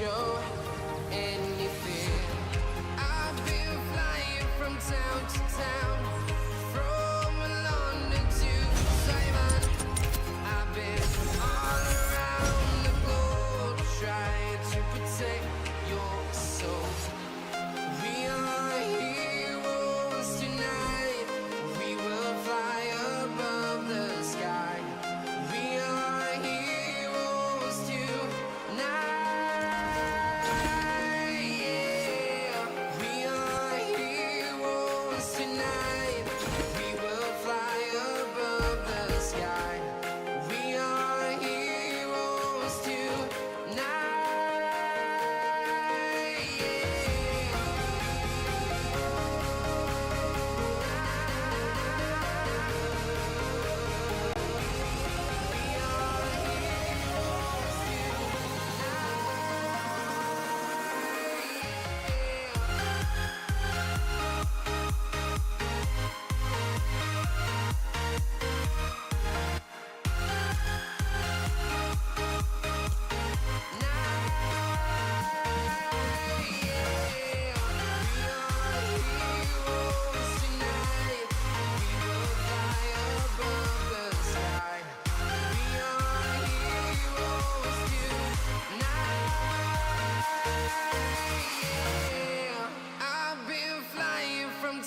show any fear. I've been flying from town to town, from London to Taiwan. I've been all around the globe trying to protect your soul. We are heroes tonight. We will fly above the sky. We are heroes tonight. Yeah. We are heroes tonight. We will fly above the sky. We are heroes tonight.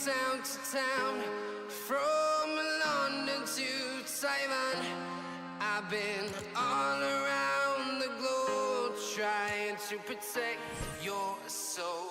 Town to town, from London to Taiwan. I've been all around the globe trying to protect your soul.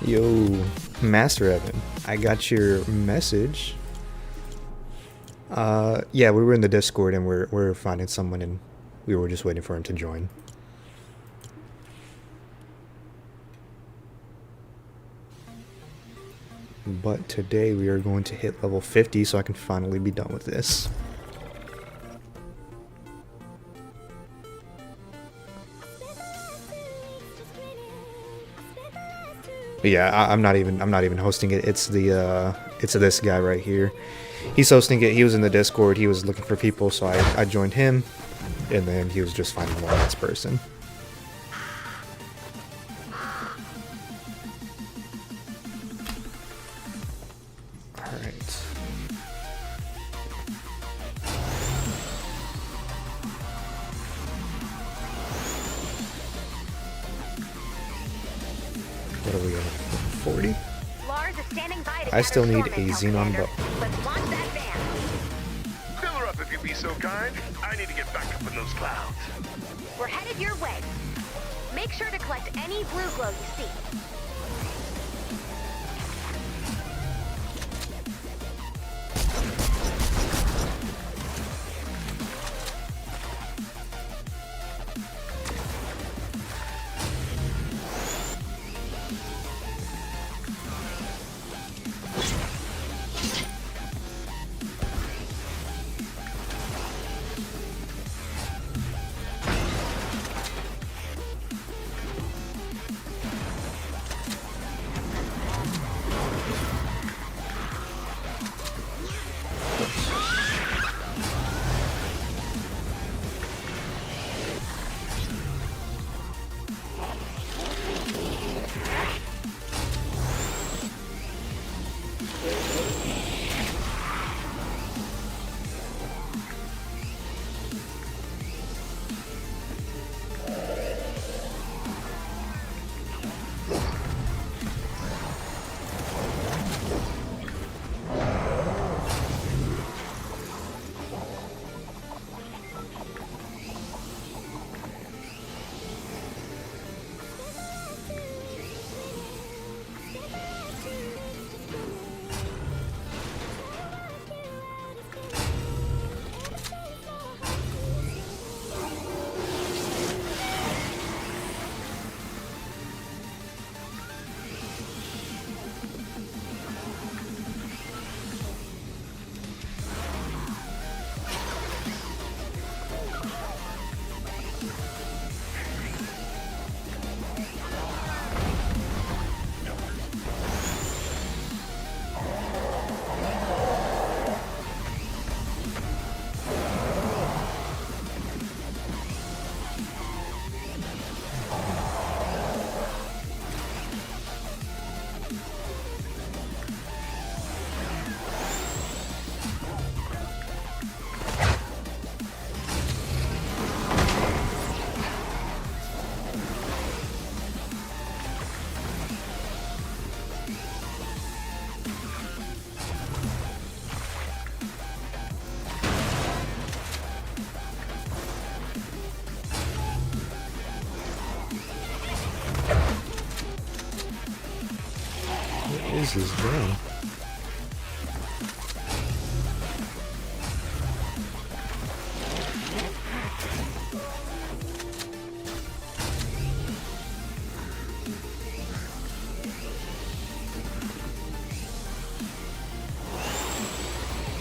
Yo, Master Evan, I got your message. Yeah, we were in the Discord and we're finding someone and we were just waiting for him to join. But today we are going to hit level 50 so I can finally be done with this. But yeah, I'm not even hosting it. It's this guy right here. He's hosting it. He was in the Discord. He was looking for people, so I joined him, and then he was just finding one last person. All right. What are we at? 40? I still need a Xenon bow. Fill her up if you'd be so kind. I need to get back up in those clouds. We're headed your way. Make sure to collect any blue glow you see. This is done.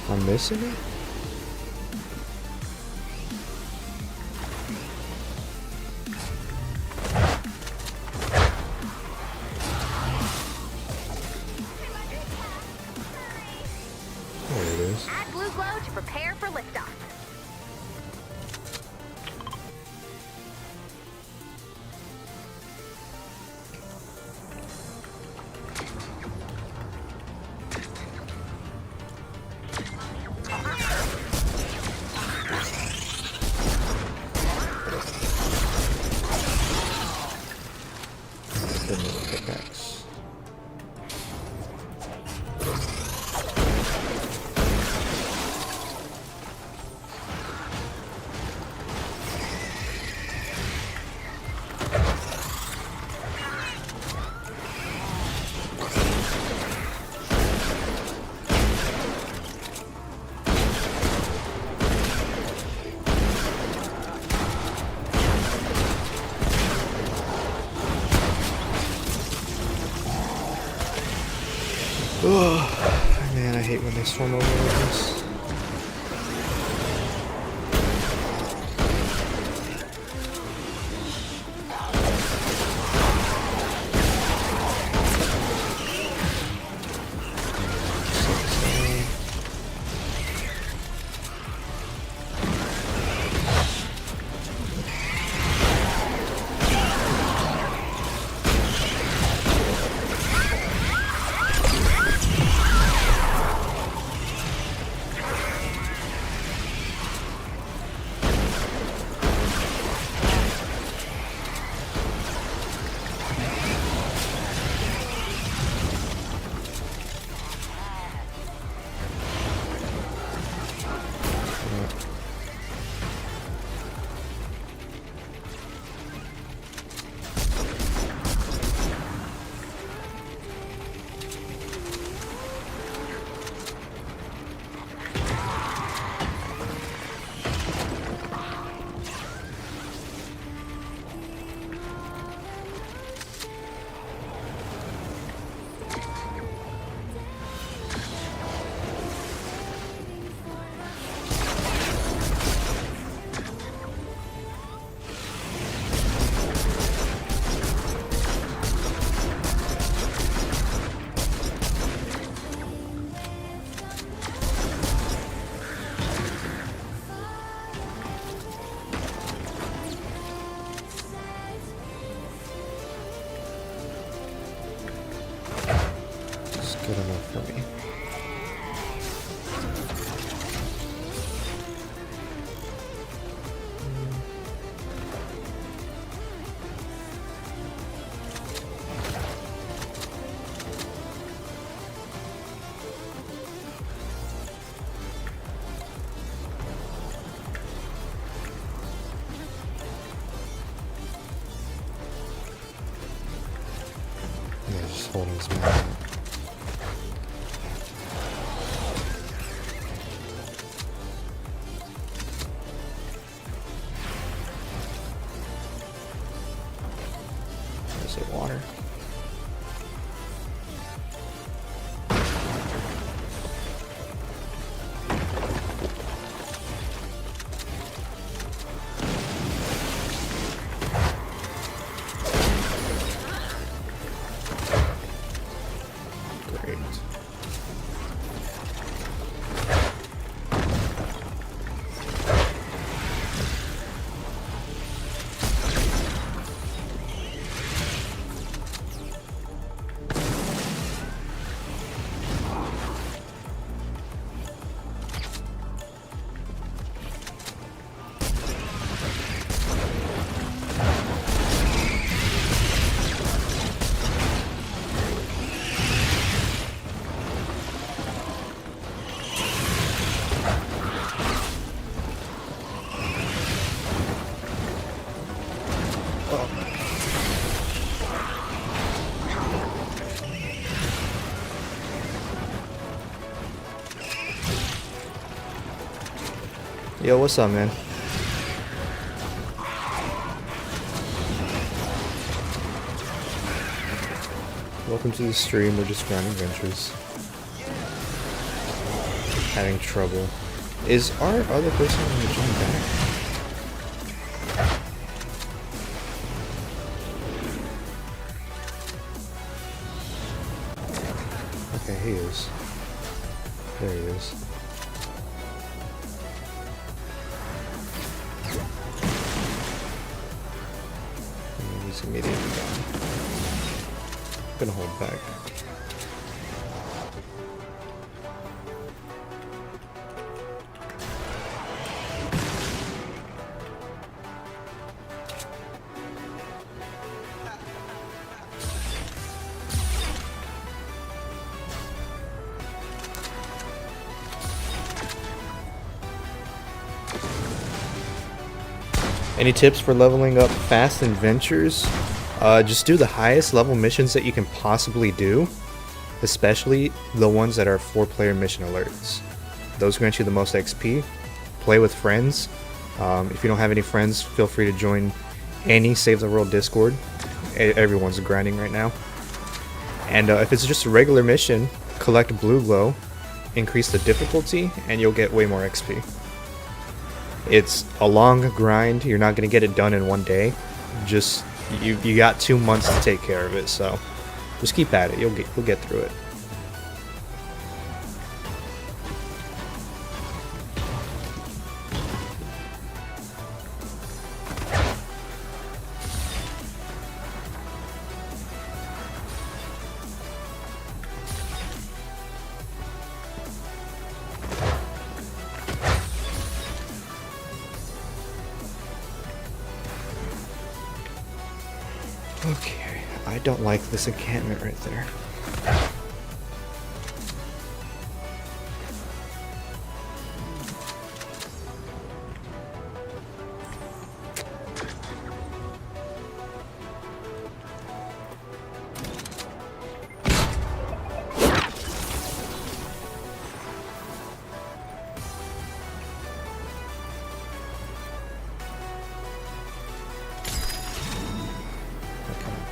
I'm missing it? Add blue glow to prepare for liftoff. Pickaxe. hate when they storm over this. Good enough for me. Yeah, just holding his mouth. Water. Great. Yo, what's up, man? Welcome to the stream. We're just grinding adventures. Having trouble. Is our other person going to join back? Okay, he is. There he is. He's immediately gone. Gonna hold back. Any tips for leveling up fast in ventures? Just do the highest level missions that you can possibly do, especially the ones that are 4-player mission alerts. Those grant you the most XP. Play with friends. If you don't have any friends, feel free to join any Save the World Discord. Everyone's grinding right now. And if it's just a regular mission, collect blue glow, increase the difficulty, and you'll get way more XP. It's a long grind. You're not going to get it done in one day. Just you got 2 months to take care of it, so just keep at it. You'll get through it. Okay, I don't like this encampment right there.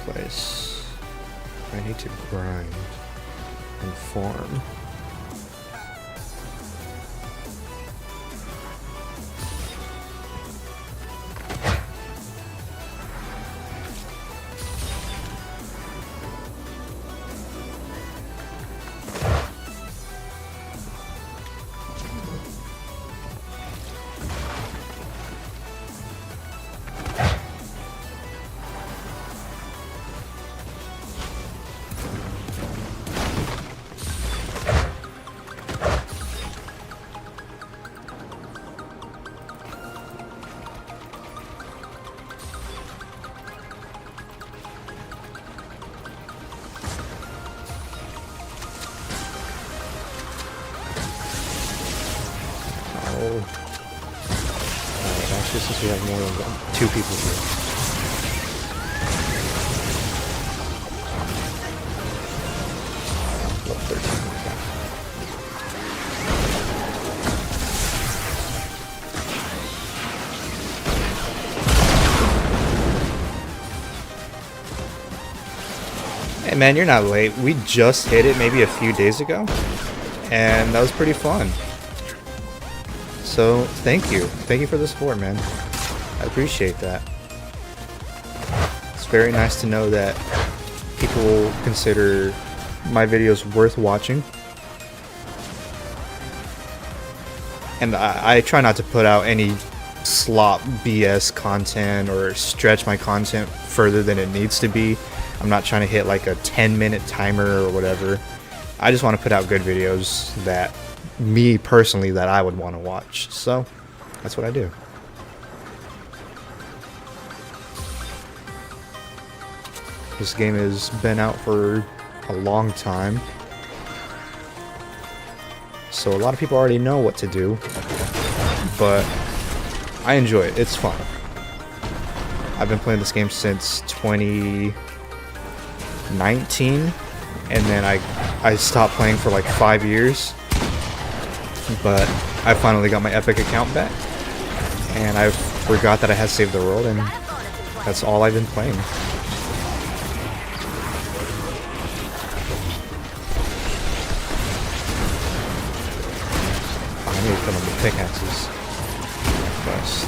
Place. I need to grind and farm. Alright, actually, since we have more than 2 people here. Level 13, okay. Hey man, you're not late. We just hit it maybe a few days ago, and that was pretty fun. So, thank you. Thank you for the support, man. I appreciate that. It's very nice to know that people consider my videos worth watching. And I try not to put out any slop BS content or stretch my content further than it needs to be. I'm not trying to hit like a 10-minute timer or whatever. I just want to put out good videos that me personally that I would want to watch, so that's what I do. This game has been out for a long time, so a lot of people already know what to do, but I enjoy it. It's fun. I've been playing this game since 2019, and then I stopped playing for like 5 years. But I finally got my Epic account back, and I forgot that I had saved the world, and that's all I've been playing. I need to put on the pickaxes first.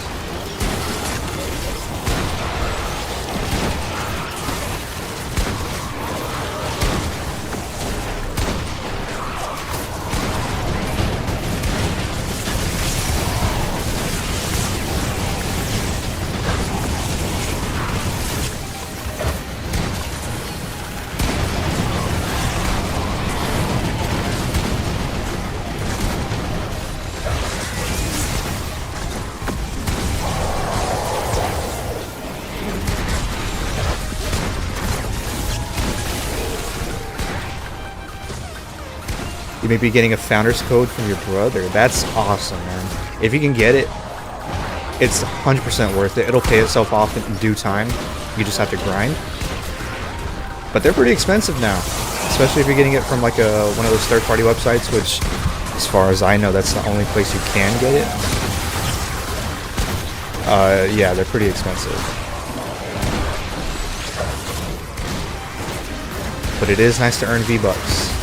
You may be getting a founder's code from your brother. That's awesome, man. If you can get it, it's 100% worth it. It'll pay itself off in due time. You just have to grind. But they're pretty expensive now, especially if you're getting it from like one of those third-party websites, which, as far as I know, that's the only place you can get it. Yeah, they're pretty expensive. But it is nice to earn V-Bucks.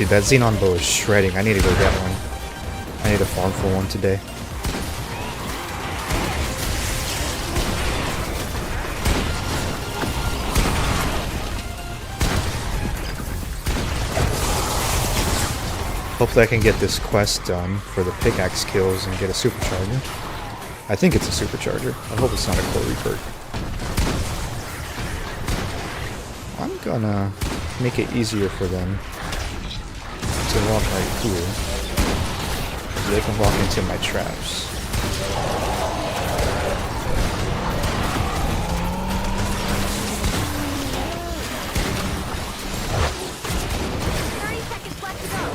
Dude, that Xenon bow is shredding. I need to go get one. I need to farm for one today. Hopefully I can get this quest done for the pickaxe kills and get a supercharger. I think it's a supercharger. I hope it's not a core reaper. I'm gonna make it easier for them to walk right here. So they can walk into my traps. 30 seconds left to go.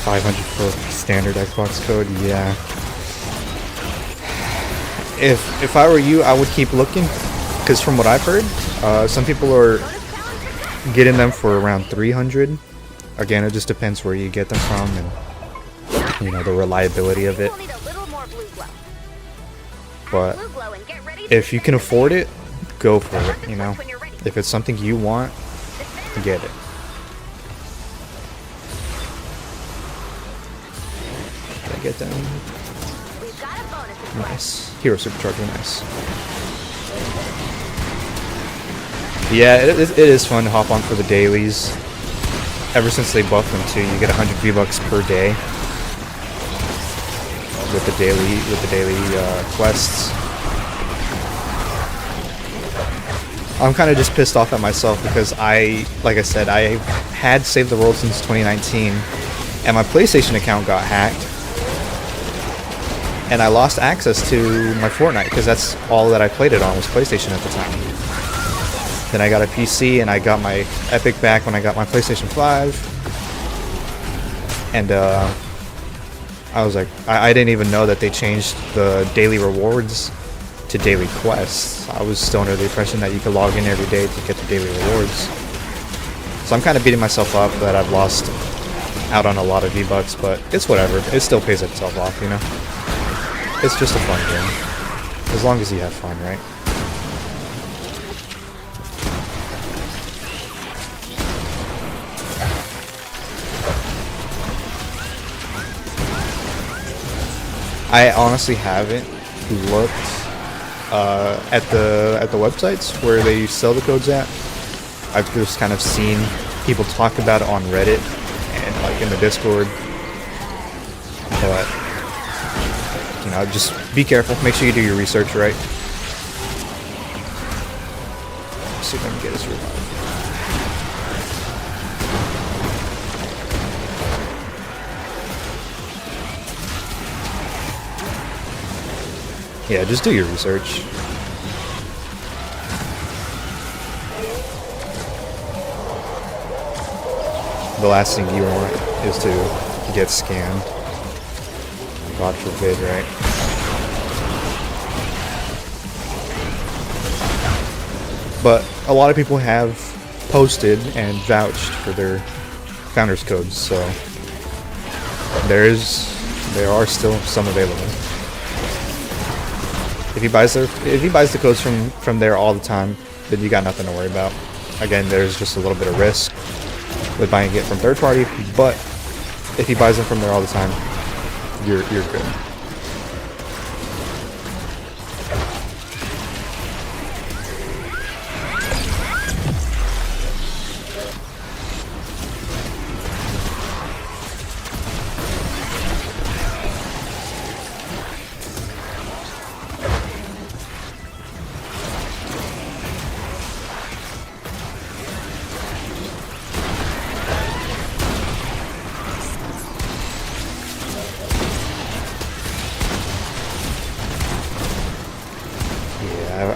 $500 for standard Xbox code, yeah. If I were you, I would keep looking, because from what I've heard, some people are getting them for around 300. Again, it just depends where you get them from and you know the reliability of it. We'll need a little more blue glow. But Blue glow and get ready if you can to afford it, go for it. You know, when you're ready. if it's something you want, get it. Did I get them? We've got a bonus in store. Nice. Hero supercharger, nice. Yeah, it is fun to hop on for the dailies. Ever since they buffed them too, you get 100 V-Bucks per day with the daily quests. I'm kind of just pissed off at myself because like I said, I had saved the world since 2019, and my PlayStation account got hacked. And I lost access to my Fortnite because that's all that I played it on was PlayStation at the time. Then I got a PC and I got my Epic back when I got my PlayStation 5. And I was like, I didn't even know that they changed the daily rewards to daily quests. I was still under the impression that you could log in every day to get the daily rewards. So I'm kind of beating myself up that I've lost out on a lot of V-Bucks, but it's whatever. It still pays itself off, you know? It's just a fun game. As long as you have fun, right? I honestly haven't looked at the websites where they sell the codes at. I've just kind of seen people talk about it on Reddit and like in the Discord. But you know, just be careful. Make sure you do your research right. Let's see if I can get us revived. Yeah, just do your research. The last thing you want is to get scammed. God forbid, right? But a lot of people have posted and vouched for their founders codes, so there are still some available. If he buys the codes from there all the time, then you got nothing to worry about. Again, there's just a little bit of risk with buying it from third party, but if he buys them from there all the time, you're good.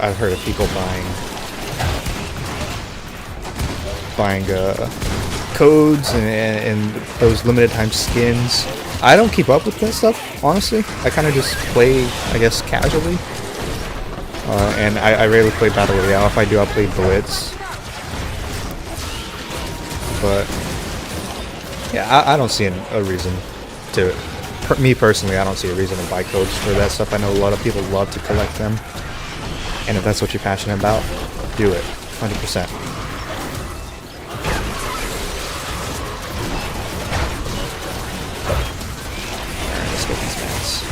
I've heard of people buying codes and those limited time skins. I don't keep up with that stuff, honestly. I kind of just play, I guess, casually. And I rarely play Battle Royale. If I do, I'll play Blitz. But yeah, I don't see a reason to. Me personally, I don't see a reason to buy codes for that stuff. I know a lot of people love to collect them, and if that's what you're passionate about, do it, 100%. Alright, let's get these mats.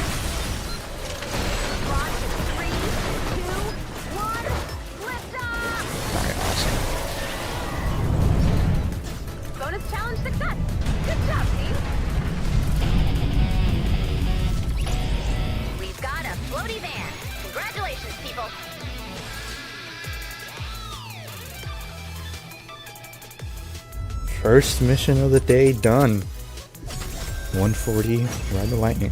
Alright, awesome. Bonus challenge success. Good job, team. We've got a floaty van. Congratulations, people. First mission of the day done. 140, ride the lightning.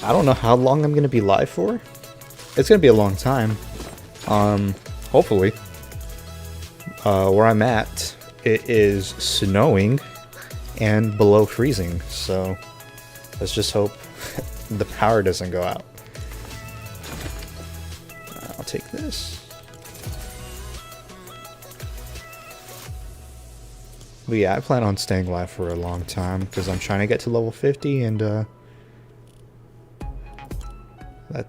I don't know how long I'm gonna be live for. It's gonna be a long time. Hopefully. Where I'm at, it is snowing and below freezing, so let's just hope the power doesn't go out. I'll take this. But yeah, I plan on staying live for a long time because I'm trying to get to level 50, and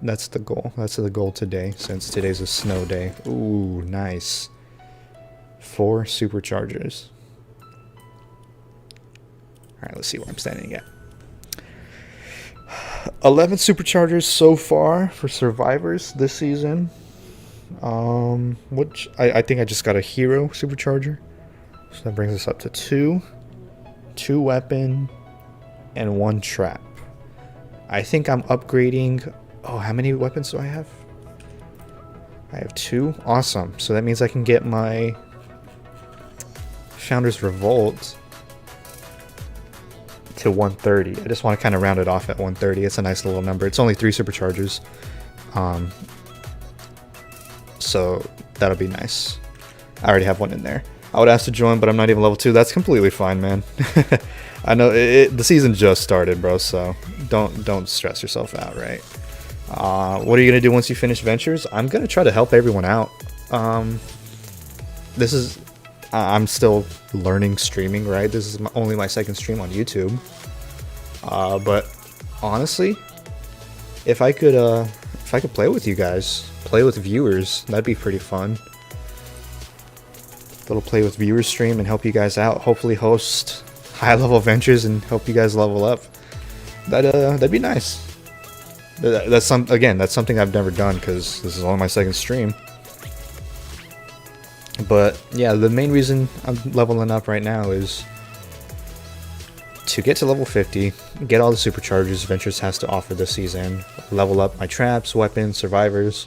that's the goal. That's the goal today, since today's a snow day. Ooh, nice. 4 superchargers. Alright, let's see where I'm standing at. 11 superchargers so far for survivors this season. Which I think I just got a hero supercharger. So that brings us up to 2. 2 weapon and 1 trap. I think I'm upgrading. Oh, how many weapons do I have? I have 2. Awesome. So that means I can get my Founder's Revolt to 130. I just want to kind of round it off at 130. It's a nice little number. It's only 3 superchargers. So that'll be nice. I already have 1 in there. I would ask to join, but I'm not even level 2. That's completely fine, man. I know the season just started, bro, so don't stress yourself out, right? What are you gonna do once you finish Ventures? I'm gonna try to help everyone out. I'm still learning streaming, right? This is only my second stream on YouTube. But honestly, if I could play with you guys, play with viewers, that'd be pretty fun. Little play with viewers stream and help you guys out. Hopefully host high level ventures and help you guys level up. That'd be nice. That's something I've never done because this is only my second stream. But yeah, the main reason I'm leveling up right now is to get to level 50, get all the superchargers Ventures has to offer this season, level up my traps, weapons, survivors,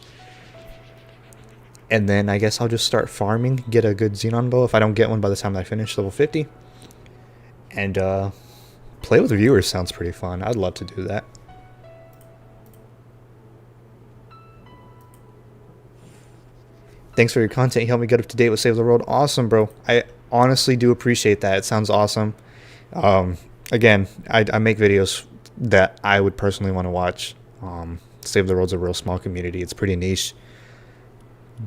and then I guess I'll just start farming, get a good Xenon bow if I don't get one by the time I finish level 50. And play with viewers sounds pretty fun. I'd love to do that. Thanks for your content. You helped me get up to date with Save the World. Awesome, bro. I honestly do appreciate that. It sounds awesome. Again, I make videos that I would personally want to watch. Save the World's a real small community. It's pretty niche.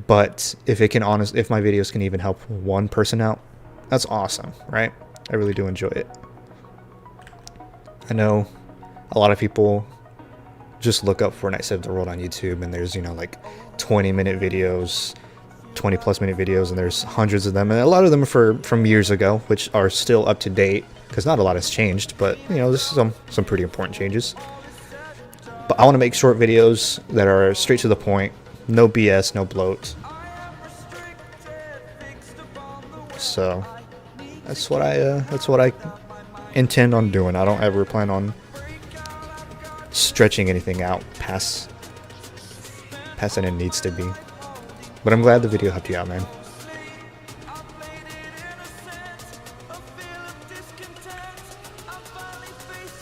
But if my videos can even help one person out, that's awesome, right? I really do enjoy it. I know a lot of people just look up Fortnite Save the World on YouTube, and there's, like 20-minute videos, 20+ minute videos, and there's hundreds of them, and a lot of them are from years ago, which are still up to date because not a lot has changed, but there's some pretty important changes. But I want to make short videos that are straight to the point, no BS, no bloat. So that's what I intend on doing. I don't ever plan on stretching anything out past than it needs to be. But I'm glad the video helped you out, man.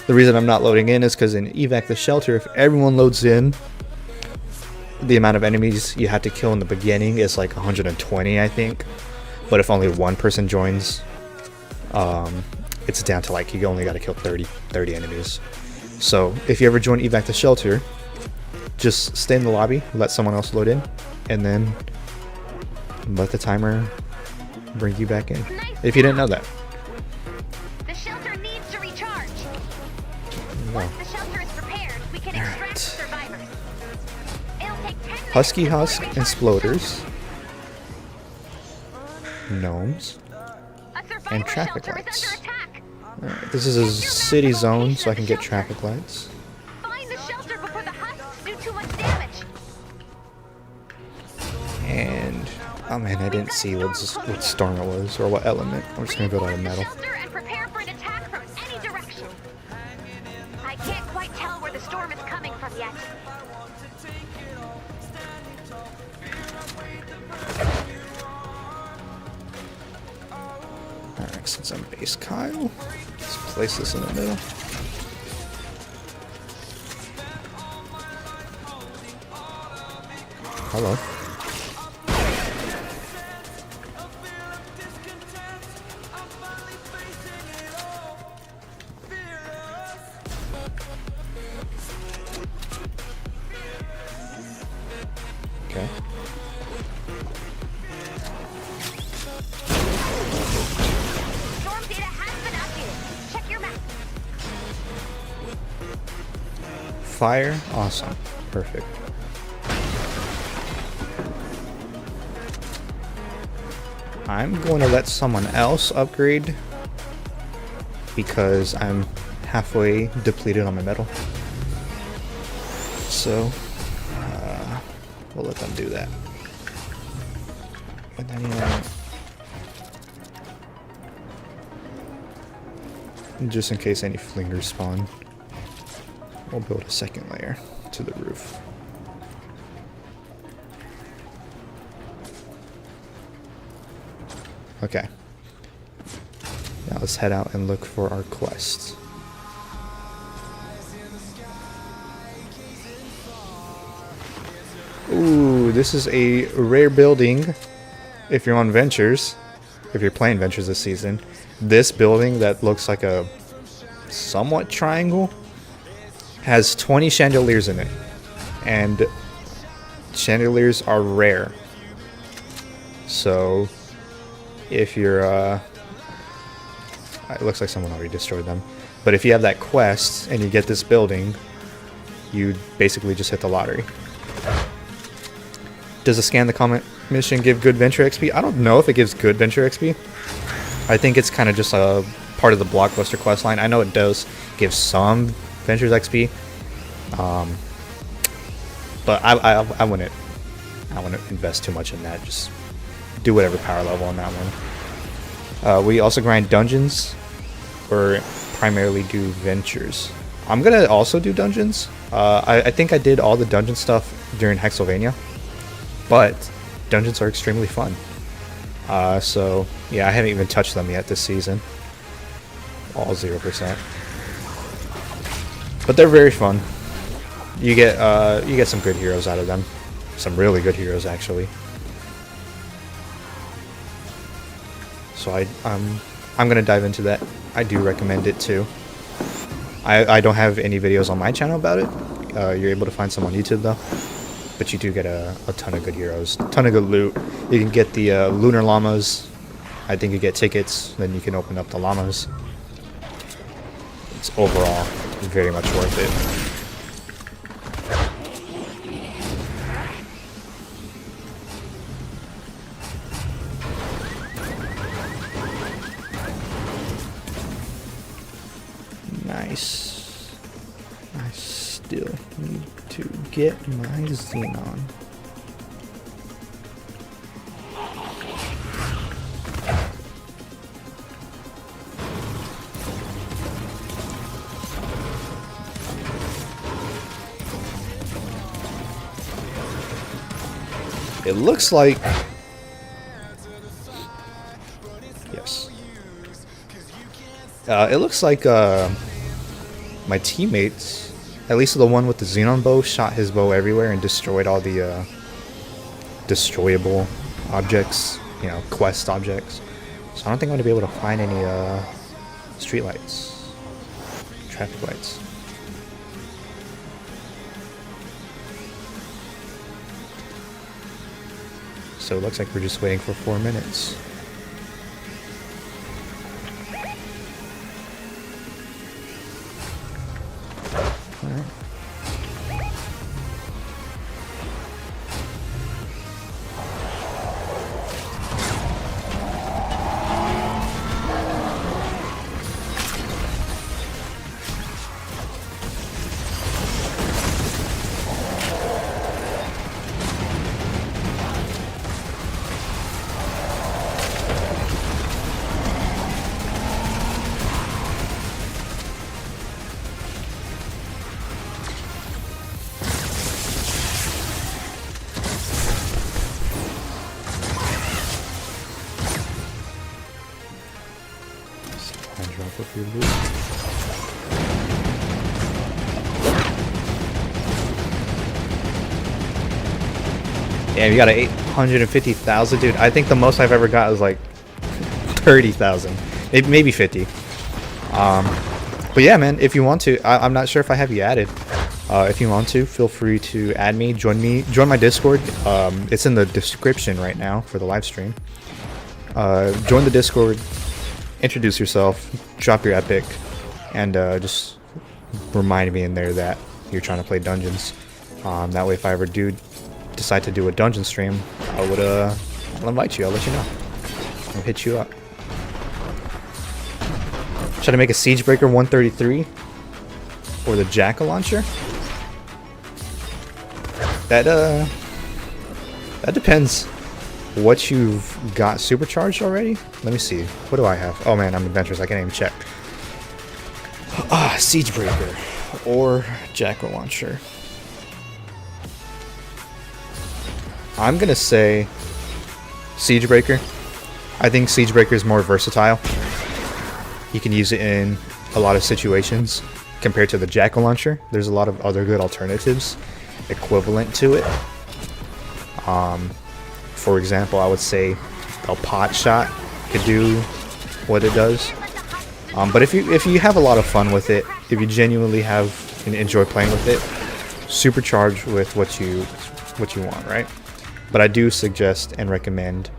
The reason I'm not loading in is because in Evac the Shelter, if everyone loads in, the amount of enemies you have to kill in the beginning is like 120, I think. But if only one person joins, it's down to you only got to kill 30 enemies. So if you ever join Evac the Shelter, just stay in the lobby, let someone else load in, and then let the timer bring you back in. If you didn't know that. The shelter needs to recharge. Wow. Once the shelter is prepared, we can extract the survivors. It'll take 10 minutes Husky to fully Husk recharge and the Sploders. shelter. Gnomes. A survivor And traffic shelter is lights. under attack. Alright, this is a city zone, so I can get traffic lights. Find the shelter before the husks do too much damage. And oh man, I didn't see what storm it was or what element. I'm just gonna go down to metal. Reinforce the shelter and prepare for an attack from any direction. I can't quite tell where the storm is coming from yet. Alright, since I'm base Kyle, let's place this in the middle. Hello. Okay. Storm data has been updated. Check your map. Fire, awesome, perfect. I'm going to let someone else upgrade because I'm halfway depleted on my metal. So, we'll let them do that. And then, just in case any flingers spawn, we'll build a second layer to the roof. Okay. Now let's head out and look for our quest. Ooh, this is a rare building if you're on Ventures, if you're playing Ventures this season. This building that looks like a somewhat triangle has 20 chandeliers in it. And chandeliers are rare. So if you're it looks like someone already destroyed them, but if you have that quest and you get this building, you basically just hit the lottery. Does the scan the comment mission give good venture XP? I don't know if it gives good venture XP. I think it's kind of just a part of the blockbuster quest line. I know it does give some ventures XP, but I wouldn't invest too much in that. Just do whatever power level on that one. We also grind dungeons, or primarily do ventures. I'm gonna also do dungeons. I think I did all the dungeon stuff during Hexylvania, but dungeons are extremely fun. So yeah, I haven't even touched them yet this season. All 0%, but they're very fun. You get some good heroes out of them, some really good heroes actually. So I'm gonna dive into that. I do recommend it too. I don't have any videos on my channel about it. You're able to find some on YouTube though. But you do get a ton of good heroes, a ton of good loot. You can get the lunar llamas. I think you get tickets, then you can open up the llamas. It's overall very much worth it. Nice. I still need to get my Xenon. It looks like... Yes. It looks like my teammates, at least the one with the Xenon bow, shot his bow everywhere and destroyed all the destroyable objects, you know, quest objects. So I don't think I'm going to be able to find any street lights, traffic lights. So it looks like we're just waiting for 4 minutes. Alright. Drop up your loot. Damn, you got an 850,000, dude. I think the most I've ever got is like 30,000, maybe 50. But yeah, man, if you want to, I'm not sure if I have you added. If you want to, feel free to add me, join my Discord. It's in the description right now for the live stream. Join the Discord. Introduce yourself, drop your epic, and just remind me in there that you're trying to play dungeons. That way, if I ever do decide to do a dungeon stream, I'll invite you. I'll let you know. I'll hit you up. Try to make a Siegebreaker 133 or the Jackal launcher. That depends. What you've got supercharged already? Let me see. What do I have? Oh man, I'm adventurous. I can't even check. Siegebreaker or Jackal launcher. I'm gonna say Siegebreaker. I think Siegebreaker is more versatile. You can use it in a lot of situations compared to the Jackal launcher. There's a lot of other good alternatives equivalent to it. For example, I would say a pot shot could do what it does. But if you have a lot of fun with it, if you genuinely have and enjoy playing with it, supercharge with what you want, right? But I do suggest and recommend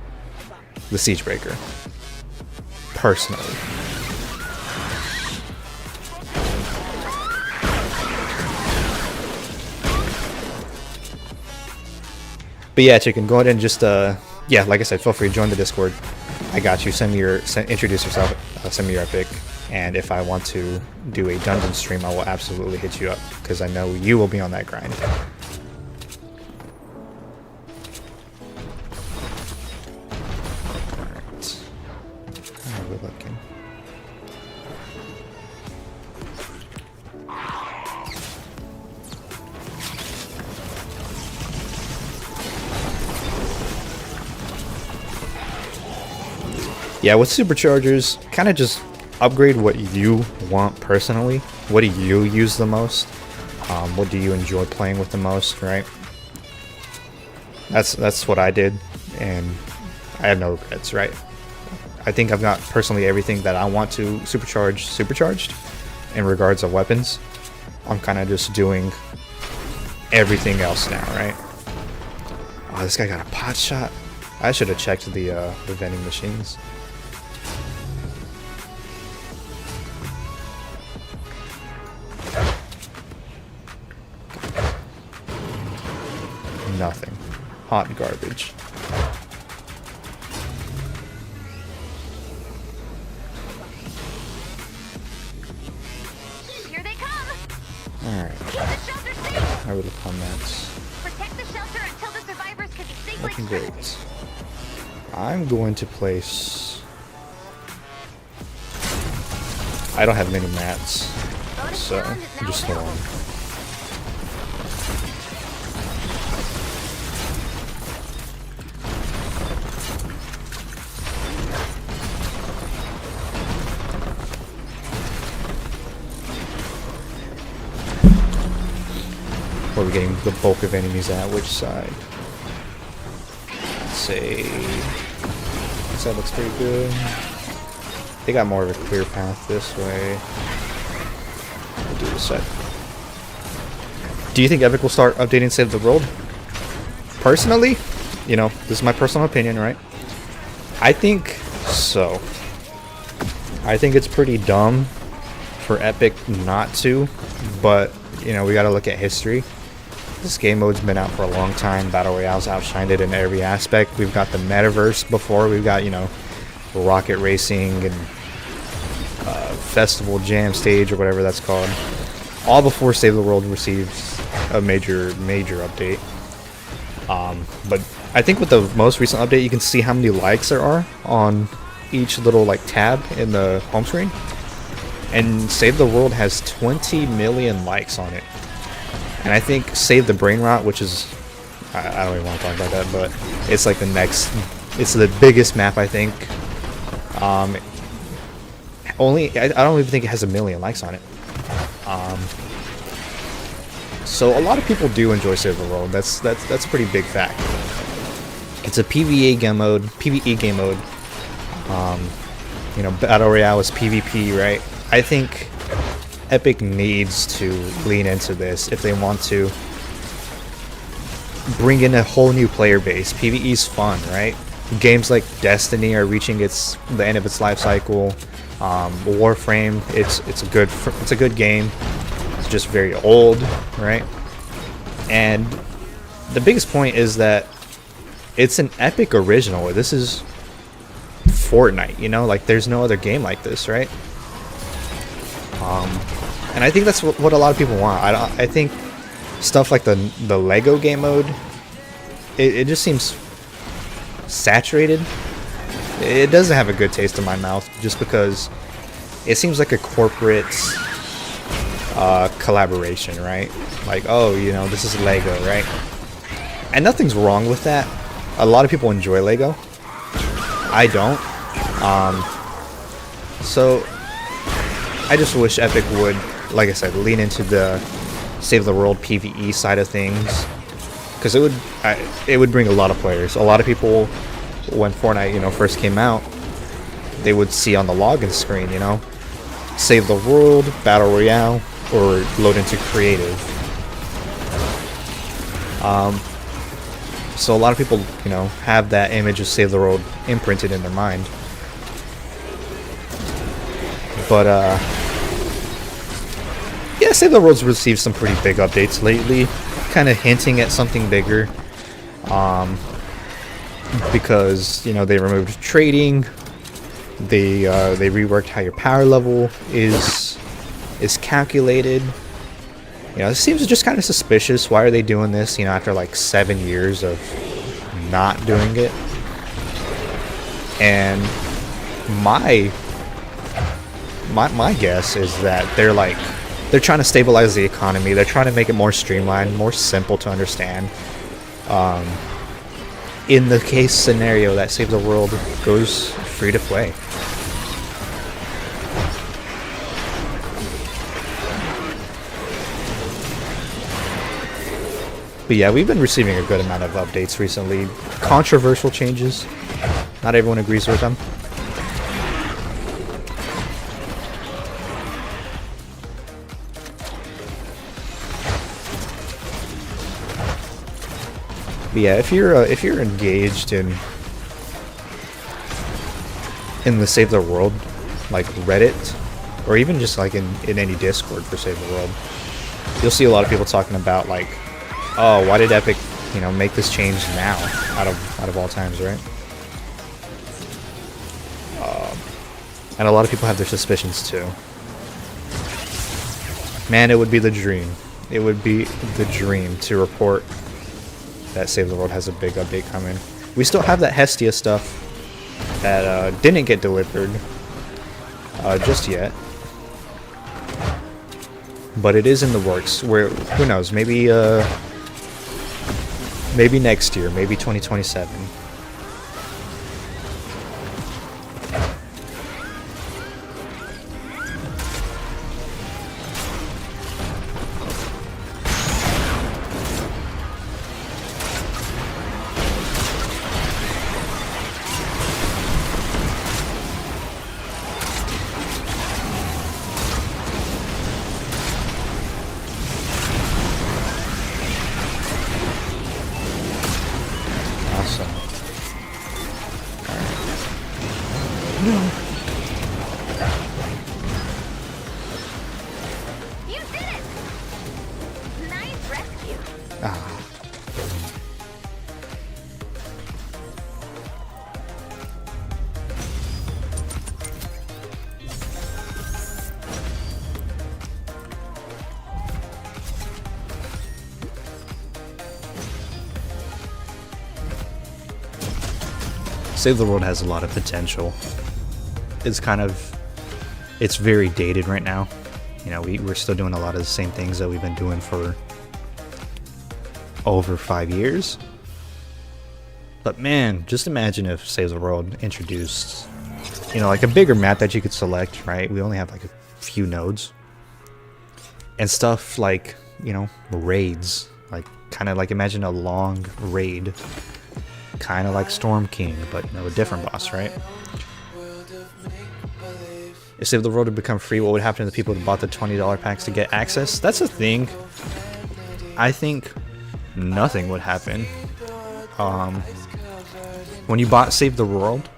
the Siegebreaker, personally. But yeah, chicken, go ahead and just yeah, like I said, feel free to join the Discord. I got you. Introduce yourself. Send me your epic, and if I want to do a dungeon stream, I will absolutely hit you up because I know you will be on that grind. Alright, how are we looking? Yeah, with superchargers, kind of just upgrade what you want personally. What do you use the most? What do you enjoy playing with the most, right? That's what I did, and I have no regrets, right? I think I've got personally everything that I want to supercharged in regards of weapons. I'm kind of just doing everything else now, right? Oh, this guy got a pot shot. I should have checked the vending machines. Nothing. Hot garbage. Here they come. Alright. Keep the shelter safe. I would look on that. Protect the shelter until the survivors can be safely Looking extracted. great. I'm going to place... I don't have many mats, so just hold on. Where are we getting the bulk of enemies at? Which side? Let's say... This side looks pretty good. They got more of a clear path this way. We'll do this side. Do you think Epic will start updating Save the World? Personally, you know, this is my personal opinion, right? I think so. I think it's pretty dumb for Epic not to, but you know, we got to look at history. This game mode's been out for a long time. Battle Royale's outshined it in every aspect. We've got the metaverse before. We've got, you know, rocket racing and festival jam stage or whatever that's called. All before Save the World receives a major update. But I think with the most recent update, you can see how many likes there are on each little like tab in the home screen. And Save the World has 20 million likes on it. And I think Save the Brain Rot, which is, I don't even want to talk about that, but it's like the next, it's the biggest map, I think. I don't even think it has 1 million likes on it. So a lot of people do enjoy Save the World. That's a pretty big fact. It's a PvE game mode. You know, Battle Royale is PvP, right? I think Epic needs to lean into this if they want to bring in a whole new player base. PvE's fun, right? Games like Destiny are reaching the end of its life cycle. Warframe, it's a good game. It's just very old, right? And the biggest point is that it's an Epic original. This is Fortnite, you know, like there's no other game like this, right? And I think that's what a lot of people want. I think stuff like the Lego game mode, it just seems saturated. It doesn't have a good taste in my mouth just because it seems like a corporate collaboration, right? Like, oh, you know, this is Lego, right? And nothing's wrong with that. A lot of people enjoy Lego. I don't. So I just wish Epic would, like I said, lean into the Save the World PvE side of things, because it would bring a lot of players. A lot of people, when Fortnite, you know, first came out, they would see on the login screen, you know, Save the World, Battle Royale, or load into Creative. So a lot of people, you know, have that image of Save the World imprinted in their mind. But yeah, Save the World's received some pretty big updates lately, kind of hinting at something bigger. Because, you know, they removed trading, they reworked how your power level is calculated. You know, it seems just kind of suspicious. Why are they doing this, you know, after like 7 years of not doing it? And my guess is that they're trying to stabilize the economy. They're trying to make it more streamlined, more simple to understand. In the case scenario that Save the World goes free to play. But yeah, we've been receiving a good amount of updates recently. Controversial changes. Not everyone agrees with them. But yeah, if you're engaged in the Save the World, like Reddit, or even just like in any Discord for Save the World, you'll see a lot of people talking about like, oh, why did Epic, you know, make this change now, out of all times, right? And a lot of people have their suspicions too. Man, it would be the dream. It would be the dream to report that Save the World has a big update coming. We still have that Hestia stuff that didn't get delivered just yet, but it is in the works. Where, who knows? Maybe maybe next year, maybe 2027. So. You did it! Nice rescue. Ah. Save the World has a lot of potential. It's very dated right now. You know, we're still doing a lot of the same things that we've been doing for over 5 years. But man, just imagine if Save the World introduced, you know, like a bigger map that you could select, right? We only have like a few nodes. And stuff like, you know, raids. Like, kind of like imagine a long raid. Kind of like Storm King, but you know, a different boss, right? If Save the World had become free, what would happen to the people who bought the $20 packs to get access? That's a thing. I think nothing would happen. When you bought Save the World,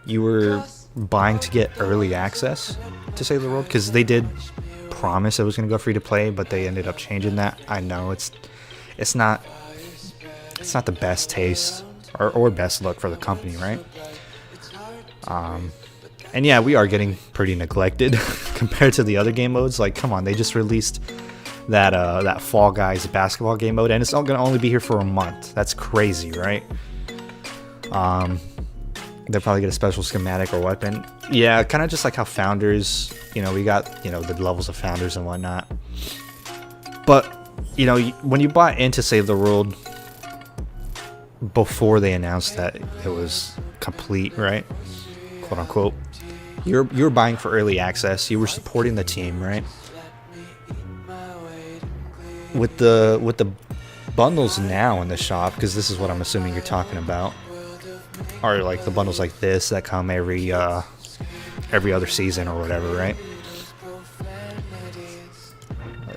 you were buying to get early access to Save the World, because they did promise it was going to go free to play, but they ended up changing that. I know it's not the best taste or best look for the company, right? And yeah, we are getting pretty neglected compared to the other game modes. Like, come on, they just released that Fall Guys basketball game mode, and it's not gonna only be here for a month. That's crazy, right? They'll probably get a special schematic or weapon. Yeah, kind of just like how Founders, you know, we got, you know, the levels of Founders and whatnot. But, you know, when you bought into Save the World before they announced that it was complete, right? Quote unquote. You're buying for early access. You were supporting the team, right? With the bundles now in the shop, because this is what I'm assuming you're talking about, are like the bundles like this that come every other season or whatever, right?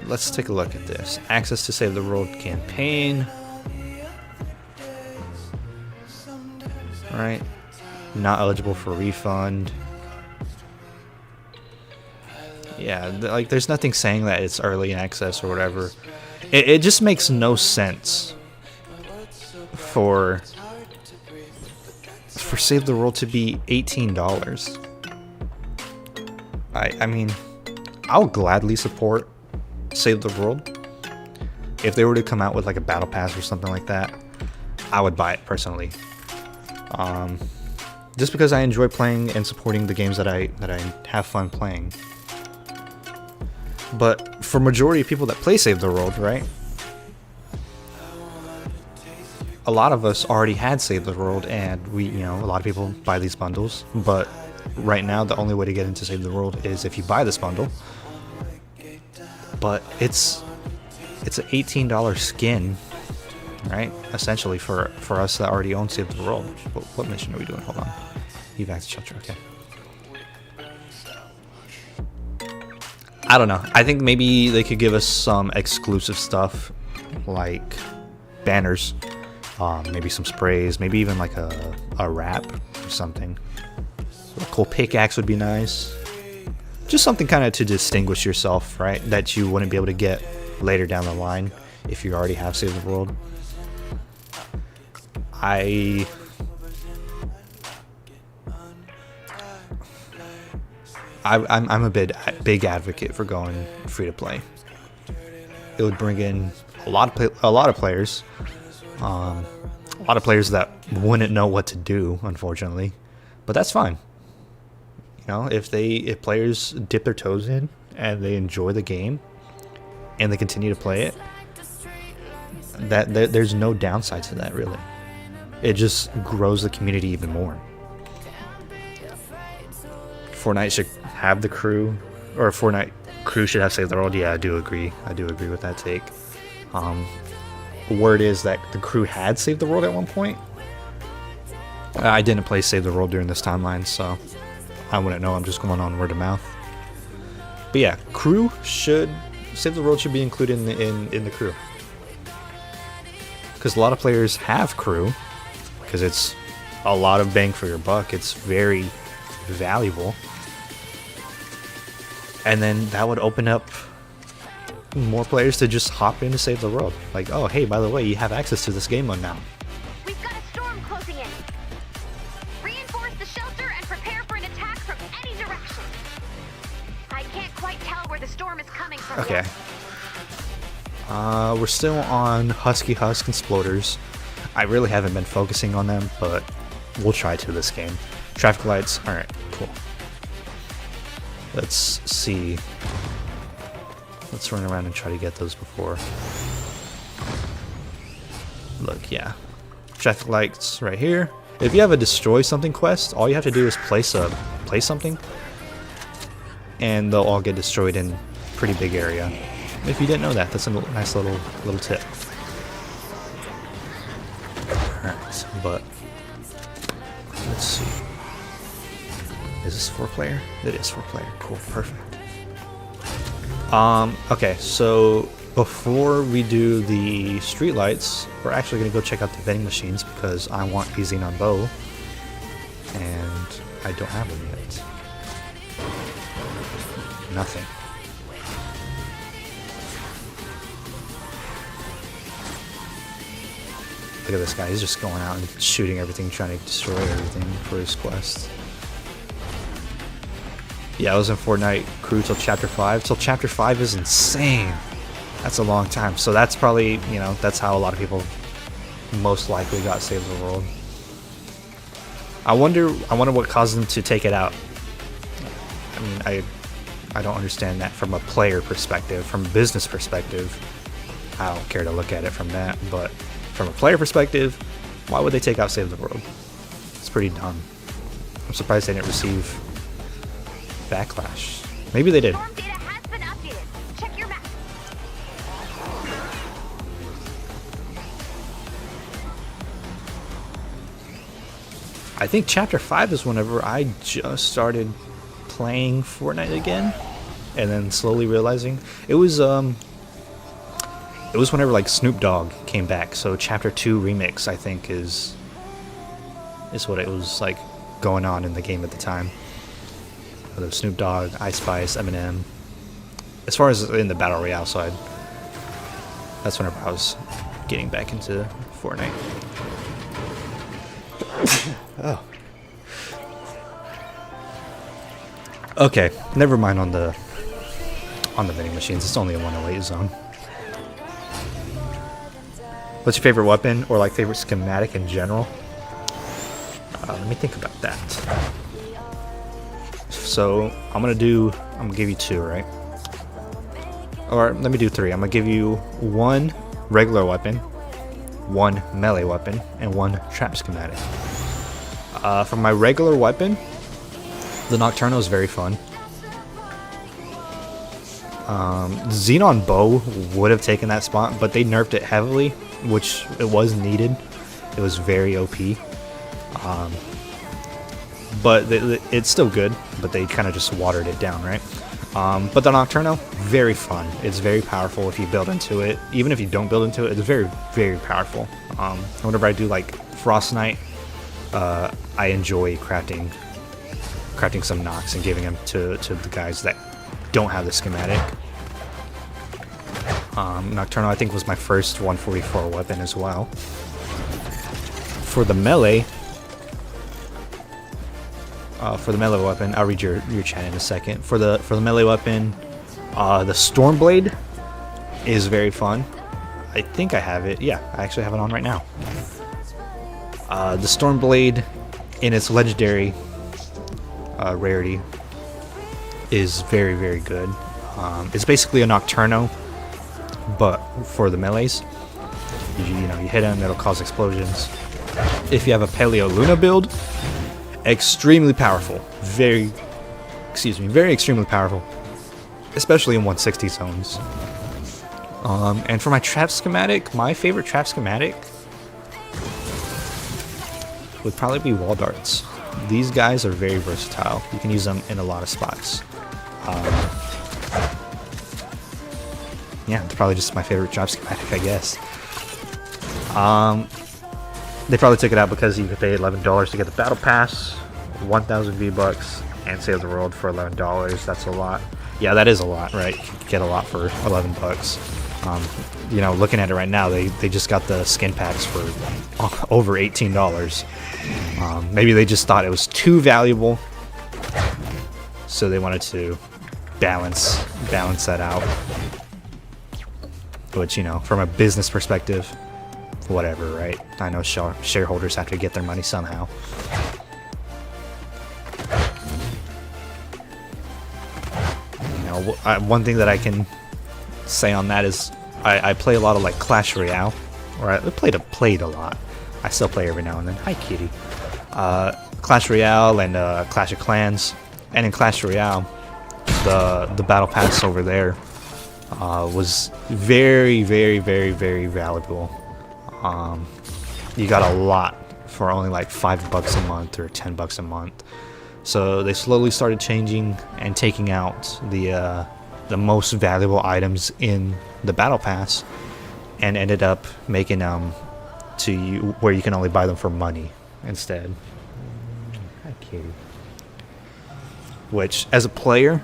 Let's take a look at this. Access to Save the World campaign. Right. Not eligible for refund. Yeah, like there's nothing saying that it's early access or whatever. It just makes no sense for Save the World to be $18. I mean, I'll gladly support Save the World. If they were to come out with like a battle pass or something like that, I would buy it personally. Just because I enjoy playing and supporting the games that I have fun playing. But for majority of people that play Save the World, right? A lot of us already had Save the World, and a lot of people buy these bundles. But right now, the only way to get into Save the World is if you buy this bundle. But it's an $18 skin, right? Essentially for us that already own Save the World. What mission are we doing? Hold on. Evac to shelter. Okay. I don't know. I think maybe they could give us some exclusive stuff, like banners, maybe some sprays, maybe even like a wrap or something. A cool pickaxe would be nice. Just something kind of to distinguish yourself, right? That you wouldn't be able to get later down the line if you already have Save the World. I'm a big advocate for going free to play. It would bring in a lot of players, a lot of players that wouldn't know what to do, unfortunately, but that's fine. You know, if players dip their toes in and they enjoy the game and they continue to play it, there's no downside to that, really. It just grows the community even more. Fortnite should have the crew, or Fortnite crew should have Save the World. Yeah, I do agree with that take. Word is that the crew had Save the World at one point. I didn't play Save the World during this timeline, so I wouldn't know. I'm just going on word of mouth. But yeah, Save the World should be included in the crew, because a lot of players have crew because it's a lot of bang for your buck. It's very valuable. And then that would open up more players to just hop in to save the world. Like, oh, hey, by the way, you have access to this game mode now. We've got a storm closing in. Reinforce the shelter and prepare for an attack from any direction. I can't quite tell where the storm is coming from. Okay. Yet. We're still on Husky Husk and Sploders. I really haven't been focusing on them, but we'll try to this game. Traffic lights. Alright, cool. Let's see. Let's run around and try to get those before. Look, yeah. Traffic lights right here. If you have a destroy something quest, all you have to do is place something, and they'll all get destroyed in a pretty big area. If you didn't know that, that's a nice little tip. Alright, but let's see. Is this 4-player? It is 4-player. Cool, perfect. Okay, so before we do the street lights, we're actually gonna go check out the vending machines because I want a Xenon bow, and I don't have them yet. Nothing. Look at this guy, he's just going out and shooting everything, trying to destroy everything for his quest. Yeah, I was in Fortnite crew till chapter 5. Till chapter 5 is insane. That's a long time. So that's probably, you know, that's how a lot of people most likely got Save the World. I wonder what caused them to take it out. I mean, I don't understand that from a player perspective. From a business perspective, I don't care to look at it from that. But from a player perspective, why would they take out Save the World? It's pretty dumb. I'm surprised they didn't receive backlash. Maybe they did. Storm data has been updated. Check your map. I think chapter 5 is whenever I just started playing Fortnite again, and then slowly realizing it was whenever like Snoop Dogg came back. So chapter 2 remix, I think, is what it was like going on in the game at the time. Snoop Dogg, Ice Spice, Eminem. As far as in the Battle Royale side, that's whenever I was getting back into Fortnite. Oh. Okay, never mind on the vending machines. It's only a 108 zone. What's your favorite weapon or like favorite schematic in general? Let me think about that. So I'm gonna give you 2, right? Or let me do 3. I'm gonna give you 1 regular weapon, 1 melee weapon, and 1 trap schematic. For my regular weapon, the Nocturno is very fun. Xenon bow would have taken that spot, but they nerfed it heavily, which it was needed. It was very OP. But it's still good, but they kind of just watered it down, right? But the Nocturno, very fun. It's very powerful if you build into it. Even if you don't build into it, it's very, very powerful. Whenever I do like Frost Knight, I enjoy crafting some Nox and giving them to the guys that don't have the schematic. Nocturno, I think, was my first 144 weapon as well. For the melee weapon, I'll read your chat in a second. For the melee weapon, the Stormblade is very fun. I think I have it. Yeah, I actually have it on right now. The Stormblade, in its legendary rarity, is very, very good. It's basically a Nocturno, but for the melees. You hit them, it'll cause explosions. If you have a Paleo Luna build, extremely powerful. Very extremely powerful. Especially in 160 zones. And for my trap schematic, my favorite trap schematic would probably be wall darts. These guys are very versatile. You can use them in a lot of spots. Yeah, it's probably just my favorite trap schematic, I guess. They probably took it out because you could pay $11 to get the battle pass, 1,000 V-Bucks, and save the world for $11. That's a lot. Yeah, that is a lot, right? You can get a lot for 11 bucks. You know, looking at it right now, they just got the skin packs for over $18. Maybe they just thought it was too valuable, so they wanted to balance that out. Which, you know, from a business perspective, whatever, right? I know shareholders have to get their money somehow. You know, one thing that I can say on that is I play a lot of like Clash Royale, or I played a lot. I still play every now and then. Hi, kitty. Clash Royale and Clash of Clans, and in Clash Royale, the battle pass over there was very, very, very, very valuable. You got a lot for only like $5 a month or $10 a month. So they slowly started changing and taking out the most valuable items in the battle pass, and ended up making them to you where you can only buy them for money instead. Hi, kitty. Which, as a player,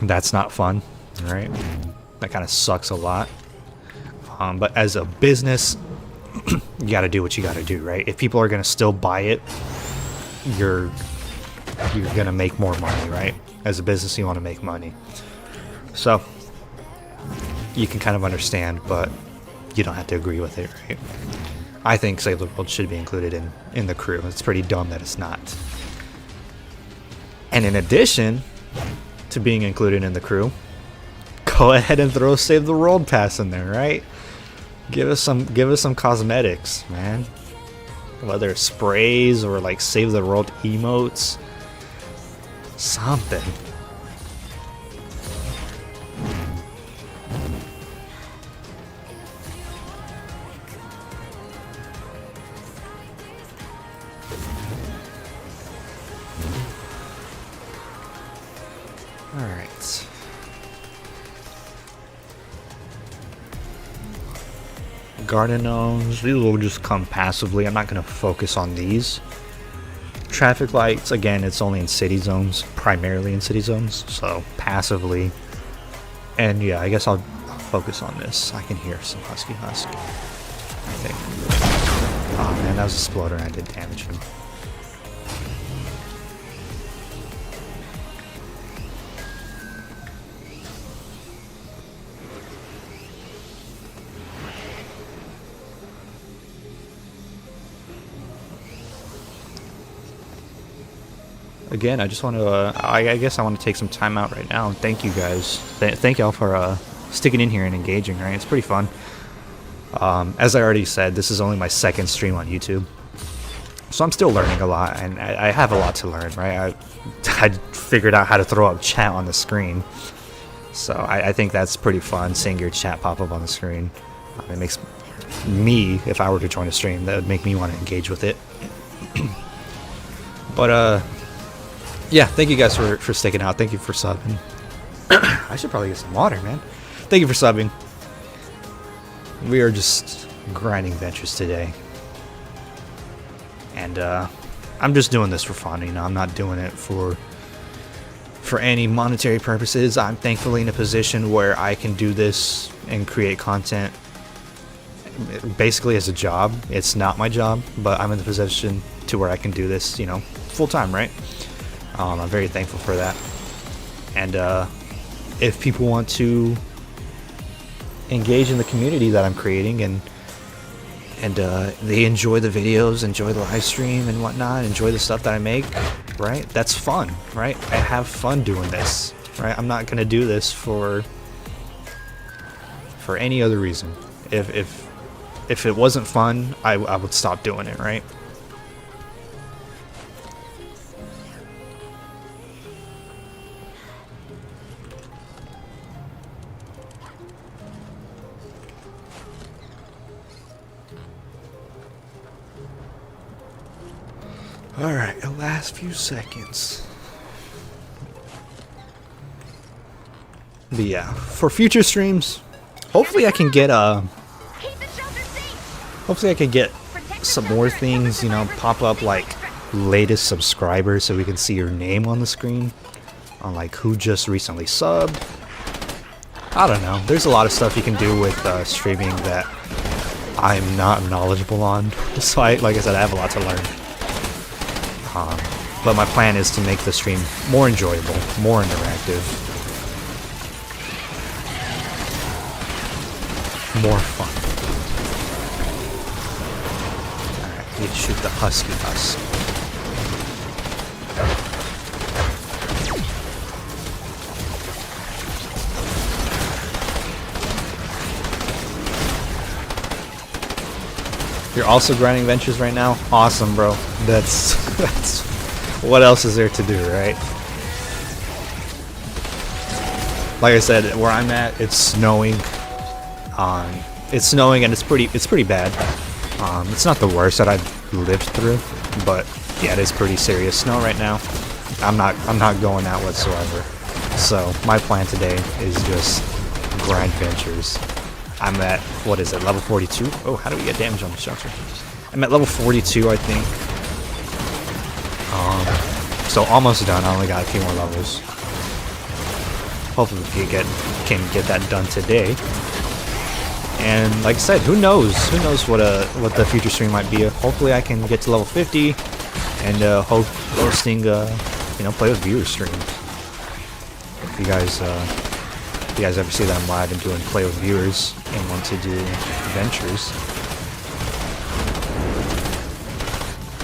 that's not fun, right? That kind of sucks a lot. But as a business, you got to do what you got to do, right? If people are gonna still buy it, you're gonna make more money, right? As a business, you want to make money. So you can kind of understand, but you don't have to agree with it, right? I think Save the World should be included in the crew. It's pretty dumb that it's not. And in addition to being included in the crew, go ahead and throw Save the World pass in there, right? Give us some cosmetics, man. Whether it's sprays or like Save the World emotes, something. Alright. Garden gnomes, these will just come passively. I'm not going to focus on these. Traffic lights, again, it's only in city zones, primarily in city zones, so passively. And yeah, I guess I'll focus on this. I can hear some husky, I think. Oh man, that was a exploder and I did damage him. Again, I just want to, I guess I want to take some time out right now and thank you guys. Thank y'all for sticking in here and engaging, right? It's pretty fun. As I already said, this is only my second stream on YouTube. So I'm still learning a lot, and I have a lot to learn, right? I figured out how to throw up chat on the screen. So I think that's pretty fun, seeing your chat pop up on the screen. It makes me, if I were to join a stream, that would make me want to engage with it. But, yeah, thank you guys for sticking out. Thank you for subbing. I should probably get some water, man. Thank you for subbing. We are just grinding ventures today. And I'm just doing this for fun, you know. I'm not doing it for any monetary purposes. I'm thankfully in a position where I can do this and create content basically as a job. It's not my job, but I'm in the position to where I can do this, you know, full time, right? I'm very thankful for that. And if people want to engage in the community that I'm creating and they enjoy the videos, enjoy the live stream and whatnot, enjoy the stuff that I make, right? That's fun, right? I have fun doing this, right? I'm not gonna do this for any other reason. If it wasn't fun, I would stop doing it, right? Alright, the last few seconds. But yeah, for future streams, hopefully I can get some more things, you know, pop up like latest subscriber so we can see your name on the screen, on like who just recently subbed. I don't know. There's a lot of stuff you can do with streaming that I'm not knowledgeable on. So like I said, I have a lot to learn. But my plan is to make the stream more enjoyable, more interactive, more fun. Alright, need to shoot the husky husk. You're also grinding ventures right now? Awesome, bro. That's what else is there to do, right? Like I said, where I'm at, it's snowing. It's snowing and it's pretty bad. It's not the worst that I've lived through, but yeah, it is pretty serious snow right now. I'm not going out whatsoever. So my plan today is just grind ventures. I'm at, what is it, level 42? Oh, how do we get damage on the shelter? I'm at level 42, I think. So almost done. I only got a few more levels. Hopefully we can get that done today. And like I said, who knows? Who knows what the future stream might be? Hopefully I can get to level 50 and hosting play with viewers stream. If you guys ever see that I'm live and doing play with viewers and want to do ventures,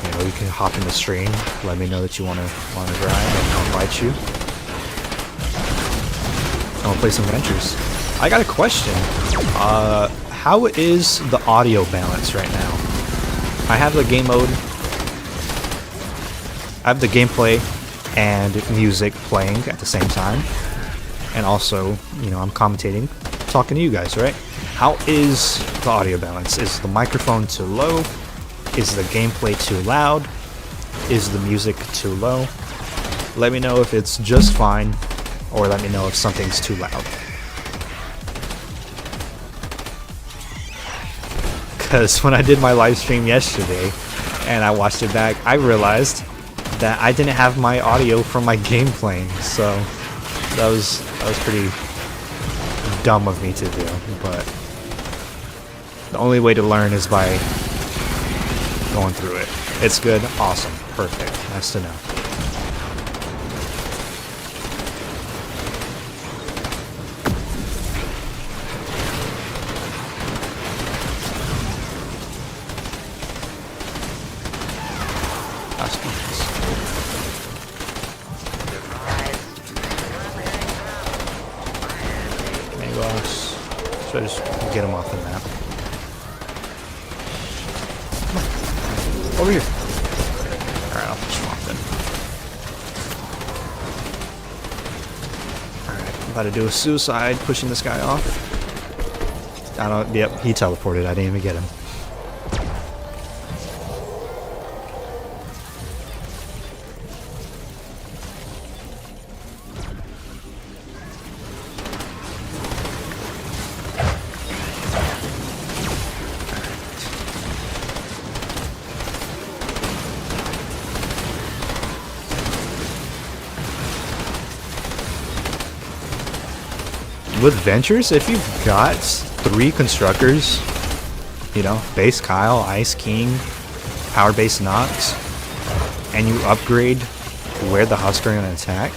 you know, you can hop in the stream, let me know that you want to grind, and I'll invite you. I'll play some ventures. I got a question. How is the audio balance right now? I have the game mode. I have the gameplay and music playing at the same time. And also, you know, I'm commentating, talking to you guys, right? How is the audio balance? Is the microphone too low? Is the gameplay too loud? Is the music too low? Let me know if it's just fine, or let me know if something's too loud. Because when I did my live stream yesterday, and I watched it back, I realized that I didn't have my audio from my game playing, so that was pretty dumb of me to do, but the only way to learn is by going through it. It's good, awesome, perfect, nice to know. So I just get him off the map. Come on. Over here. Alright, I'll push him off then. Alright, I'm about to do a suicide, pushing this guy off. Yep, he teleported. I didn't even get him. With ventures, if you've got 3 constructors, you know, base Kyle, Ice King, power base Nox, and you upgrade where the Husk are going to attack,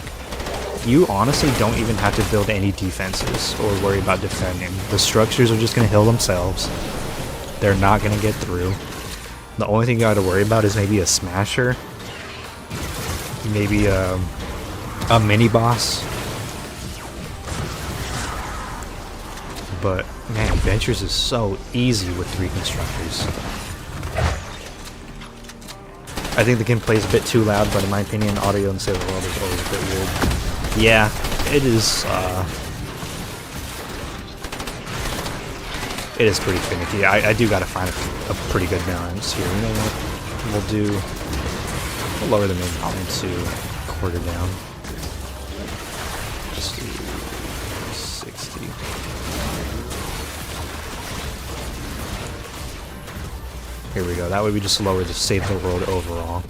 you honestly don't even have to build any defenses or worry about defending. The structures are just going to heal themselves. They're not going to get through. The only thing you got to worry about is maybe a smasher, maybe a mini boss. But man, Ventures is so easy with 3 constructors. I think the gameplay is a bit too loud, but in my opinion, audio in Save the World is always a bit weird. Yeah, it is. It is pretty finicky. I do gotta find a pretty good balance here. You know what? We'll lower the main volume to quarter down. Let's do 60. Here we go. That way we just lower the save the world overall.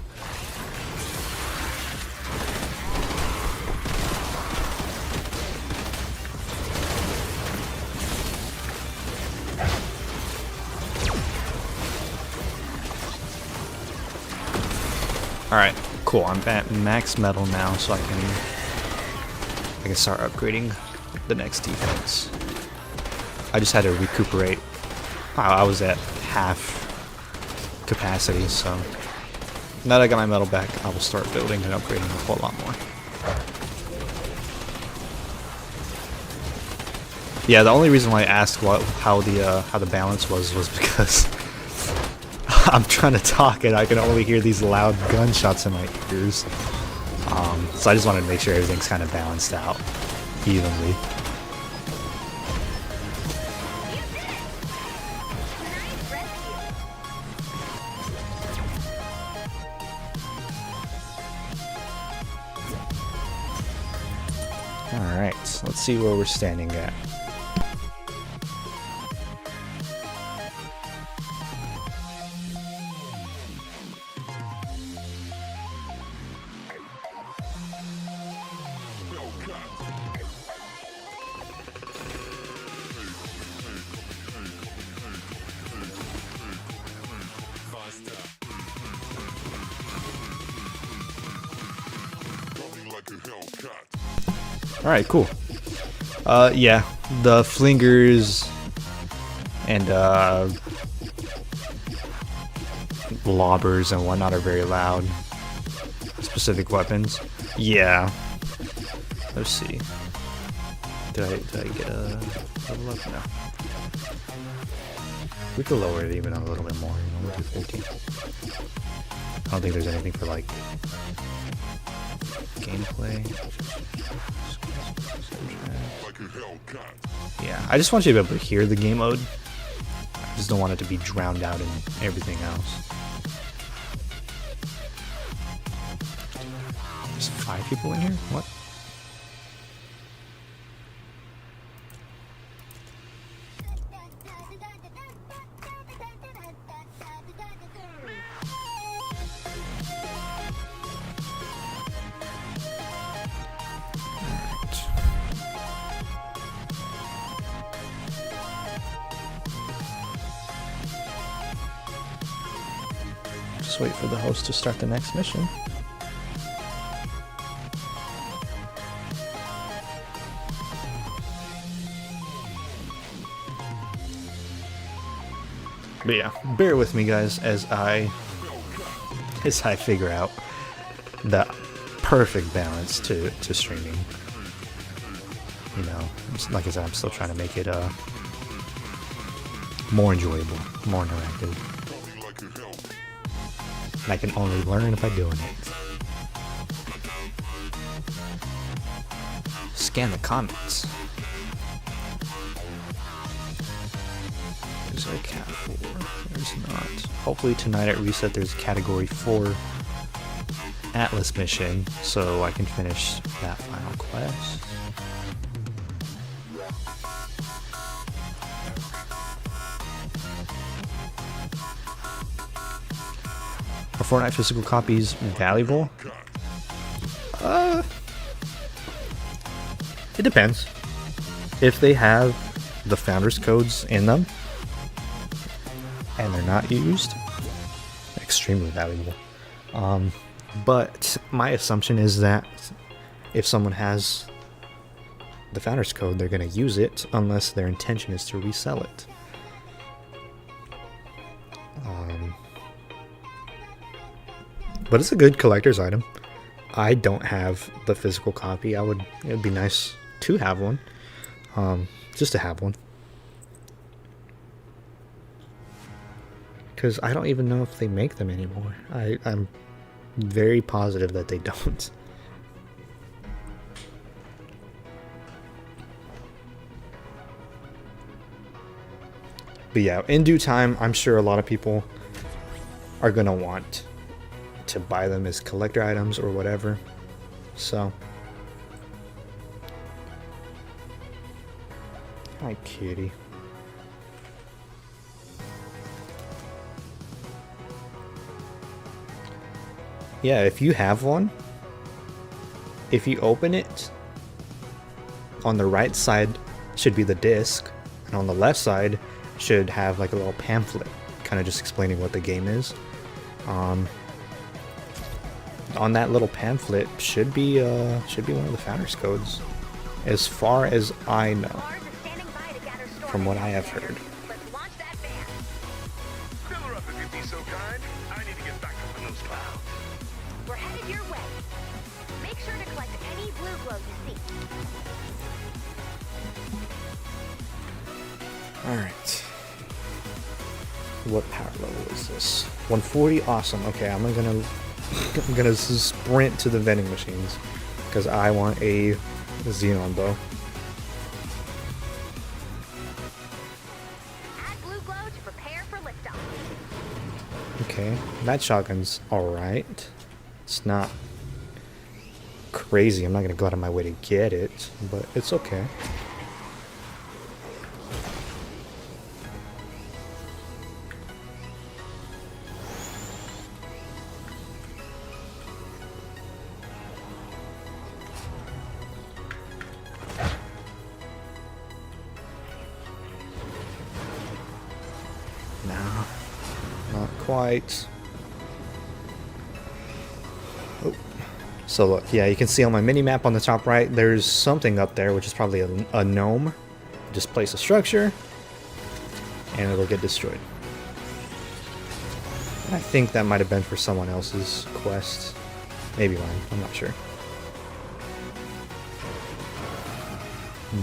Alright, cool. I'm at max metal now, so I can start upgrading the next defense. I just had to recuperate. I was at half capacity, so now that I got my metal back, I will start building and upgrading a whole lot more. Yeah, the only reason why I asked how the balance was because I'm trying to talk and I can only hear these loud gunshots in my ears. So I just wanted to make sure everything's kind of balanced out evenly. Alright, so let's see where we're standing at. Alright, cool. Yeah, the flingers and lobbers and whatnot are very loud. Specific weapons. Yeah. Let's see. Did I get a level up? No. We could lower it even a little bit more, you know, we'll do 15. I don't think there's anything for like gameplay. Yeah, I just want you to be able to hear the game mode. I just don't want it to be drowned out in everything else. There's 5 people in here? What? Just wait for the host to start the next mission. But yeah, bear with me guys as I figure out the perfect balance to streaming. You know, like I said, I'm still trying to make it more enjoyable, more interactive. And I can only learn by doing it. Scan the comments. Is there a cat 4? There's not. Hopefully tonight at reset there's a category 4 Atlas mission, so I can finish that final quest. Are Fortnite physical copies valuable? It depends. If they have the founders codes in them and they're not used, extremely valuable. But my assumption is that if someone has the founders code, they're going to use it unless their intention is to resell it. But it's a good collector's item. I don't have the physical copy. It would be nice to have one. Just to have one. Because I don't even know if they make them anymore. I'm very positive that they don't. But yeah, in due time, I'm sure a lot of people are going to want to buy them as collector items or whatever. So, hi kitty. Yeah, if you have one, if you open it, on the right side should be the disc, and on the left side should have like a little pamphlet, kind of just explaining what the game is. On that little pamphlet should be one of the founders codes, as far as I know, from what I have heard. Let's launch that van. Fill her up if you'd be so kind. I need to get back up in those clouds. We're headed your way. Make sure to collect any blue glow you see. Alright. What power level is this? 140, awesome. Okay, I'm gonna sprint to the vending machines because I want a xenon bow. Add blue glow to prepare for liftoff. Okay, that shotgun's alright. It's not crazy. I'm not gonna go out of my way to get it, but it's okay. No, not quite. Oh. So look, yeah, you can see on my mini map on the top right, there's something up there, which is probably a gnome. Just place a structure, and it'll get destroyed. I think that might have been for someone else's quest. Maybe mine, I'm not sure.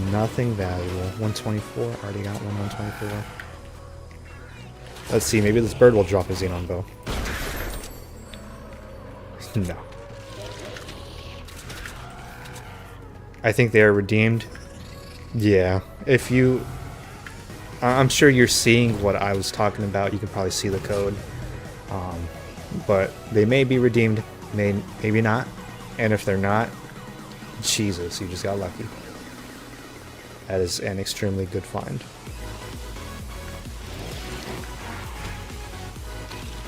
Nothing valuable. 124, already got one 124. Let's see, maybe this bird will drop a xenon bow. No. I think they are redeemed. Yeah, if you... I'm sure you're seeing what I was talking about. You can probably see the code. But they may be redeemed, maybe not. And if they're not, Jesus, you just got lucky. That is an extremely good find.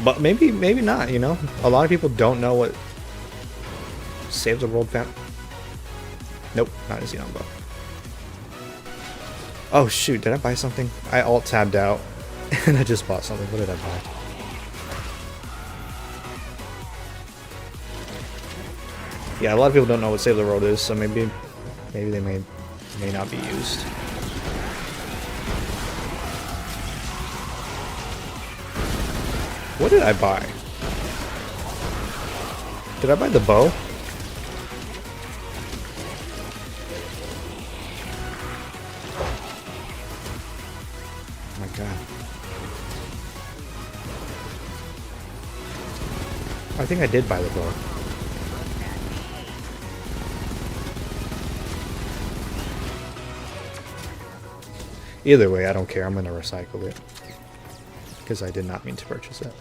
But maybe not, you know? A lot of people don't know what Save the World found. Nope, not a xenon bow. Oh shoot, did I buy something? I alt-tabbed out and I just bought something. What did I buy? Yeah, a lot of people don't know what Save the World is, so maybe they may not be used. What did I buy? Did I buy the bow? Oh my god. I think I did buy the bow. Either way, I don't care. I'm going to recycle it. Because I did not mean to purchase it.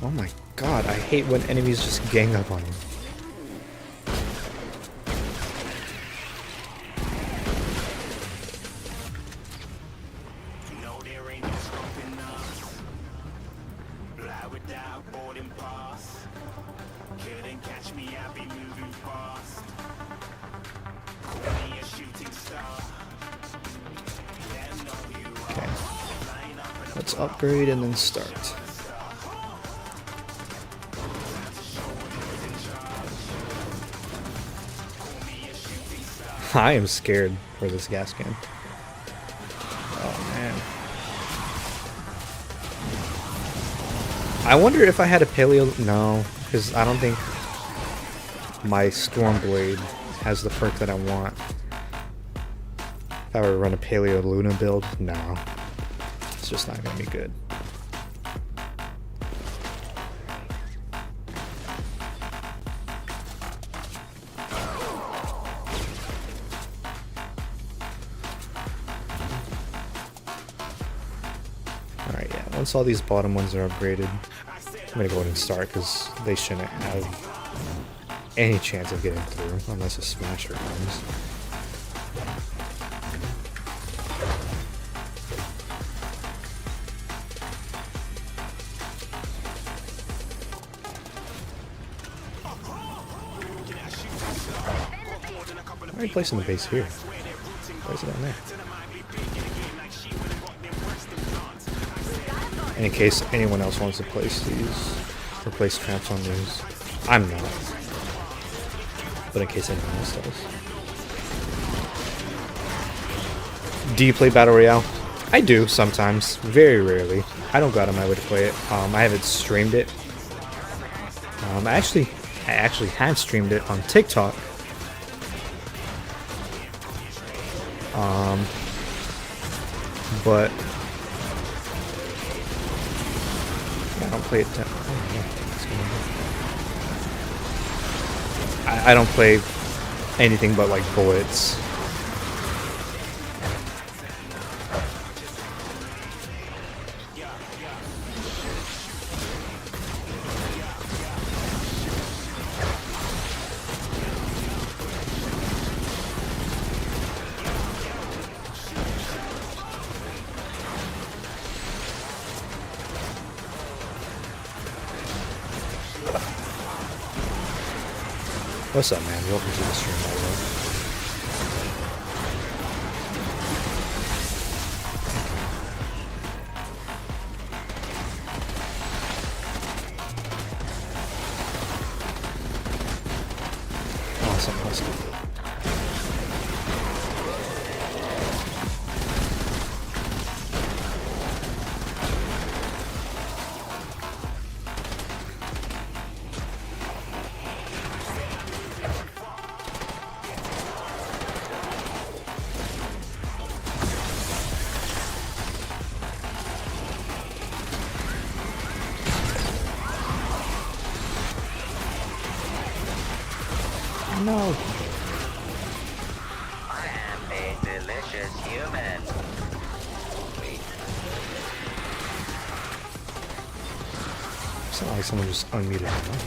Oh my god, I hate when enemies just gang up on you. Okay. Let's upgrade and then start. I am scared for this gas can. Oh man. I wonder if I had a paleo... No, because I don't think my Stormblade has the perk that I want. If I were to run a Paleo Luna build, no. It's just not going to be good. Alright, yeah, once all these bottom ones are upgraded, I'm going to go ahead and start because they shouldn't have any chance of getting through unless a smasher comes. already placing the base here. Place it on there. And in case anyone else wants to place these, or place traps on these, I'm not. But in case anyone else does. Do you play Battle Royale? I do sometimes, very rarely. I don't go out of my way to play it. I haven't streamed it. I actually have streamed it on TikTok. But yeah, I don't play it. I don't play anything but like bullets. What's up, man? Welcome to the stream, by the way. Awesome, awesome. No. I am a delicious human. It's not like someone just unmuted my mic.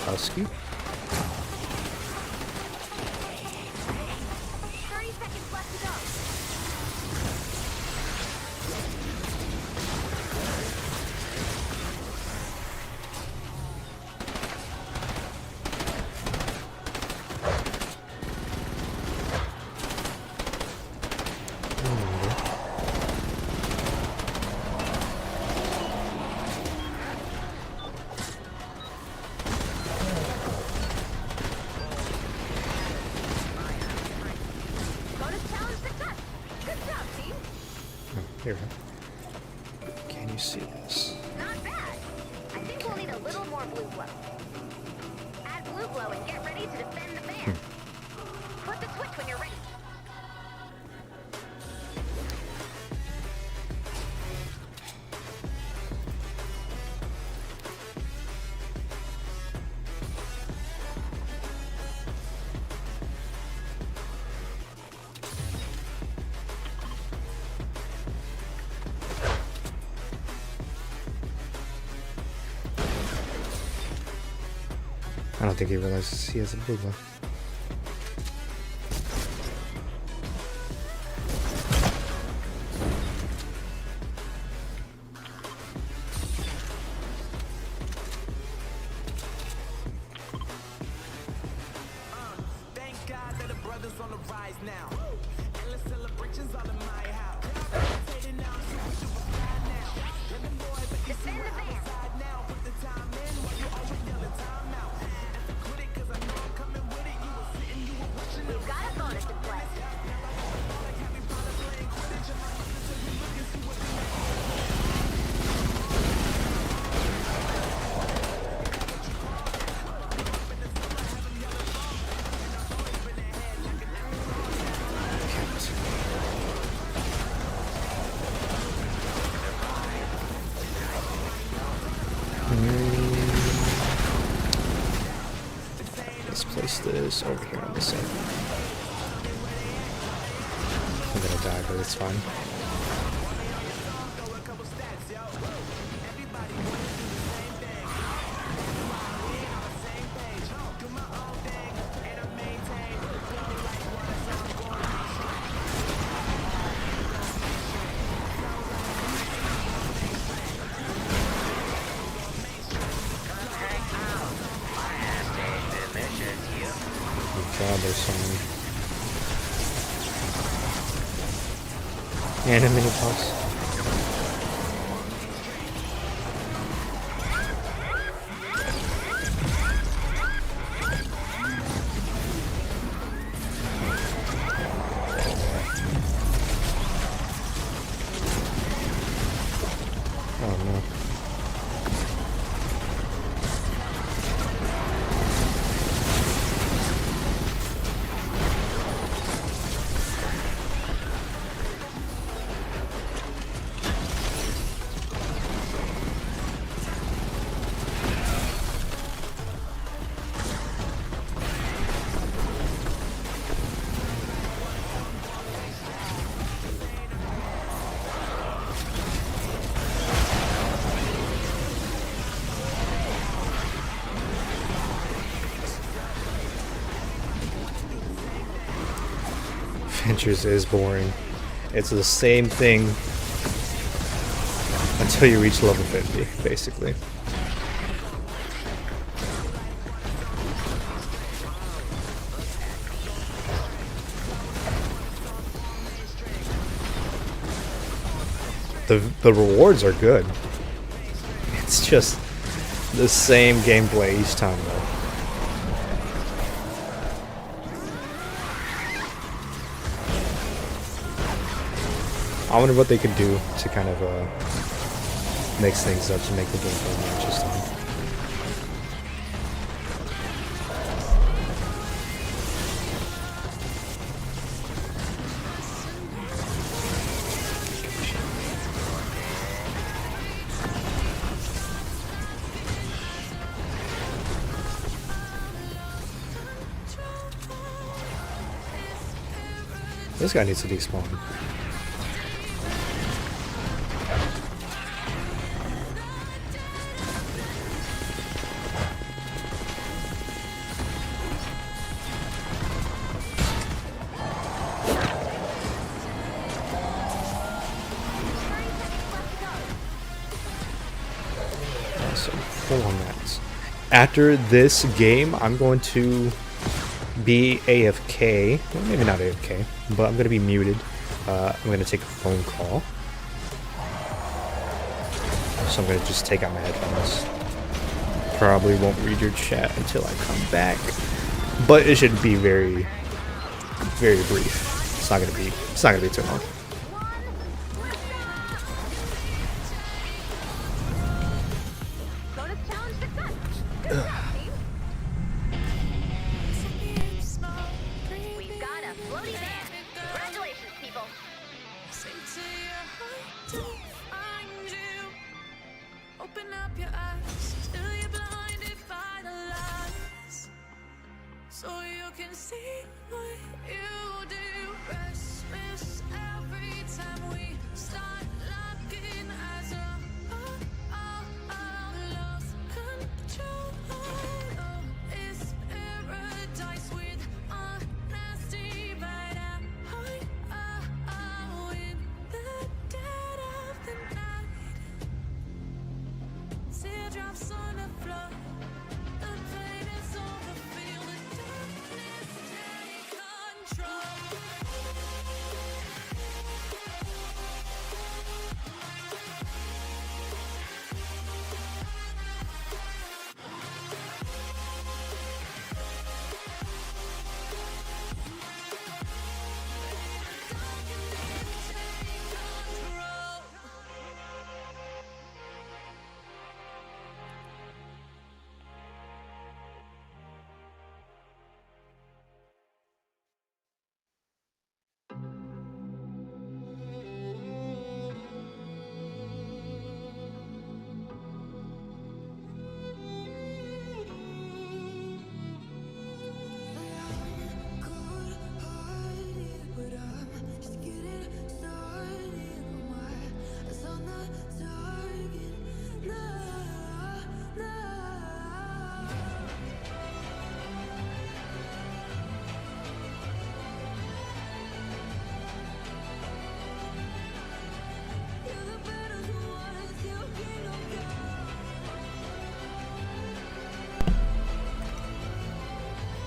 Husky. 30 seconds left to go. Bonus challenge success. Good job, team. Here we go. Can you see this? Not bad. I think we'll need a little more blue glow. Add blue glow and get ready to defend the van. Put the switch when you're ready. I don't think he realizes he has a blue one. Thank God that the brothers on the rise now. Endless celebrations all in my house. Rotating now, super fly now. Let them boys make you see Defend the where I van. reside now. Put the time in while you always yelling time out. And to quit it, cause I know I'm coming with it. You were sitting, you were watching it. We've got a bonus in play. Like Harry Potter playing Quidditch. And my mother said you look and see what you Let's place this over here on this side. I'm gonna die, but it's fine. god, there's so many. And a mini boss. Oh no. Adventures is boring. It's the same thing until you reach level 50, basically. The rewards are good. It's just the same gameplay each time though. I wonder what they could do to kind of mix things up to make the gameplay more interesting. This guy needs to despawn. So full on that. After this game, I'm going to be AFK. Well, maybe not AFK, but I'm going to be muted. I'm going to take a phone call. So I'm going to just take out my headphones. Probably won't read your chat until I come back. But it should be very, very brief. It's not going to be too long. Bonus challenge success. Good job, team. We've got a floaty man. Congratulations, people. Open up your eyes till you're blinded by the lies, so you can see what you do. Restless every time we start looking as a lost control. Oh, it's paradise with honesty, but at heart, in the dead of the night. Teardrops on the floor. The pain is over. Feel the darkness take control.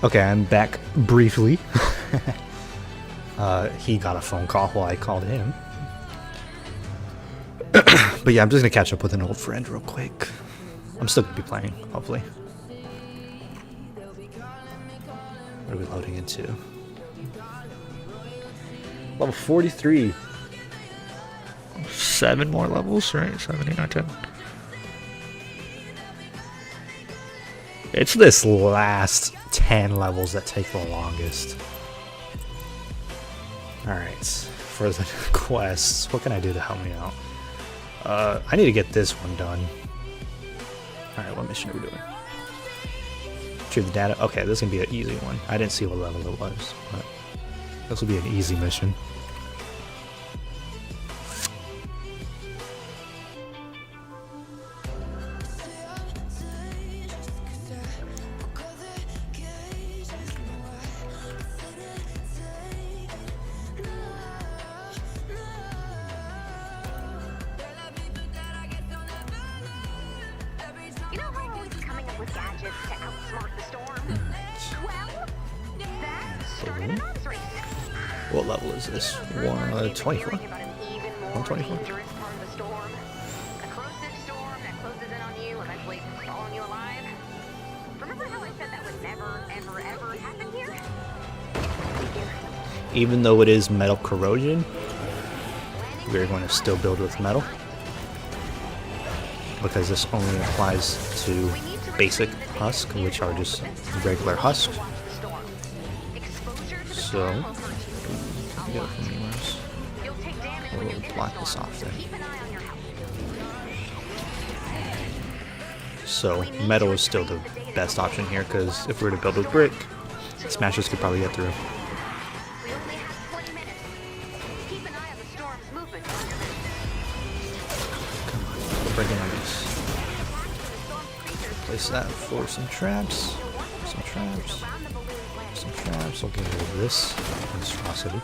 Okay, I'm back briefly. He got a phone call while I called him. But yeah, I'm just gonna catch up with an old friend real quick. I'm still gonna be playing, hopefully. What are we loading into? Level 43. 7 more levels, right? 7, 8, 9, 10. It's this last 10 levels that take the longest. Alright, for the quests, what can I do to help me out? I need to get this one done. Alright, what mission are we doing? Retrieve the data. Okay, this is gonna be an easy one. I didn't see what level it was, but this will be an easy mission. You know how I'm always coming up with gadgets to outsmart the storm? Well, that started an arms race. What level is this? 124? Hearing about an even more 124? dangerous part of the storm. A corrosive storm that closes in on you, eventually swallowing you alive. Remember how I said that would never, ever, ever happen here? Even though it is metal corrosion, we're going to still build with metal. Because this only applies to basic husk, which are just regular husk. So, get it from anywhere else. We'll block this off then. So, metal is still the best option here, because if we were to build with brick, smashers could probably get through. We only have 20 minutes. Keep an eye on the storm's movement. We're breaking on these. Place that for some traps. Some traps. Some traps. I'll get rid of this monstrosity.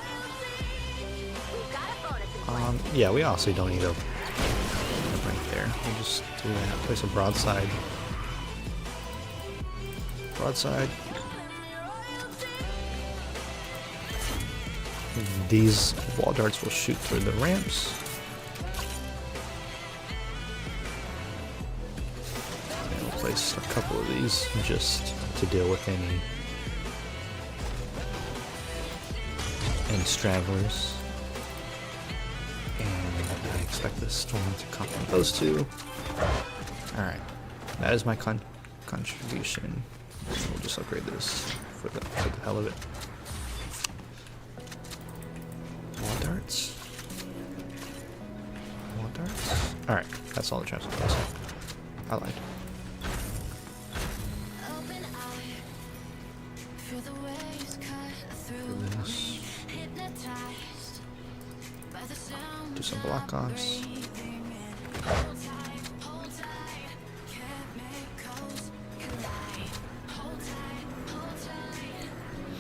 Yeah, we also don't need a right there. We'll just do that. Place a broadside. Broadside. These wall darts will shoot through the ramps. And we'll place a couple of these just to deal with any stragglers. And I expect this storm to come from those two. Alright, that is my contribution. We'll just upgrade this for the hell of it. Wall darts. Wall darts. Alright, that's all the traps in place. I lied. Open eye, feel the waves cut through Do this. hypnotized by the sound. Do some block offs. Hold tight, chemicals collide. Hold tight, hold tight,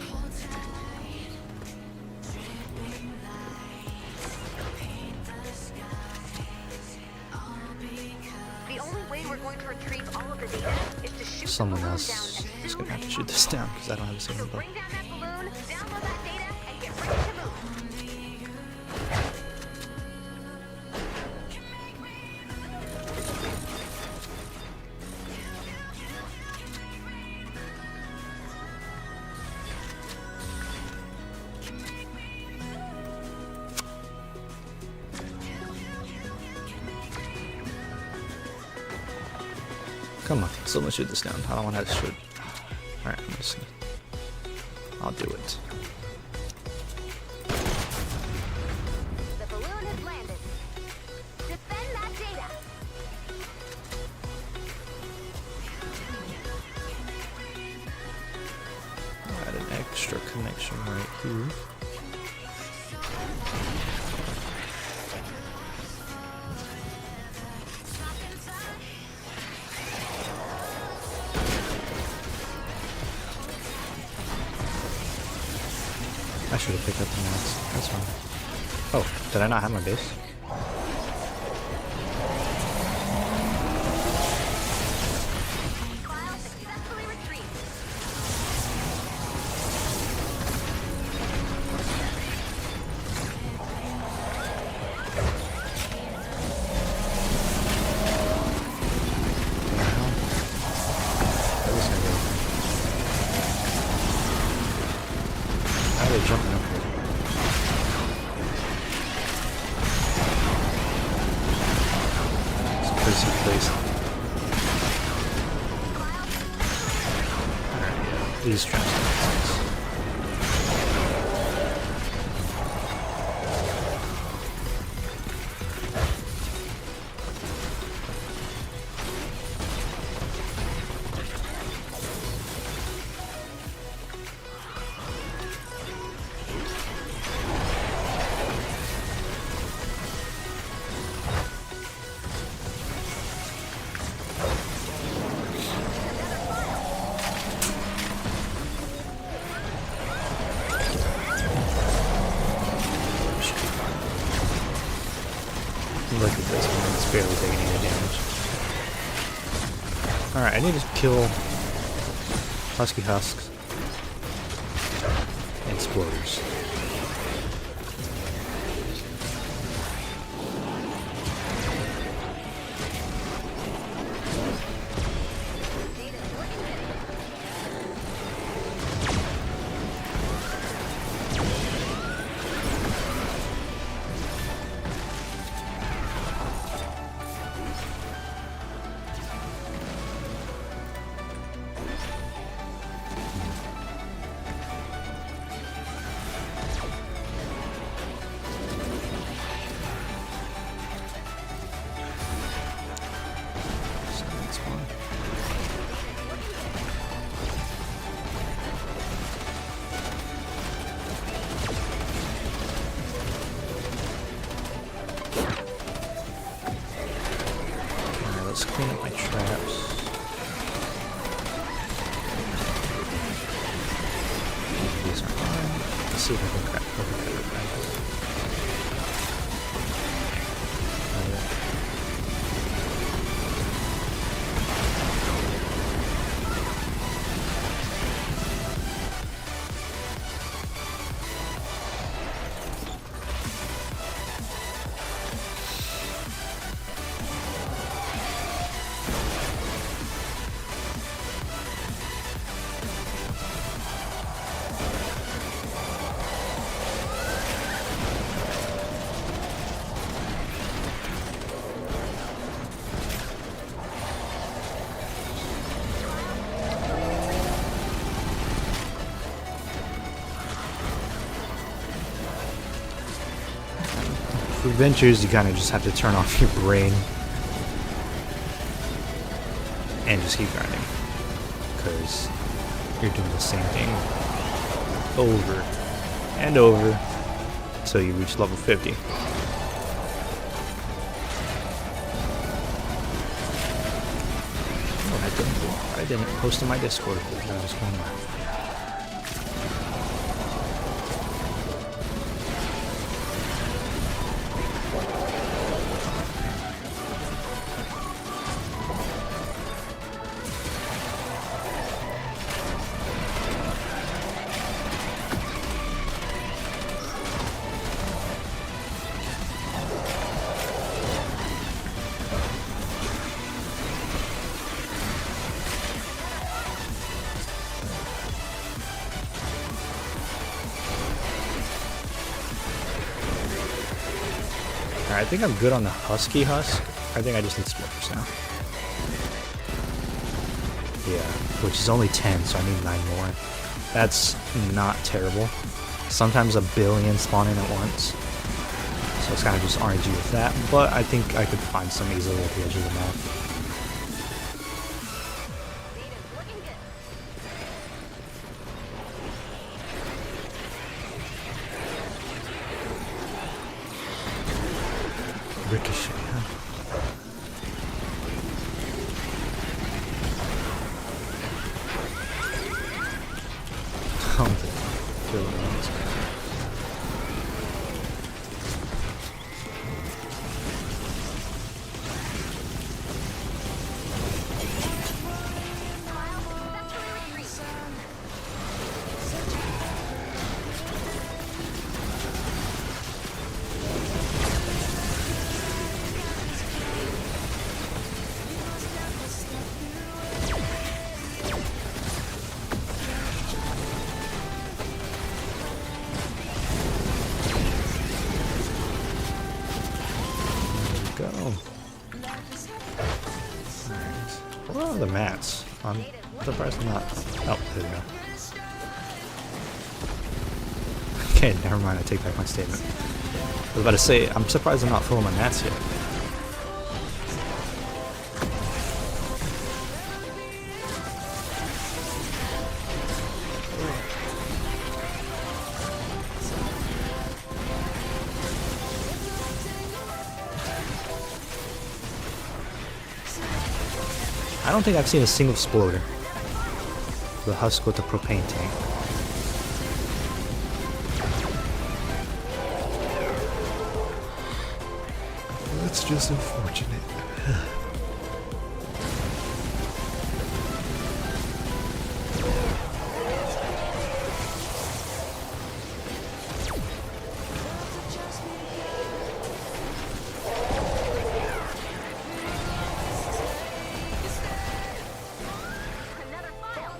hold tight. Dripping lights paint the skies. All because The only way we're going to retrieve all of the data is to shoot Someone the balloon else down is as gonna have to soon shoot this down because I don't have the same So info. bring down that balloon, download that data, and get ready to move. Come on, someone shoot this down. I don't want to have to shoot. Alright, I'm just gonna. I'll do it. The balloon has landed. Defend that data. Add an extra connection right here. I should have picked up the mouse. That's fine. Oh, did I not have my base? File successfully retrieved. they're jumping up here? It's a crazy place. Alright, yeah. These traps don't make sense. Look at this one, it's barely taking any damage. Alright, I need to kill Husky Husks and Exploders. Let's clean up my traps. These are fine. Let's see if I can crack it back. For adventures, you kind of just have to turn off your brain and just keep grinding, because you're doing the same thing over and over until you reach level 50. Oh, I didn't post in my Discord what was going on. Alright, I think I'm good on the Husky Husk. I think I just need Splinters now. Yeah, which is only 10, so I need 9 more. That's not terrible. Sometimes a billion spawn in at once. So it's kind of just RNG with that, but I think I could find some easily at the edge of the map. Ricochet, huh? Oh, really nice. other mats. I'm surprised I'm not. Oh, there we go. Okay, never mind. I take back my statement. I was about to say, I'm surprised I'm not full of my mats yet. I don't think I've seen a single exploder. The husk with the propane tank. That's just unfortunate. Another file.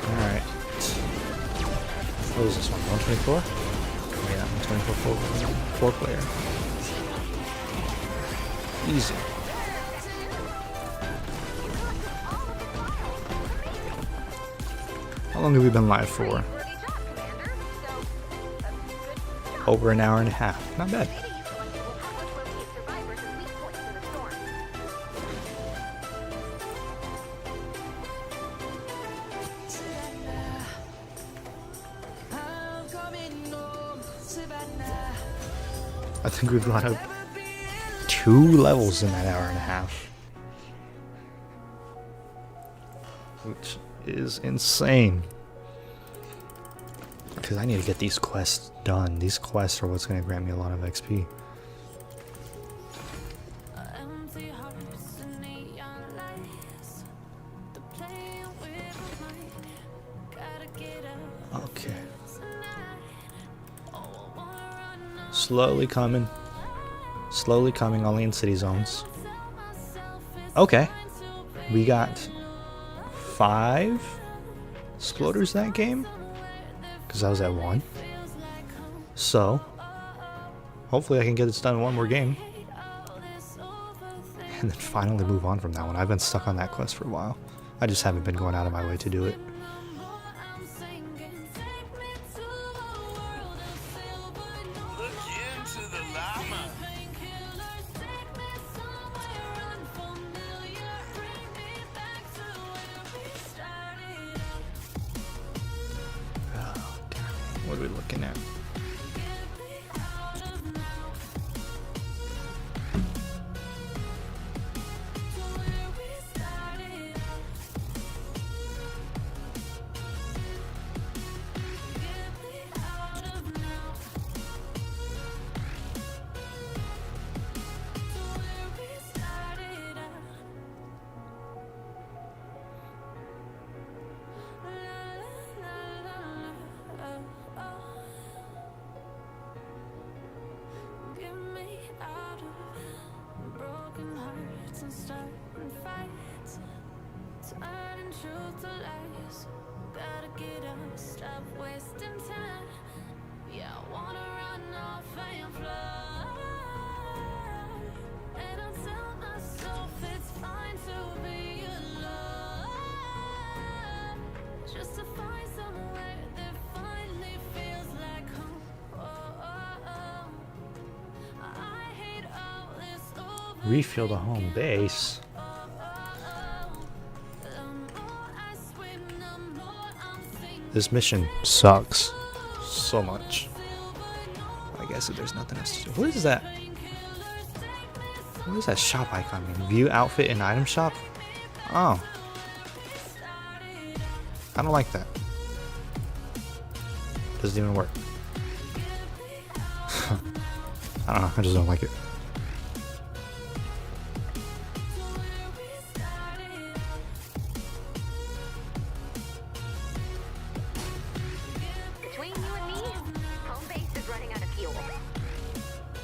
Alright. What is this one? 124? Yeah, 124 four player. Easy. How long have we been live for? Worthy job, Commander. So, Over an hour and a half. Not bad. maybe you fellas will help us locate survivors and weak points in the storm. I think we've got up 2 levels in that hour and a half. Which is insane. Because I need to get these quests done. These quests are what's going to grant me a lot of XP. Empty hearts and neon lights. The playing with my mind. Gotta get up Okay. tonight. Oh, I wanna run off. Slowly coming. Slowly coming, only in city zones. Tell myself it's Okay. fine to be We got 5 exploders that game. Because I was at 1. feels like home. So, hopefully I can get this done in one more game. All this overthinking. And then finally move on from that one. I've been stuck on that quest for a while. I just haven't been going out of my way to do it. I'm sinking. Take me to a world of silver noise. Look into the llama. Painkillers, take me somewhere unfamiliar. Bring me back to where we started out. Oh, damn. What are we looking at? Get me out of now. To where we started out. Get me out of now. To where we started out. La la la la la. Get me out of broken hearts and starting fights, turning truth to lies. Gotta get up, stop wasting time. Yeah, I wanna run off and fly. And I tell myself it's fine to be alone, just to find somewhere that finally feels like home. Oh, oh, oh. I hate all this over. Refuel the home base. This mission sucks so much. I guess if there's nothing else to do. What is that? What does that shop icon mean? View outfit and item shop? Oh. I don't like that. Doesn't even work. I don't know, I just don't like it. Between you and me, home base is running out of fuel.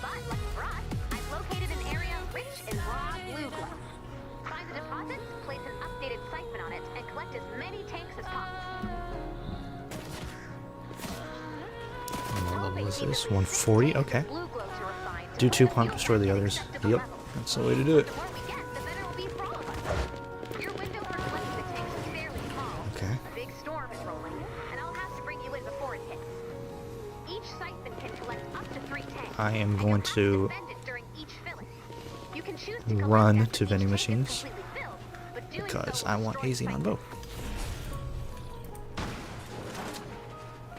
But lucky for us, I've located an area rich in raw blue glow. Find the deposits, place an updated siphon on it, and collect as many tanks as possible. What level is this? 140? Okay. Blue glow to refine. Do 2 pump, destroy the others. Yep, that's the way to do it. The more we get, the better it will be for all of us. Your window for collecting the tanks is fairly small. Okay. A big storm is rolling, and I'll have to bring you in before it hits. Each siphon can collect up to 3 tanks. I am and going you'll have to spend it during each filling. You can choose to collect run after to each vending tank is machines completely filled, but doing because so I will want destroy AZ the on siphon. both.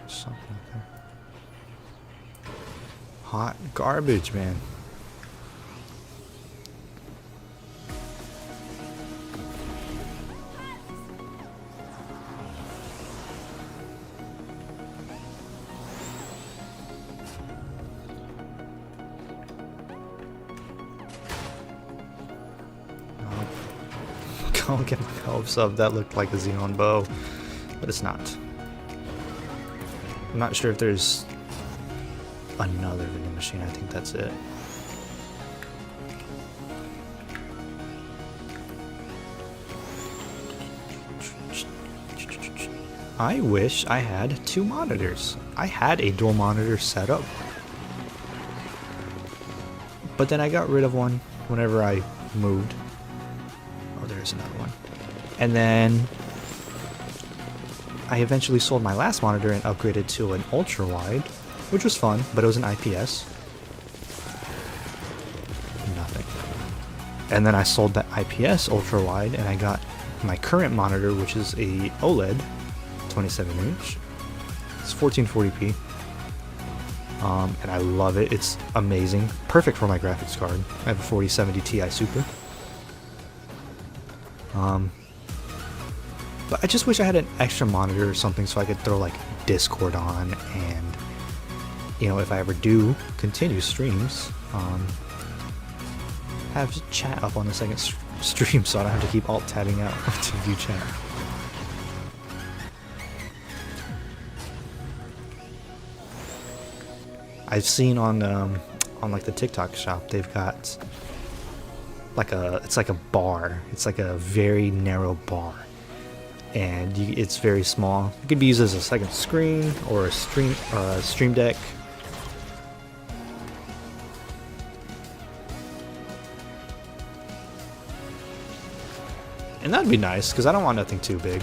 Something up there. Hot garbage, man. Go get my hopes up. That looked like a Xenon bow, but it's not. I'm not sure if there's another vending machine. I think that's it. I wish I had 2 monitors. I had a dual monitor setup, but then I got rid of one whenever I moved. Oh, there's another one. And then I eventually sold my last monitor and upgraded to an ultra wide, which was fun, but it was an IPS. Nothing. And then I sold that IPS ultra wide and I got my current monitor, which is a OLED 27 inch. It's 1440p. And I love it. It's amazing. Perfect for my graphics card. I have a 4070 Ti Super. But I just wish I had an extra monitor or something so I could throw like Discord on, and you know, if I ever do continue streams, have chat up on the second stream so I don't have to keep alt tabbing out to view chat. I've seen on like the TikTok shop, they've got like it's like a bar. It's like a very narrow bar, and it's very small. It could be used as a second screen or a stream deck. And that'd be nice because I don't want nothing too big.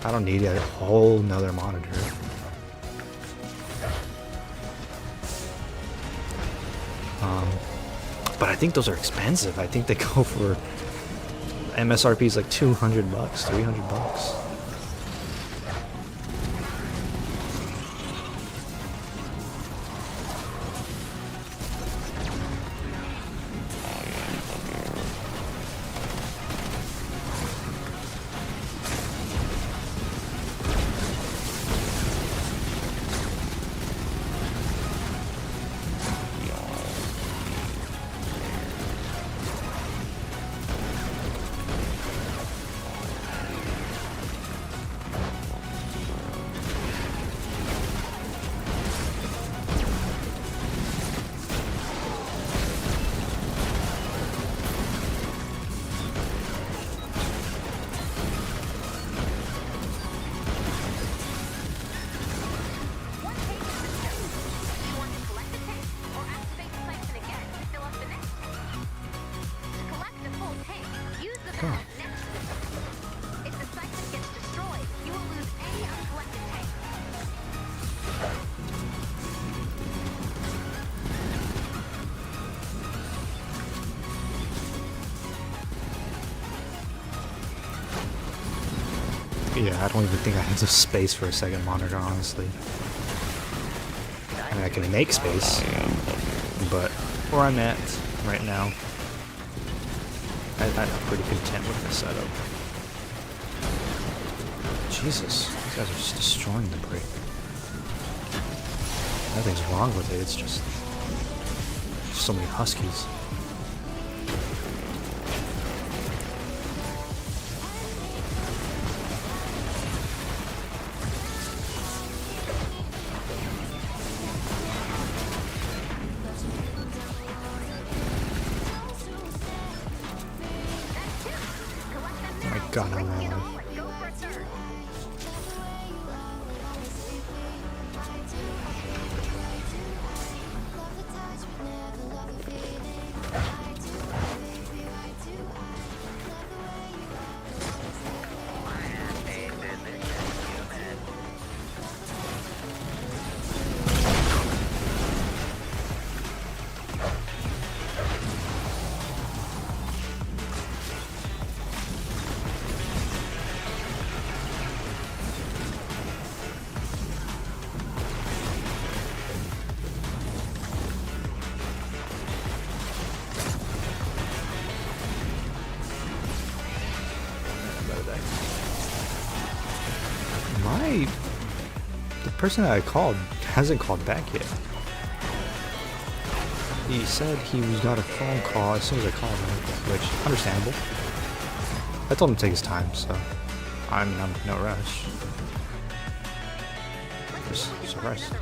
I don't need a whole nother monitor. But I think those are expensive. I think they go for MSRP is like $200, $300. Yeah, I don't even think I have the space for a second monitor, honestly. I mean, I can make space, but where I'm at right now, I'm pretty content with this setup. Jesus, these guys are just destroying the break. Nothing's wrong with it, it's just so many huskies. Oh my god, I'm on. The person that I called hasn't called back yet. He said he got a phone call as soon as I called him, which, understandable. I told him to take his time, so I'm in no rush. Just surprised.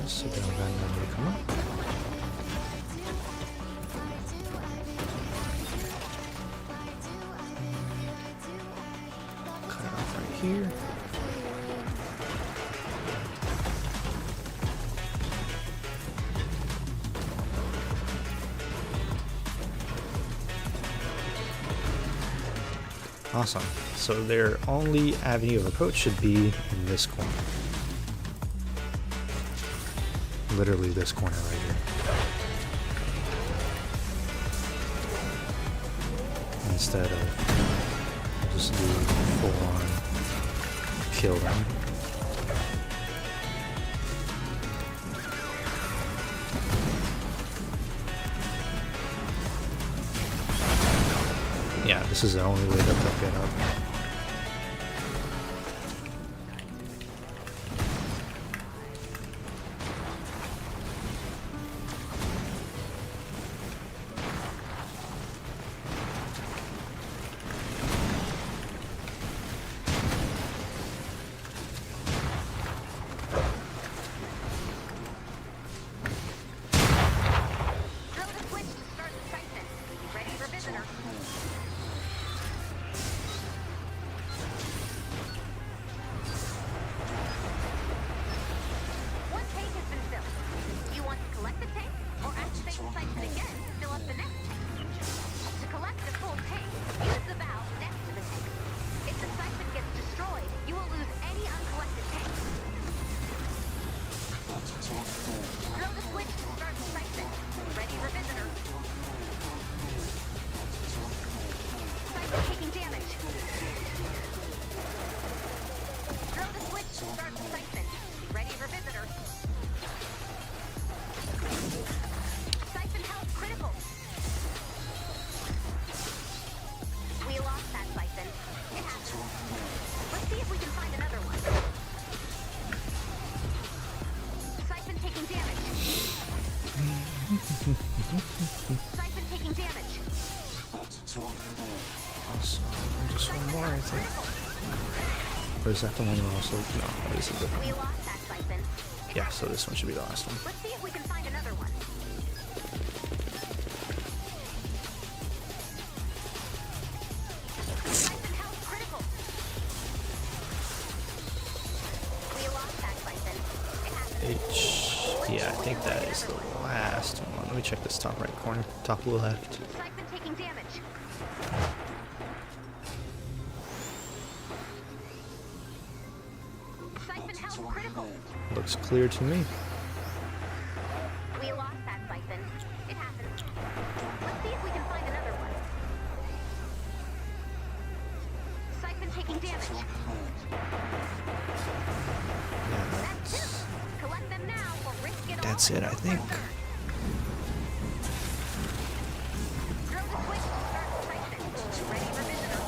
So they don't randomly come up. Cut it off right here. Awesome. So their only avenue of approach should be in this corner. Literally this corner right here. Instead of just do full on kill them. Yeah, this is the only way that they'll get up. Or is that the one we're also... No, this is it. We lost that siphon. Yeah, so this one should be the last one. Let's see if we can find another one. Siphon health critical. We lost that siphon. It happened. Yeah, I think that is the last one. Let me check this top right corner. Top left. Siphon taking damage. Siphon health critical. Looks clear to me. We lost that siphon. It happened. Let's see if we can find another one. Siphon taking damage. Yeah, That's two. Collect them now or risk it all. that's it, I think. Throw the switch to start the siphon. Ready for visitor.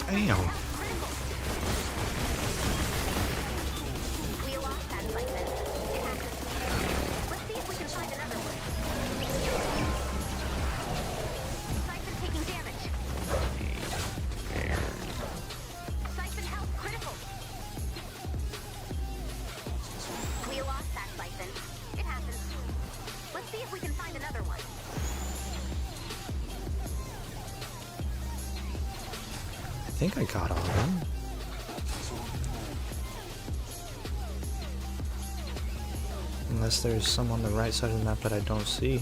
Damn. We lost that siphon. It happened. Let's see if we can find another one. Siphon taking damage. Siphon health critical. We lost that siphon. It happens. Let's see if we can find another one. I think I got all of them. Unless there's some on the right side of the map that I don't see.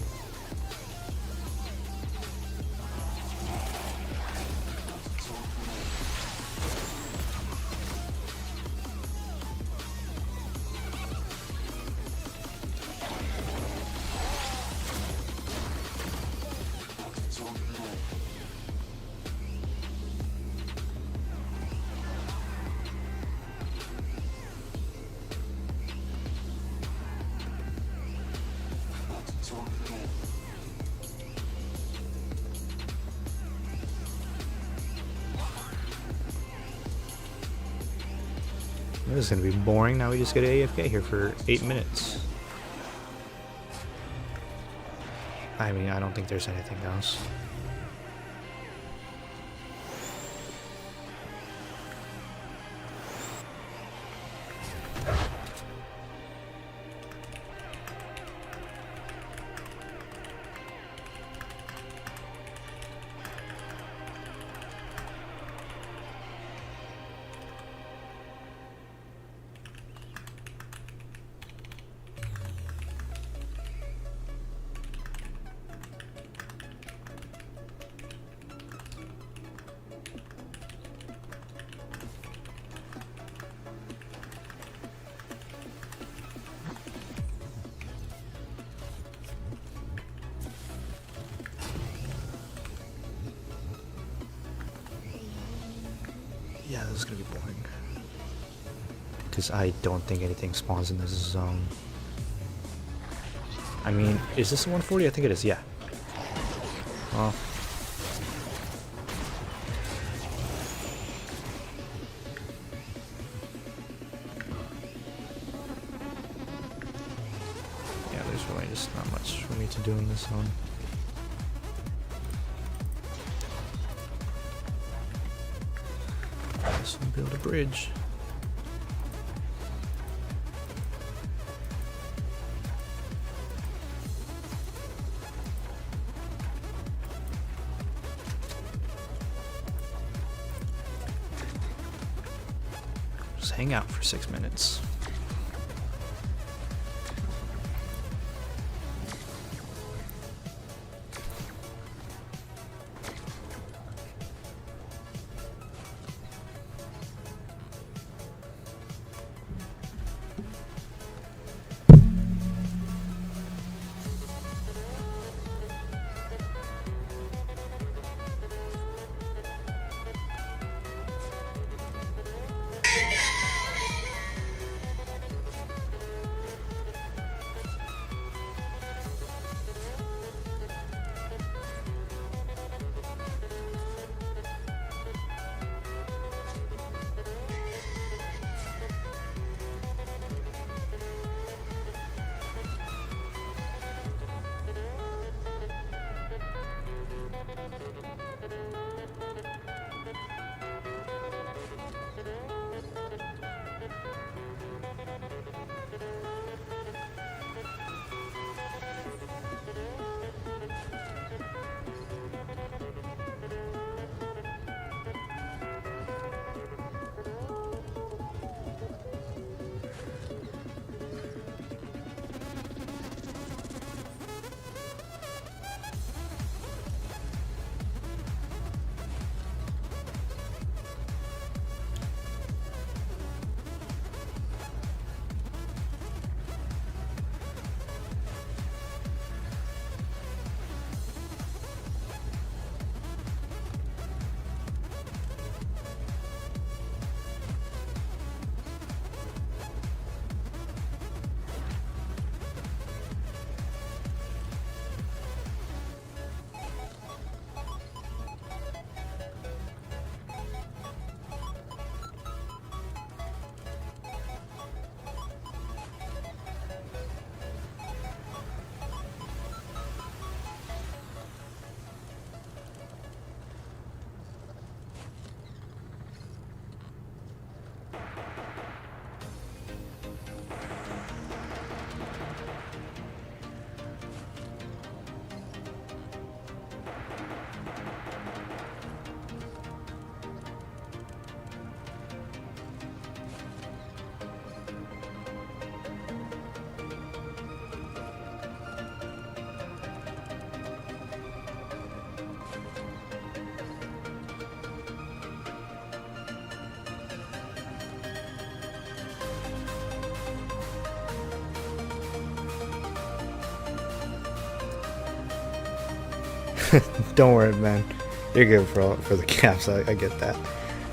This is gonna be boring. Now we just get AFK here for 8 minutes. I mean, I don't think there's anything else. Yeah, this is gonna be boring. Because I don't think anything spawns in this zone. I mean, is this a 140? I think it is, yeah. Well. Yeah, there's really just not much for me to do in this zone. Let's build a bridge. Just hang out for 6 minutes. Don't worry, man. You're good for the caps. I get that.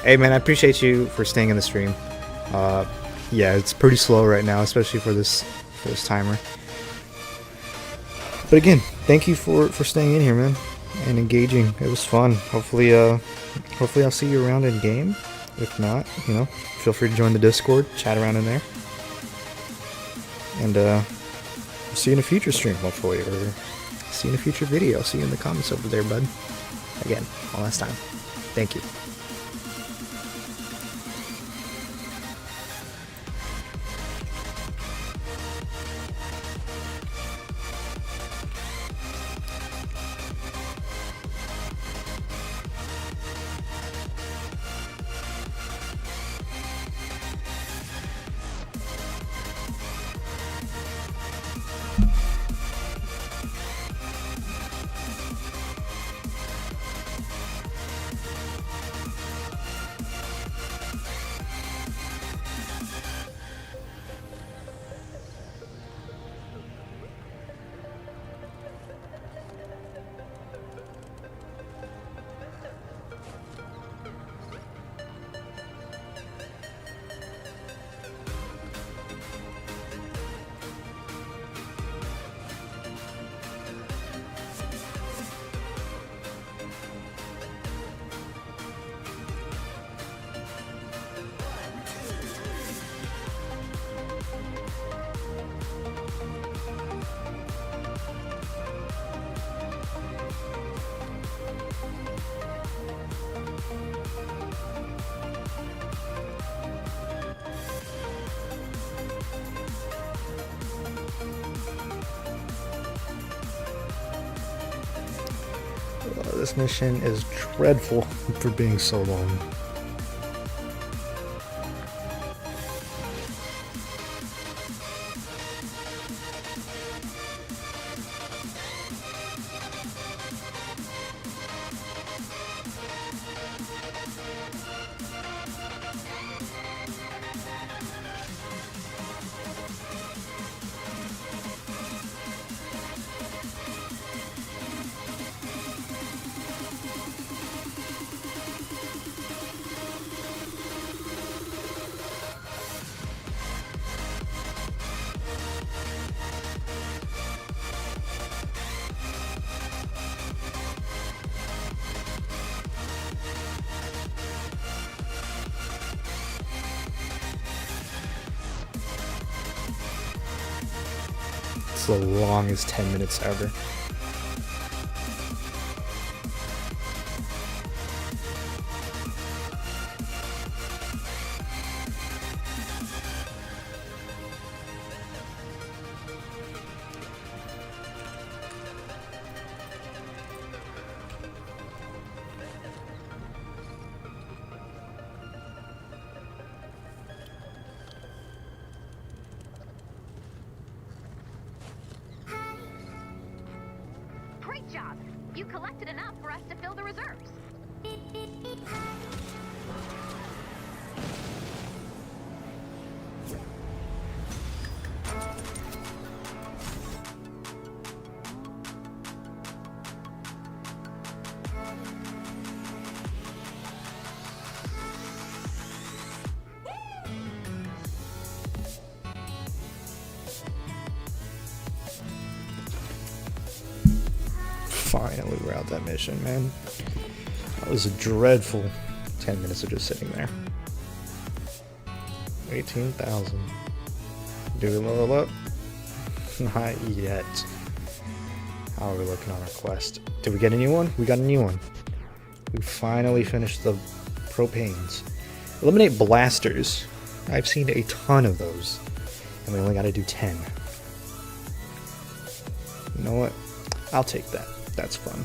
Hey, man, I appreciate you for staying in the stream. Yeah, it's pretty slow right now, especially for this timer. But again, thank you for staying in here, man, and engaging. It was fun. Hopefully I'll see you around in game. If not, you know, feel free to join the Discord, chat around in there, and see you in a future stream, hopefully, or see you in a future video. See you in the comments over there, bud. Again, one last time, thank you. This mission is dreadful for being so long. It's the longest 10 minutes ever. Great job! You collected enough for us to fill the reserves. Finally, we're out that mission, man. That was a dreadful 10 minutes of just sitting there. 18,000. Do we level up? Not yet. How are we looking on our quest? Did we get a new one? We got a new one. We finally finished the propanes. Eliminate blasters. I've seen a ton of those. And we only got to do 10. You know what? I'll take that. That's fun.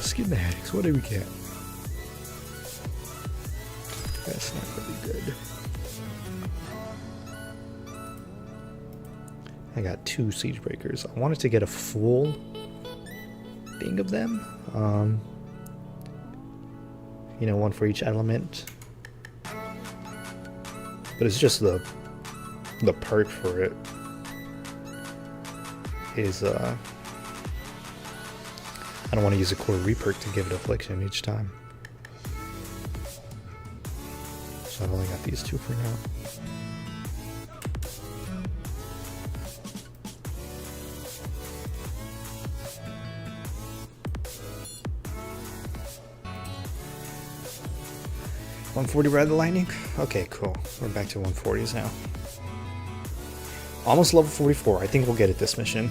Schematics, what do we get? That's not really good. I got 2 siege breakers. I wanted to get a full thing of them. You know, one for each element. But it's just the the perk for it is I don't want to use a core reperk to give it affliction each time. So I've only got these two for now. $140 Red the Lightning? Okay, cool. We're back to 140s now. Almost level 44. I think we'll get it this mission.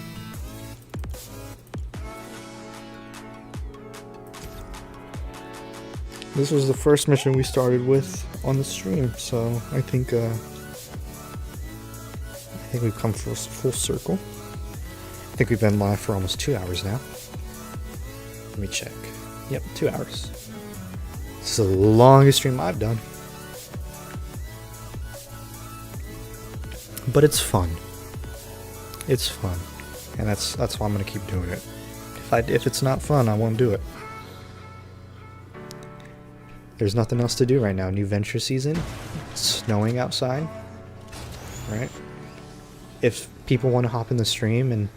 This was the first mission we started with on the stream, so I think we've come full circle. I think we've been live for almost 2 hours now. Let me check. Yep, 2 hours. This is the longest stream I've done. But it's fun. It's fun. And that's why I'm gonna keep doing it. If it's not fun, I won't do it. There's nothing else to do right now. New venture season. It's snowing outside. Right? If people want to hop in the stream and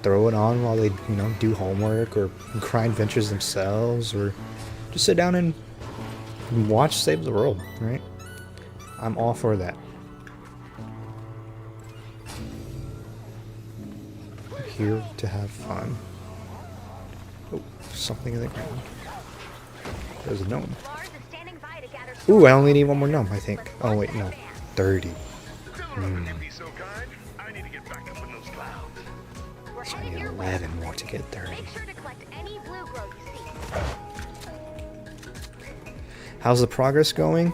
throw it on while they, do homework or grind ventures themselves, or just sit down and watch Save the World, right? I'm all for that. I'm here to have fun. Oh, something in the ground. There's a gnome. Ooh, I only need one more gnome, I think. Oh wait, no. 30. So I need 11 more to get 30. How's the progress going?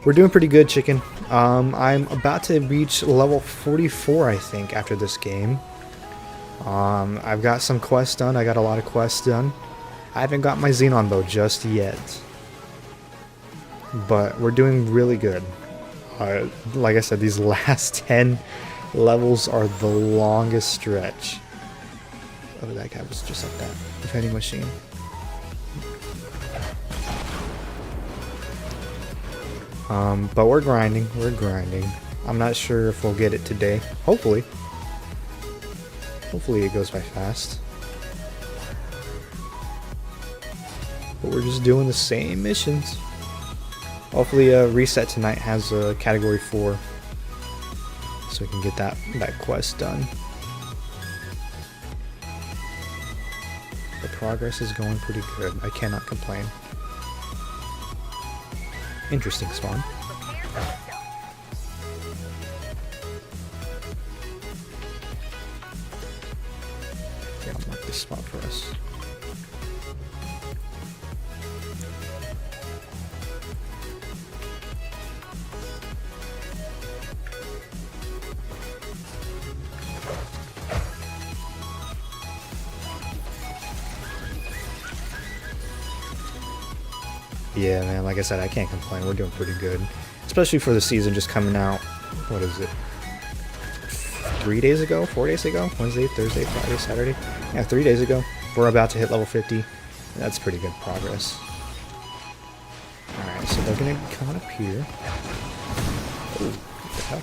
We're doing pretty good, chicken. I'm about to reach level 44, I think, after this game. I've got some quests done. I got a lot of quests done. I haven't got my Xenon bow just yet. But we're doing really good. Like I said, these last 10 levels are the longest stretch. Oh, that guy was just like that. Vending machine. But we're grinding. We're grinding. I'm not sure if we'll get it today. Hopefully. Hopefully it goes by fast. But we're just doing the same missions. Hopefully Reset tonight has a category 4. So we can get that quest done. The progress is going pretty good. I cannot complain. Interesting spawn. Yeah, I'll mark this spot for us. Yeah, man, like I said, I can't complain. We're doing pretty good. Especially for the season just coming out, what is it? 3 days ago? 4 days ago? Wednesday, Thursday, Friday, Saturday? Yeah, 3 days ago. We're about to hit level 50. That's pretty good progress. Alright, so they're gonna come up here. Oh, what the hell?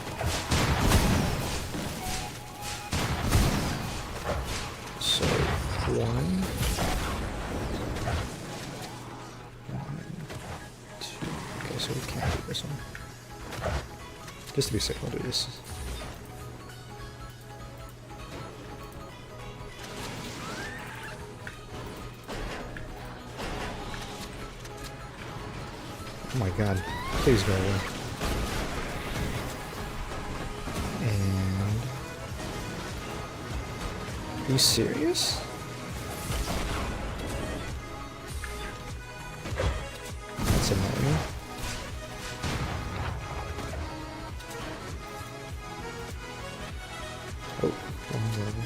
So, 1... So we can't do this one. Just to be safe, we'll do this. Oh my god. Please go away. And... Are you serious? That's annoying. Oh, wrong level.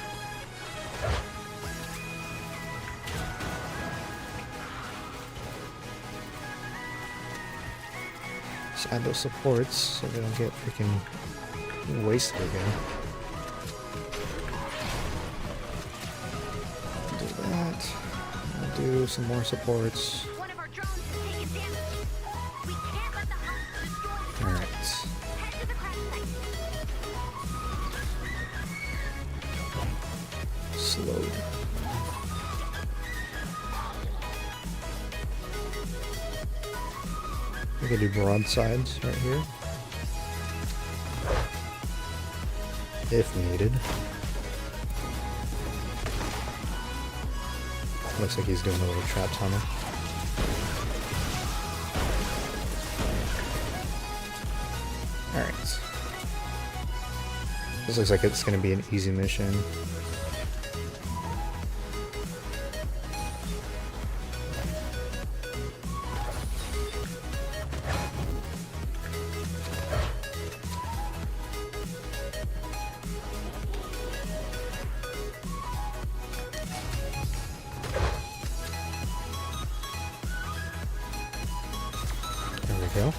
Just add those supports so they don't get freaking wasted again. Do that. I'll do some more supports. Alright. load. We can do broadsides right here. If needed. Looks like he's doing a little trap tunnel. Alright. This looks like it's going to be an easy mission. There we go.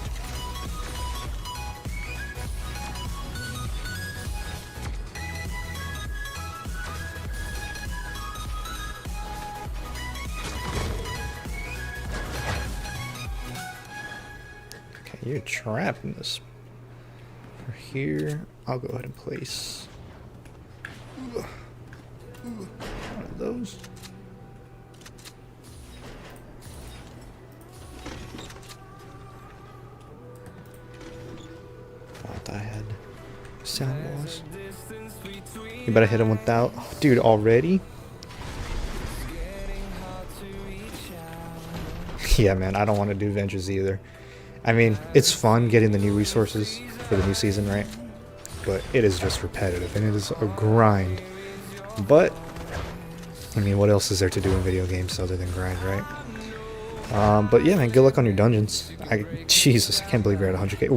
Okay, you're trapped in this. For here, I'll go ahead and place one of those. Thought I had sound walls. You better hit him without. Oh, dude, already? Yeah, man, I don't want to do Ventures either. I mean, it's fun getting the new resources for the new season, right? But it is just repetitive, and it is a grind. But, I mean, what else is there to do in video games other than grind, right? But yeah, man, good luck on your dungeons. Jesus, I can't believe you're at 100k.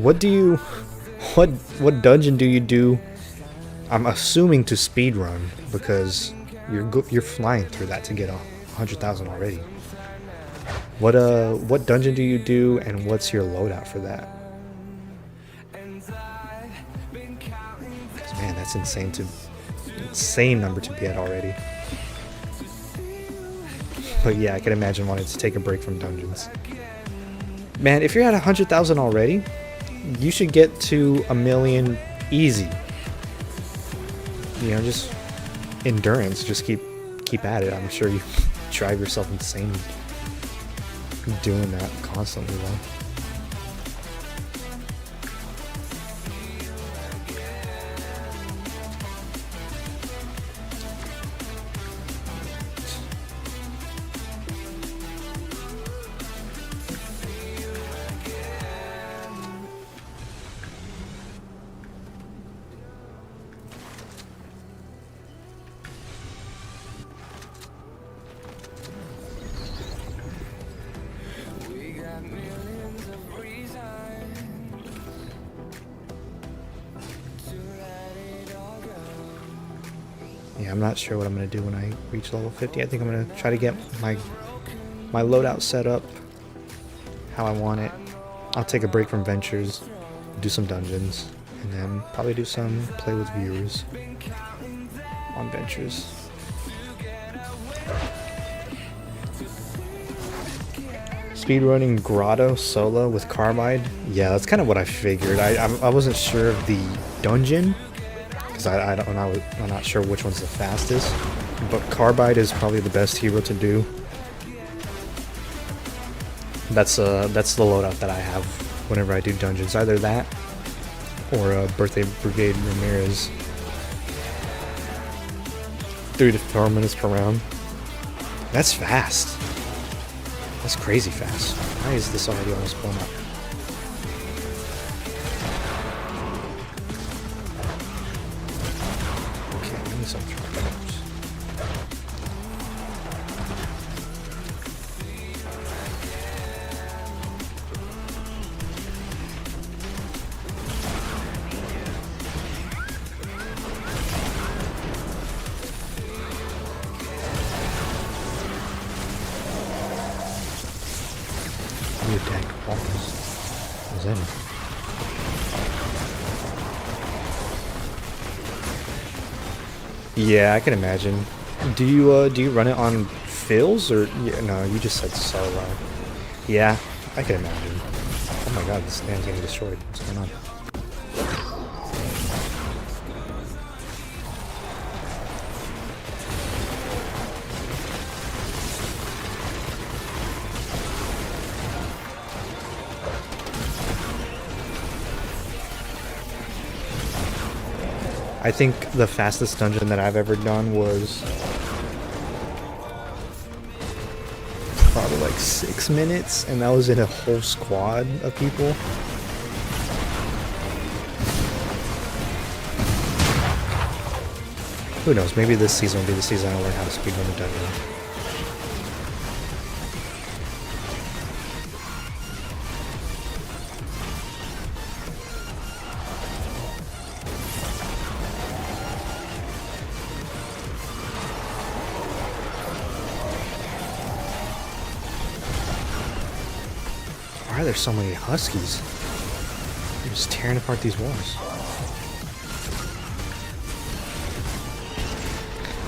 What dungeon do you do? I'm assuming to speedrun, because you're flying through that to get 100,000 already. What dungeon do you do, and what's your loadout for that? 'Cause, man, that's insane number to be at already. But yeah, I can imagine wanting to take a break from dungeons. Man, if you're at 100,000 already, you should get to 1,000,000 easy. You know, just endurance. Just keep at it. I'm sure you drive yourself insane doing that constantly, though. Yeah, I'm not sure what I'm going to do when I reach level 50. I think I'm going to try to get my loadout set up how I want it. I'll take a break from Ventures, do some dungeons, and then probably do some play with viewers on Ventures. Speedrunning Grotto solo with Carbide? Yeah, that's kind of what I figured. I wasn't sure of the dungeon, because I'm not sure which one's the fastest, but Carbide is probably the best hero to do. That's the loadout that I have whenever I do dungeons, either that or Birthday Brigade Ramirez. 3 to 4 minutes per round. That's fast. That's crazy fast. Why is this already almost blown up? Some traps. You attacked walls. What was that? Yeah, I can imagine. Do you run it on fills, or no? You just said solo. Yeah, I can imagine. Oh my god, this land's getting destroyed. What's going on? I think the fastest dungeon that I've ever done was probably like 6 minutes, and that was in a whole squad of people. Who knows, maybe this season will be the season I learn how to speedrun the dungeon. Why are there so many huskies? They're just tearing apart these walls.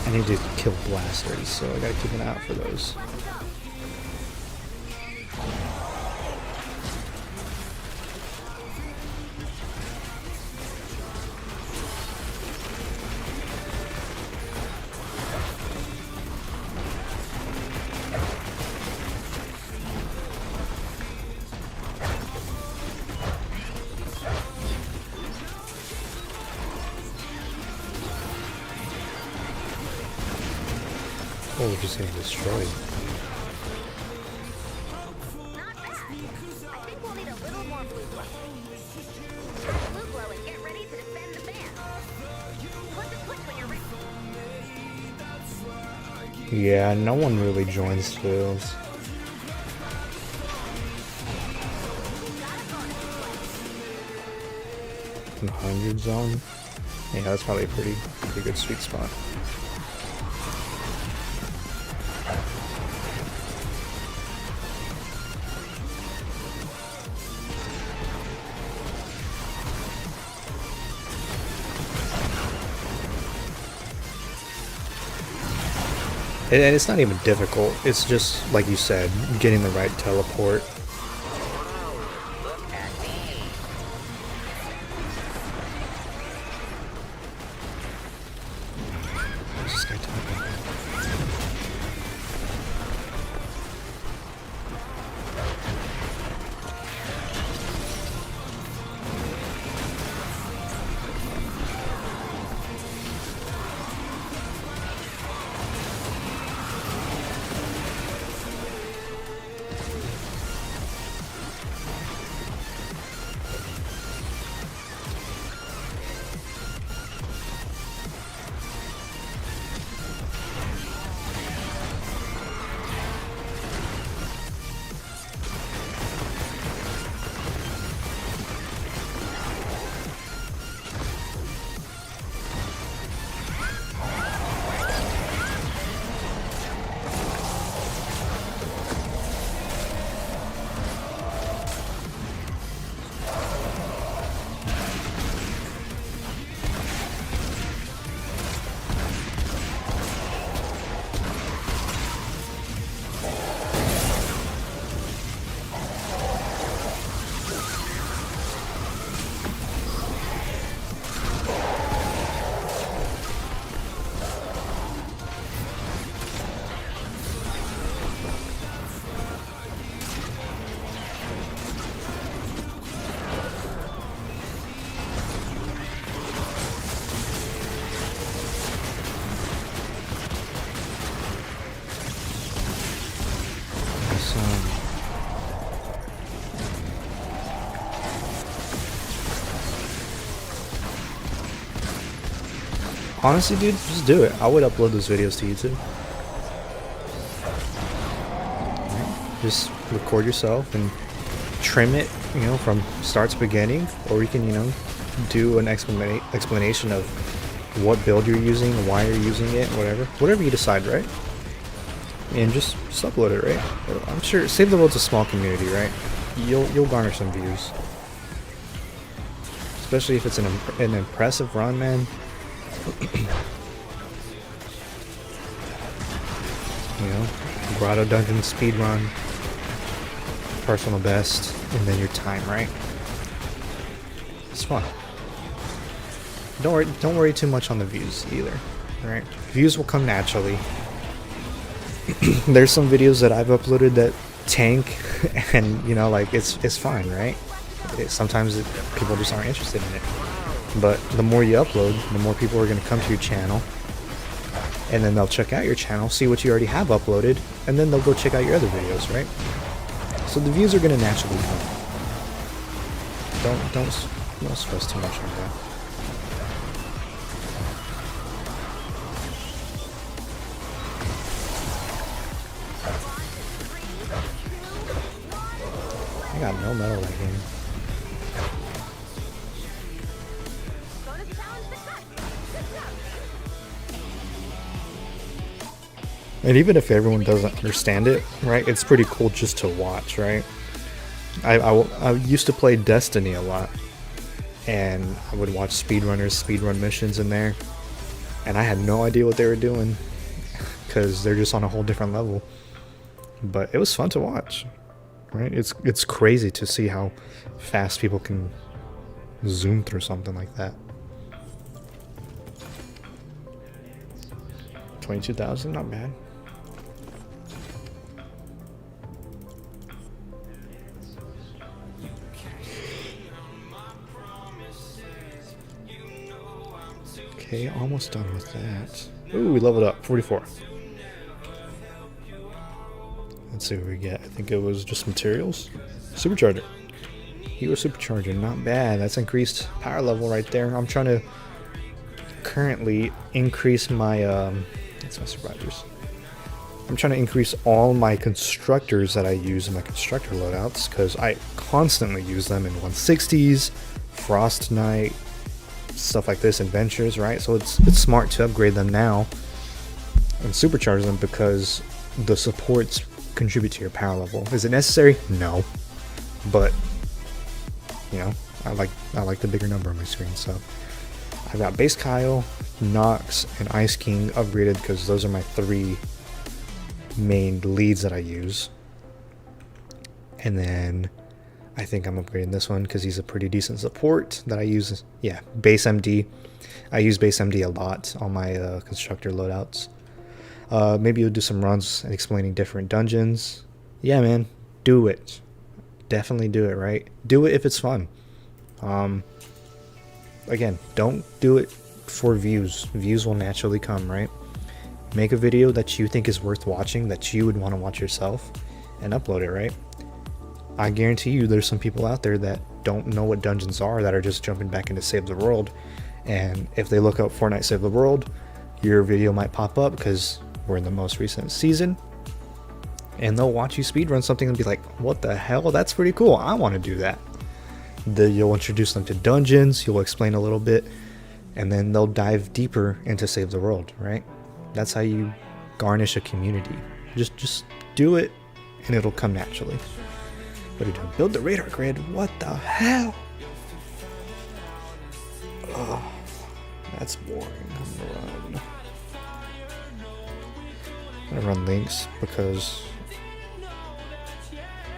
I need to kill blasters, so I gotta keep an eye out for those. Oh, we're just getting destroyed. Not bad. I think we'll need a little more blue glow. Blue glow and get ready to defend the band. Click the switch when you're ready. Yeah, no one really joins those. In 100 zone? Yeah, that's probably a pretty good sweet spot. And it's not even difficult, it's just, like you said, getting the right teleport. Look at me. What's this guy talking about? Honestly, dude, just do it. I would upload those videos to YouTube. Just record yourself and trim it, you know, from start to beginning, or you can, you know, do an explanation of what build you're using, why you're using it, whatever you decide, right? And just upload it, right? I'm sure Save the World's a small community, right? You'll garner some views, especially if it's an impressive run, man. You know, Grotto Dungeon speed run, personal best, and then your time, right? It's fun. Don't worry too much on the views either, right? Views will come naturally. There's some videos that I've uploaded that tank, and you know, like it's fine, right? Sometimes people just aren't interested in it. But the more you upload, the more people are going to come to your channel, and then they'll check out your channel, see what you already have uploaded, and then they'll go check out your other videos, right? So the views are going to naturally come. Don't stress too much on that. I got no metal that game. Bonus challenge success. Good job. And even if everyone doesn't understand it, right, it's pretty cool just to watch, right? I used to play Destiny a lot, and I would watch speedrunners, speedrun missions in there, and I had no idea what they were doing, because they're just on a whole different level. But it was fun to watch, right? It's crazy to see how fast people can zoom through something like that. 22,000, not bad. Okay, almost done with that. Ooh, we leveled up, 44. Let's see what we get. I think it was just materials. Supercharger. Hero Supercharger, not bad. That's increased power level right there. I'm trying to currently increase my, that's my survivors. I'm trying to increase all my constructors that I use in my constructor loadouts, because I constantly use them in 160s, Frost Knight, stuff like this, adventures, right? So it's smart to upgrade them now and supercharge them, because the supports contribute to your power level. Is it necessary? No, but you know, I like the bigger number on my screen. So I've got Base Kyle, Nox, and Ice King upgraded, because those are my 3 main leads that I use. And then I think I'm upgrading this one because he's a pretty decent support that I use. Yeah, Base MD. I use Base MD a lot on my constructor loadouts. Maybe you'll do some runs and explaining different dungeons. Yeah, man, do it. Definitely do it, right? Do it if it's fun. Again, don't do it for views. Views will naturally come, right? Make a video that you think is worth watching, that you would want to watch yourself, and upload it, right? I guarantee you there's some people out there that don't know what dungeons are, that are just jumping back into Save the World, and if they look up Fortnite Save the World, your video might pop up because we're in the most recent season, and they'll watch you speedrun something and be like, what the hell, that's pretty cool, I want to do that. You'll introduce them to dungeons, you'll explain a little bit, and then they'll dive deeper into Save the World, right? That's how you garnish a community. Just do it and it'll come naturally. What are you doing? Build the radar grid? What the hell? Oh, that's boring. I'm gonna run links because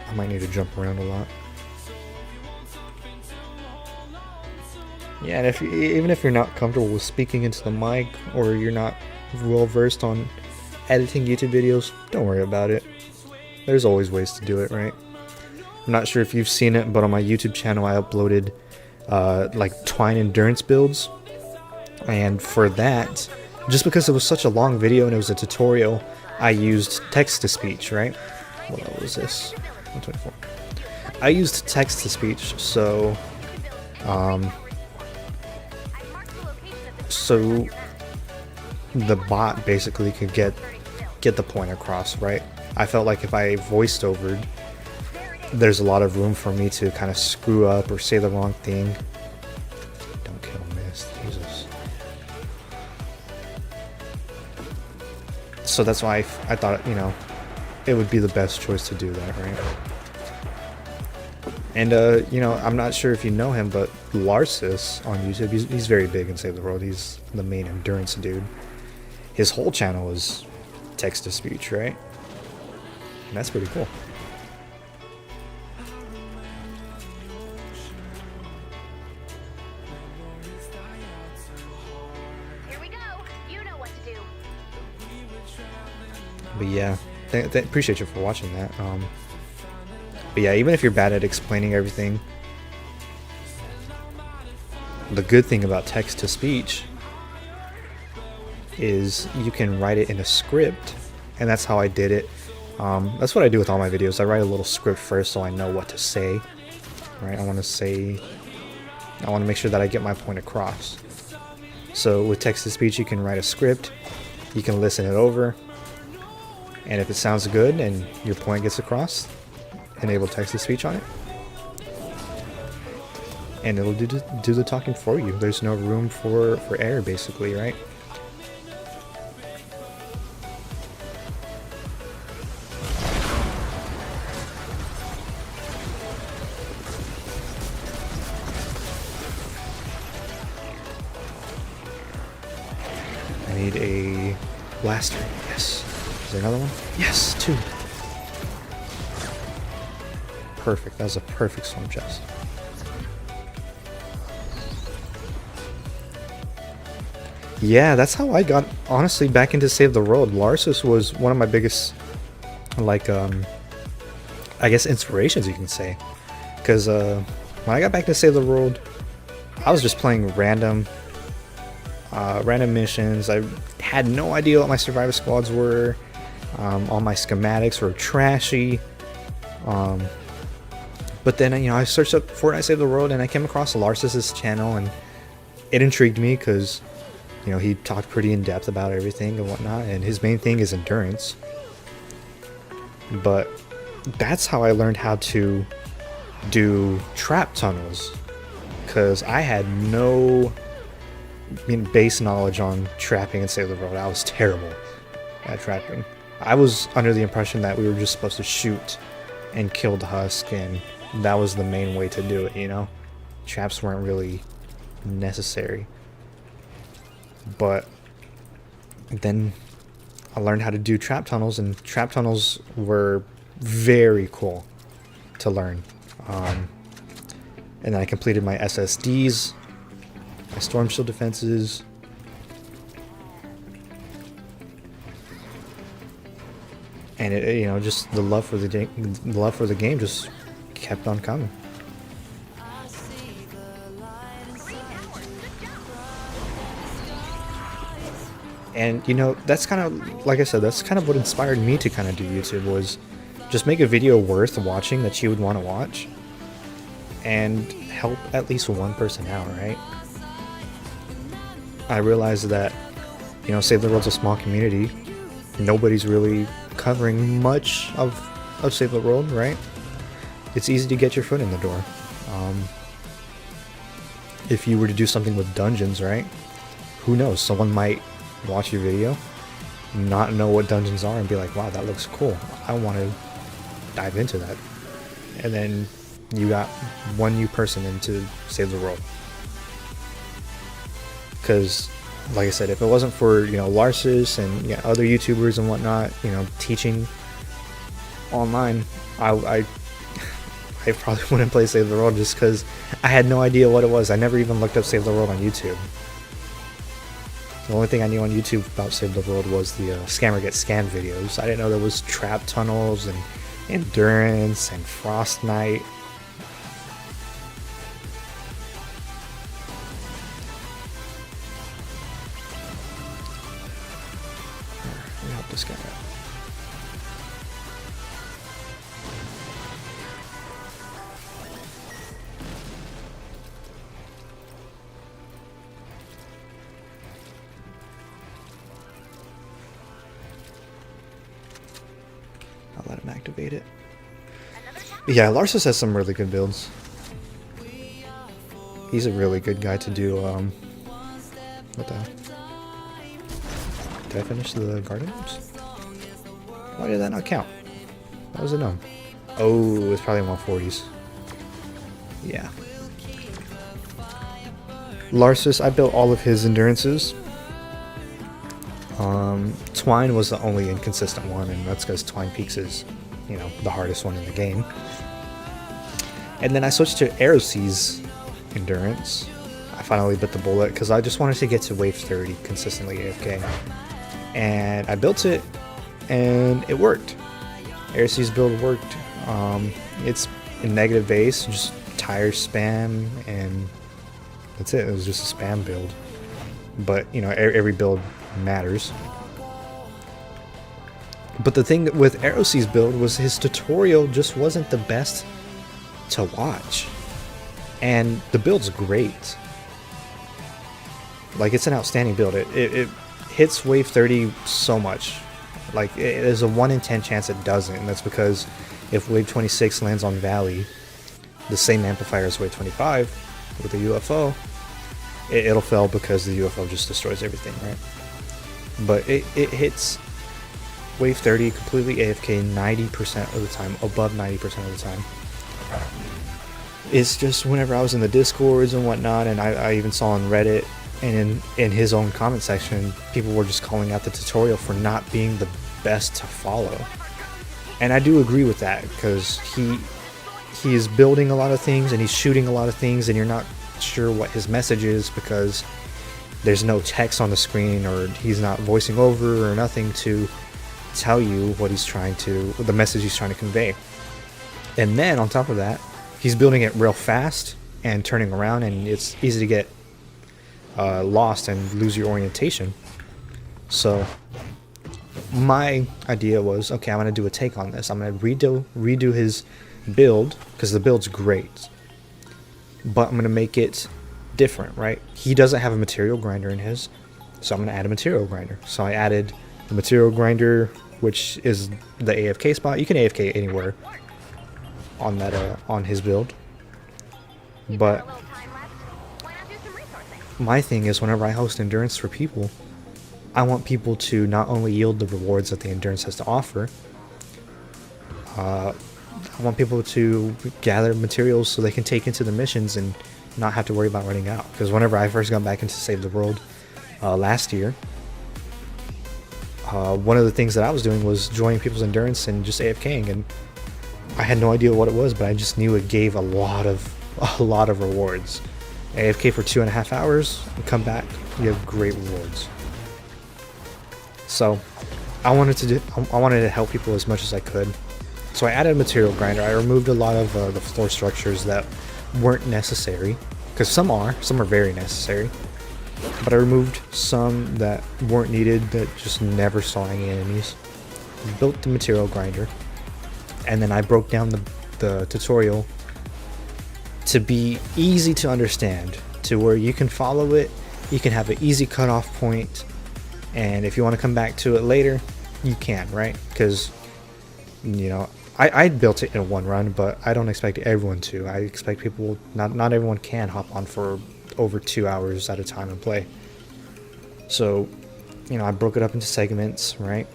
I might need to jump around a lot. Yeah, and even if you're not comfortable with speaking into the mic, or you're not well versed on editing YouTube videos, don't worry about it. There's always ways to do it, right? I'm not sure if you've seen it, but on my YouTube channel I uploaded like Twine endurance builds, and for that, just because it was such a long video and it was a tutorial, I used text to speech, right? What was this? 124. I used text to speech, so so the bot basically could get the point across, right? I felt like if I voiced overed, there's a lot of room for me to kind of screw up or say the wrong thing. Don't kill Mist, Jesus. So that's why I thought, you know, it would be the best choice to do that, right? And, you know, I'm not sure if you know him, but Larsis on YouTube, he's very big in Save the World. He's the main endurance dude. His whole channel is text-to-speech, right? And that's pretty cool. Here we go. You know what to do. But yeah, appreciate you for watching that. But yeah, even if you're bad at explaining everything, the good thing about text to speech is you can write it in a script, and that's how I did it. That's what I do with all my videos. I write a little script first so I know what to say, right? I want to make sure that I get my point across. So with text to speech, you can write a script, you can listen it over, and if it sounds good and your point gets across, enable text to speech on it, and it'll do the talking for you. There's no room for error, basically, right? I need a blaster. Yes. Is there another one? Yes, 2. Perfect. That was a perfect storm chest. Yeah, that's how I got, honestly, back into Save the World. Larsus was one of my biggest, like, I guess inspirations, you can say. Because when I got back to Save the World, I was just playing random missions. I had no idea what my survivor squads were. All my schematics were trashy. But then, I searched up Fortnite Save the World, and I came across Larsus's channel, and it intrigued me because, he talked pretty in depth about everything and whatnot, and his main thing is endurance. But that's how I learned how to do trap tunnels, because I had no base knowledge on trapping and Save the World. I was terrible at trapping. I was under the impression that we were just supposed to shoot and kill the husk, and that was the main way to do it, Traps weren't really necessary. But then I learned how to do trap tunnels, and trap tunnels were very cool to learn. And then I completed my SSDs, my storm shield defenses. And it, just the love for the game just kept on coming. And that's kind of, like I said, that's kind of what inspired me to kind of do YouTube, was just make a video worth watching that you would want to watch and help at least one person out, right? I realized that, Save the World's a small community. Nobody's really covering much of Save the World, right? It's easy to get your foot in the door. If you were to do something with dungeons, right? Who knows? Someone might watch your video, not know what dungeons are, and be like, wow, that looks cool. I want to dive into that. And then you got one new person into Save the World. Because, like I said, if it wasn't for, Larsus and other YouTubers and whatnot, teaching online, I probably wouldn't play Save the World, just because I had no idea what it was. I never even looked up Save the World on YouTube. The only thing I knew on YouTube about Save the World was the Scammer Gets Scammed videos. I didn't know there was trap tunnels and endurance and Frostnite. Let me help this guy out. I'll let him activate it. Yeah, Larsus has some really good builds. He's a really good guy to do, what the hell? Did I finish the garden gnomes? Why did that not count? That was a gnome. Oh, it's probably 140s. Yeah. Larsus, I built all of his endurances. Twine was the only inconsistent one, and that's because Twine Peaks is, the hardest one in the game. And then I switched to Aerosei's endurance. I finally bit the bullet because I just wanted to get to wave 30 consistently AFK. And I built it, and it worked. Aerosei's build worked. It's in negative base, just tire spam and That's it. It was just a spam build. But, you know, every build matters. But the thing with AeroC's build was his tutorial just wasn't the best to watch. And the build's great. Like, it's an outstanding build. It hits wave 30 so much. Like, there's a 1 in 10 chance it doesn't. And that's because if wave 26 lands on Valley, the same amplifier as wave 25 with a UFO, it'll fail because the UFO just destroys everything, right? But it hits wave 30 completely AFK 90% of the time, above 90% of the time. It's just whenever I was in the Discords and whatnot, and I even saw on Reddit and in his own comment section, people were just calling out the tutorial for not being the best to follow. And I do agree with that, because he is building a lot of things and he's shooting a lot of things, and you're not sure what his message is because there's no text on the screen, or he's not voicing over or nothing to tell you what he's trying to, the message he's trying to convey. And then on top of that, he's building it real fast and turning around, and it's easy to get lost and lose your orientation. So my idea was, okay, I'm gonna do a take on this. I'm gonna redo his build, because the build's great, but I'm gonna make it different, right? He doesn't have a material grinder in his, so I'm gonna add a material grinder. So I added the material grinder, which is the AFK spot. You can AFK anywhere on that on his build, but my thing is, whenever I host endurance for people, I want people to not only yield the rewards that the endurance has to offer, I want people to gather materials so they can take into the missions and not have to worry about running out. Because whenever I first got back into Save the World last year, one of the things that I was doing was joining people's endurance and just AFKing, and I had no idea what it was, but I just knew it gave a lot of rewards. AFK for 2.5 hours and come back, you have great rewards. So I wanted to help people as much as I could. So I added a material grinder. I removed a lot of the floor structures that weren't necessary, because some are very necessary, but I removed some that weren't needed, that just never saw any enemies. Built the material grinder, and then I broke down the tutorial to be easy to understand, to where you can follow it, you can have an easy cutoff point, and if you want to come back to it later, you can, right? Because, you know, I built it in one run, but I don't expect everyone to. I expect people, not everyone can hop on for over 2 hours at a time and play. So, you know, I broke it up into segments, right?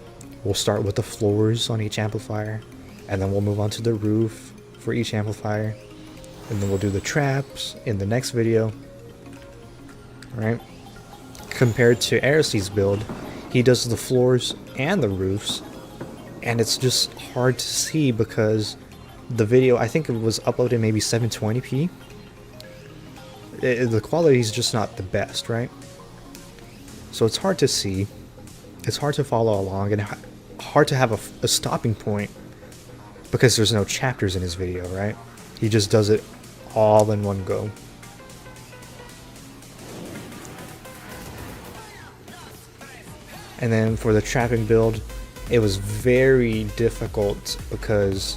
We'll start with the floors on each amplifier, and then we'll move on to the roof for each amplifier, and then we'll do the traps in the next video, right? Compared to AeroC's build, he does the floors and the roofs, and it's just hard to see because the video, I think it was uploaded maybe 720p. The quality is just not the best, right? So it's hard to see, it's hard to follow along, and hard to have a stopping point because there's no chapters in his video, right? He just does it all in one go. And then for the trapping build, it was very difficult because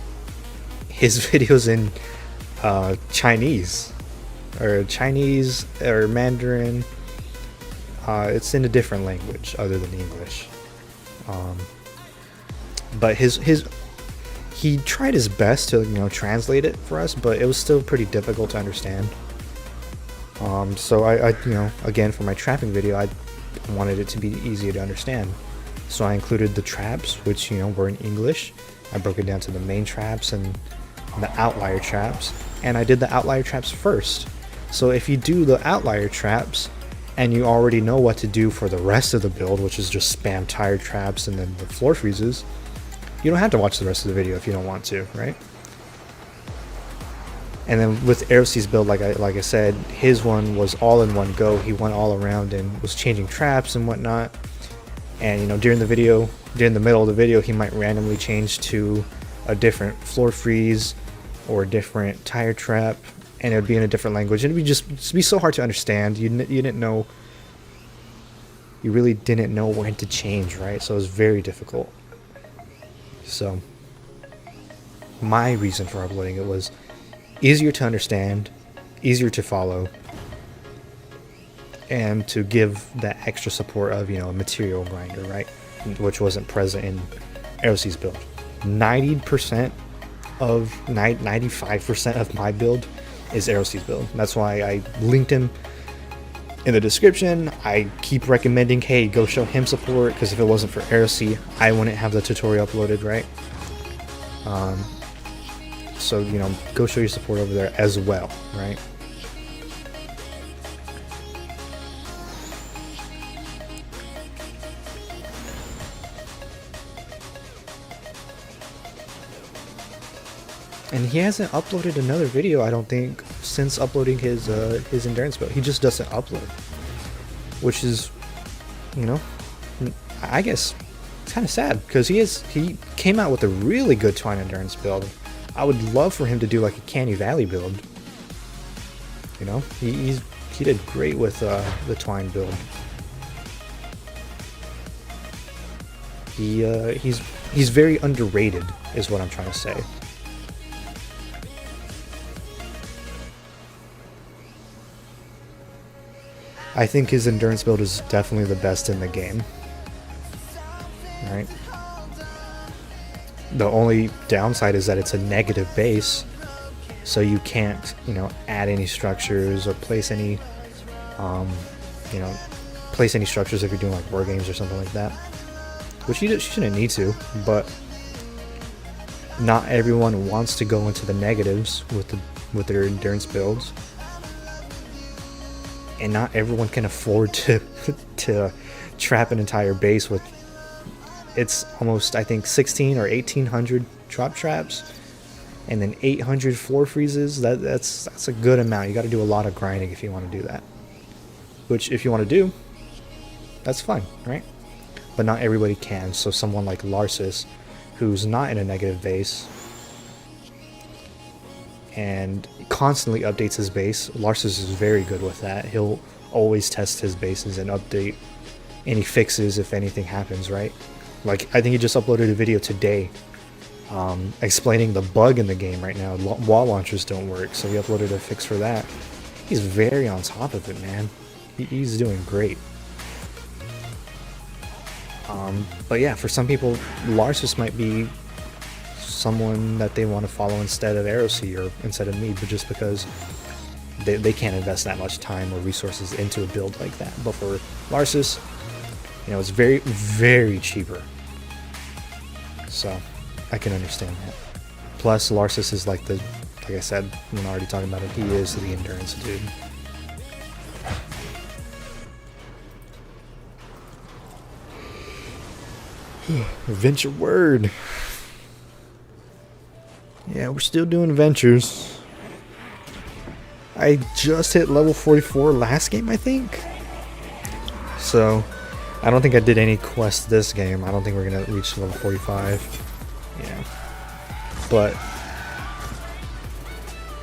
his video's in Chinese or Mandarin. It's in a different language other than English. But he tried his best to, you know, translate it for us, but it was still pretty difficult to understand. So I you know, again, for my trapping video, I wanted it to be easier to understand. So I included the traps, which, you know, were in English. I broke it down to the main traps and the outlier traps, and I did the outlier traps first. So if you do the outlier traps and you already know what to do for the rest of the build, which is just spam tire traps and then the floor freezes, you don't have to watch the rest of the video if you don't want to, right? And then with AeroC's build, like I said, his one was all in one go. He went all around and was changing traps and whatnot. And, you know, during the middle of the video, he might randomly change to a different floor freeze or a different tire trap and it would be in a different language, and it'd just be so hard to understand. You didn't know. You really didn't know when to change, right? So it was very difficult. So my reason for uploading it was easier to understand, easier to follow, and to give that extra support of, a material grinder, right? Which wasn't present in AeroC's build. 95% of my build is AeroC's build. That's why I linked him in the description. I keep recommending, hey, go show him support, because if it wasn't for AeroC, I wouldn't have the tutorial uploaded, right? So, go show your support over there as well, right? And he hasn't uploaded another video, I don't think, since uploading his endurance build. He just doesn't upload, which is, I guess it's kind of sad, because he came out with a really good Twine endurance build. I would love for him to do like a Canny Valley build. He did great with the Twine build. He's very underrated, is what I'm trying to say. I think his endurance build is definitely the best in the game. Right? The only downside is that it's a negative base, so you can't, add any structures or place any, structures if you're doing like war games or something like that. Which you shouldn't need to, but not everyone wants to go into the negatives with their endurance builds. And not everyone can afford to trap an entire base with, it's almost, I think, 16 or 1800 drop traps, and then 800 floor freezes. That's a good amount. You got to do a lot of grinding if you want to do that. Which, if you want to do, that's fine, right? But not everybody can. So someone like Larsis, who's not in a negative base and constantly updates his base. Larsis is very good with that. He'll always test his bases and update any fixes if anything happens, right? Like, I think he just uploaded a video today explaining the bug in the game right now. Wall launchers don't work, so he uploaded a fix for that. He's very on top of it, man. He's doing great. But yeah, for some people, Larsis might be someone that they want to follow instead of AeroC or instead of me, but just because they can't invest that much time or resources into a build like that. But for Larsis, it's very, very cheaper. So I can understand that. Plus, Larsis is like I said, when already talking about it, he is the endurance dude. Adventure word. Yeah, we're still doing adventures. I just hit level 44 last game, I think. So, I don't think I did any quests this game. I don't think we're going to reach level 45. Yeah. But,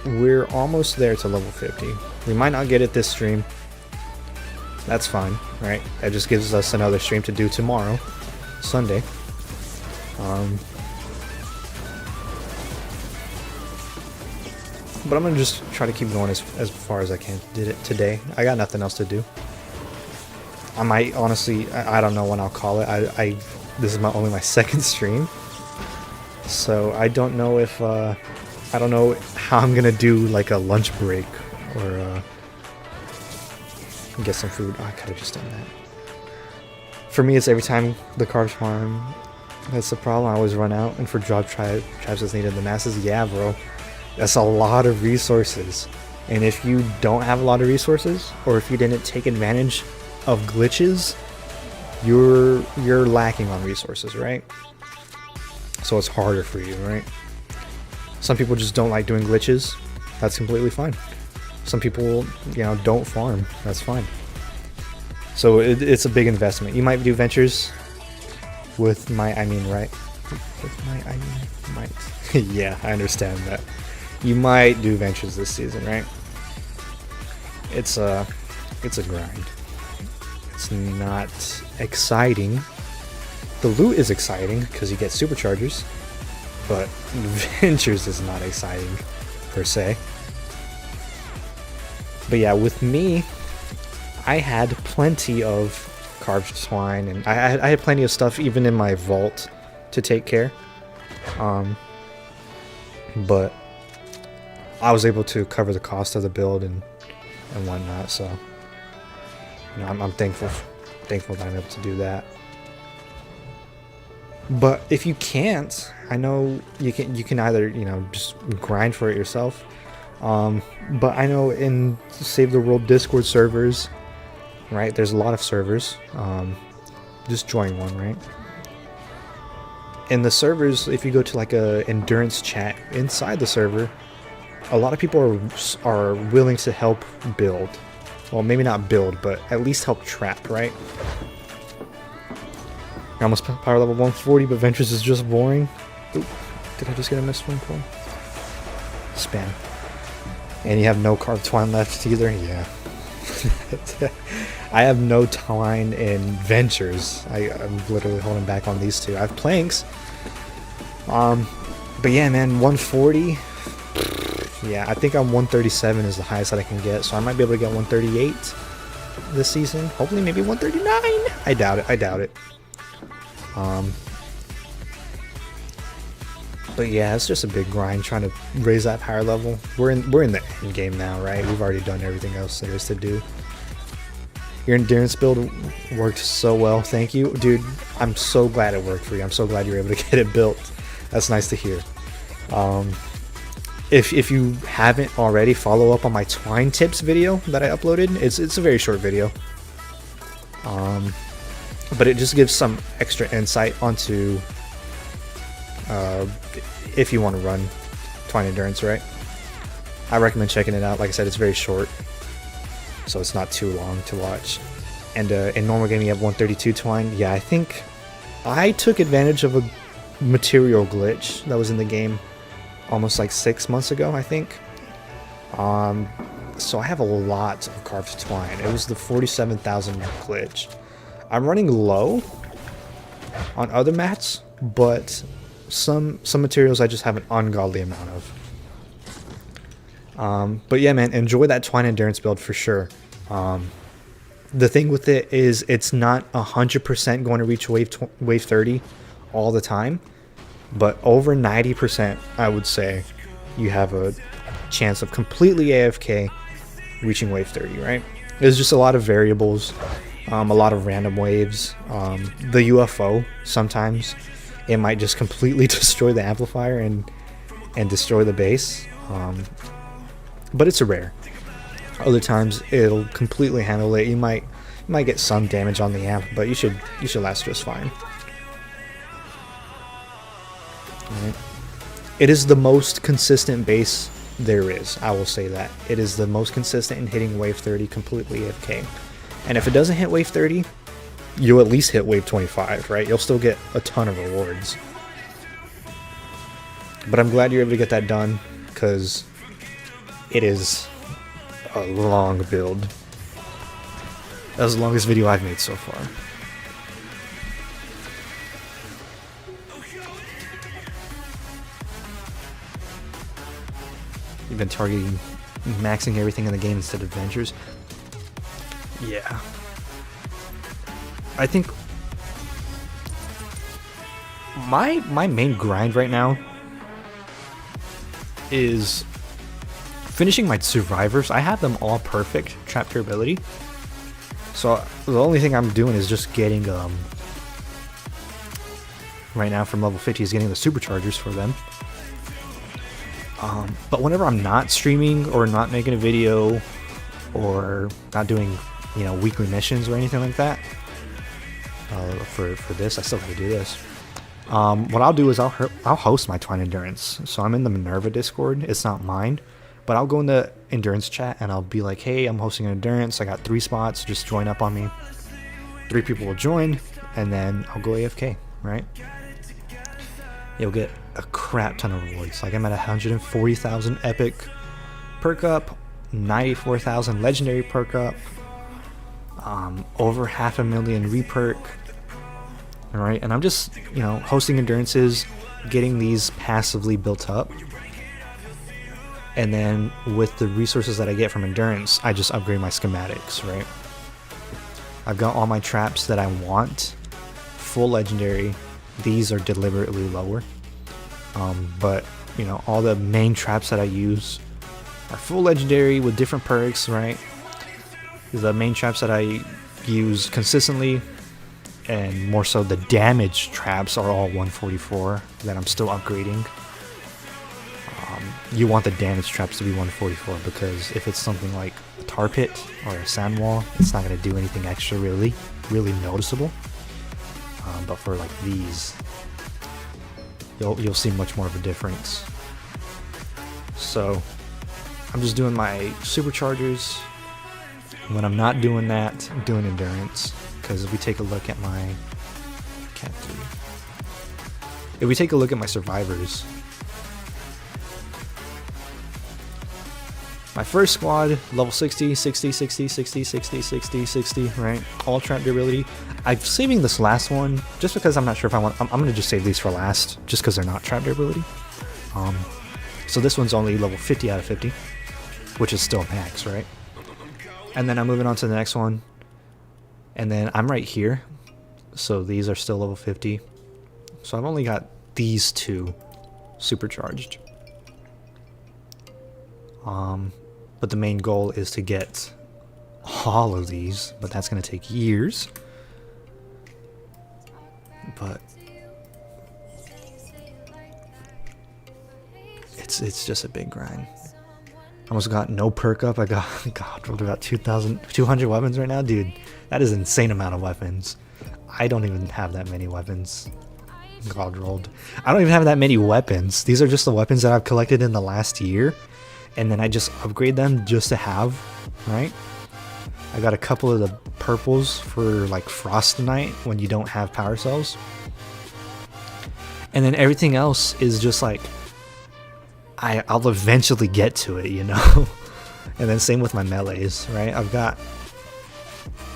we're almost there to level 50. We might not get it this stream. That's fine, right? That just gives us another stream to do tomorrow, Sunday. But I'm gonna just try to keep going as far as I can. Did it today. I got nothing else to do. I might honestly, I don't know when I'll call it. This is only my second stream, so I don't know if I don't know how I'm gonna do like a lunch break or get some food. Oh, I could have just done that. For me, it's every time the carbs farm. That's the problem. I always run out, and for drop tribes that's needed the masses. Yeah, bro. That's a lot of resources, and if you don't have a lot of resources, or if you didn't take advantage of glitches, you're lacking on resources, right? So it's harder for you, right? Some people just don't like doing glitches. That's completely fine. Some people, don't farm. That's fine. So it's a big investment. You might do ventures with my, right? With my, might. Yeah, I understand that. you might do ventures this season, right? It's a grind. It's not exciting. The loot is exciting because you get superchargers, but ventures is not exciting per se. But yeah, with me, I had plenty of carved twine, and I had plenty of stuff even in my vault to take care. But I was able to cover the cost of the build and whatnot, so you know, I'm thankful that I'm able to do that. But if you can't, I know you can either, you know, just grind for it yourself. But I know in Save the World Discord servers, right, there's a lot of servers. Just join one, right? In the servers, if you go to like a endurance chat inside the server, a lot of people are willing to help build. Well, maybe not build, but at least help trap, right? You're almost power level 140, but Ventures is just boring. Oop, did I just get a missed swing pull? Spam. And you have no carved twine left either? Yeah. I have no twine in Ventures. I'm literally holding back on these two. I have planks. But yeah, man, 140. Yeah, I think I'm 137 is the highest that I can get, so I might be able to get 138 this season. Hopefully, maybe 139. I doubt it. I doubt it. But yeah, it's just a big grind trying to raise that power level. We're in the end game now, right? We've already done everything else there is to do. Your endurance build worked so well. Thank you, dude. I'm so glad it worked for you. I'm so glad you were able to get it built. That's nice to hear. If you haven't already, follow up on my twine tips video that I uploaded. It's a very short video. But it just gives some extra insight onto if you want to run twine endurance, right? I recommend checking it out. Like I said, it's very short, so it's not too long to watch. And in normal game, you have 132 twine. Yeah, I think I took advantage of a material glitch that was in the game almost like 6 months ago, I think. So I have a lot of carved twine. It was the 47,000 glitch. I'm running low on other mats, but some materials I just have an ungodly amount of. But yeah, man, enjoy that twine endurance build for sure. The thing with it is it's not 100% going to reach wave 30 all the time, but over 90%, I would say, you have a chance of completely AFK reaching wave 30, right? There's just a lot of variables, a lot of random waves. The UFO, sometimes it might just completely destroy the amplifier and destroy the base, but it's a rare. Other times it'll completely handle it. You might get some damage on the amp, but you should last just fine. Right. It is the most consistent base there is. I will say that it is the most consistent in hitting wave 30 completely AFK. And if it doesn't hit wave 30, you'll at least hit wave 25, right? You'll still get a ton of rewards. But I'm glad you're able to get that done, because it is a long build. That was the longest video I've made so far. You've been targeting maxing everything in the game instead of ventures. Yeah. I think my main grind right now is finishing my survivors. I have them all perfect, trap durability. So the only thing I'm doing is just getting right now from level 50 is getting the superchargers for them. But whenever I'm not streaming or not making a video or not doing, you know, weekly missions or anything like that, for this, I still have to do this. What I'll do is I'll host my Twine Endurance. So I'm in the Minerva Discord. It's not mine, but I'll go in the Endurance chat and I'll be like, hey, I'm hosting an Endurance. I got 3 spots. Just join up on me. 3 people will join, and then I'll go AFK, right? You'll get a crap ton of rewards. Like I'm at 140,000 epic perk up, 94,000 legendary perk up, over 500,000 reperk. All right, and I'm just, you know, hosting endurances, getting these passively built up, and then with the resources that I get from endurance, I just upgrade my schematics. Right, I've got all my traps that I want full legendary. These are deliberately lower, but you know, all the main traps that I use are full legendary with different perks. Right, the main traps that I use consistently, and more so the damage traps, are all 144 that I'm still upgrading. You want the damage traps to be 144 because if it's something like a tar pit or a sand wall, it's not going to do anything extra really noticeable. But for like these, you'll see much more of a difference. So I'm just doing my superchargers. When I'm not doing that, I'm doing endurance. Because if we take a look at my survivors, my first squad, level 60, 60, 60, 60, 60, 60, 60, right? All trap durability. I'm saving this last one just because I'm not sure if I want. I'm going to just save these for last just because they're not trap durability. So this one's only level 50 out of 50, which is still max, right? And then I'm moving on to the next one. And then I'm right here. So these are still level 50. So I've only got these two supercharged. But the main goal is to get all of these, but that's going to take years. But it's just a big grind. I almost got no perk up. I got what about 200 weapons right now, dude. That is an insane amount of weapons. I don't even have that many weapons. God rolled. I don't even have that many weapons. These are just the weapons that I've collected in the last year, and then I just upgrade them just to have, right? I got a couple of the purples for like Frostnite when you don't have power cells. And then everything else is just like, I'll eventually get to it, you know? And then same with my melees, right? I've got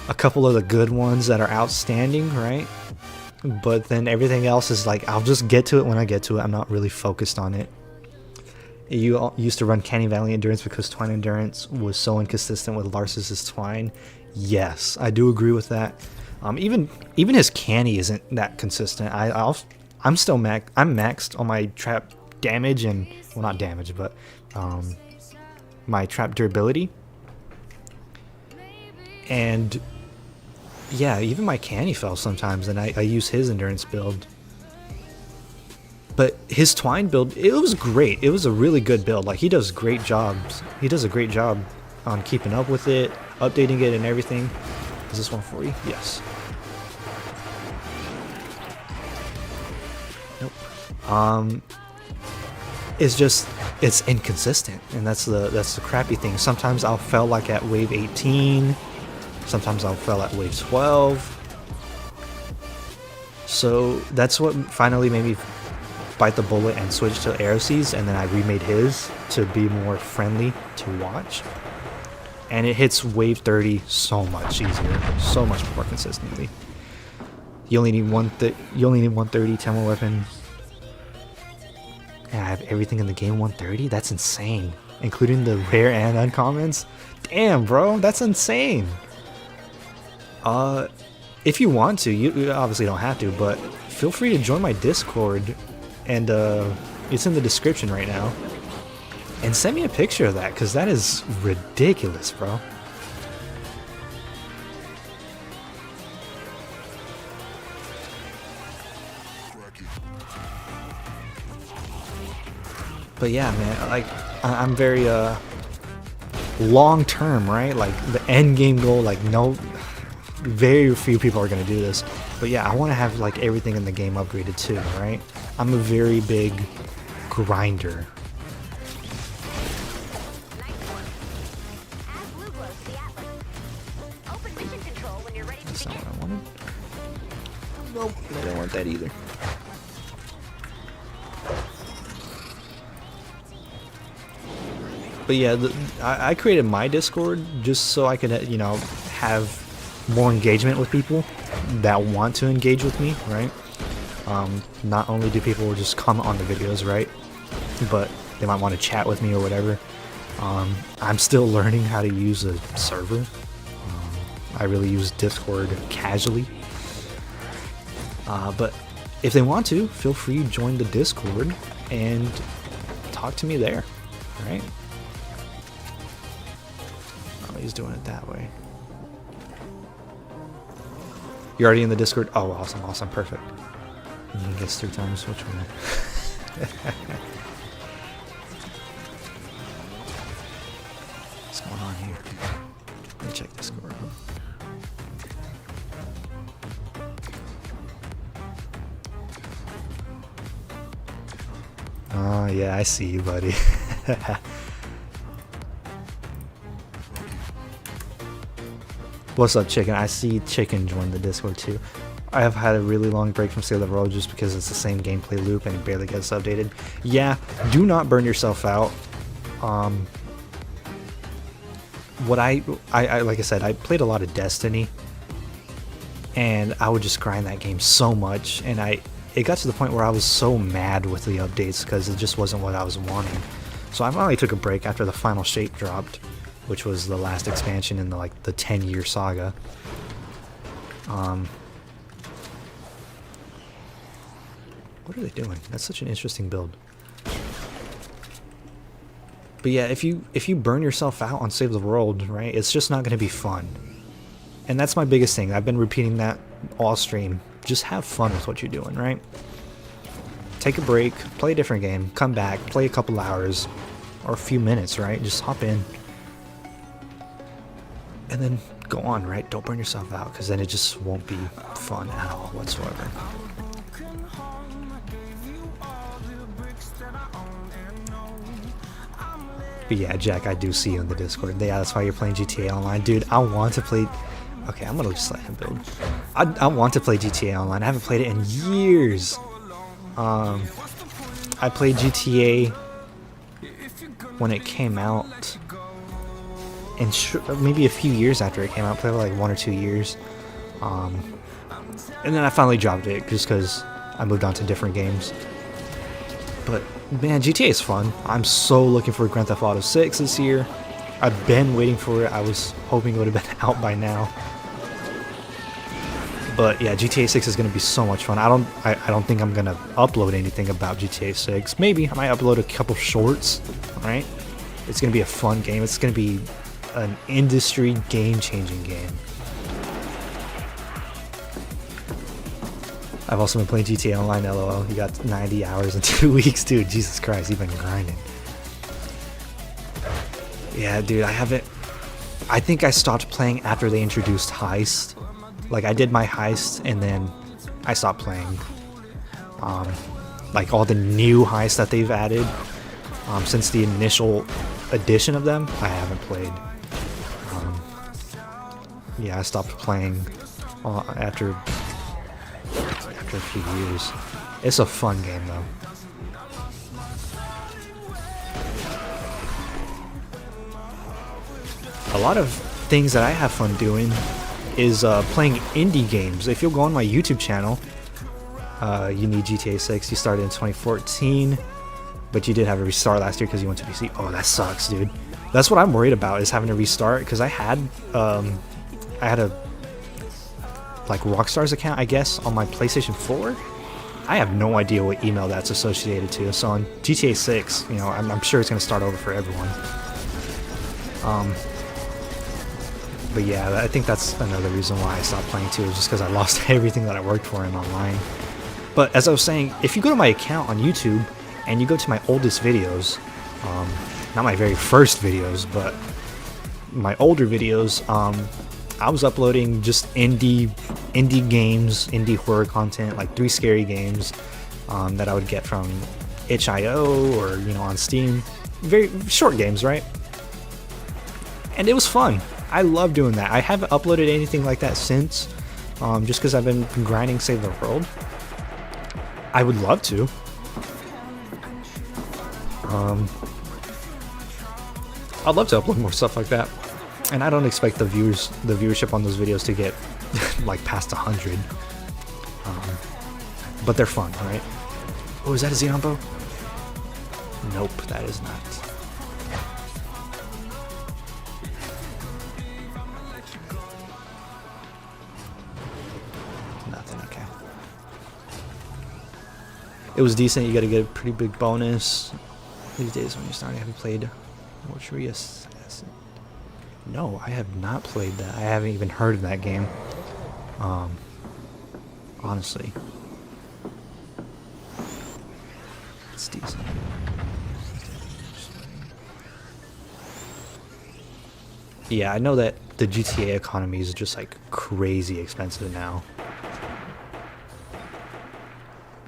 a couple of the good ones that are outstanding, right? But then everything else is like, I'll just get to it when I get to it. I'm not really focused on it. You all used to run Canny Valley Endurance because Twine Endurance was so inconsistent with Larsus's Twine. Yes, I do agree with that. Even his Canny isn't that consistent. I'm still I'm maxed on my trap damage and, well, not damage, but my trap durability. And yeah, even my Canny fell sometimes, and I use his endurance build. But his Twine build, it was great. It was a really good build. Like, he does great jobs. He does a great job on keeping up with it, updating it and everything. Is this 140? Yes. Nope. It's inconsistent, and that's the crappy thing. Sometimes I'll fail like at wave 18. Sometimes I'll fail at wave 12. So that's what finally made me bite the bullet and switch to Aerosys, and then I remade his to be more friendly to watch. And it hits wave 30 so much easier, so much more consistently. You only need 130, 10 more weapons. And I have everything in the game 130? That's insane. Including the rare and uncommons? Damn, bro, that's insane. If you want to, you obviously don't have to, but feel free to join my Discord, and it's in the description right now. And send me a picture of that, because that is ridiculous, bro. But yeah, man, like, I'm very long term, right? Like, the end game goal, like, no, very few people are gonna do this. But yeah, I want to have like everything in the game upgraded too, right? I'm a very big grinder. That's not what I wanted. Nope, I don't want that either. But yeah, I created my Discord just so I could, you know, have more engagement with people that want to engage with me, right? Not only do people just comment on the videos, right, but they might want to chat with me or whatever. I'm still learning how to use a server. I really use Discord casually. But if they want to, feel free to join the Discord and talk to me there, right? Oh, he's doing it that way. You're already in the Discord? Oh, awesome, awesome, perfect. And you guess 3 times, which one? What's going on here? Let me check Discord. Oh, yeah, I see you, buddy. What's up, Chicken? I see Chicken join the Discord too. I have had a really long break from Save the World just because it's the same gameplay loop and it barely gets updated. Yeah, do not burn yourself out. What I like I said, I played a lot of Destiny, and I would just grind that game so much, and it got to the point where I was so mad with the updates because it just wasn't what I was wanting. So I finally took a break after the final shape dropped, which was the last expansion in the 10-year saga. What are they doing? That's such an interesting build. But yeah, if you burn yourself out on Save the World, right, it's just not going to be fun. And that's my biggest thing. I've been repeating that all stream. Just have fun with what you're doing, right? Take a break, play a different game, come back, play a couple hours, or a few minutes, right? Just hop in. And then go on, right? Don't burn yourself out, because then it just won't be fun at all whatsoever. But yeah, Jack, I do see you in the Discord. Yeah, that's why you're playing GTA Online. Dude, I want to play... Okay, I'm gonna just let him build. I want to play GTA Online. I haven't played it in years. I played GTA when it came out. And maybe a few years after it came out. Played like 1 or 2 years. And then I finally dropped it just because I moved on to different games. But man, GTA is fun. I'm so looking for Grand Theft Auto 6 this year. I've been waiting for it. I was hoping it would have been out by now. But yeah, GTA 6 is going to be so much fun. I don't think I'm going to upload anything about GTA 6. Maybe I might upload a couple shorts, right? It's going to be a fun game. It's going to be an industry game-changing game. I've also been playing GTA Online, LOL. You got 90 hours in 2 weeks, dude. Jesus Christ, you've been grinding. Yeah, dude, I think I stopped playing after they introduced Heist. Like, I did my Heist, and then I stopped playing. Like, all the new Heists that they've added, since the initial edition of them, I haven't played. Yeah, I stopped playing after a few years. It's a fun game, though. A lot of things that I have fun doing is playing indie games. If you'll go on my YouTube channel, you need GTA 6. You started in 2014, but you did have a restart last year because you went to PC. Oh, that sucks, dude. That's what I'm worried about, is having to restart, because I had a like Rockstar's account, I guess, on my PlayStation 4. I have no idea what email that's associated to. So on GTA 6, you know, I'm sure it's going to start over for everyone. But yeah, I think that's another reason why I stopped playing too, is just because I lost everything that I worked for in online. But as I was saying, if you go to my account on YouTube and you go to my oldest videos, not my very first videos, but my older videos, I was uploading just indie games, indie horror content, like 3 scary games that I would get from itch.io or, you know, on Steam. Very short games, right? And it was fun. I love doing that. I haven't uploaded anything like that since, just because I've been grinding Save the World. I would love to. I'd love to upload more stuff like that, and I don't expect the viewership on those videos to get like past 100. But they're fun, right? Oh, is that a Xenon bow? Nope, that is not. Nothing, okay. It was decent. You got to get a pretty big bonus these days when you're starting. Have you played Mortuary Assassin? No, I have not played that. I haven't even heard of that game. Honestly. It's decent. Yeah, I know that the GTA economy is just like crazy expensive now.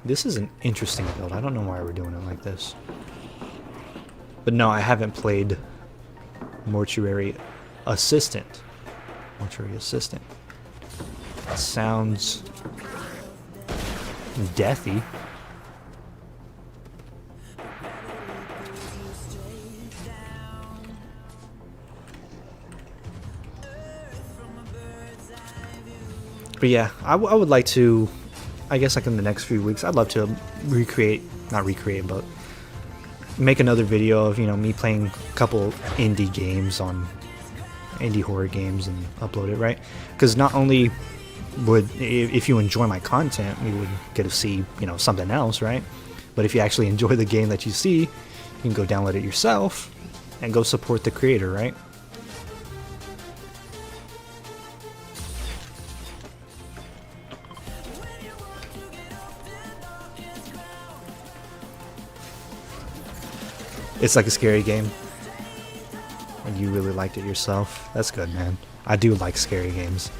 This is an interesting build. I don't know why we're doing it like this. But no, I haven't played Mortuary Assistant. Mortuary Assistant. It sounds deathy. But yeah, I would like to, I guess like in the next few weeks, I'd love to not recreate, but make another video of, you know, me playing a couple indie games on indie horror games and upload it, right? Because not only would, if you enjoy my content, you would get to see, you know, something else, right? But if you actually enjoy the game that you see, you can go download it yourself and go support the creator, right? It's like a scary game. And you really liked it yourself. That's good, man. I do like scary games.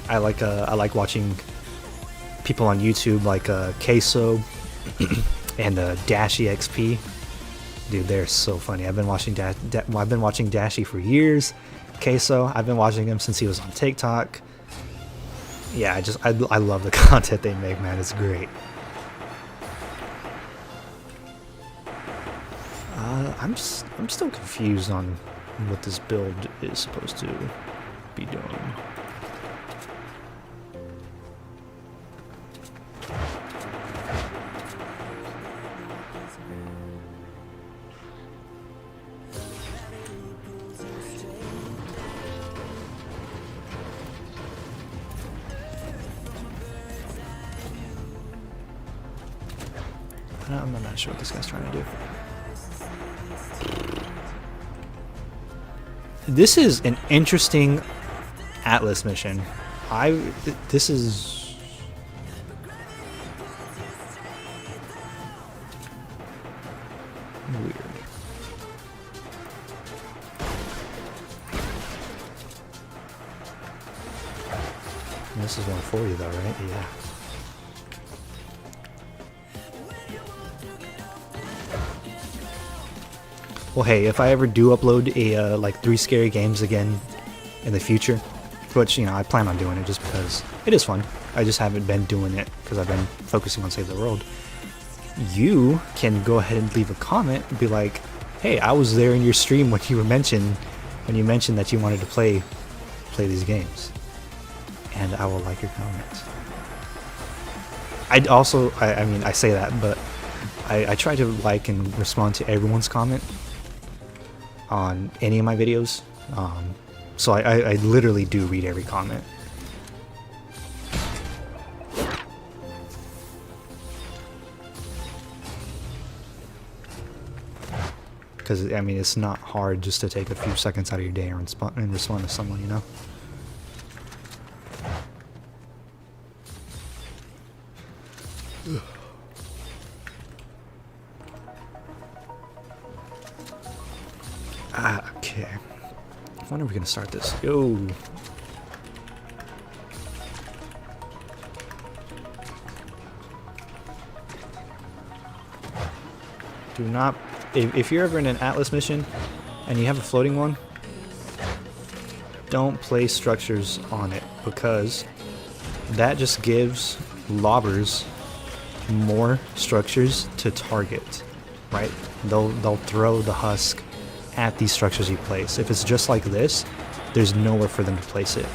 I like watching people on YouTube like Queso and Dashi XP. Dude, they're so funny. I've been watching Dashi for years. Queso, I've been watching him since he was on TikTok. Yeah, I love the content they make, man. It's great. I'm still confused on what this build is supposed to be doing. I'm not sure what this guy's trying to do. This is an interesting Atlas mission. This is weird. This is 140 though, right? Yeah. Well, hey, if I ever do upload a like 3 scary games again in the future, which, you know, I plan on doing it just because it is fun. I just haven't been doing it because I've been focusing on Save the World. You can go ahead and leave a comment and be like, "Hey, I was there in your stream when you mentioned that you wanted to play these games," and I will like your comments. I'd also, I mean, I say that, but I try to like and respond to everyone's comment on any of my videos, so I literally do read every comment. Because, I mean, it's not hard just to take a few seconds out of your day and respond to someone, you know? Okay. When are we gonna start this? Yo. Do not. If you're ever in an Atlas mission and you have a floating one, don't place structures on it because that just gives lobbers more structures to target, right? They'll throw the husk at these structures you place. If it's just like this, there's nowhere for them to place it.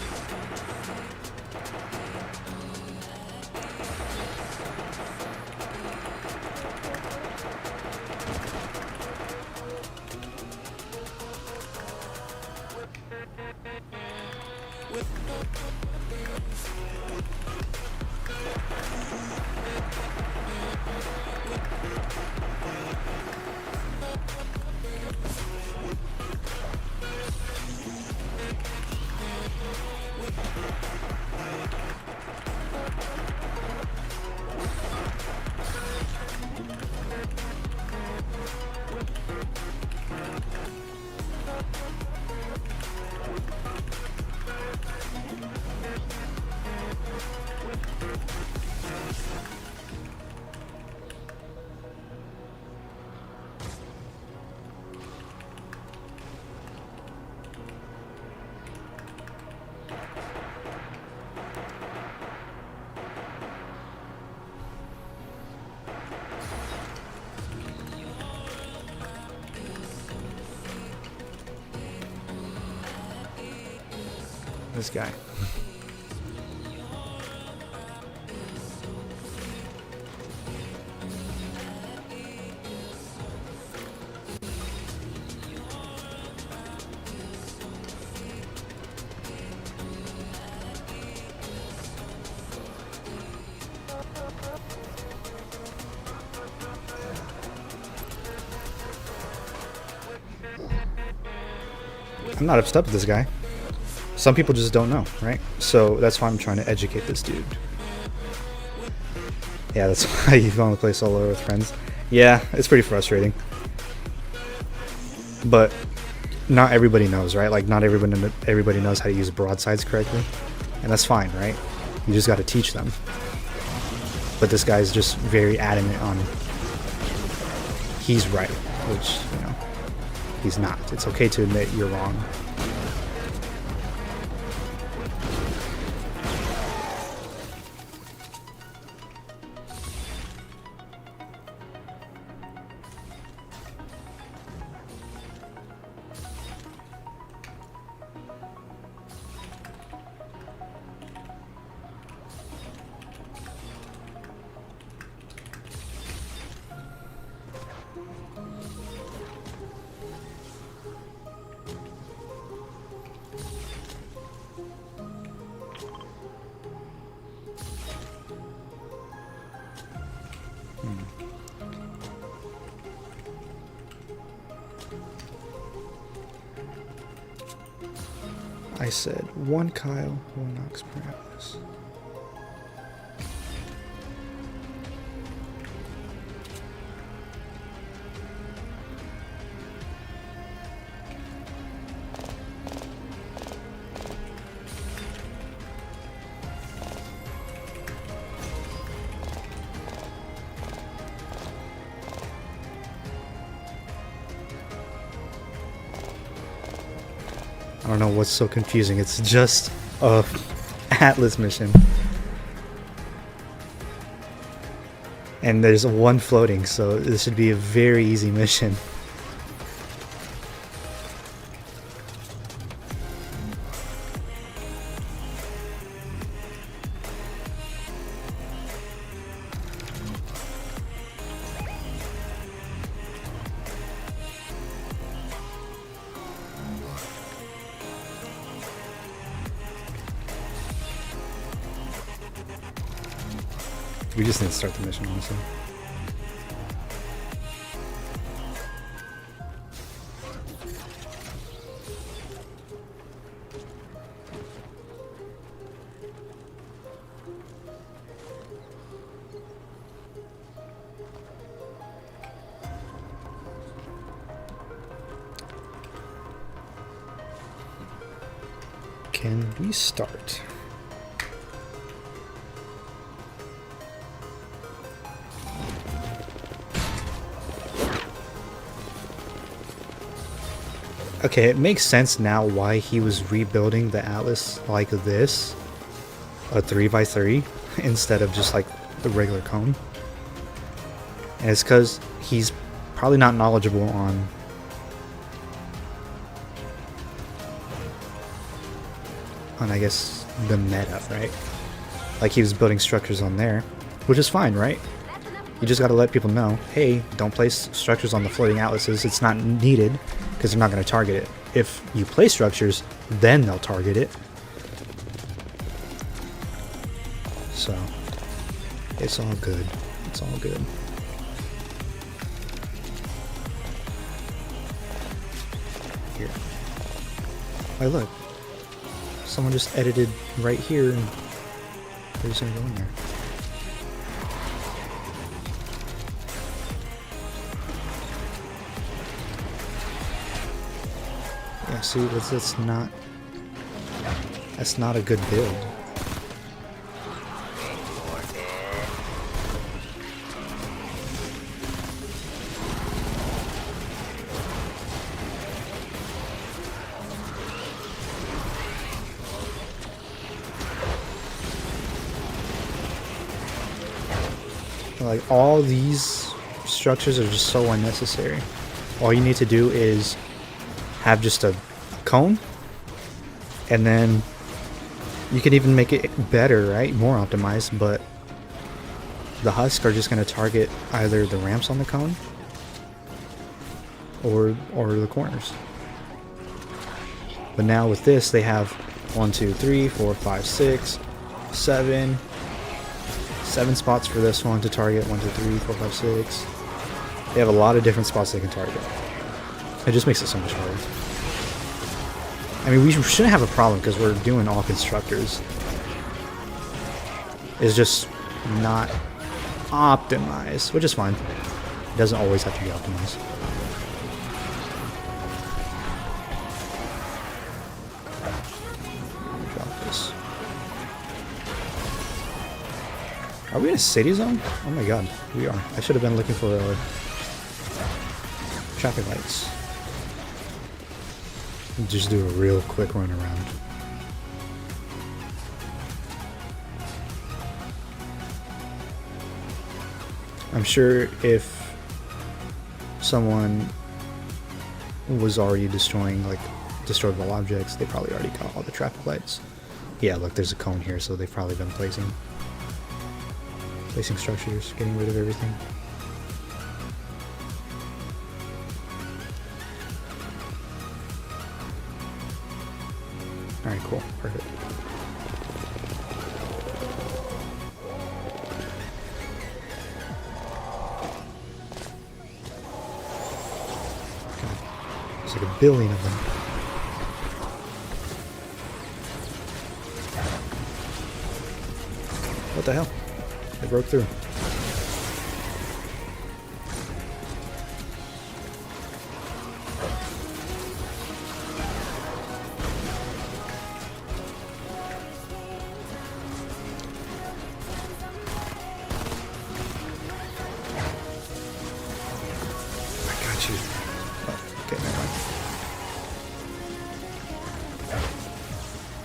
This guy. I'm not upset with this guy. Some people just don't know, right? So that's why I'm trying to educate this dude. Yeah, that's why you want to play solo with friends. Yeah, it's pretty frustrating. But not everybody knows, right? Like, not everybody knows how to use broadsides correctly. And that's fine, right? You just got to teach them. But this guy's just very adamant on he's right, which, you know, he's not. It's okay to admit you're wrong. I said 1 Kyle, 1 Nox per Atlas. I don't know what's so confusing. It's just a Atlas mission. And there's one floating, so this should be a very easy mission. We just need to start the mission, honestly. Can we start? Okay, it makes sense now why he was rebuilding the Atlas like this, a 3x3, instead of just like the regular cone. And it's because he's probably not knowledgeable on I guess the meta, right? Like he was building structures on there, which is fine, right? You just got to let people know, hey, don't place structures on the floating atlases. It's not needed because they're not going to target it. If you place structures, then they'll target it. So it's all good. It's all good. Here. Oh, look. Someone just edited right here and they're just gonna go in there. Yeah, see, that's not a good build. Like, all these structures are just so unnecessary. All you need to do is have just a cone, and then you can even make it better, right? More optimized, but the husk are just going to target either the ramps on the cone or the corners. But now with this, they have 1, 2, 3, 4, 5, 6, 7 spots for this one to target. 1, 2, 3, 4, 5, 6. They have a lot of different spots they can target. It just makes it so much harder. I mean, we shouldn't have a problem because we're doing all constructors. It's just not optimized, which is fine. It doesn't always have to be optimized. Drop this. Are we in a city zone? Oh my god, we are. I should have been looking for traffic lights. Just do a real quick run around. I'm sure if someone was already destroying like destroyable objects, they probably already got all the traffic lights. Yeah, look, there's a cone here, so they've probably been placing structures, getting rid of everything. Alright, cool. Perfect. God, there's like a billion of them. What the hell? They broke through.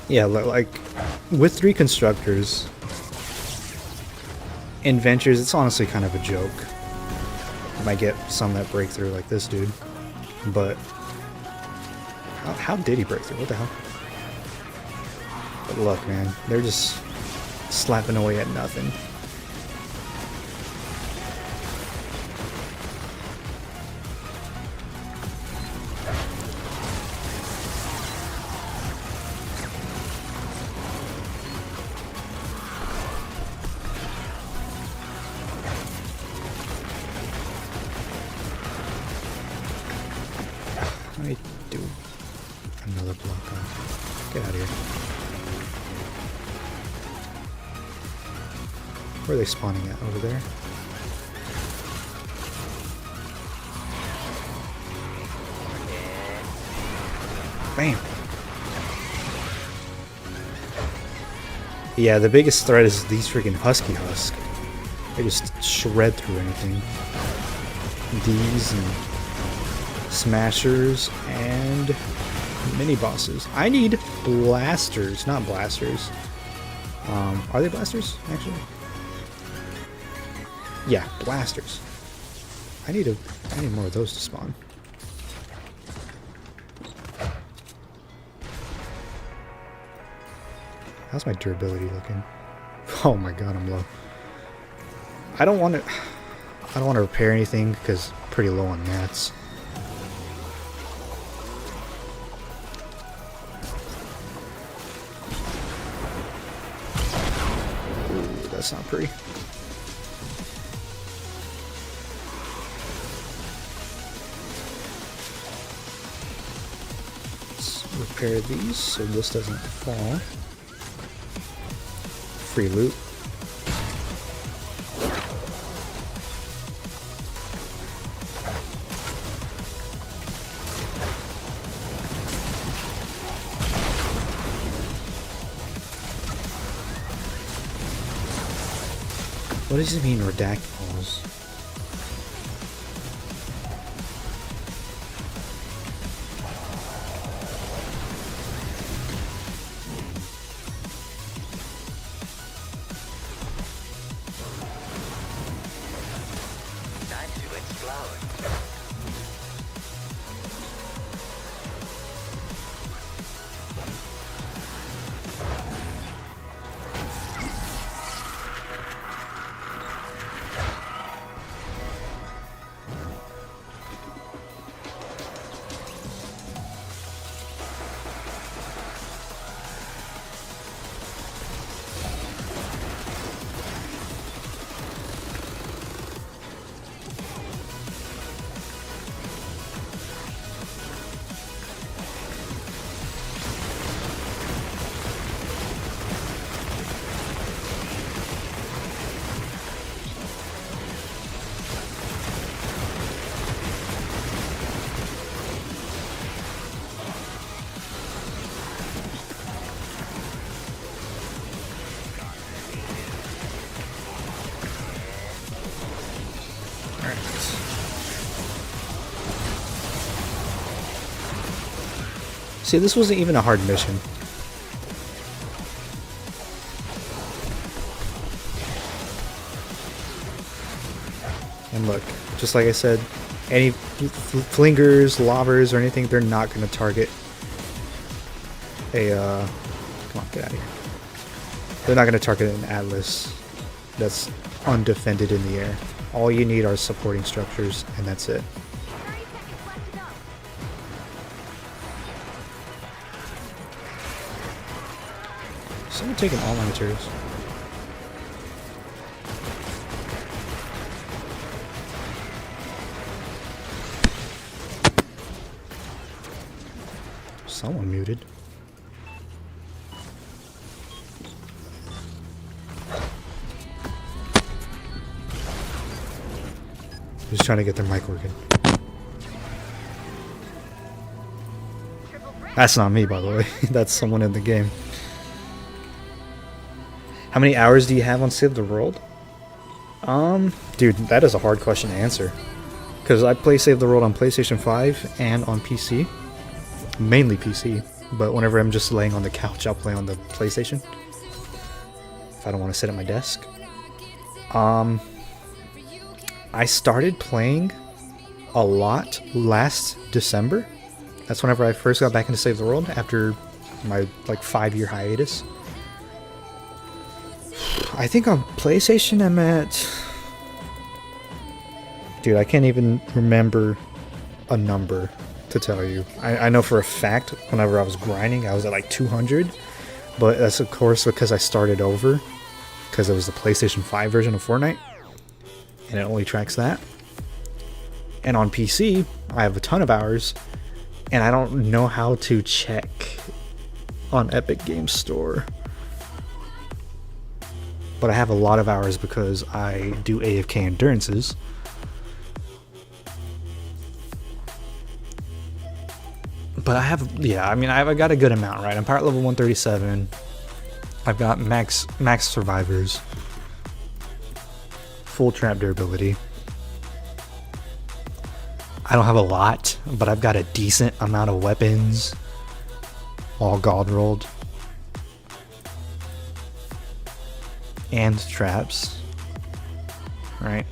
Yeah, like with 3 constructors in ventures, it's honestly kind of a joke. You might get some that break through like this dude, but how did he break through? What the hell? But look, man, they're just slapping away at nothing. Let me do another block off. Get out of here. Where are they spawning at? Over there? Bam! Yeah, the biggest threat is these freaking Husky Husk. They just shred through anything. These and smashers, and mini bosses. I need blasters, not blasters. Are they blasters, actually? Yeah, blasters. I need more of those to spawn. How's my durability looking? Oh my god, I'm low. I don't want to repair anything because I'm pretty low on mats. Ooh, that's not pretty. Let's repair these so this doesn't fall. Free loot. What does it mean, redactables? Time to explode. See, this wasn't even a hard mission. And look, just like I said, any flingers, lobbers, or anything, they're not going to target a, come on, get out of here. They're not going to target an atlas that's undefended in the air. All you need are supporting structures, and that's it. 30 seconds left to go. Someone taking all my materials. Someone muted. Just trying to get their mic working. That's not me, by the way. That's someone in the game. How many hours do you have on Save the World? Dude, that is a hard question to answer. Because I play Save the World on PlayStation 5 and on PC. Mainly PC. But whenever I'm just laying on the couch, I'll play on the PlayStation. If I don't want to sit at my desk. I started playing a lot last December. That's whenever I first got back into Save the World after my like 5-year hiatus. I think on PlayStation I'm at... Dude, I can't even remember a number to tell you. I know for a fact whenever I was grinding I was at like 200. But that's of course because I started over. Because it was the PlayStation 5 version of Fortnite. And it only tracks that. And on PC, I have a ton of hours. And I don't know how to check on Epic Games Store. But I have a lot of hours because I do AFK endurances. But I have, yeah, I mean, I've got a good amount, right? I'm power level 137. I've got max survivors. Full trap durability. I don't have a lot, but I've got a decent amount of weapons, all gold rolled, and traps. Right?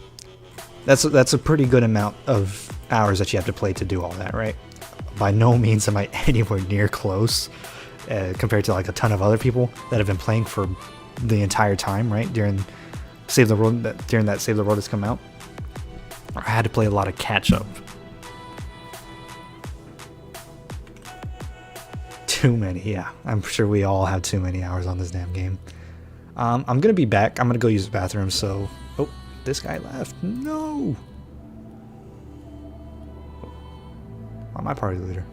That's a pretty good amount of hours that you have to play to do all that, right? By no means am I anywhere near close compared to like a ton of other people that have been playing for the entire time, right? During Save the World, during that Save the World has come out, I had to play a lot of catch up. Too many, yeah. I'm sure we all have too many hours on this damn game. I'm gonna be back. I'm gonna go use the bathroom. So, oh, this guy left. No. I'm my party leader.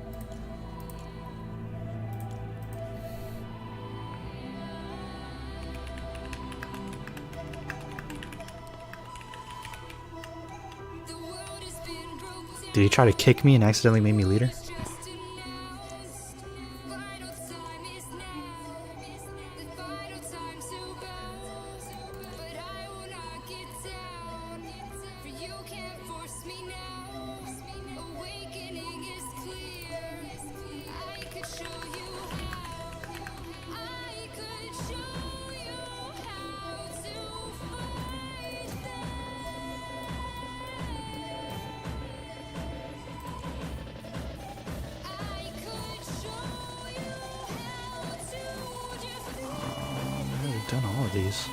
Did he try to kick me and accidentally made me leader? Done all of these.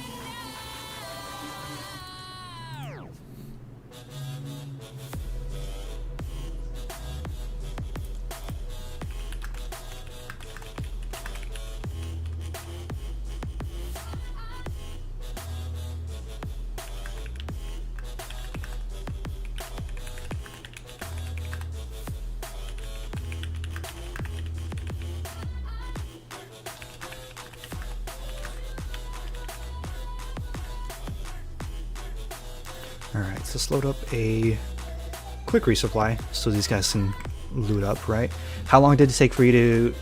Alright, so let's load up a quick resupply so these guys can loot up, right? How long did it take for you to...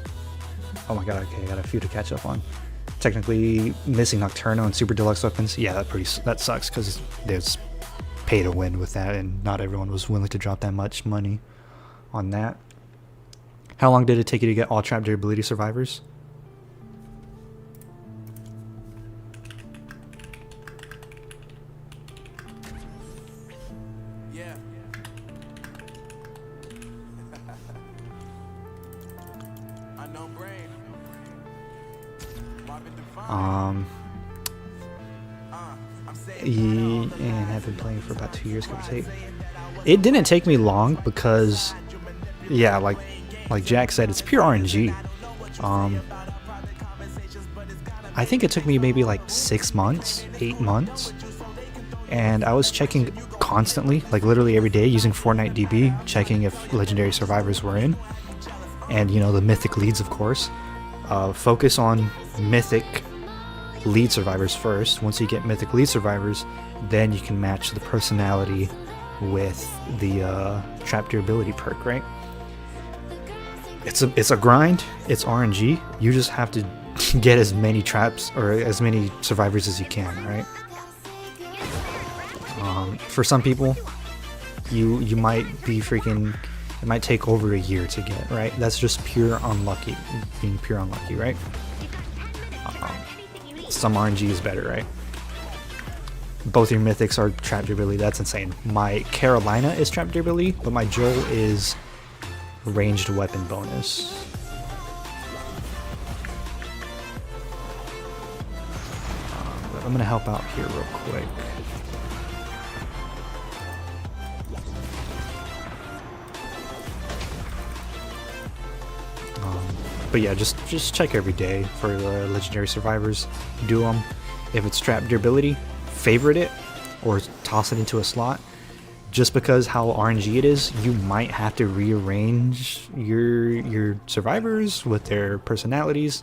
Oh my god, okay, I got a few to catch up on. Technically, missing Nocturno and Super Deluxe weapons. Yeah, that sucks because there's pay to win with that and not everyone was willing to drop that much money on that. How long did it take you to get all trap durability survivors? And I've been playing for about 2 years, give or take. It didn't take me long because, yeah, like Jack said, it's pure RNG. I think it took me maybe like 6 months, 8 months, and I was checking constantly, like literally every day, using Fortnite DB, checking if legendary survivors were in, and you know, the mythic leads, of course. Focus on mythic lead survivors first. Once you get mythic lead survivors, then you can match the personality with the trap durability perk, right? It's a grind. It's RNG. You just have to get as many traps or as many survivors as you can, right? For some people, you might be freaking... It might take over a year to get, right? That's just pure unlucky, being pure unlucky, right? Some RNG is better, right? Both your mythics are trap durability. That's insane. My Carolina is trap durability, but my Joel is ranged weapon bonus. But I'm gonna help out here real quick. But yeah, just check every day for legendary survivors. Do them. If it's trap durability, favorite it or toss it into a slot. Just because how RNG it is, you might have to rearrange your survivors with their personalities.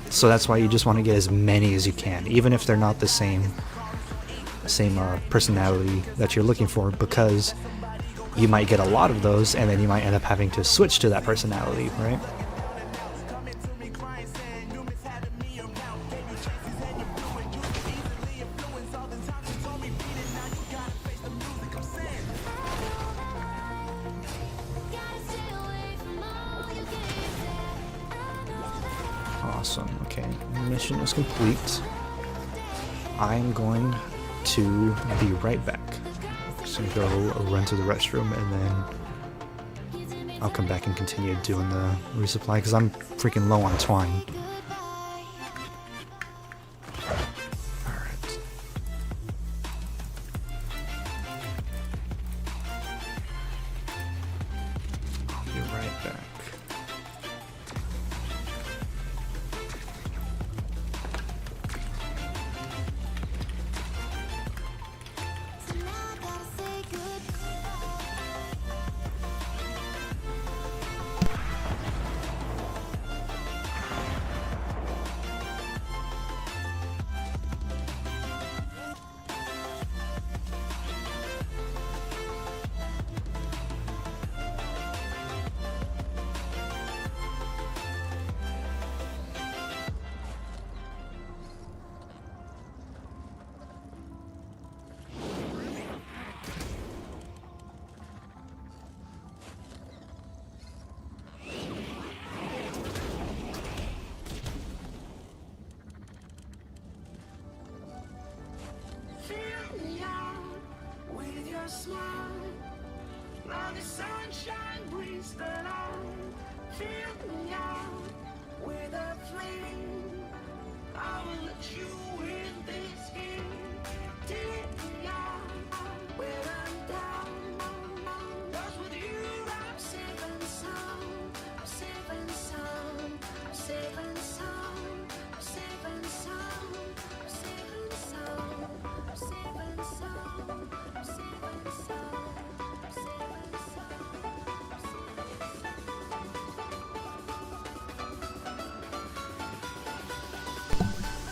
So that's why you just want to get as many as you can, even if they're not the same personality that you're looking for, because you might get a lot of those and then you might end up having to switch to that personality, right? Awesome. Okay, mission is complete. I am going to be right back. Just gonna go run to the restroom and then I'll come back and continue doing the resupply because I'm freaking low on twine. Alright. I'll be right back.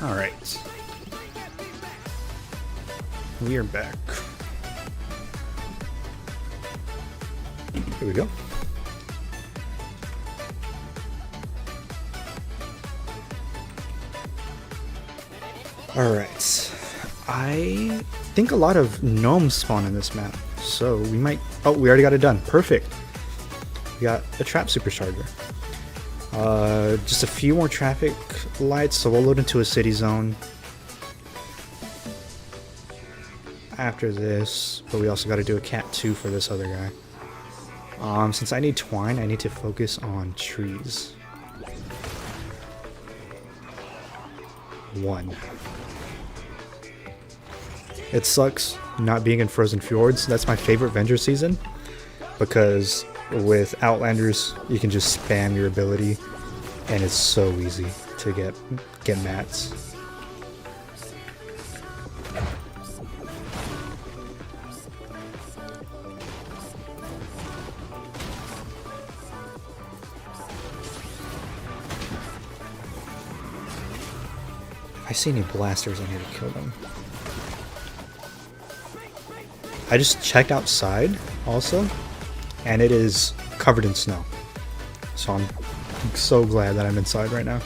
All right, we are back. Here we go. All right, I think a lot of gnomes spawn in this map, so we might. Oh, we already got it done. Perfect. We got a trap supercharger. Just a few more traffic lights, so we'll load into a city zone after this, but we also got to do a cat 2 for this other guy. Since I need twine, I need to focus on trees. 1. It sucks not being in Frozen Fjords. That's my favorite Venger season, because with Outlanders, you can just spam your ability, and it's so easy to get mats. If I see any blasters, I need to kill them. I just checked outside also, and it is covered in snow. So I'm so glad that I'm inside right now.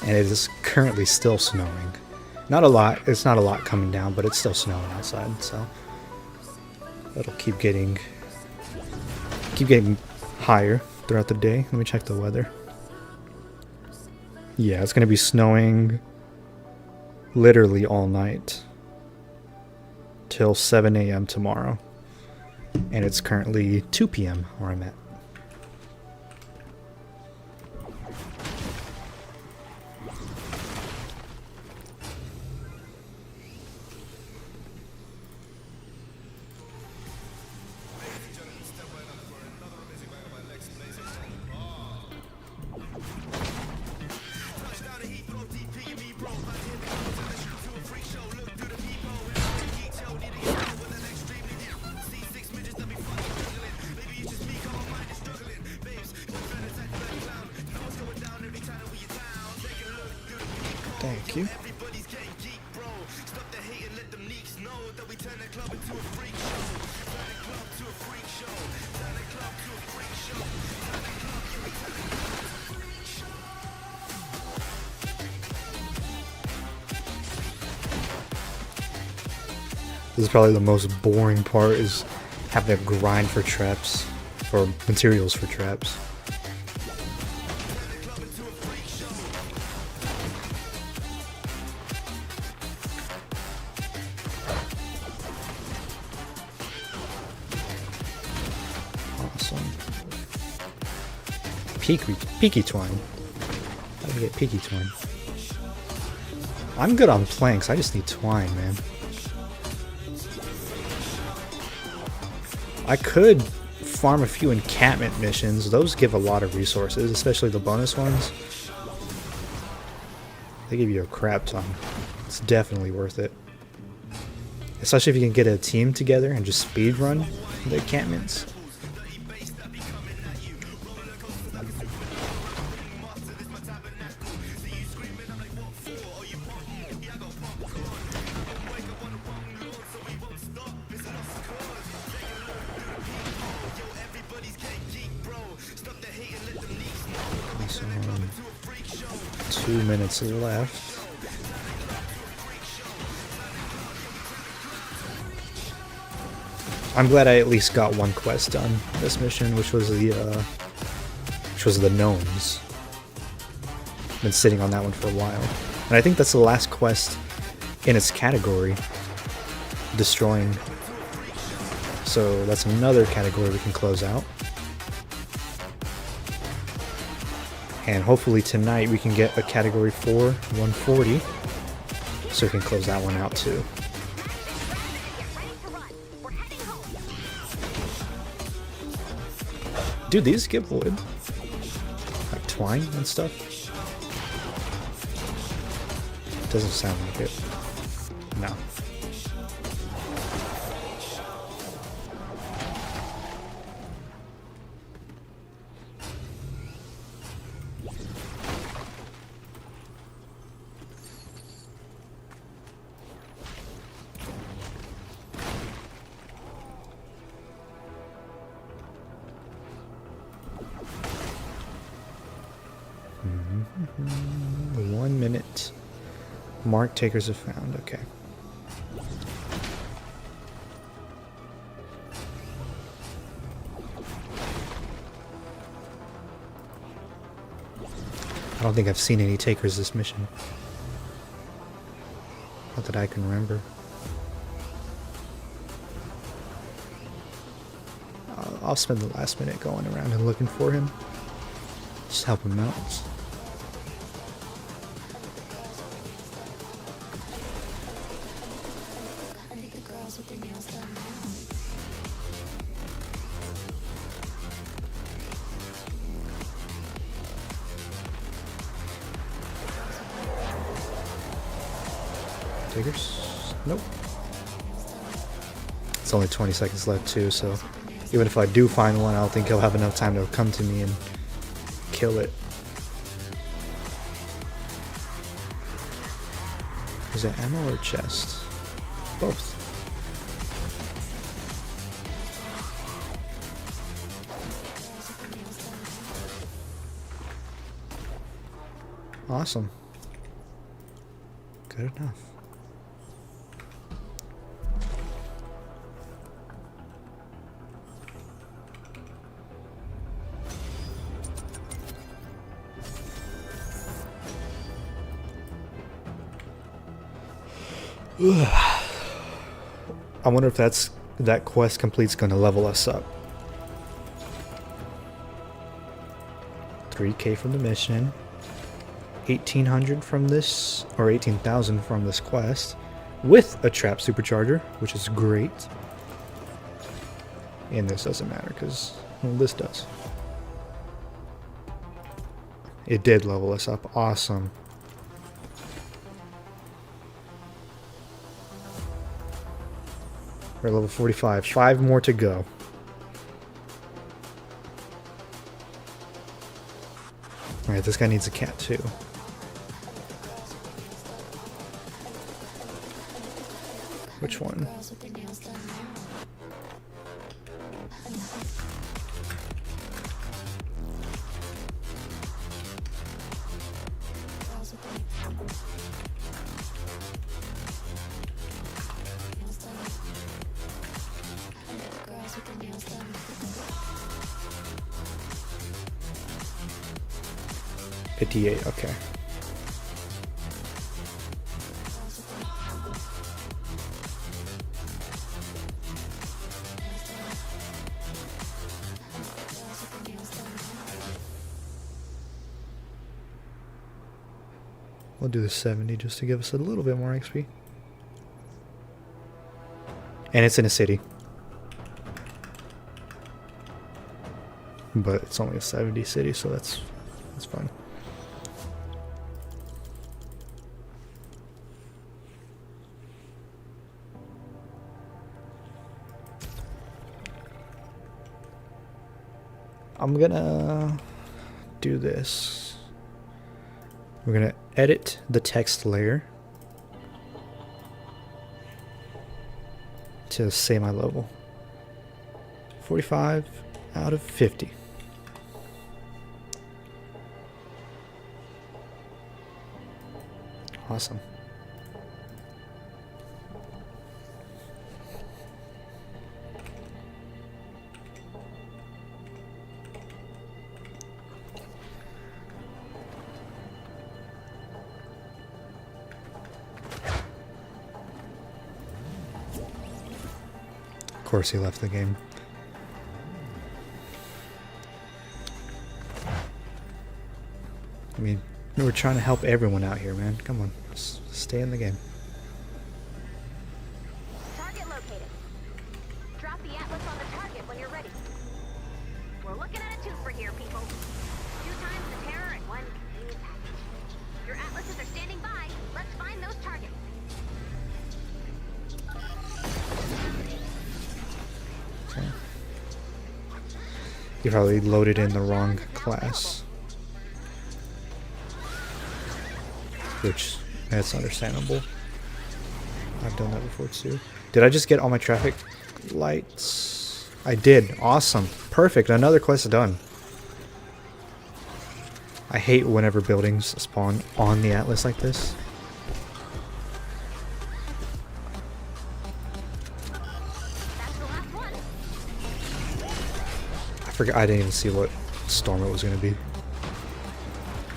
And it is currently still snowing. Not a lot, it's not a lot coming down, but it's still snowing outside, so it'll keep getting higher throughout the day. Let me check the weather. Yeah, it's gonna be snowing literally all night till 7 a.m. tomorrow. And it's currently 2 p.m. where I'm at. Thank you. This is probably the most boring part, is having to grind for traps, for materials for traps. Awesome. Peaky twine. How do we get peaky twine? I'm good on planks, I just need twine, man. I could farm a few encampment missions. Those give a lot of resources, especially the bonus ones. They give you a crap ton. It's definitely worth it. Especially if you can get a team together and just speed run the encampments. So, 2 minutes left. I'm glad I at least got one quest done this mission, which was the gnomes. Been sitting on that one for a while, and I think that's the last quest in its category, destroying. So that's another category we can close out. And hopefully tonight we can get a category 4 140, so we can close that one out too. Dude, these give wood, like twine and stuff. Doesn't sound like it. No. Mm-hmm. 1 minute. Mark takers are found. Okay. I don't think I've seen any takers this mission. Not that I can remember. I'll spend the last minute going around and looking for him. Just help him out. Takers? Nope. It's only 20 seconds left too, so even if I do find one, I don't think he'll have enough time to come to me and kill it. Is it ammo or chest? Both. Awesome. Good enough. I wonder if that quest complete's gonna level us up. 3K from the mission, 1,800 from this, or 18,000 from this quest, with a trap supercharger, which is great. And this doesn't matter because, well, this does. It did level us up. Awesome. We're at level 45. 5 more to go. Alright, this guy needs a cat too. Which one? $58, okay. We'll do the 70 just to give us a little bit more XP. And it's in a city. But it's only a 70 city, so that's fine. I'm gonna do this. We're gonna edit the text layer to say my level. 45 out of 50. Awesome. Of course he left the game. I mean, we're trying to help everyone out here, man. Come on, stay in the game. Target located. Drop the atlas on the target when you're ready. We're looking at a twofer here, people. 2 times the terror and 1 convenient package. Your atlases are standing by. Let's find those targets. Okay. You probably loaded in the wrong class. Which, that's understandable. I've done that before too. Did I just get all my traffic lights? I did. Awesome. Perfect. Another quest done. I hate whenever buildings spawn on the atlas like this. That's the last one. I forgot. I didn't even see what storm it was going to be.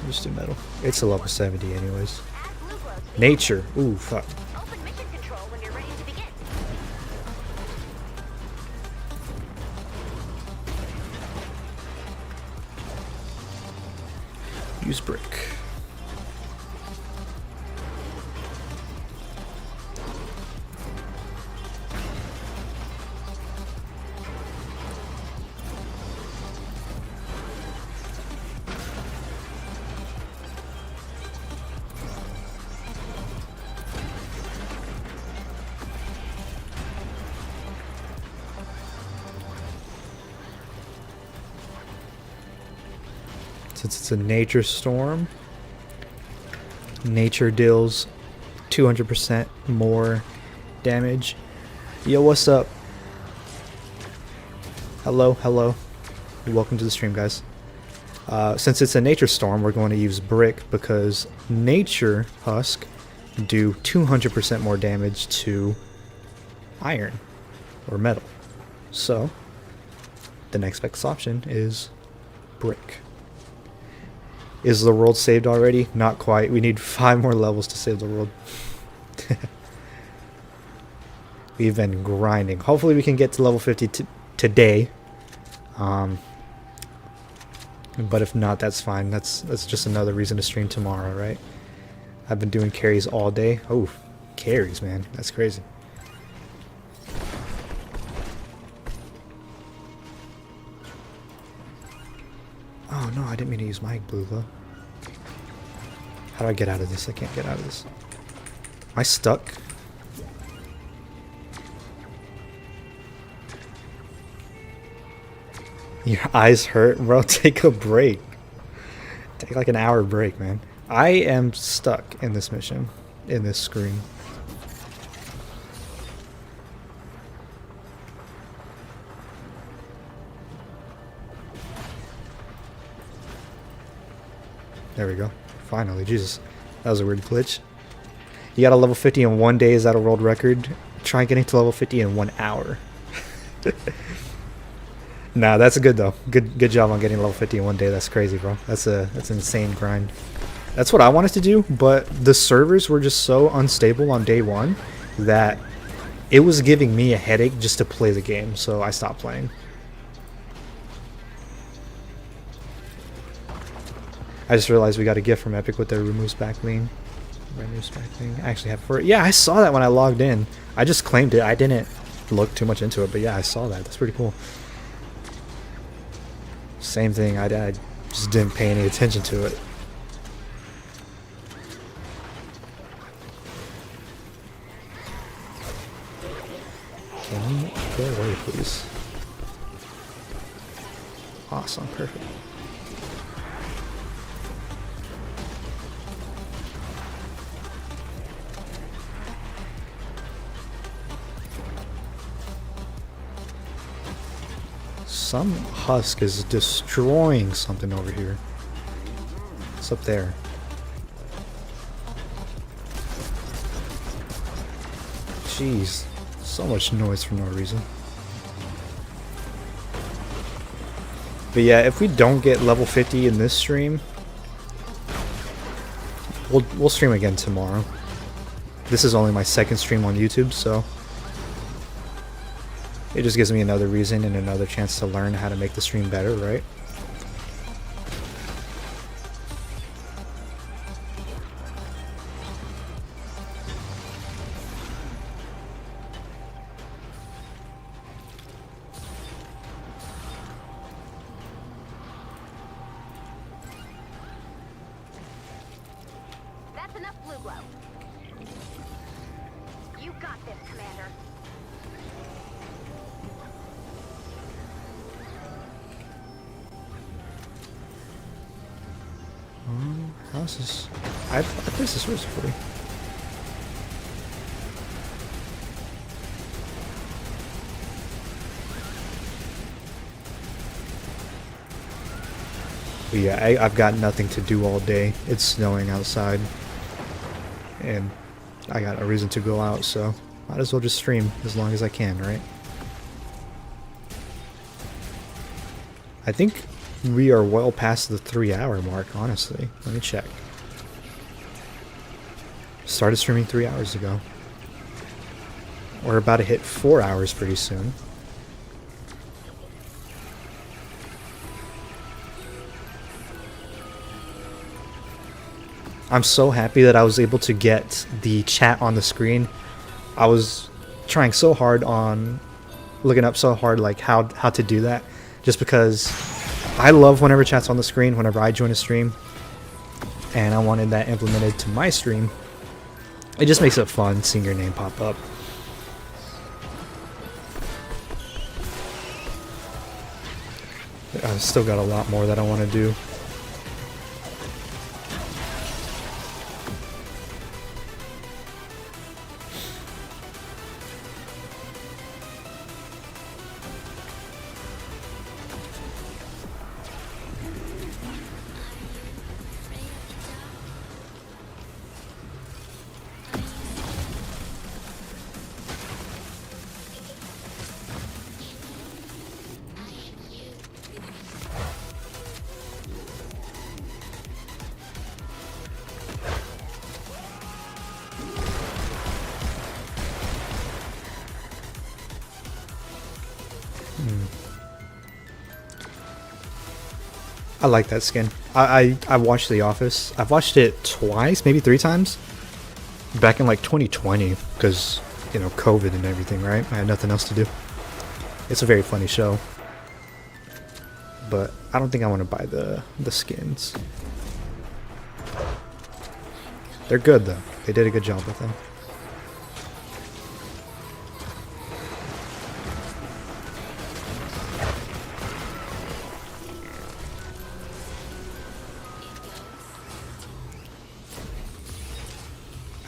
Just do metal. It's a level 70 anyways. Add blue glow to the Nature. Ooh, fuck. open mission control when you're ready to begin. Use brick. Since it's a nature storm, nature deals 200% more damage. Yo, what's up? Hello, hello. Welcome to the stream, guys. Since it's a nature storm, we're going to use brick because nature husk do 200% more damage to iron or metal. So, the next best option is brick. Is the world saved already? Not quite. We need 5 more levels to save the world. We've been grinding. Hopefully we can get to level 50 today. But if not, that's fine. That's just another reason to stream tomorrow, right? I've been doing carries all day. Oh, carries, man. That's crazy. Oh no, I didn't mean to use my blue glow. How do I get out of this? I can't get out of this. Am I stuck? Your eyes hurt, bro. Take a break. Take like an hour break, man. I am stuck in this mission, in this screen. There we go. Finally, Jesus. That was a weird glitch. You got a level 50 in 1 day. Is that a world record? Try getting to level 50 in 1 hour. Nah, that's good though. Good job on getting level 50 in one day. That's crazy, bro. That's an insane grind. That's what I wanted to do, but the servers were just so unstable on day one that it was giving me a headache just to play the game, so I stopped playing. I just realized we got a gift from Epic with their removes back lean. Removes back lean. I actually have for it. Yeah, I saw that when I logged in. I just claimed it. I didn't look too much into it, but yeah, I saw that. That's pretty cool. Same thing. I just didn't pay any attention to it. Can you go away, please? Awesome. Perfect. Some husk is destroying something over here. It's up there. Jeez, so much noise for no reason. But yeah, if we don't get level 50 in this stream, we'll stream again tomorrow. This is only my second stream on YouTube, so it just gives me another reason and another chance to learn how to make the stream better, right? That's enough blue glow. You got this, Commander. How's this? I placed this first for you. But yeah, I've got nothing to do all day. It's snowing outside, and I got a reason to go out, so might as well just stream as long as I can, right? I think we are well past the 3-hour mark, honestly. Let me check. Started streaming 3 hours ago. We're about to hit 4 hours pretty soon. I'm so happy that I was able to get the chat on the screen. I was trying so hard on looking up so hard like how to do that, just because I love whenever chat's on the screen whenever I join a stream, and I wanted that implemented to my stream. It just makes it fun seeing your name pop up. I've still got a lot more that I want to do. I like that skin. I watched The Office. I've watched it twice, maybe 3 times. Back in like 2020, because, you know, COVID and everything, right? I had nothing else to do. It's a very funny show. But I don't think I want to buy the skins. They're good though. They did a good job with them.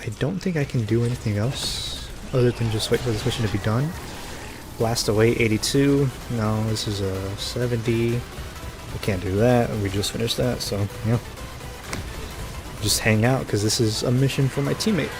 I don't think I can do anything else other than just wait for this mission to be done. Blast away 82. No, this is a 70. We can't do that. We just finished that, so yeah. Just hang out because this is a mission for my teammate.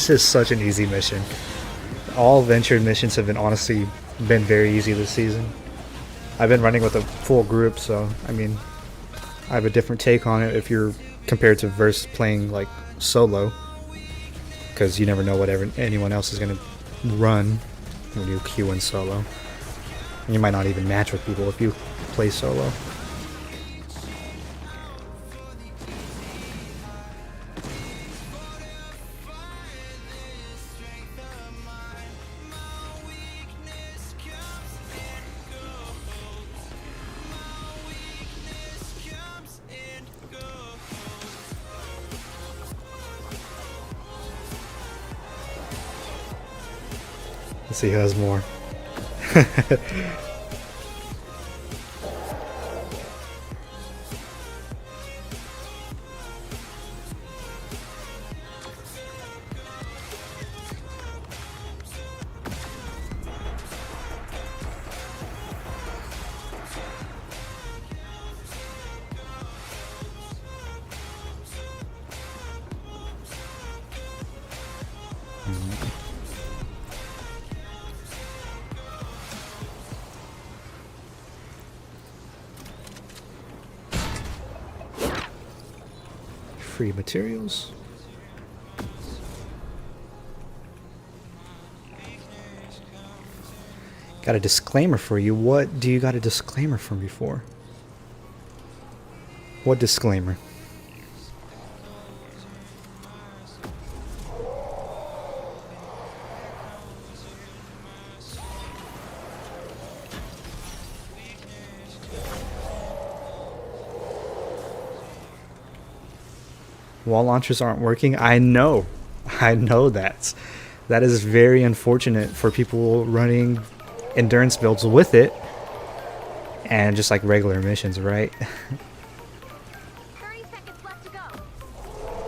This is such an easy mission. All ventured missions have been honestly been very easy this season. I've been running with a full group, so I mean, I have a different take on it if you're compared to versus playing like solo, because you never know what anyone else is gonna run when you queue in solo. And you might not even match with people if you play solo. Let's see who has more. Free materials. Got a disclaimer for you. What do you got a disclaimer for me for? What disclaimer? Wall launchers aren't working. I know that. That is very unfortunate for people running endurance builds with it and just like regular missions, right? 30 seconds left to go.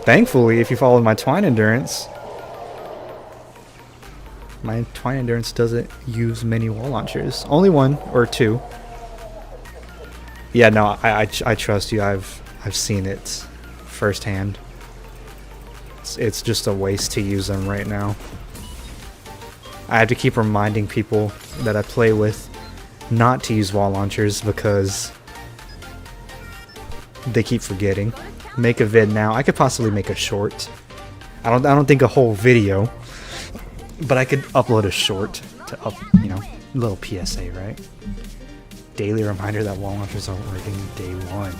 Thankfully, if you follow my twine endurance doesn't use many wall launchers. Only one or two. Yeah, no, I trust you. I've seen it firsthand. It's just a waste to use them right now. I have to keep reminding people that I play with not to use wall launchers because they keep forgetting. Make a vid now. I could possibly make a short. I don't think a whole video, but I could upload a short to a little PSA, right? Daily reminder that wall launchers aren't working day one.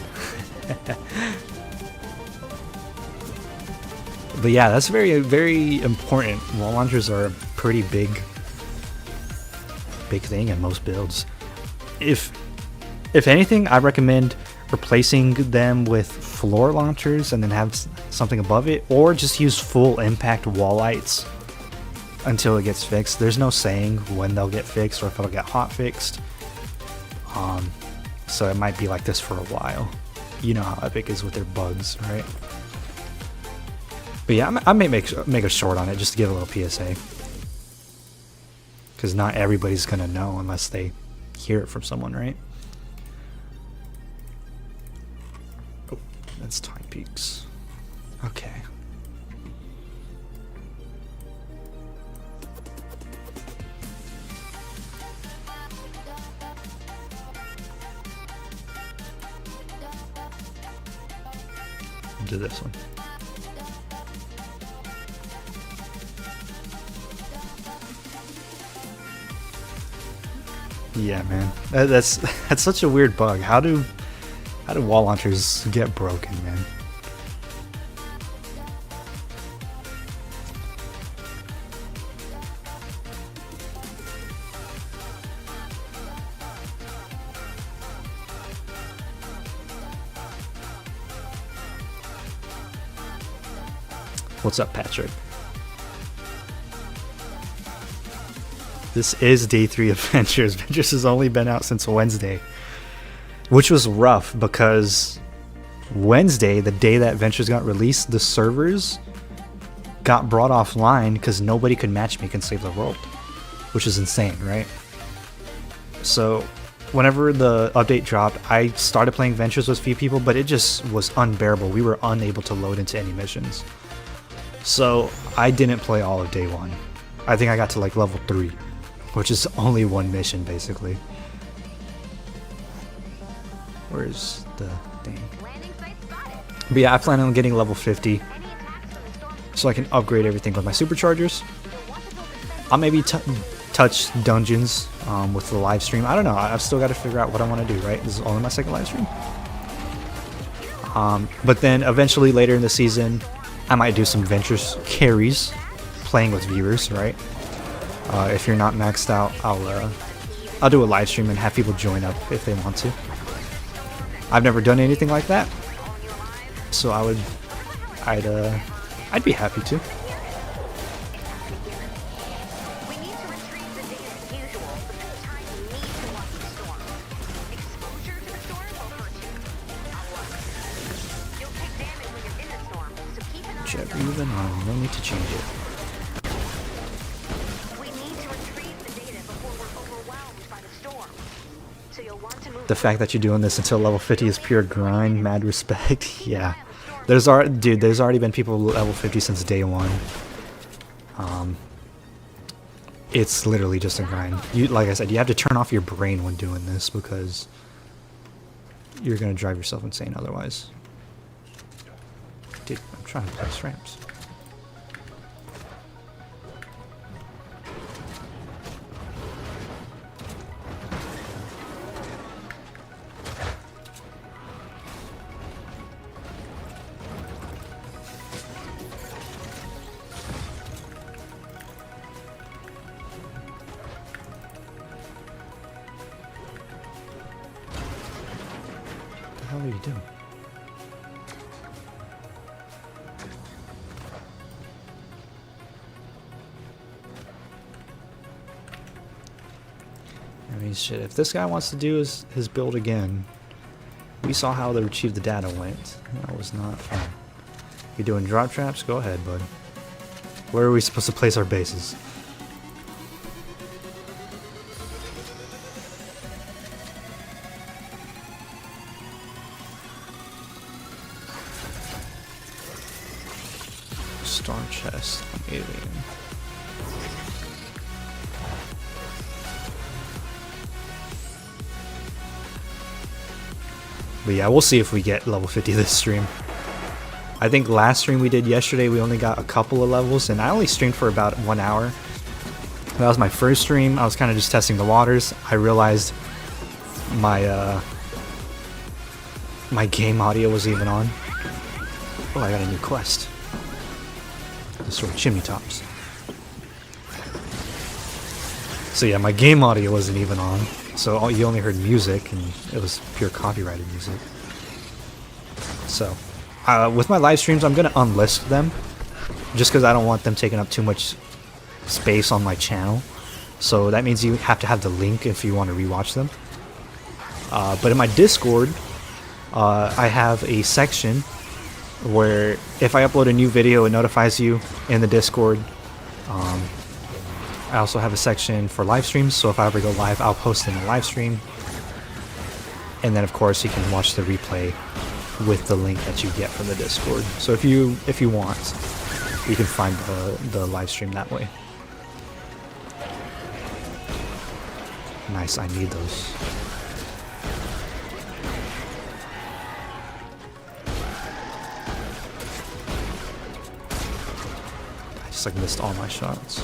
But yeah, that's very, very important. Wall launchers are a pretty big thing in most builds. If anything, I recommend replacing them with floor launchers and then have something above it, or just use full impact wall lights until it gets fixed. There's no saying when they'll get fixed or if it'll get hot fixed. So it might be like this for a while. You know how Epic is with their bugs, right? But yeah, I may make a short on it just to give a little PSA. Because not everybody's going to know unless they hear it from someone, right? Oh, that's Time Peaks. Okay. Do this one. Yeah, man, that's such a weird bug. How do How do wall launchers get broken, man? What's up, Patrick? This is day 3 of Ventures. Ventures has only been out since Wednesday, which was rough because Wednesday, the day that Ventures got released, the servers got brought offline because nobody could matchmake and save the world, which is insane, right? So whenever the update dropped, I started playing Ventures with a few people, but it just was unbearable. We were unable to load into any missions. So I didn't play all of day 1. I think I got to like level 3, which is only one mission basically. Where's the thing? But yeah, I plan on getting level 50 so I can upgrade everything with my superchargers. I'll maybe touch dungeons with the live stream. I don't know. I've still got to figure out what I want to do, right? This is only my second live stream. But then eventually later in the season, I might do some Ventures carries, playing with viewers, right? If you're not maxed out, I'll do a live stream and have people join up if they want to. I've never done anything like that, so I'd be happy to. We need to retrieve the data as usual, but this time we need to watch the storm. Exposure to the storm will hurt you. I'll look. You'll take damage when you're in the storm, so keep an eye on Whichever your even on, no need to change it. We need to retrieve the data before we're overwhelmed by the storm. So you'll want to move. The fact that you're doing this until level 50 is pure grind, mad respect. Yeah. There's already been people level 50 since day 1. It's literally just a grind. Like I said, you have to turn off your brain when doing this because you're gonna drive yourself insane otherwise. Dude, I'm trying to place ramps. What are you doing? I mean, shit, if this guy wants to do his build again, we saw how the retrieve the data went. That was not fun. You're doing drop traps? Go ahead, bud. Where are we supposed to place our bases? Star chest, alien. But yeah, we'll see if we get level 50 this stream. I think last stream we did yesterday, we only got a couple of levels, and I only streamed for about 1 hour. That was my first stream. I was kind of just testing the waters. I realized my my game audio was even on. Oh, I got a new quest. Destroy chimney tops. So yeah, my game audio wasn't even on, so you only heard music, and it was pure copyrighted music. So, with my live streams, I'm gonna unlist them, just because I don't want them taking up too much space on my channel. So that means you have to have the link if you want to rewatch them. But in my Discord, I have a section where if I upload a new video, it notifies you in the Discord. I also have a section for live streams, so if I ever go live, I'll post in a live stream. And then of course you can watch the replay with the link that you get from the Discord. So if you want, you can find the live stream that way. Nice, I need those. I just like missed all my shots.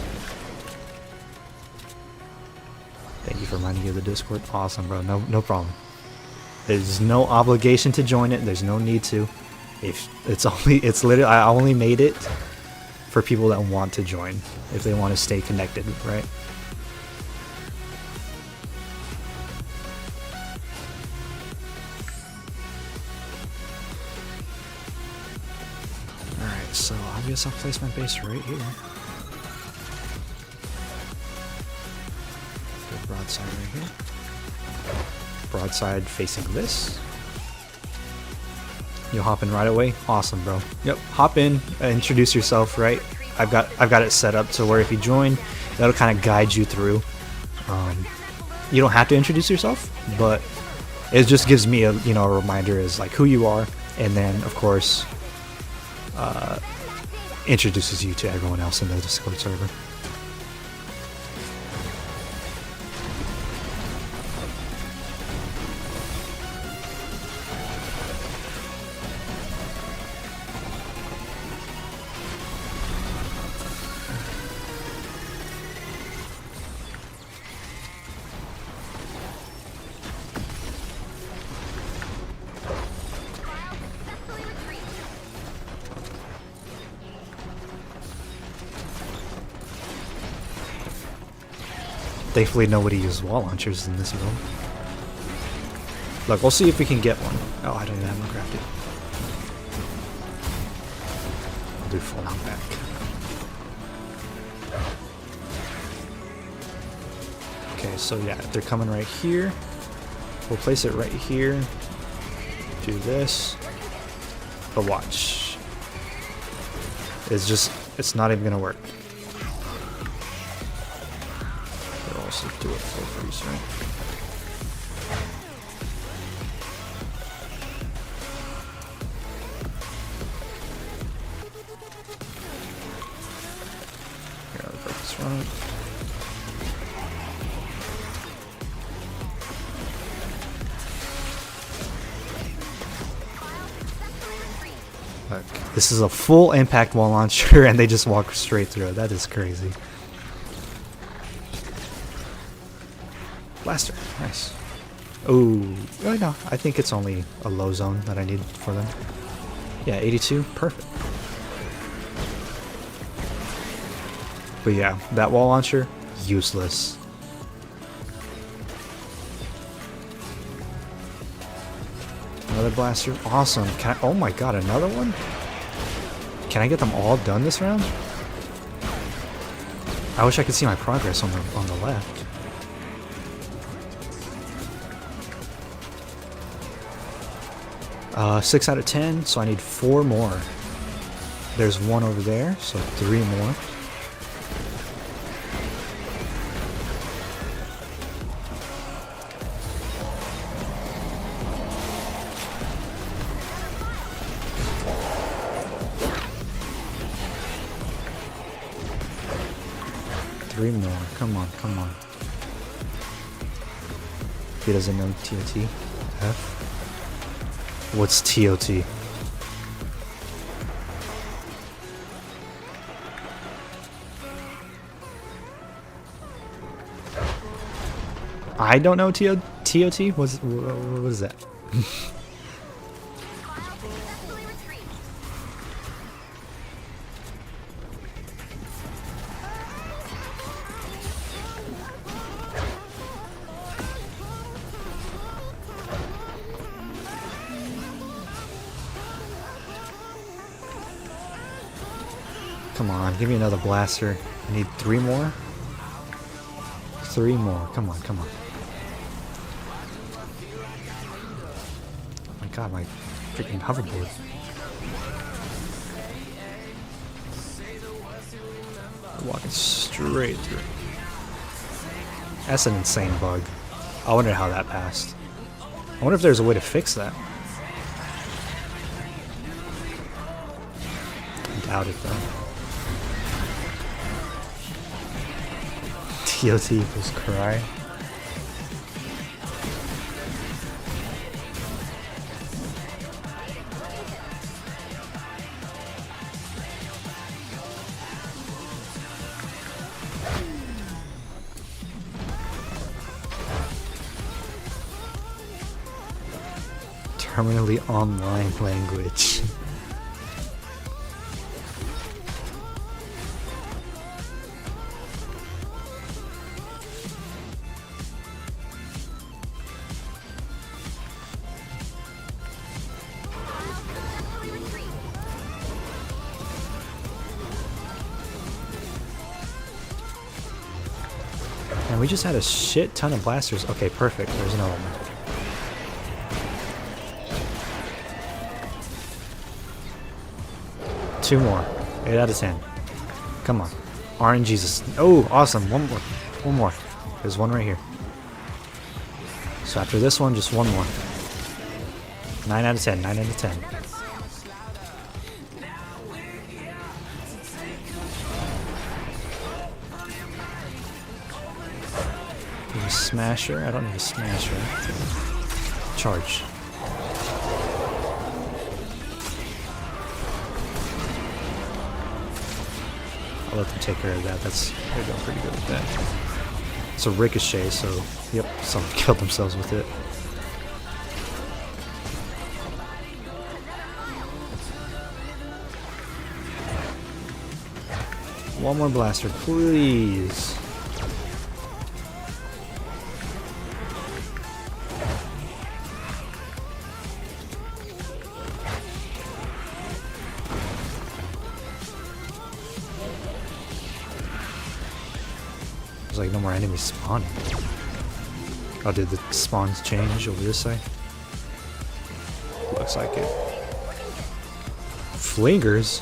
Thank you for reminding me of the Discord. Awesome, bro. No problem. There's no obligation to join it. There's no need to. If it's literally, I only made it for people that want to join, if they want to stay connected, right? Alright, so I guess I'll place my base right here. Go broadside right here. Broadside facing this. You'll hop in right away. Awesome, bro. Yep, hop in, introduce yourself, right? I've got it set up to where if you join, that'll kind of guide you through. You don't have to introduce yourself, but it just gives me a a reminder as like who you are, and then of course introduces you to everyone else in the Discord server. Thankfully, nobody uses wall launchers in this room. Look, we'll see if we can get one. Oh, I don't even have one crafted. I'll do full knockback. Okay, so yeah, they're coming right here. We'll place it right here. Do this. But watch. It's not even gonna work. Also do it full freeze, right? Here, I'll break this run. Look, this is a full impact wall launcher and they just walk straight through it. That is crazy. Blaster, nice. Oh, no, I think it's only a low zone that I need for them. Yeah, 82, perfect. But yeah, that wall launcher, useless. Another blaster, awesome. Can I, oh my god, another one? Can I get them all done this round? I wish I could see my progress on the left. Uh, 6 out of 10, so I need 4 more. There's one over there, so 3 more. Three more. Come on, come on. He doesn't know TOT. F. What's TOT? I don't know TOT? What is that? Come on, give me another blaster. I need 3 more? 3 more. Come on, come on. Oh my god, my freaking hoverboard. Walking straight through. That's an insane bug. I wonder how that passed. I wonder if there's a way to fix that. I doubt it though. TOT equals cry. permanently online language. And we just had a shit ton of blasters. Okay, perfect. There's another one. Two more. 8 out of 10. Come on. RNGesus. Oh, awesome. One more. One more. There's one right here. So after this one, just one more. 9 out of 10. 9 out of 10. Need a smasher? I don't need a smasher. Charge. I'll let them take care of that. They're doing pretty good with that. It's a ricochet, so yep, someone killed themselves with it. One more blaster, please. There's like no more enemies spawning. Oh, did the spawns change over this side? Looks like it. Flingers?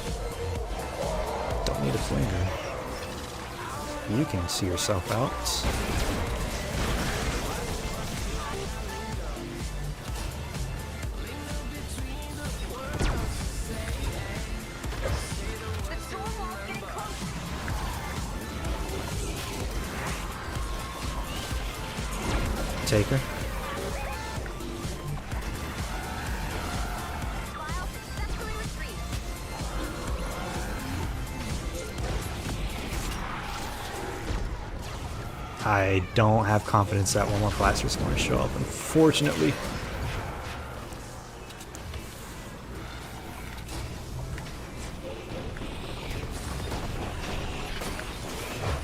Don't need a flinger. You can see yourself out. Take her. I don't have confidence that one more blaster is going to show up, unfortunately.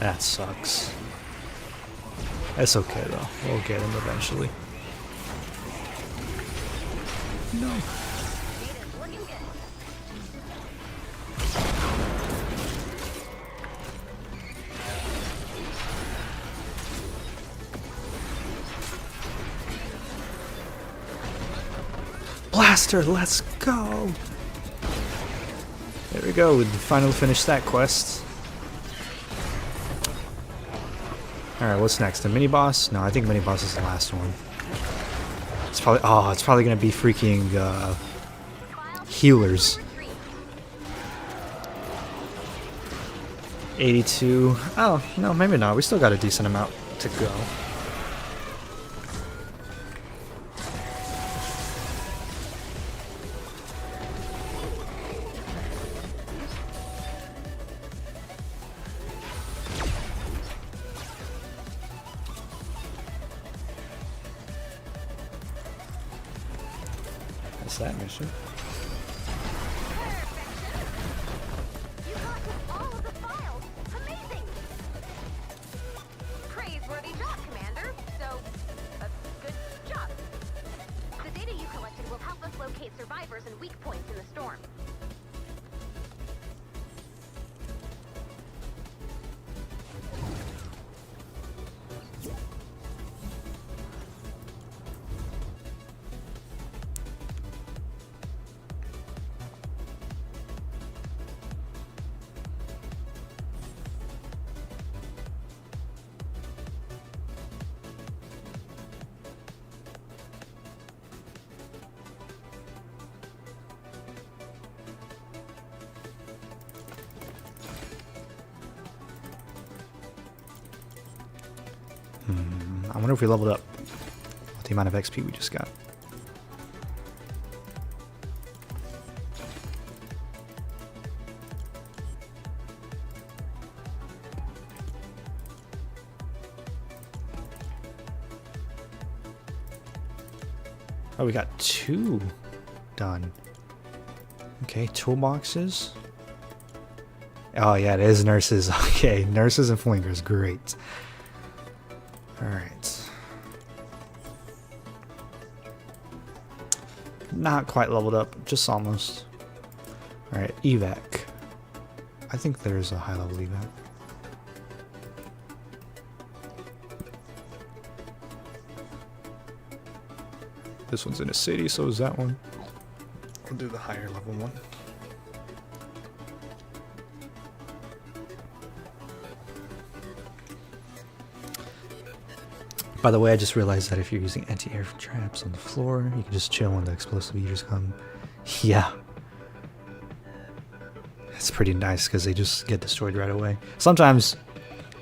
That sucks. It's okay though. We'll get him eventually. No. Blaster, let's go! There we go, we finally finished that quest. Alright, what's next? The mini boss? No, I think mini boss is the last one. It's probably gonna be freaking healers. 82. Oh, no, maybe not. We still got a decent amount to go. That's that mission. You got all of the files. Amazing. Praiseworthy job, Commander. So, a good job. The data you collected will help us locate survivors and weak points in the storm. I wonder if we leveled up with the amount of XP we just got. Oh, we got 2 Done. Okay, toolboxes. Oh yeah, it is nurses. Okay, nurses and flingers. Great. Alright. Not quite leveled up, just almost. Alright, evac. I think there's a high level evac. This one's in a city, so is that one. We'll do the higher level one. By the way, I just realized that if you're using anti-air traps on the floor, you can just chill when the explosive eaters come. Yeah. It's pretty nice because they just get destroyed right away. Sometimes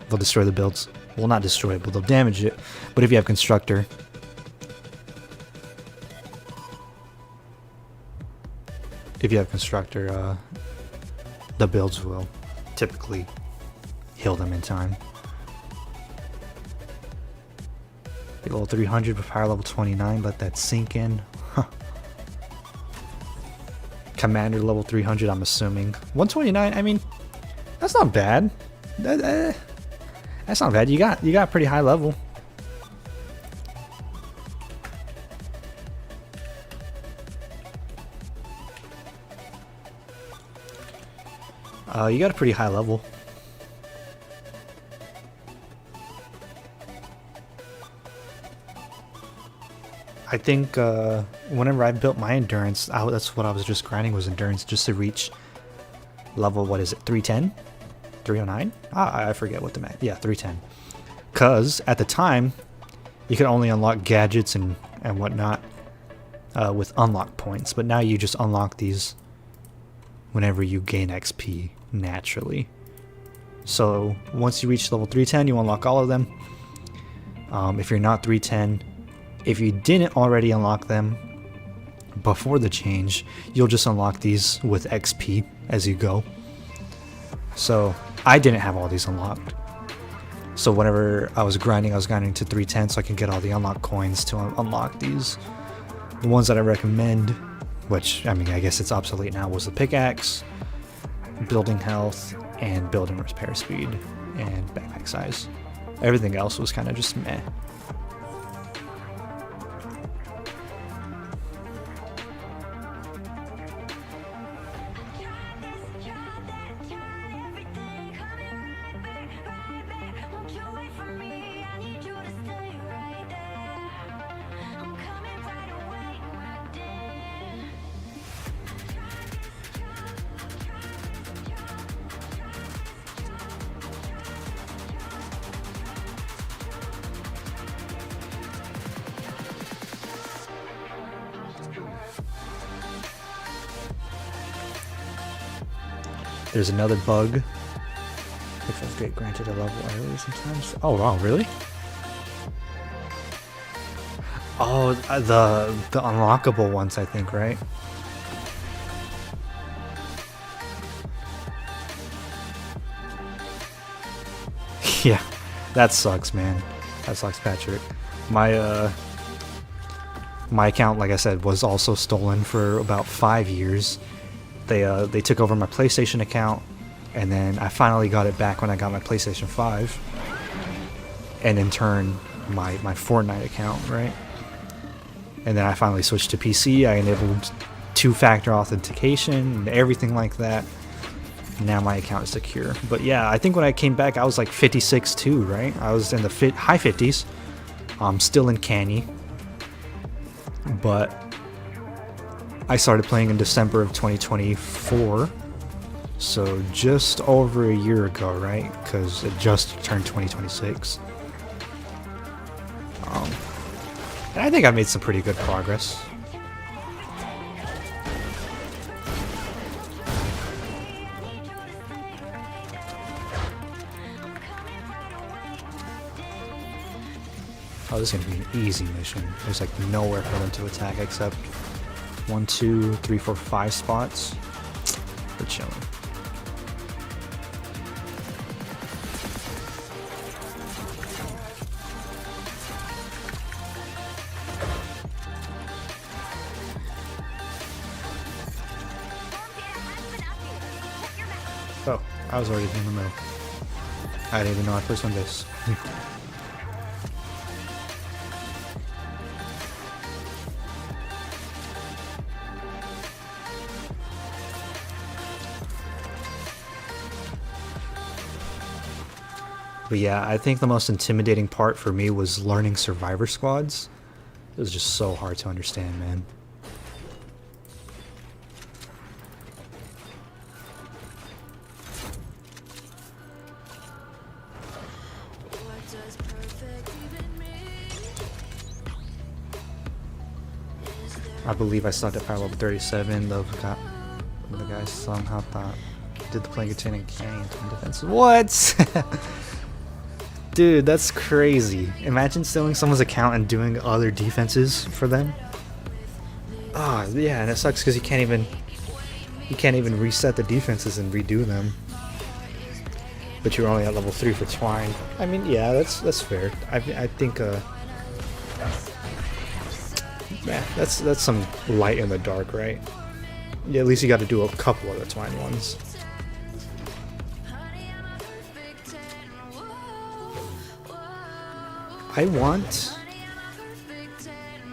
they'll destroy the builds. Well, not destroy it, but they'll damage it. But if you have constructor, the builds will typically heal them in time. Level 300 with power level 29, let that sink in. Huh. Commander level 300, I'm assuming. 129, I mean, that's not bad. That's not bad. You got pretty high level. You got a pretty high level. I think whenever I built my endurance, that's what I was just grinding, was endurance, just to reach level, what is it, 310? 309? I forget what the max. Yeah, 310. Because at the time, you could only unlock gadgets and whatnot with unlock points. But now you just unlock these whenever you gain XP naturally. So once you reach level 310, you unlock all of them. If you're not 310, if you didn't already unlock them before the change, you'll just unlock these with XP as you go. So I didn't have all these unlocked. So whenever I was grinding to 310 so I can get all the unlock coins to unlock these. The ones that I recommend, which, I mean, I guess it's obsolete now, was the pickaxe, building health, and building repair speed, and backpack size. Everything else was kind of just meh. There's another bug. If I get granted a level early sometimes. Oh wow, really? Oh, the unlockable ones, I think, right? Yeah, that sucks, man. That sucks, Patrick. My account, like I said, was also stolen for about 5 years. They took over my PlayStation account, and then I finally got it back when I got my PlayStation 5. And in turn, my Fortnite account, right? And then I finally switched to PC. I enabled 2-factor authentication and everything like that. Now my account is secure. But yeah, I think when I came back, I was like 56 too, right? I was in the high 50s. I'm still in Canny. But I started playing in December of 2024. So just over a year ago, right? Because it just turned 2026. And I think I made some pretty good progress. Oh, this is going to be an easy mission. There's like nowhere for them to attack except 1, 2, 3, 4, 5 spots. They're chilling. I was already in the middle. I didn't even know I first on this. But yeah, I think the most intimidating part for me was learning survivor squads. It was just so hard to understand, man. What does perfect even mean? Is there I believe I stopped at power level 37. The guy somehow thought did the plane containing cane defense. What? Dude, that's crazy. Imagine stealing someone's account and doing other defenses for them. Ah, yeah, and it sucks because you can't even reset the defenses and redo them. But you're only at level 3 for Twine. I mean, yeah, that's fair. I think yeah, that's some light in the dark, right? Yeah, at least you got to do a couple of the Twine ones. I want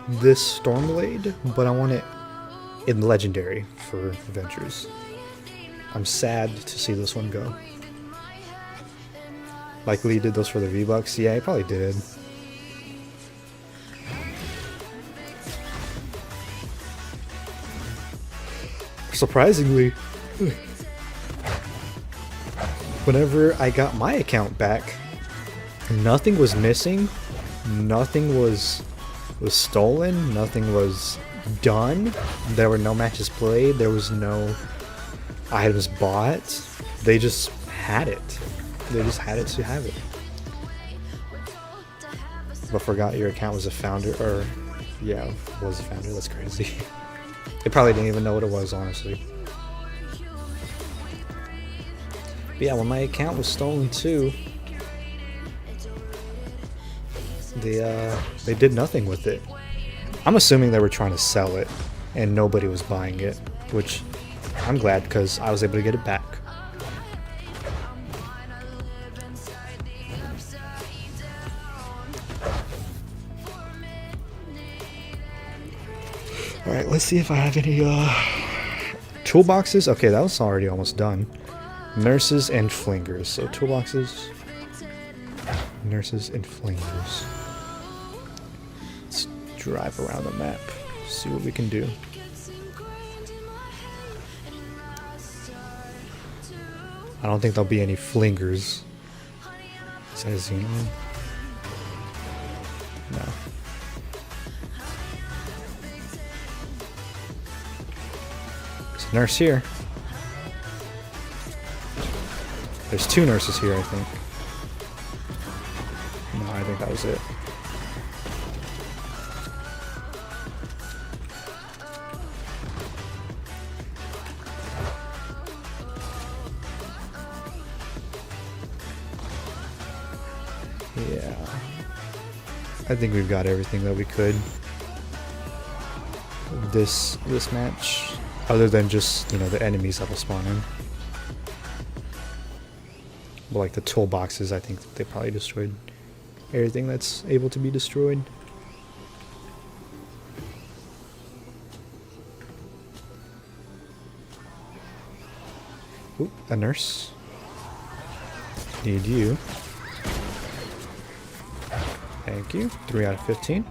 this Stormblade, but I want it in Legendary for Adventures. I'm sad to see this one go. Likely he did those for the V-Bucks. Yeah, he probably did. Surprisingly, whenever I got my account back, nothing was missing, nothing was stolen, nothing was done. There were no matches played, there was no items bought. They just had it. They just had it to have it. But forgot your account was a founder, or yeah, was a founder. That's crazy. They probably didn't even know what it was, honestly. But yeah, when my account was stolen too, they did nothing with it. I'm assuming they were trying to sell it and nobody was buying it, which I'm glad because I was able to get it back. Alright, let's see if I have any toolboxes. Okay, that was already almost done. Nurses and flingers. So toolboxes, nurses and flingers. Let's drive around the map, see what we can do. I don't think there'll be any flingers. Says Xeno. No. There's a nurse here. There's 2 nurses here, I think. No, I think that was it. Yeah. I think we've got everything that we could this match, other than just, you know, the enemies that will spawn in. But like the toolboxes, I think they probably destroyed everything that's able to be destroyed. Oop, a nurse. Need you. Thank you. 3 out of 15.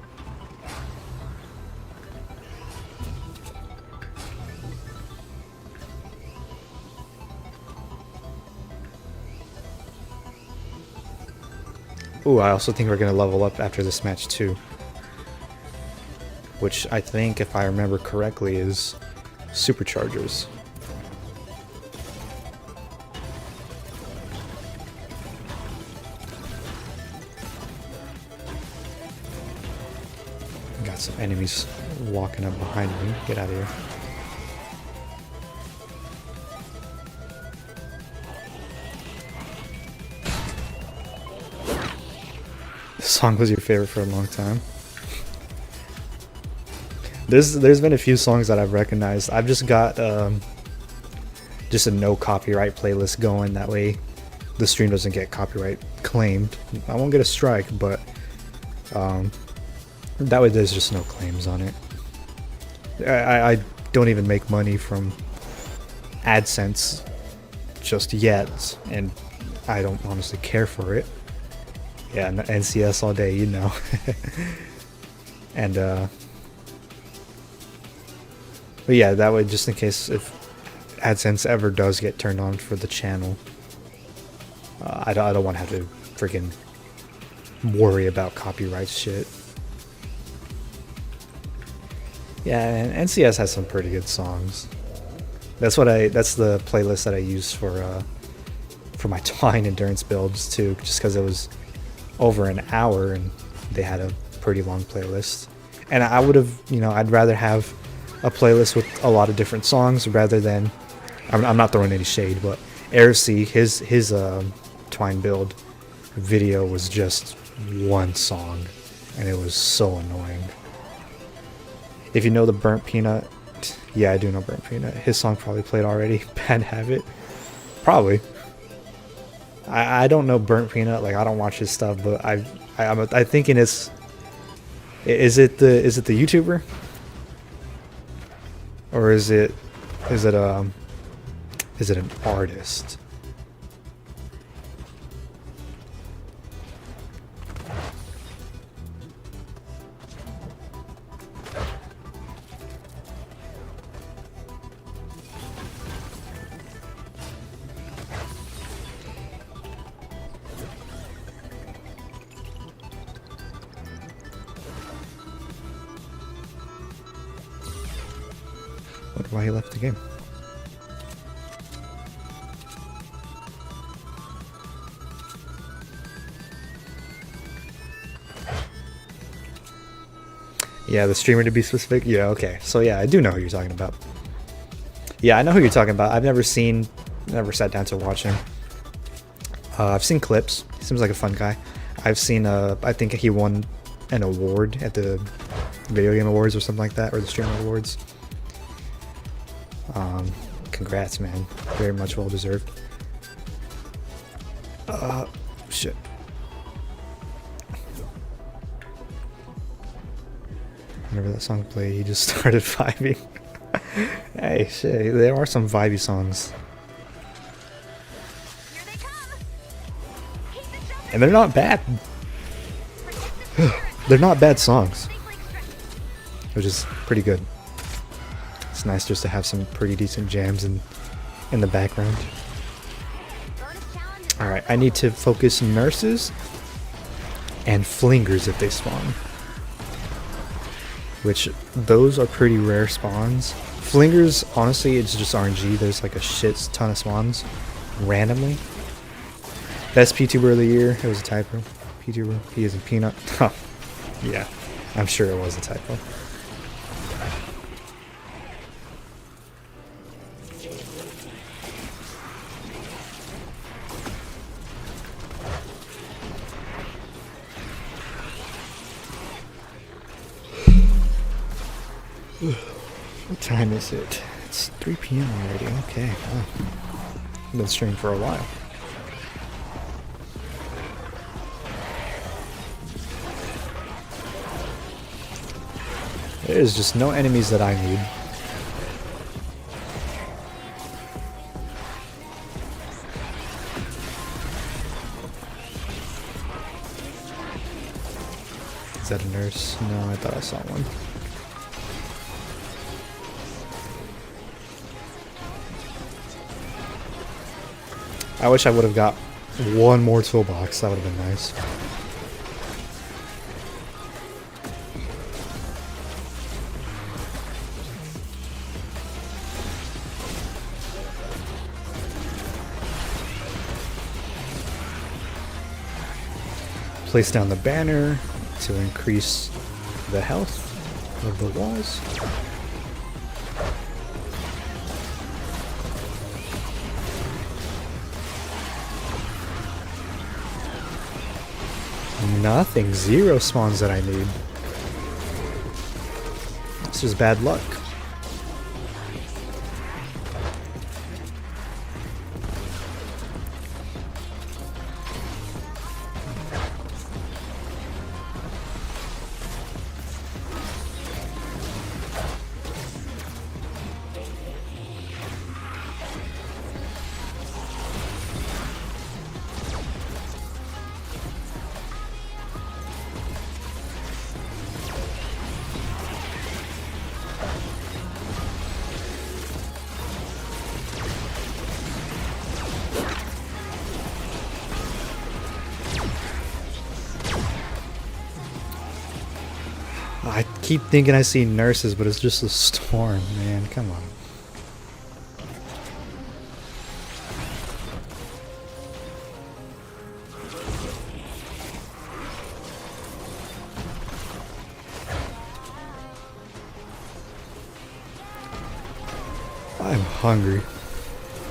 Ooh, I also think we're going to level up after this match too. Which I think, if I remember correctly, is superchargers. Got some enemies walking up behind me. Get out of here. This song was your favorite for a long time. There's been a few songs that I've recognized. I've just got just a no copyright playlist going. That way the stream doesn't get copyright claimed. I won't get a strike, but that way there's just no claims on it. I don't even make money from AdSense just yet, and I don't honestly care for it. Yeah, NCS all day, you know. And but yeah, that way, just in case if AdSense ever does get turned on for the channel, I don't want to have to freaking worry about copyright shit. Yeah, and NCS has some pretty good songs. That's the playlist that I use for my Twine endurance builds too, just because it was over an hour and they had a pretty long playlist. And I would have, I'd rather have a playlist with a lot of different songs rather than, I'm not throwing any shade, but Aircy, his Twine build video was just one song, and it was so annoying. If you know the Burnt Peanut, yeah, I do know Burnt Peanut. His song probably played already. Bad Habit, probably. I don't know Burnt Peanut, like I don't watch his stuff, but I'm thinking is it the YouTuber, or is it an artist? Wonder why he left the game. Yeah, the streamer to be specific. Yeah, okay. So yeah, I do know who you're talking about. Yeah, I know who you're talking about. I've never sat down to watch him. I've seen clips. He seems like a fun guy. I've seen, I think he won an award at the Video Game Awards or something like that, or the Streamer Awards. Congrats, man. Very much well deserved. Shit. Whenever that song played, he just started vibing. Hey, shit, there are some vibey songs. Here they come. Keep the shelter. And they're not bad. They're not bad songs. Which is pretty good. It's nice just to have some pretty decent jams in the background. Alright, I need to focus nurses and flingers if they spawn. Which, those are pretty rare spawns. Flingers, honestly, it's just RNG. There's like a shit ton of spawns randomly. Best PTuber of the year. It was a typo. PTuber. He is a peanut. Huh. Yeah, I'm sure it was a typo. What time is it? It's 3 p.m. already. Okay. Oh. I've been streaming for a while. There's just no enemies that I need. Is that a nurse? No, I thought I saw one. I wish I would have got one more toolbox. That would have been nice. Place down the banner to increase the health of the walls. Nothing. 0 spawns that I need. It's just bad luck. I keep thinking I see nurses, but it's just a storm, man. Come on. I'm hungry.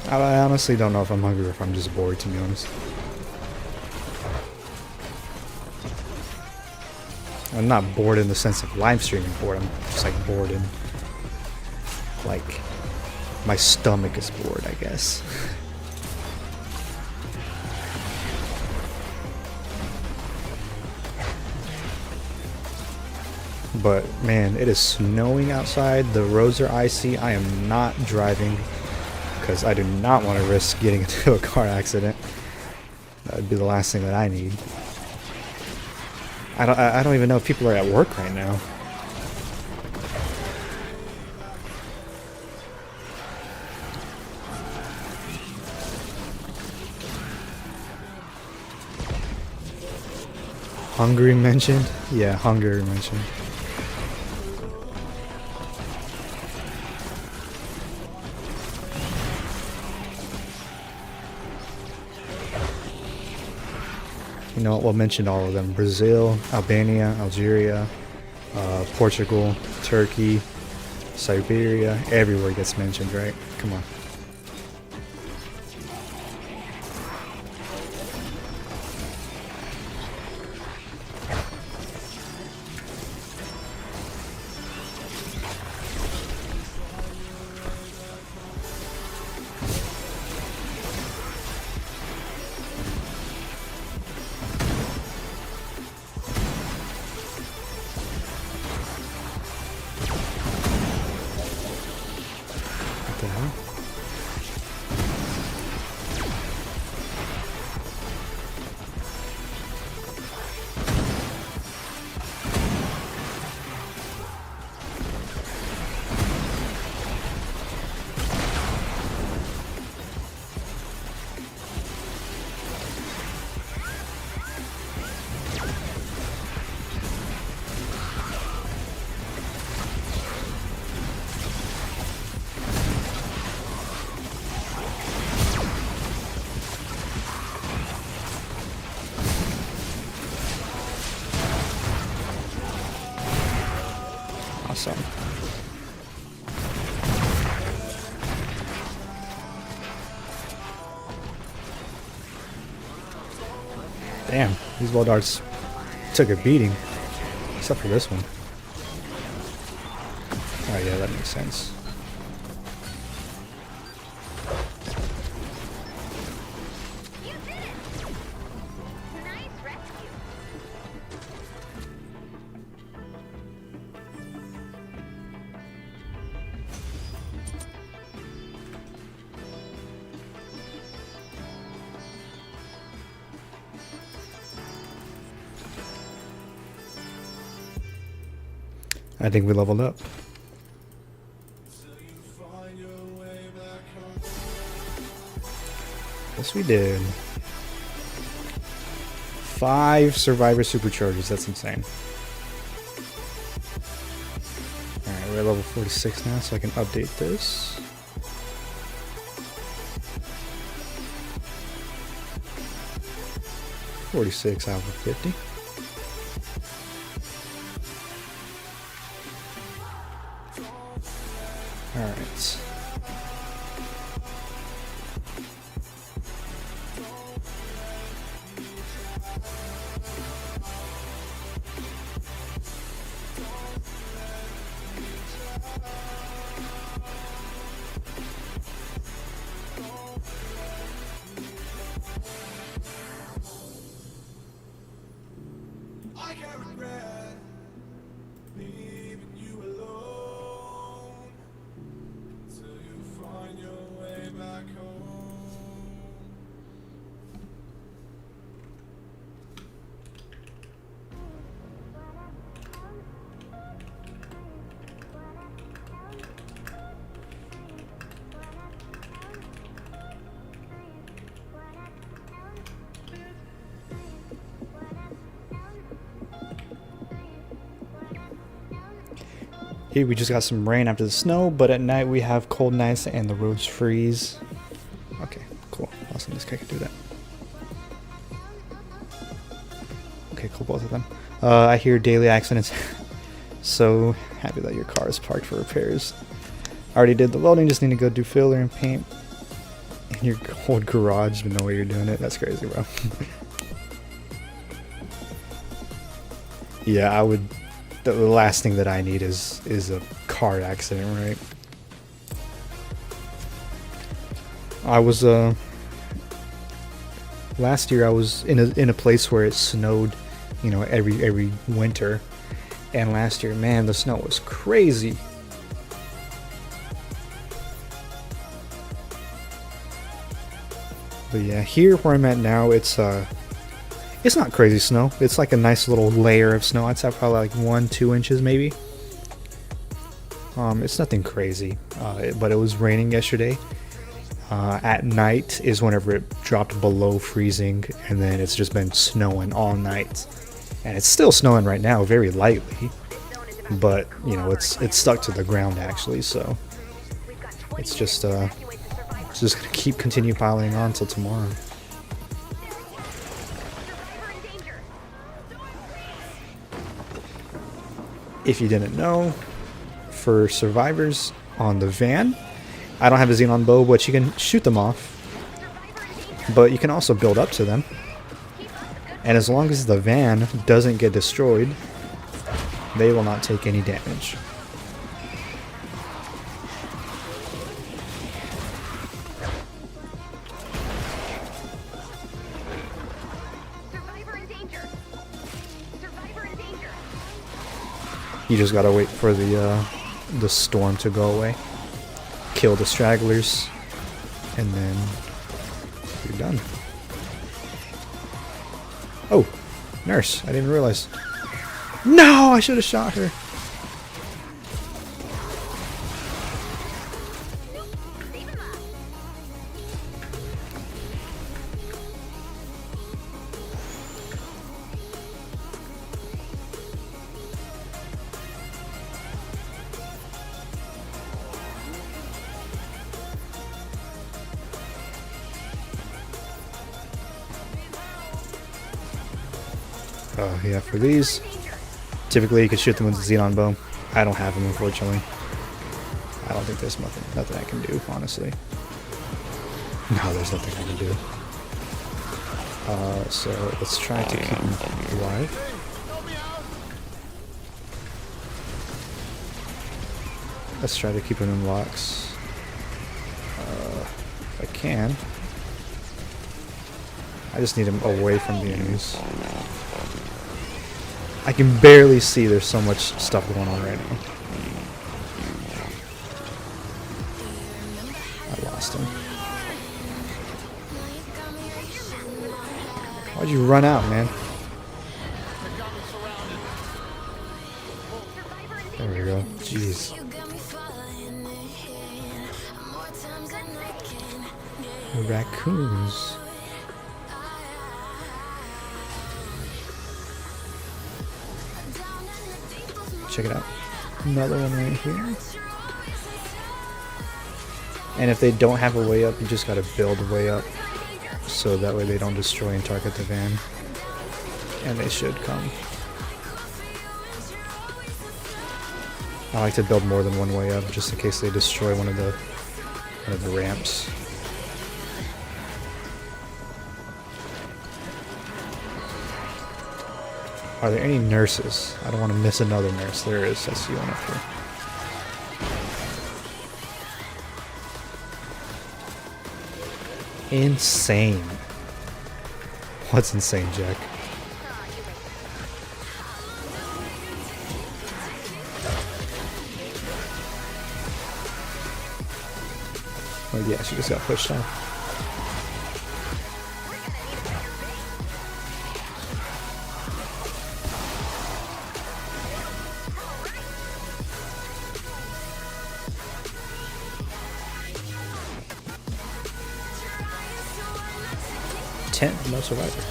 I honestly don't know if I'm hungry or if I'm just bored, to be honest. I'm not bored in the sense of live streaming bored. I'm just like bored in, like, my stomach is bored, I guess. But man, it is snowing outside. The roads are icy. I am not driving because I do not want to risk getting into a car accident. That would be the last thing that I need. I don't even know if people are at work right now. Hungary mentioned? Yeah, Hungary mentioned. You know what, we'll mention all of them. Brazil, Albania, Algeria, Portugal, Turkey, Siberia, everywhere gets mentioned, right? Come on. What the hell? Awesome. Damn, these wall darts took a beating. Except for this one. Oh yeah, that makes sense. You did it! Nice rescue. I think we leveled up. Yes, we did. 5 survivor superchargers. That's insane. Alright, we're at level 46 now, so I can update this. $46 out of 50. Alright. I can't regret leaving you alone. So Here we just got some rain after the snow, but at night we have cold nights and the roads freeze. Okay, cool. Awesome, this guy can do that. Okay, cool, both of them. I hear daily accidents. So happy that your car is parked for repairs. Already did the welding, just need to go do filler and paint in your old garage, but no way you're doing it. That's crazy, bro. Yeah, I would. The last thing that I need is a car accident, right? I was last year I was in a place where it snowed, you know, every winter, and last year, man, the snow was crazy. But yeah, here where I'm at now, it's not crazy snow. It's like a nice little layer of snow. I'd say probably like 1-2 inches maybe. It's nothing crazy, but it was raining yesterday. At night is whenever it dropped below freezing, and then it's just been snowing all night. And it's still snowing right now, very lightly, but you know it's stuck to the ground actually. So it's just gonna continue piling on till tomorrow. If you didn't know, for survivors on the van, I don't have a xenon bow, but you can shoot them off. But you can also build up to them. And as long as the van doesn't get destroyed, they will not take any damage. You just gotta wait for the storm to go away, kill the stragglers, and then you're done. Oh, nurse! I didn't realize. No, I should have shot her. Yeah, for these, typically you could shoot them with a xenon bow. I don't have them, unfortunately. I don't think there's nothing I can do, honestly. No, there's nothing I can do. So let's try to keep him alive. Let's try to keep him in locks. If I can. I just need him away from the enemies. I can barely see, there's so much stuff going on right now. I lost him. Why'd you run out, man? There we go. Jeez. Raccoons. Check it out. Another one right here. And if they don't have a way up, you just gotta build a way up. So that way they don't destroy and target the van. And they should come. I like to build more than one way up, just in case they destroy one of the ramps. Are there any nurses? I don't want to miss another nurse. There is. I see one up here. Insane. What's insane, Jack? Oh yeah, she just got pushed off. No survivor.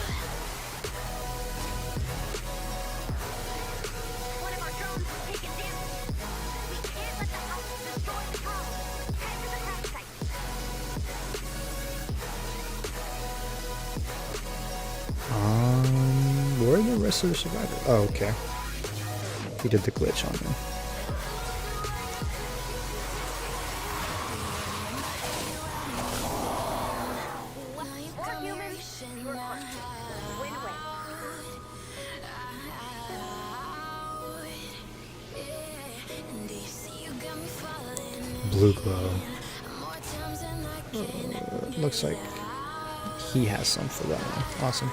Where are the rest of the survivors? Oh, okay. He did the glitch on them. More humans, fewer corpses. Win-win. Blue glow. Looks like he has some for that one. Awesome.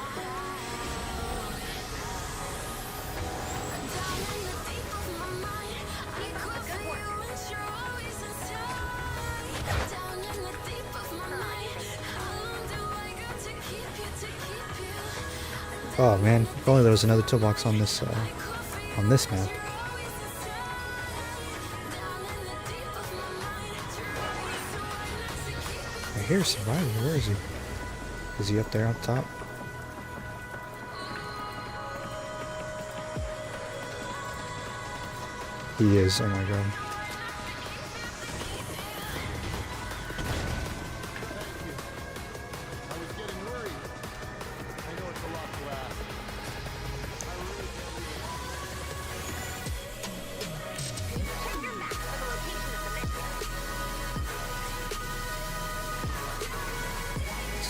Oh man, if only there was another toolbox on this map. I hear a survivor. Where is he? Is he up there on top? He is. Oh my god.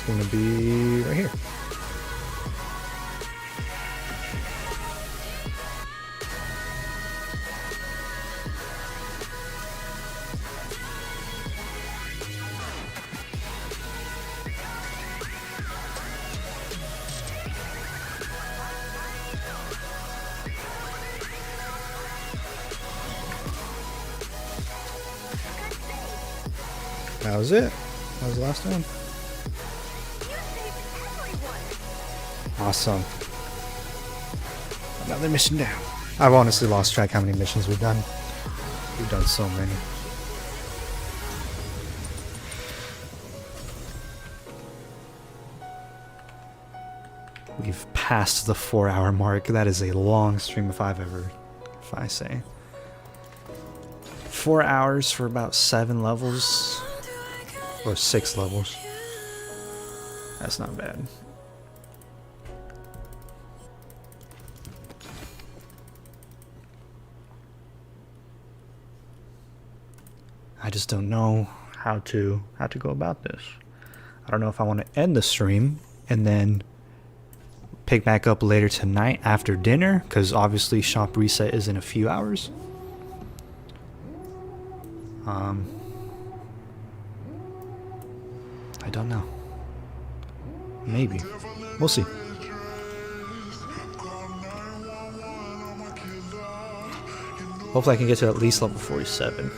It's gonna be right here. That was it. That was the last one. Awesome. Another mission down. I've honestly lost track how many missions we've done. We've done so many. We've passed the 4-hour mark. That is a long stream if I say. 4 hours for about 7 levels. Or 6 levels. That's not bad. I just don't know how to go about this. I don't know if I want to end the stream and then pick back up later tonight after dinner, because obviously shop reset is in a few hours. I don't know. Maybe. We'll see. Hopefully I can get to at least level 47.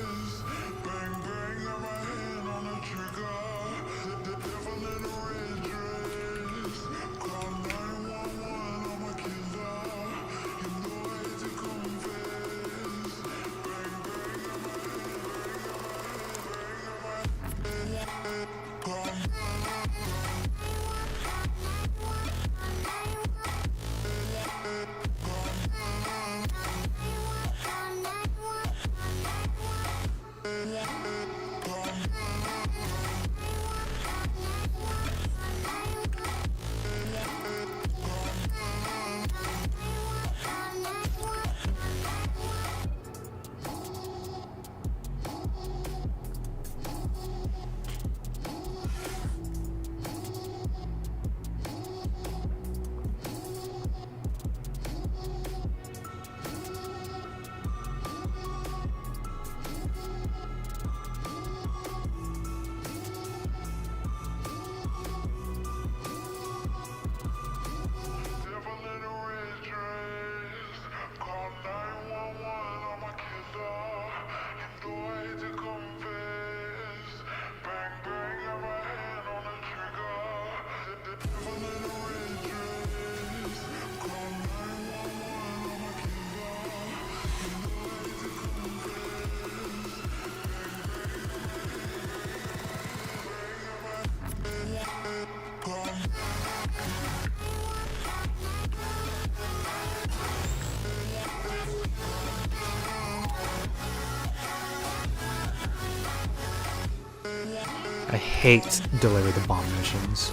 I hate deliver the bomb missions.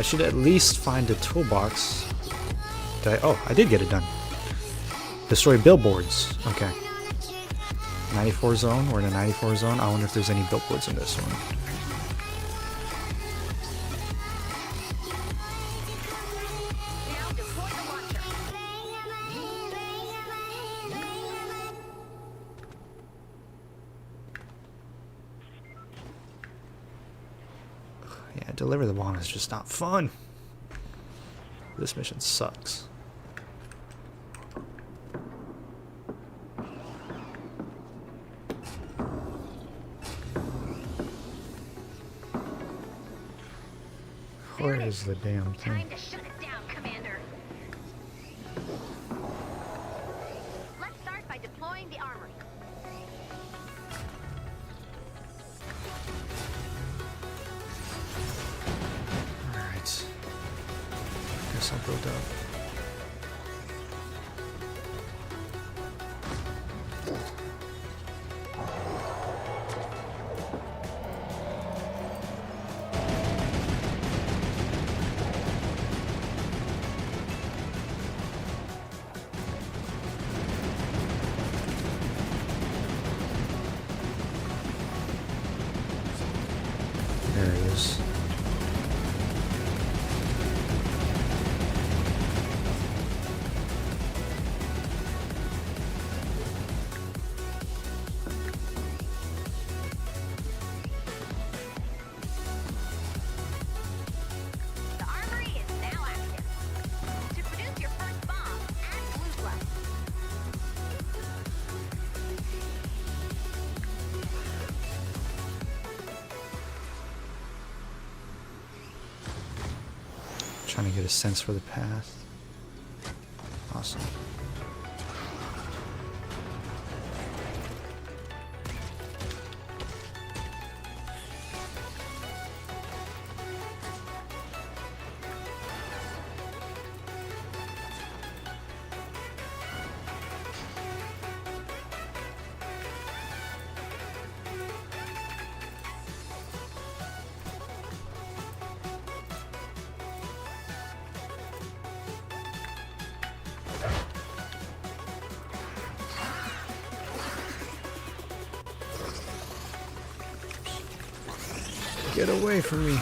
I should at least find a toolbox. Oh, I did get it done. Destroy billboards. Okay. 94 zone. We're in a 94 zone. I wonder if there's any billboards in this one. Now deploy the launcher. Yeah, deliver the bomb is just not fun. This mission sucks. Where is the damn thing? Time to shut it down, Commander. Let's start by deploying the armory. Alright. Guess I'll build up. There he is. The armory is now active. To produce your first bomb, add blue glow. Trying to get a sense for the path. Awesome. Get away from me.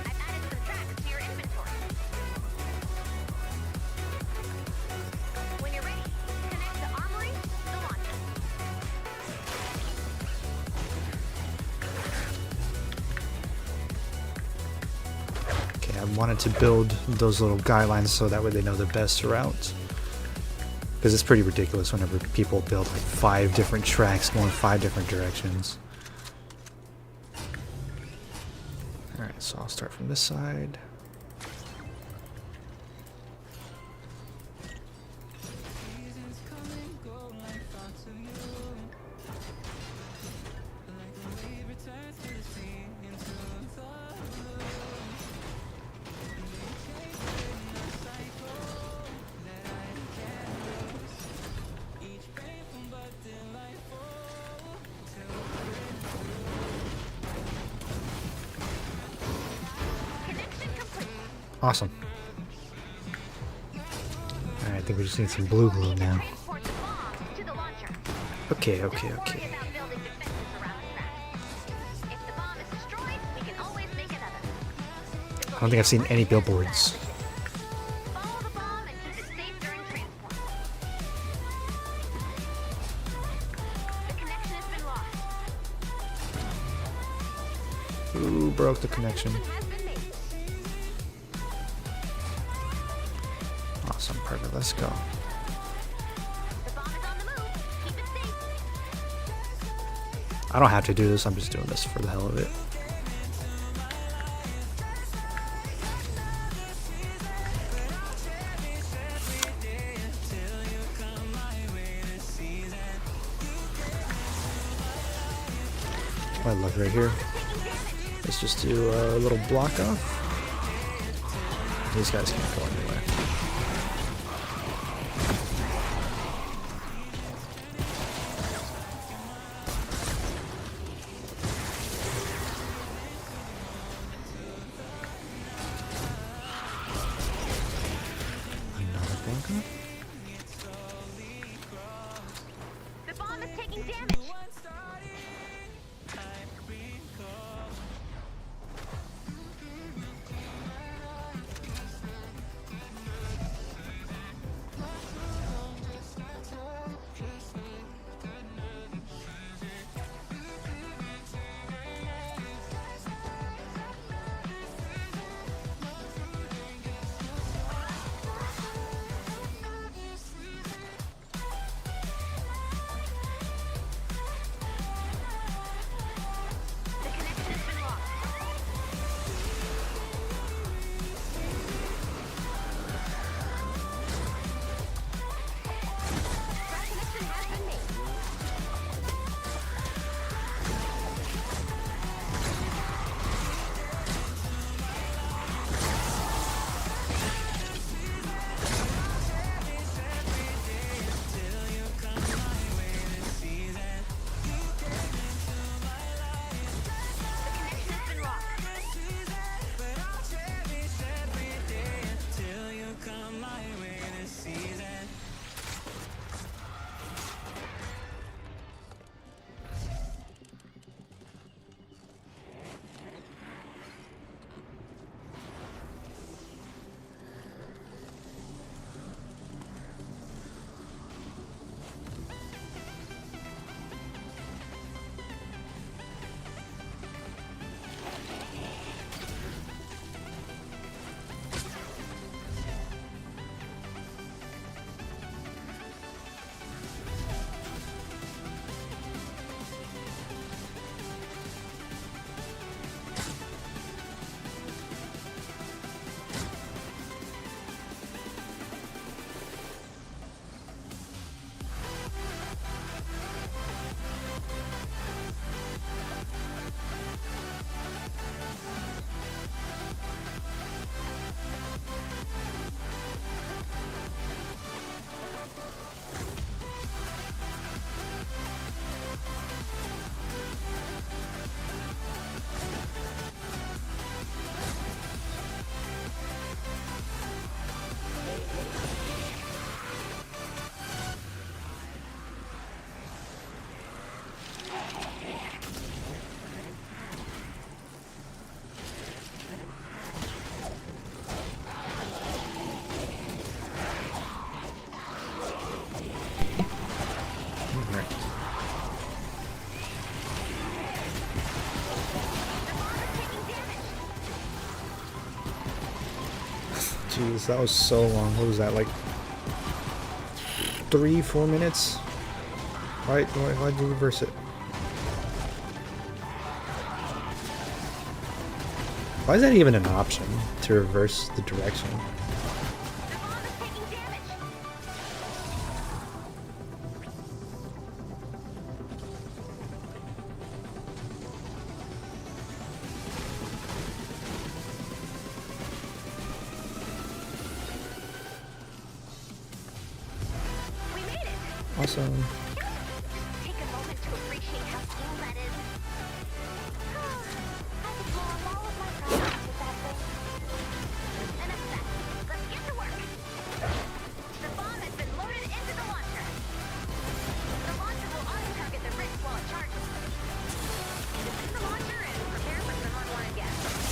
I've added some tracks to your inventory. When you're ready, connect the armory to the launcher. Okay, I wanted to build those little guidelines so that way they know the best route. Because it's pretty ridiculous whenever people build like 5 different tracks going 5 different directions. Alright, so I'll start from this side. Awesome. Alright, I think we just need some blue glue now. Transport the bomb to the launcher. Okay. Don't worry about building defenses around the crash. If the bomb is destroyed, we can always make another. I don't think I've seen any billboards. Follow the bomb and keep it safe during transport. The connection has been lost. Ooh, broke the connection. Has been made. Awesome, perfect. Let's go. The bomb is on the move. Keep it safe. I don't have to do this, I'm just doing this for the hell of it. My luck right here. Let's just do a little block off. These guys can't go anywhere. Another bunker. The bomb is taking damage. The connection has been lost. That connection has been made. The connection has been lost. Alright. Jeez, that was so long. What was that, like 3-4 minutes? Why'd you reverse it? Why is that even an option to reverse the direction? The bomb is taking damage. We made it. Awesome. Take a moment to appreciate how cool that is. I could blow up all of my problems with that thing. Enough said. Let's get to work. The bomb has been loaded into the launcher. The launcher will auto-target the bricks while it charges. Defend the launcher and prepare for some unwanted guests.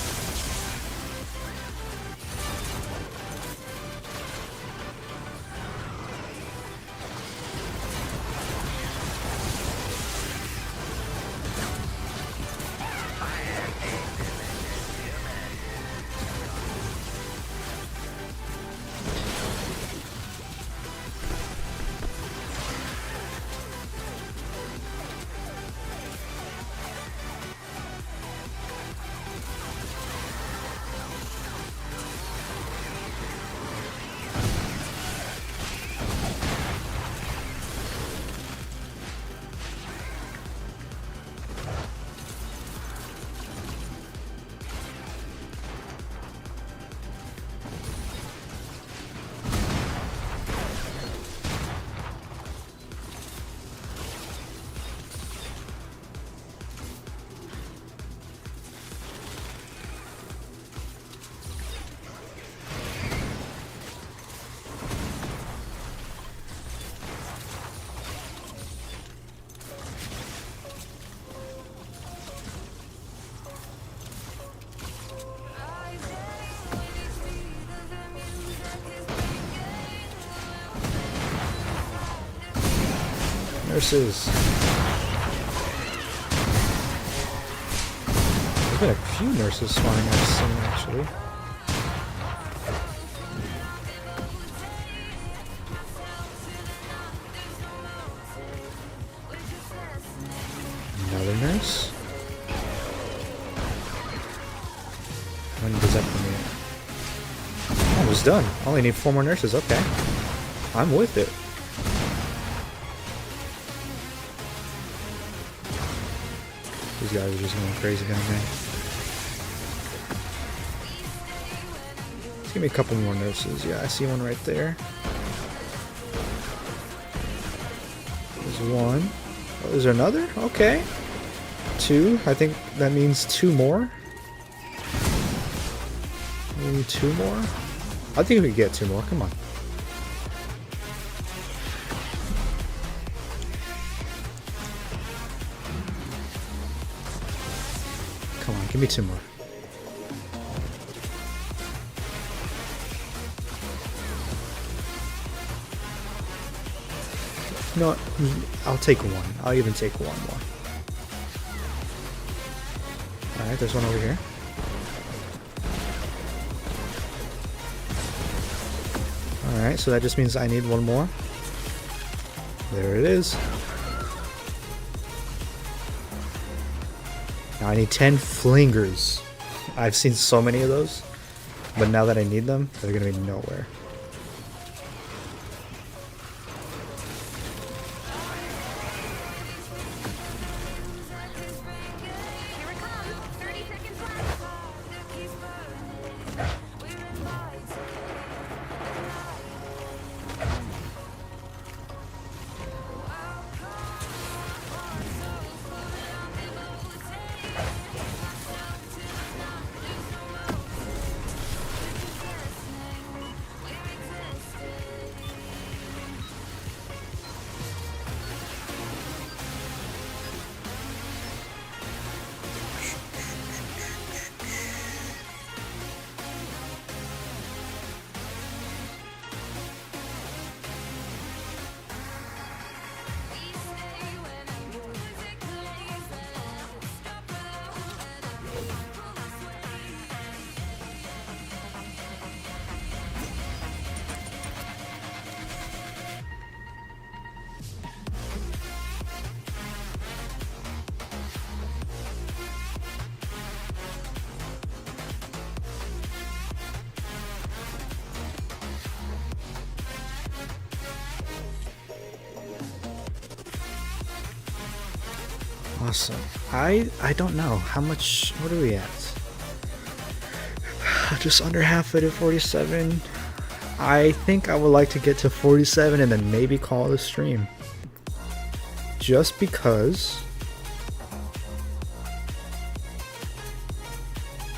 Nurses. There's been a few nurses spawning I've seen actually. Another nurse. When does that come in? Almost done. I only need 4 more nurses. Okay. I'm with it. These guys are just going crazy down there. Let's give me a couple more nurses. Yeah, I see one right there. There's one. Oh, is there another? Okay. 2. I think that means 2 more. Maybe 2 more? I think we could get 2 more. Come on. Come on, give me 2 more. You know what? I'll take 1. I'll even take 1 more. Alright, there's one over here. Alright, so that just means I need 1 more. There it is. Now I need 10 flingers. I've seen so many of those, but now that I need them, they're gonna be nowhere. Here it comes. 30 seconds left. Awesome. I don't know how much. What are we at? Just under half it at 47. I think I would like to get to 47 and then maybe call it a stream. Just because.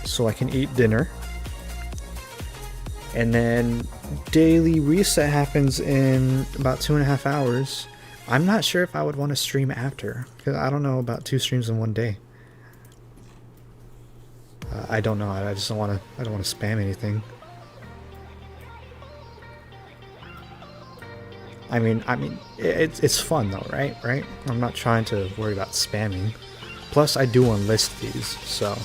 So I can eat dinner. And then daily reset happens in about 2.5 hours. I'm not sure if I would want to stream after, because I don't know about 2 streams in one day. I don't know. I just don't want to. I don't want to spam anything. I mean, it's fun though, right? Right? I'm not trying to worry about spamming. Plus, I do unlist these, so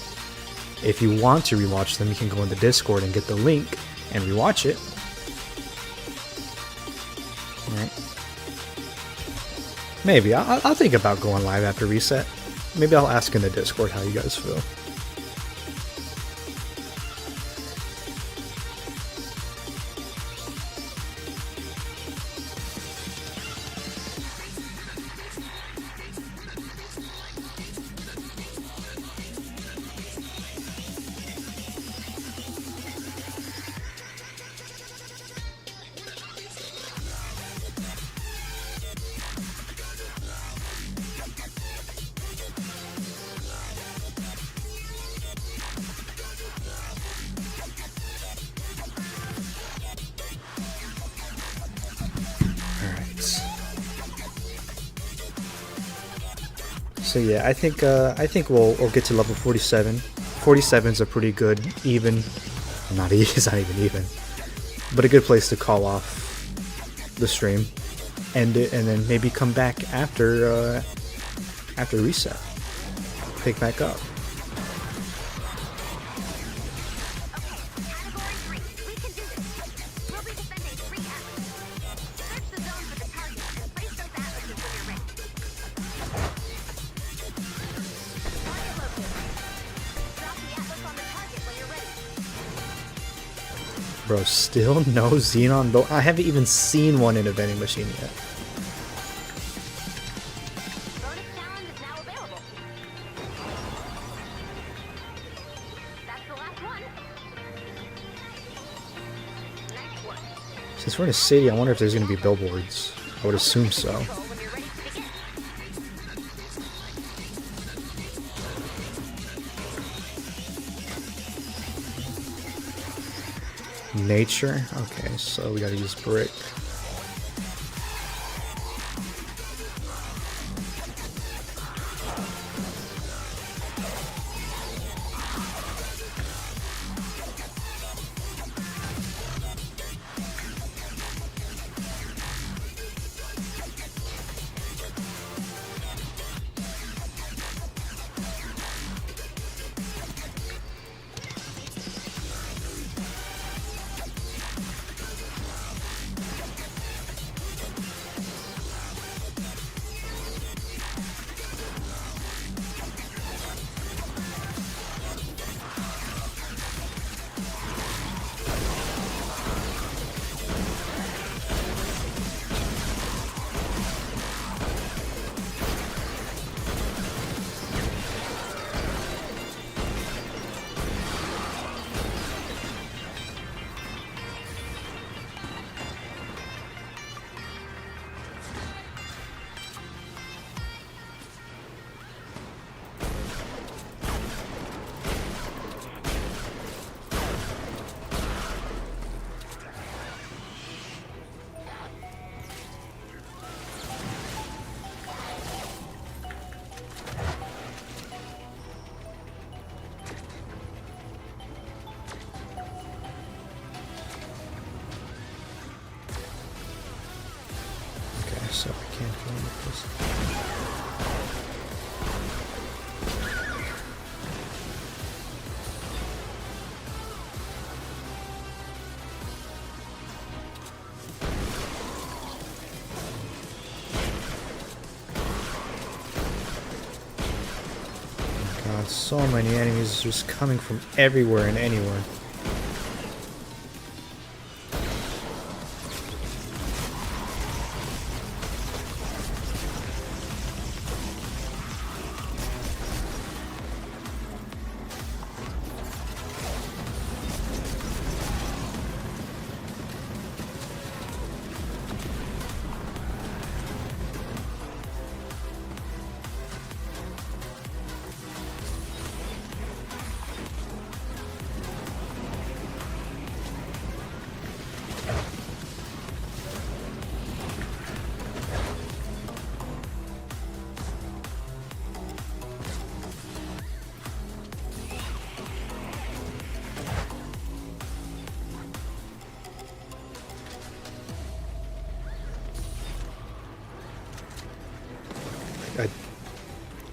if you want to rewatch them, you can go in the Discord and get the link and rewatch it. All right. Maybe. I'll think about going live after reset. Maybe I'll ask in the Discord how you guys feel. So yeah, I think we'll get to level 47. 47 is a pretty good even. It's not even even, but a good place to call off the stream. end it, and then maybe come back after reset. Pick back up. Category 3. We can do this. We'll be defending 3 atlases. Search the zone for the target and place those atlases when you're ready. Target located. Drop the atlas on the target when you're ready. Bro, still no Xenon boat. I haven't even seen one in a vending machine yet. Bonus challenge is now available. That's the last one. Nice work. Since we're in a city, I wonder if there's going to be billboards. I would assume so. Roll when you're ready to begin. Nature? Okay, so we gotta use brick. Okay, so I can't go with this. God, so many enemies just coming from everywhere and anywhere.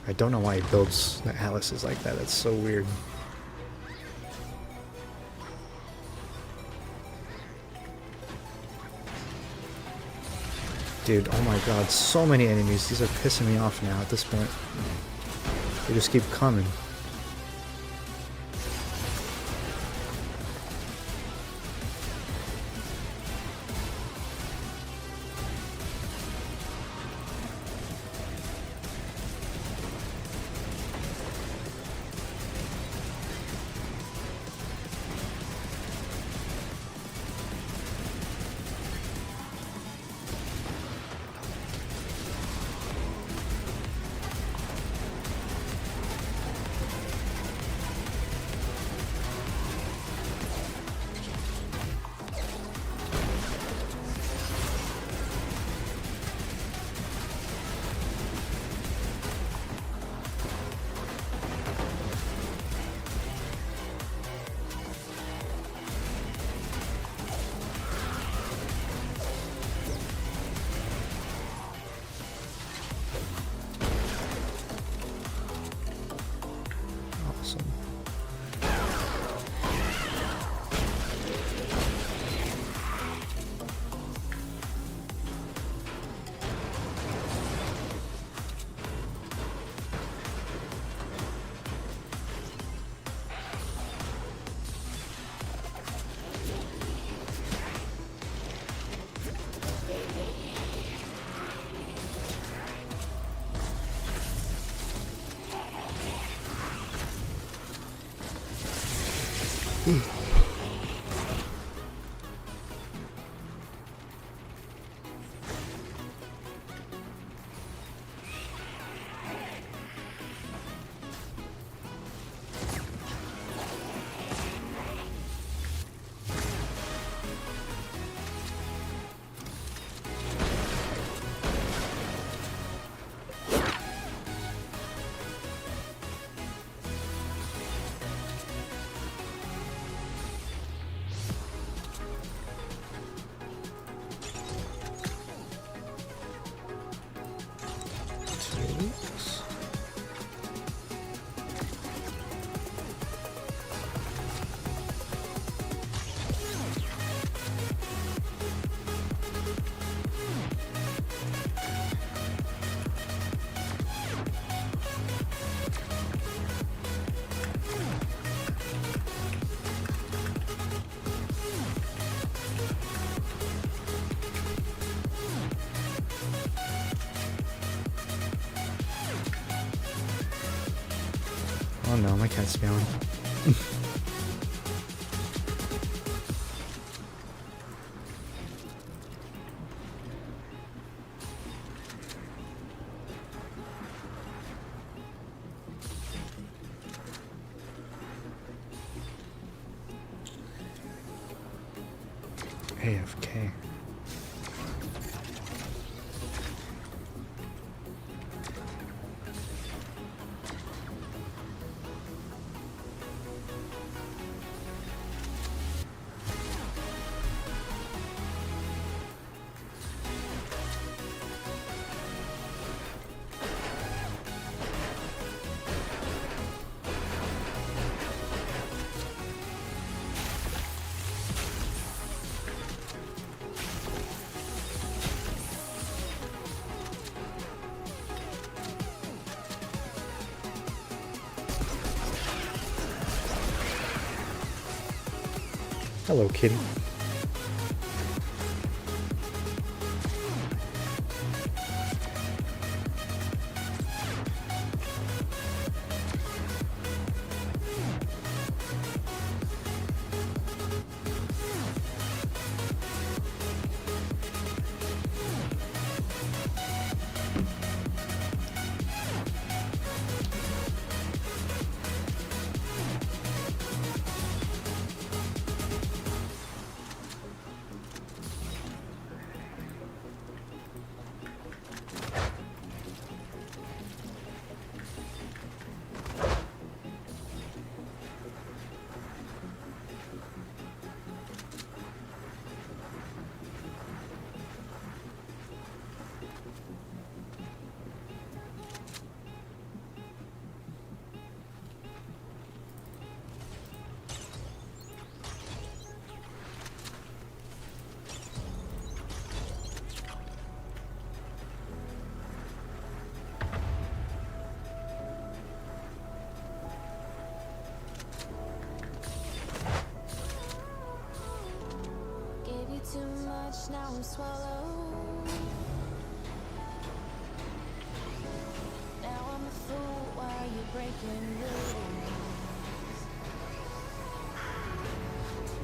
I don't know why he builds the atlases like that. That's so weird. Dude, oh my god, so many enemies. These are pissing me off now at this point. They just keep coming. Oh no, my cat's meowing. AFK. Hello, kitty. Gave you too much, now I'm swallowed. Now I'm a fool while you're breaking rules.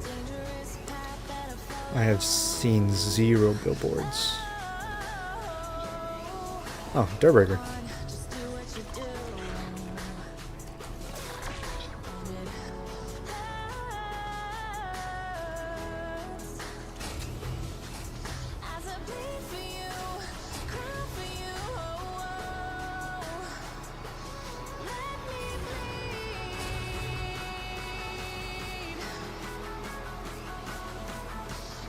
Dangerous path that I follow. I have seen 0 billboards. Oh, Dirtbreaker. Just do what you do. As I bleed for you, cry for you, oh, let me bleed.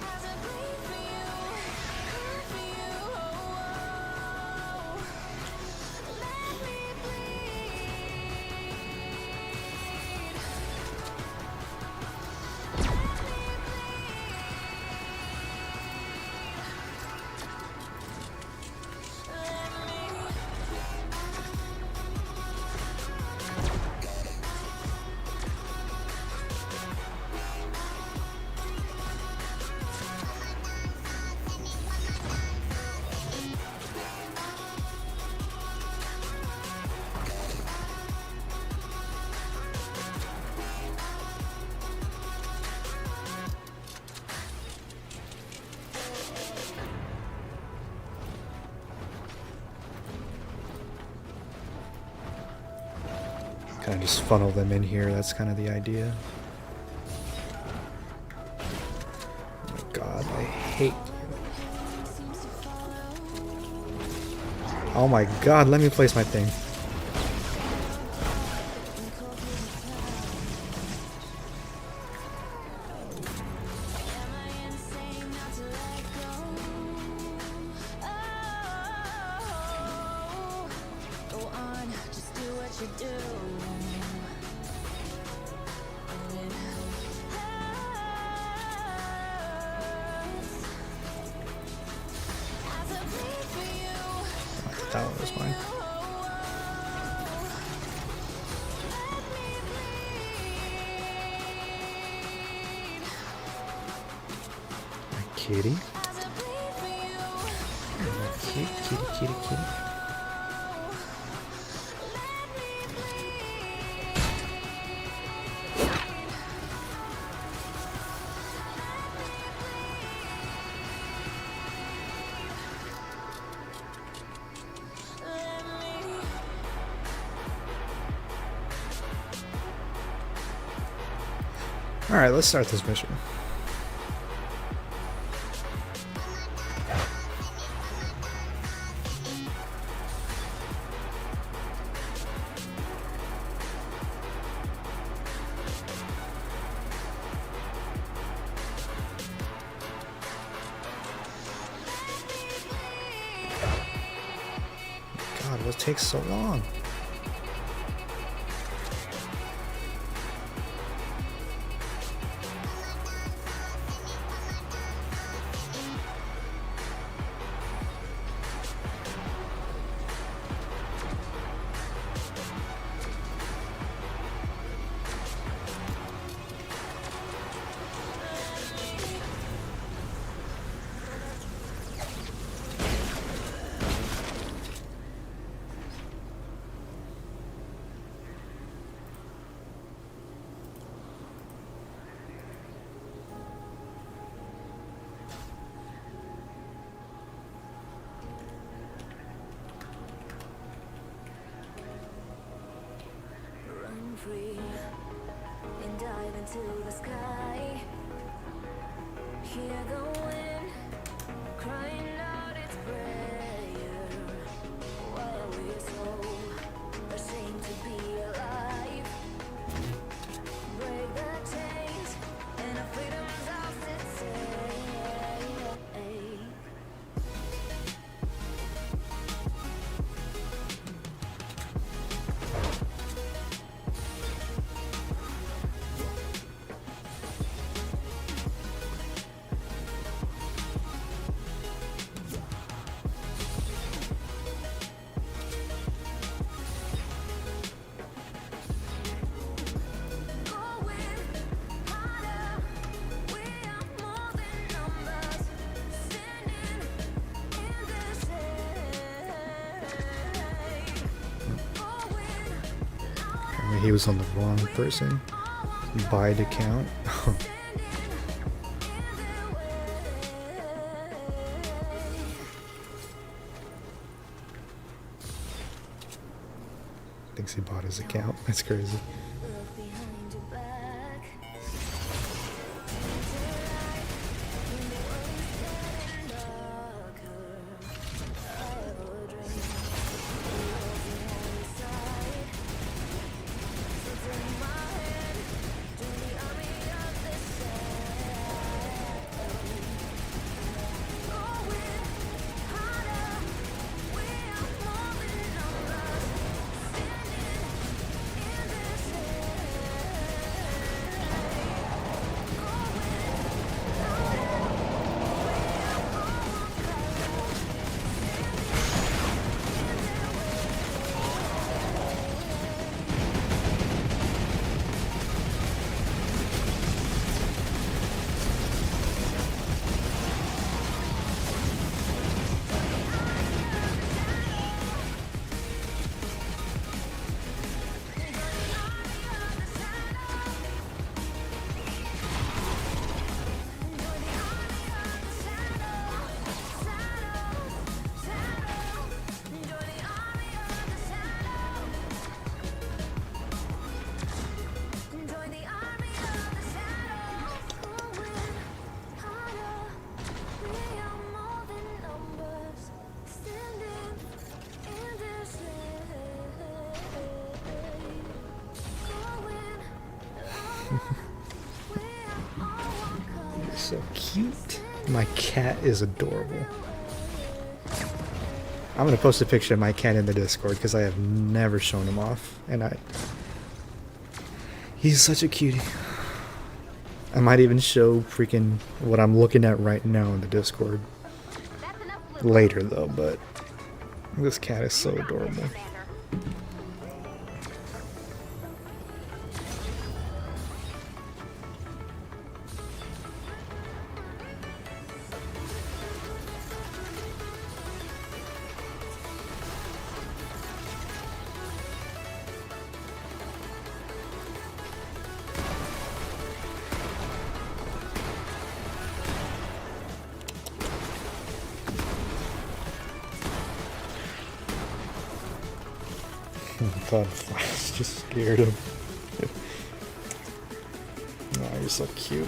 As I bleed for you, cry for you, oh, let me Kind of just funnel them in here. That's kind of the idea. Oh my god, I hate you. Oh my god, let me place my thing. Am I insane not to let go? Oh, go on, just do what you do. And it hurts. As I bleed for you, That one was mine. My kitty. as I bleed for you. Kitty, kitty, kitty, kitty. Alright, let's start this mission. God, what takes so long? Run free and dive into the sky. Hear the wind crying out its prayer. While we're so ashamed to be alive, break the chains and our freedom's ours to take. Apparently he was on the wrong person. Buy the count. Thinks he bought his account. That's crazy. Look behind your back. So cute. My cat is adorable. I'm gonna post a picture of my cat in the Discord because I have never shown him off, and he's such a cutie. I might even show freaking what I'm looking at right now in the Discord later though, but this cat is so adorable. I thought Flash just scared him. No, you're He's so cute.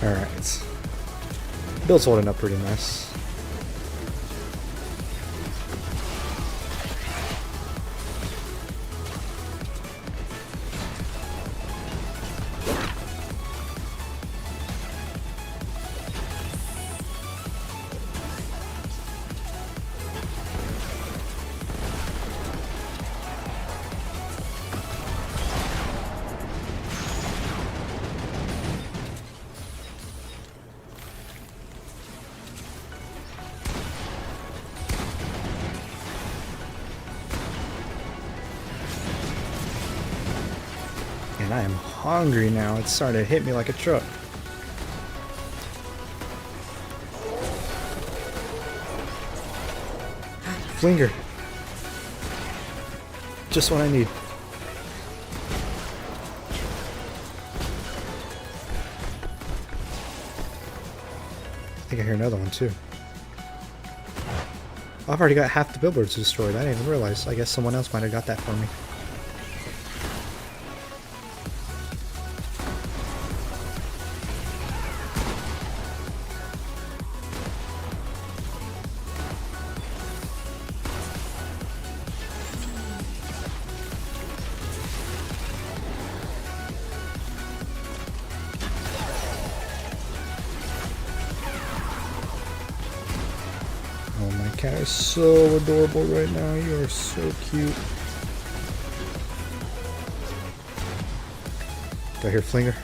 Alright. Build's holding up pretty nice. And I am hungry now. It's starting to hit me like a truck. Flinger. Just what I need. I think I hear another one too. Oh, I've already got half the billboards destroyed. I didn't even realize. I guess someone else might have got that for me. Oh, my cat is so adorable right now. You are so cute. Do I hear Flinger?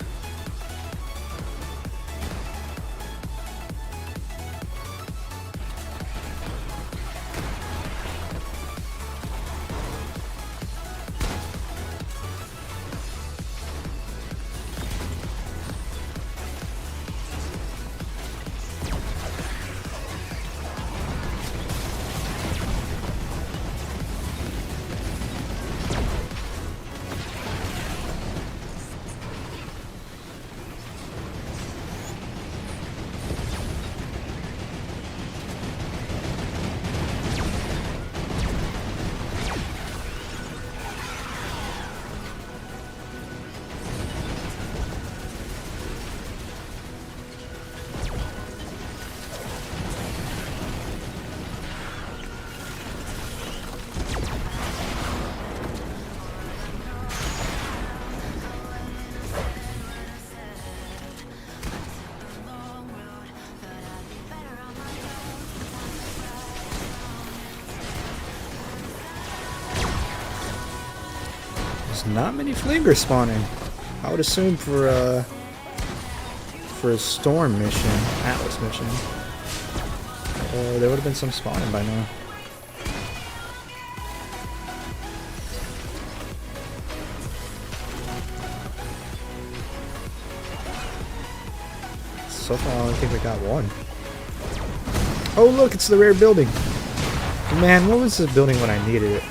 There's not many flingers spawning. I would assume for a storm mission, Atlas mission, there would have been some spawning by now. So far, I only think we got one. Oh look, it's the rare building. Man, what was this building when I needed it?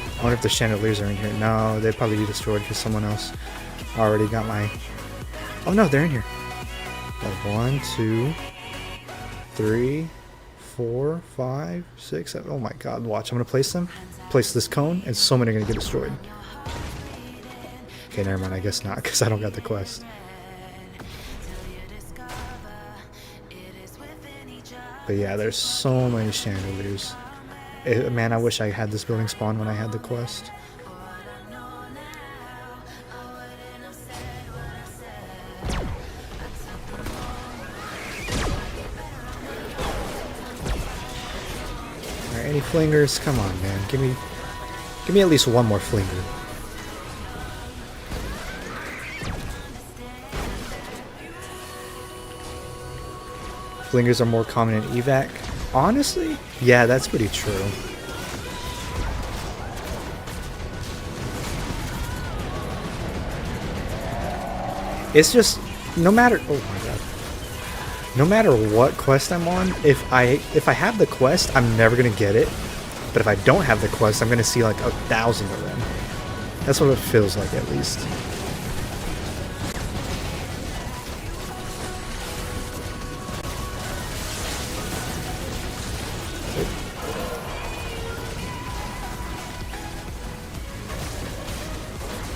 I wonder if the chandeliers are in here. No, they'd probably be destroyed because someone else already got my... Oh no, they're in here. Like 1, 2, 3, 4, 5, 6, 7. Oh my god, watch. I'm going to place them. Place this cone, and so many are going to get destroyed. Okay, never mind. I guess not, because I don't got the quest. But yeah, there's so many chandeliers. Man, I wish I had this building spawn when I had the quest. Alright, any flingers? Come on, man. Give me at least one more flinger. Flingers are more common in evac. Honestly, yeah, that's pretty true. It's just no matter, oh my god, no matter what quest I'm on, if I have the quest, I'm never gonna get it. But if I don't have the quest, I'm gonna see like 1,000 of them. That's what it feels like, at least.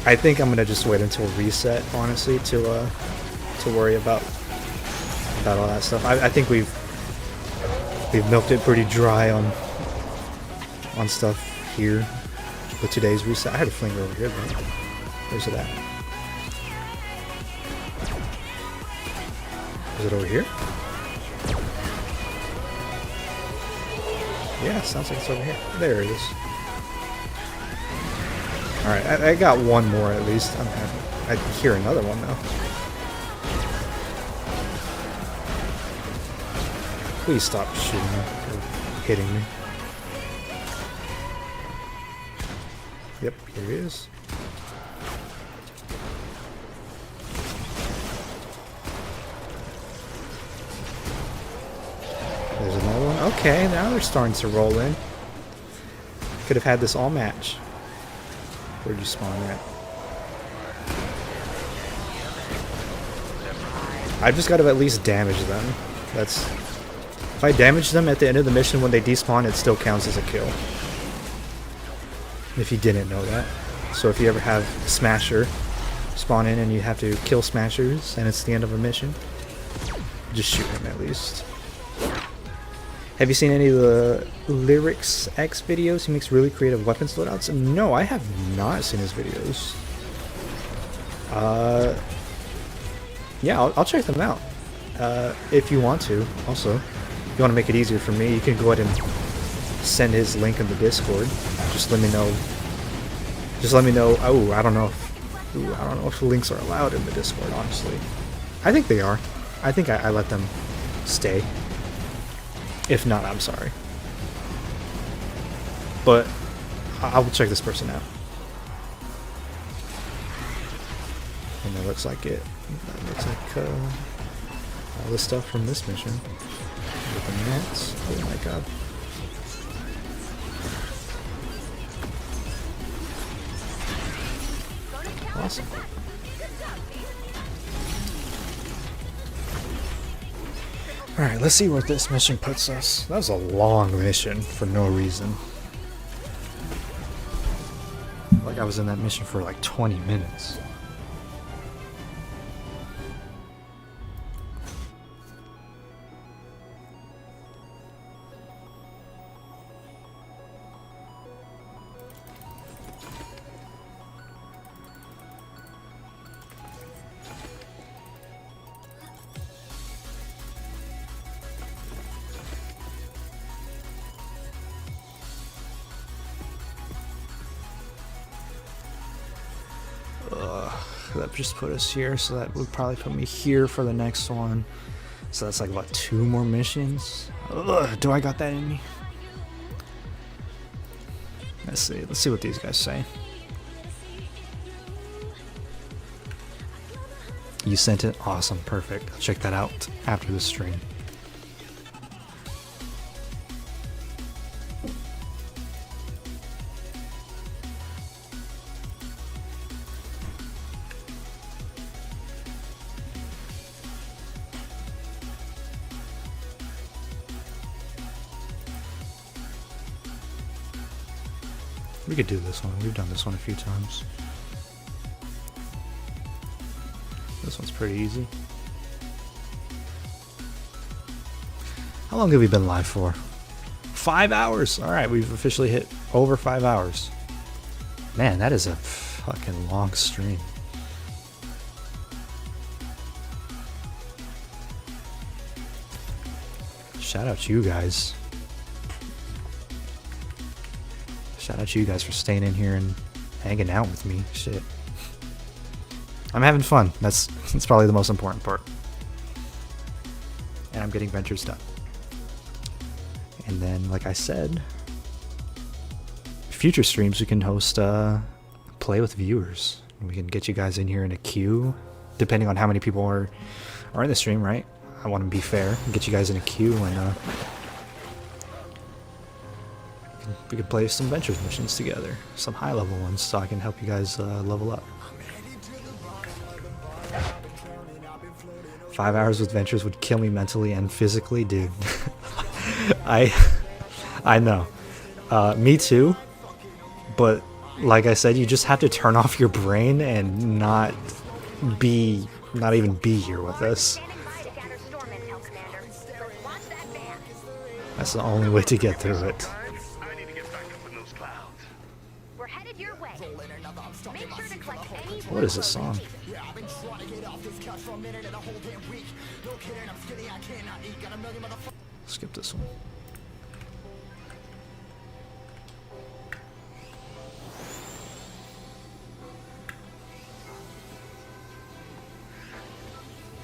I think I'm gonna just wait until reset, honestly, to worry about all that stuff. I think we've milked it pretty dry on stuff here with today's reset. I had a flinger over here, but where's it at? Is it over here? Yeah, sounds like it's over here. There it is. Alright, I got one more at least. I'm happy. I hear another one though. Please stop shooting me or hitting me. Yep, here he is. There's another one. Okay, now they're starting to roll in. Could have had this all match. Where'd you spawn at? I've just got to at least damage them. That's... If I damage them at the end of the mission when they despawn, it still counts as a kill. If you didn't know that. So if you ever have Smasher spawn in and you have to kill Smashers and it's the end of a mission, just shoot him at least. Have you seen any of the Lyrics X videos? He makes really creative weapons loadouts. No, I have not seen his videos. Yeah, I'll check them out. If you want to, also. If you want to make it easier for me, you can go ahead and send his link in the Discord. Just let me know. Just let me know. Oh, I don't know if links are allowed in the Discord, honestly. I think they are. I think I let them stay. If not, I'm sorry. But I will check this person out. And that looks like it. That looks like all the stuff from this mission. With the mats. Oh my god. Awesome. Alright, let's see where this mission puts us. That was a long mission for no reason. Like I was in that mission for like 20 minutes. That just put us here, so that would probably put me here for the next one. So that's like, what, 2 more missions? Ugh, do I got that in me? Let's see what these guys say. You sent it? Awesome, perfect. I'll check that out after the stream. We could do this one. We've done this one a few times. This one's pretty easy. How long have we been live for? 5 hours! Alright, we've officially hit over 5 hours. Man, that is a fucking long stream. Shout out to you guys. Shout out to you guys for staying in here and hanging out with me. Shit. I'm having fun. That's probably the most important part. And I'm getting ventures done. And then, like I said, future streams we can host play with viewers. We can get you guys in here in a queue, depending on how many people are in the stream, right? I want to be fair. Get you guys in a queue and we could play some Ventures missions together. Some high-level ones, so I can help you guys level up. 5 hours with Ventures would kill me mentally and physically, dude. I know. Me too. But like I said, you just have to turn off your brain and not even be here with us. Standing by to gather storm intel, Commander. Let's launch that van. That's the only way to get through it. I need to get back up in those clouds. We're headed your way. Make sure to collect any. What is this song? Skip this one.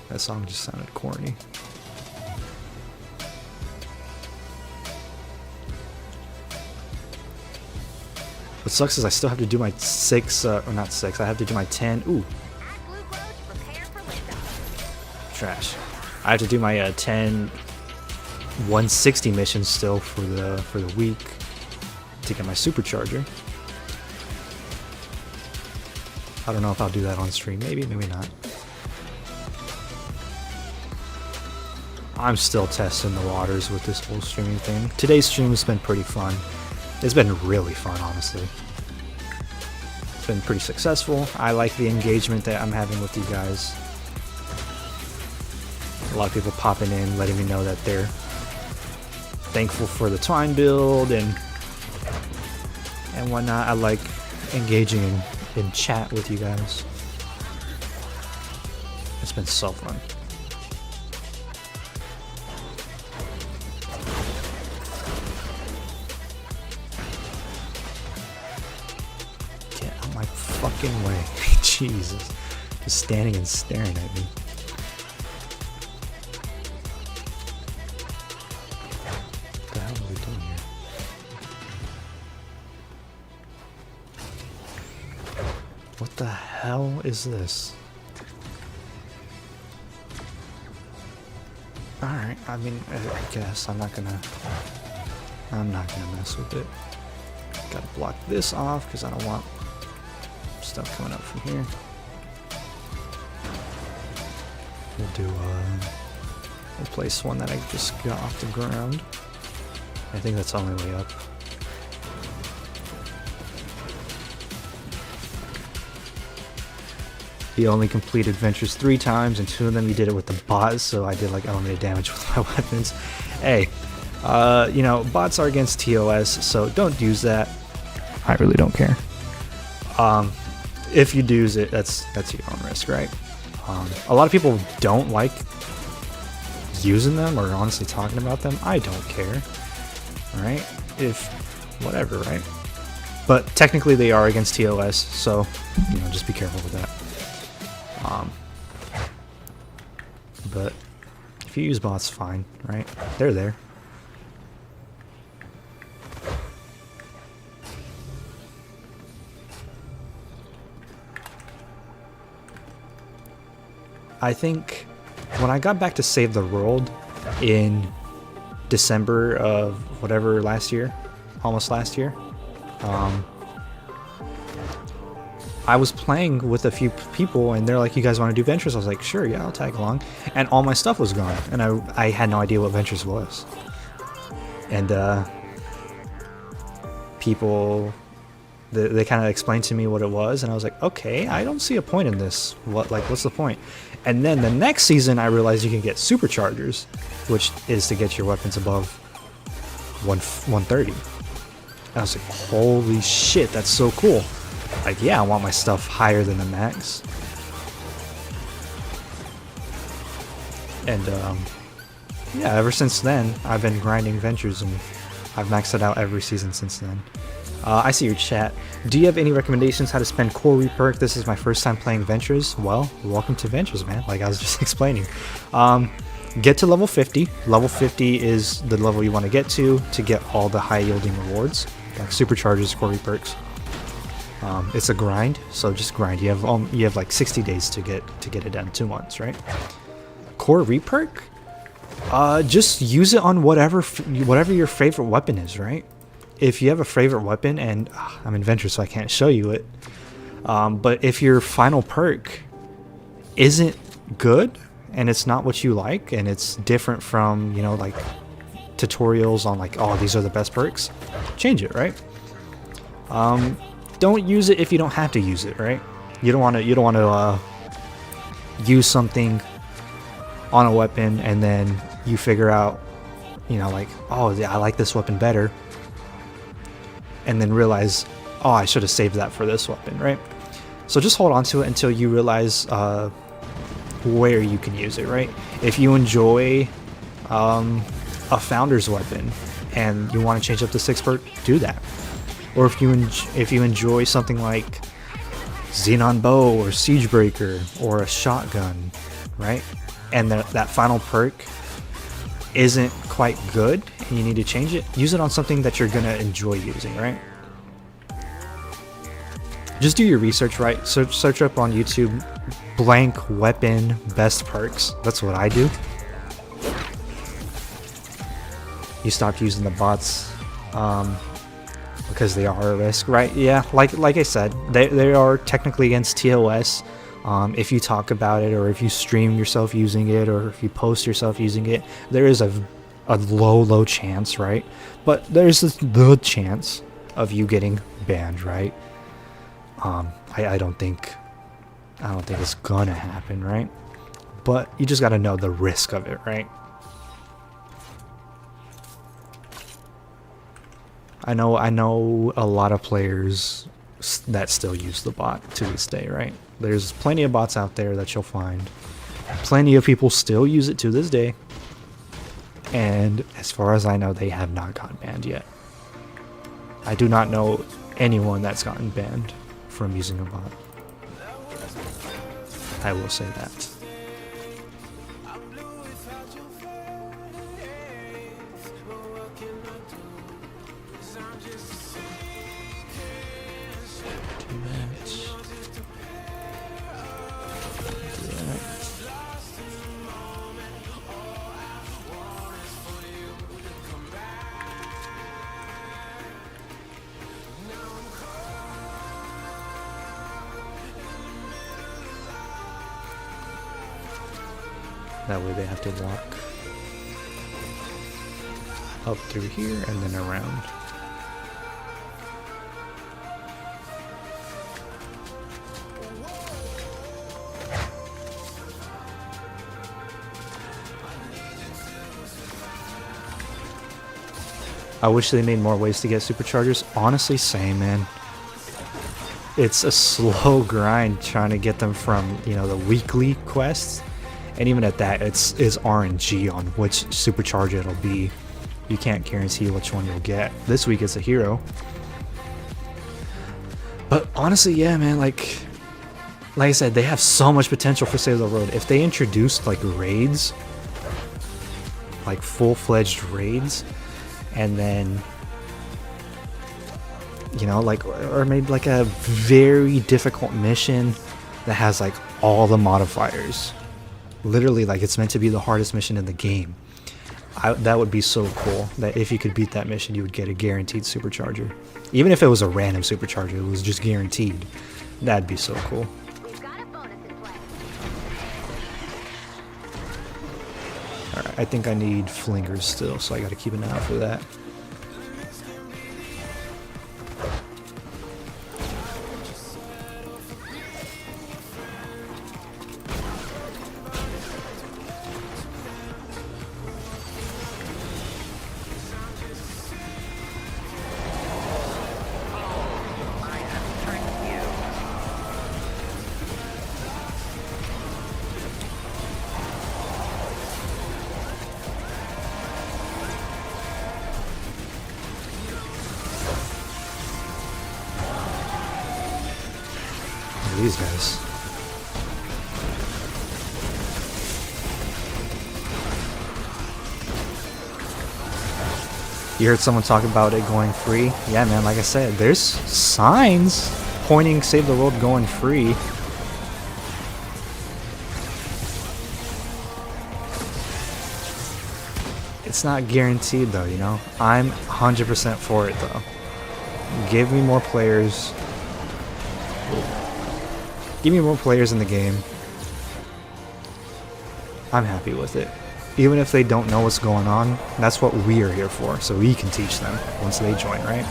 That song just sounded corny. What sucks is I still have to do my 6, or not 6, I have to do my 10. Ooh, Add glucose, prepare for liftoff. trash. I have to do my 10 160 missions still for the week to get my supercharger. I don't know if I'll do that on stream. Maybe, maybe not. I'm still testing the waters with this whole streaming thing. Today's stream has been pretty fun. It's been really fun, honestly. It's been pretty successful. I like the engagement that I'm having with you guys. A lot of people popping in, letting me know that they're thankful for the twine build and whatnot. I like engaging in chat with you guys. It's been so fun. Get out my fucking way. Jesus. Just standing and staring at me. What the hell are we doing here? What the hell is this? Alright, I mean, I guess I'm not gonna mess with it. Gotta block this off because I don't want stuff coming up from here. We'll do, we'll place one that I just got off the ground. I think that's the only way up. He only completed ventures 3 times, and 2 of them he did it with the bots, so I did like unlimited damage with my weapons. Hey, you know, bots are against TOS, so don't use that. I really don't care. If you do use it, that's your own risk, right? A lot of people don't like using them or honestly talking about them. I don't care. Alright? If, whatever, right? But technically they are against TOS, so, you know, just be careful with that. But if you use bots, fine, right? They're there. I think when I got back to Save the World in December of whatever last year, almost last year, I was playing with a few people and they're like, you guys want to do Ventures? I was like, sure, yeah, I'll tag along. And all my stuff was gone and I had no idea what Ventures was. And people, they kind of explained to me what it was and I was like, okay, I don't see a point in this. What's the point? And then the next season I realized you can get superchargers, which is to get your weapons above 130. And I was like, holy shit, that's so cool. Like, yeah, I want my stuff higher than the max. And, yeah, ever since then, I've been grinding Ventures, and I've maxed it out every season since then. I see your chat. Do you have any recommendations how to spend core reperk? This is my first time playing Ventures. Well, welcome to Ventures, man, like I was just explaining. Get to level 50. Level 50 is the level you want to get get all the high-yielding rewards, like supercharges, core reperks. It's a grind, so just grind. You have like 60 days to get it done, 2 months, right? Core reperk, just use it on whatever your favorite weapon is, right? If you have a favorite weapon, and I'm in Ventures, so I can't show you it. But if your final perk isn't good and it's not what you like, and it's different from, you know, like tutorials on like, oh, these are the best perks, change it, right? don't use it if you don't have to use it, right? You don't want to use something on a weapon and then you figure out, you know, like, oh, yeah, I like this weapon better, and then realize, oh, I should have saved that for this weapon, right? So just hold on to it until you realize where you can use it, right? If you enjoy a founder's weapon and you want to change up the 6 perk, do that. Or if you enjoy something like Xenon Bow or Siegebreaker or a shotgun, right? And that final perk isn't quite good and you need to change it, use it on something that you're gonna enjoy using, right? Just do your research, right? Search up on YouTube blank weapon best perks. That's what I do. You stopped using the bots because they are a risk, right? Yeah, like I said, they are technically against TOS. If you talk about it, or if you stream yourself using it, or if you post yourself using it, there is a low chance, right? But there's the chance of you getting banned, right? I don't think it's gonna happen, right? But you just gotta know the risk of it, right? I know a lot of players that still use the bot to this day, right? There's plenty of bots out there that you'll find. Plenty of people still use it to this day. And as far as I know, they have not gotten banned yet. I do not know anyone that's gotten banned from using a bot. I will say that. That way they have to walk up through here and then around. I wish they made more ways to get superchargers. Honestly, same, man. It's a slow grind trying to get them from, you know, the weekly quests. And even at that, it's RNG on which supercharger it'll be. You can't guarantee which one you'll get. This week it's a hero. But honestly, yeah, man, like I said, they have so much potential for Save the World. If they introduced like raids, like full-fledged raids, and then, you know, like, or made like a very difficult mission that has like all the modifiers. Literally, like, it's meant to be the hardest mission in the game. That would be so cool. That if you could beat that mission, you would get a guaranteed supercharger. Even if it was a random supercharger, it was just guaranteed. That'd be so cool. We've got a bonus in play. Alright, I think I need flingers still, so I gotta keep an eye out for that. These guys. You heard someone talk about it going free? Yeah, man, like I said, there's signs pointing Save the World going free. It's not guaranteed though, you know? I'm 100% for it though. Give me more players. Give me more players in the game. I'm happy with it. Even if they don't know what's going on, that's what we are here for, so we can teach them once they join, right?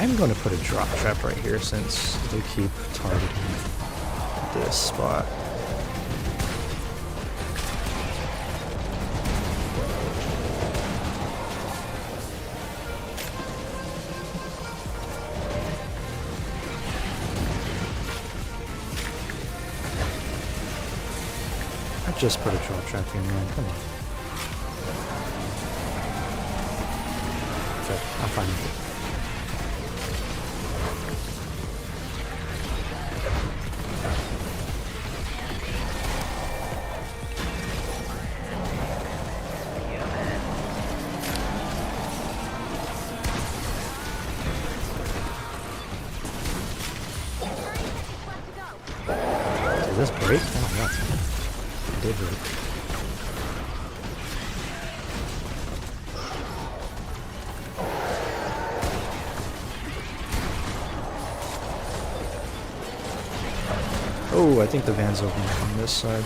I'm going to put a drop trap right here since they keep targeting this spot. I just put a drop trap here, man. Come on. Okay, I'm fine with it. Did this break? Oh, yeah. It did break. Oh, I think the van's open on this side.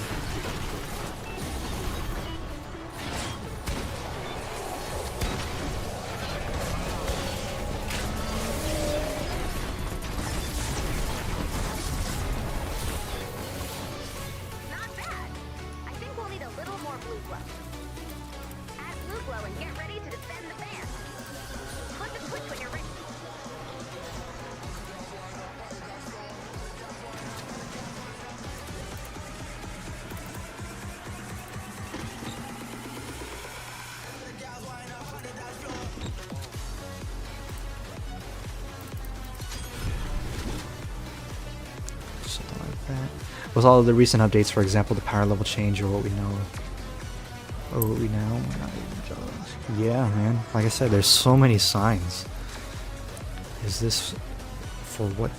Not bad. I think we'll need a little more blue glow. Add blue glow and get ready to defend the van. Flip the switch when you're ready. Something like that. With all of the recent updates, for example, the power level change or what we know. Or what we know. Yeah, man. Like I said, there's so many signs. Is this for what?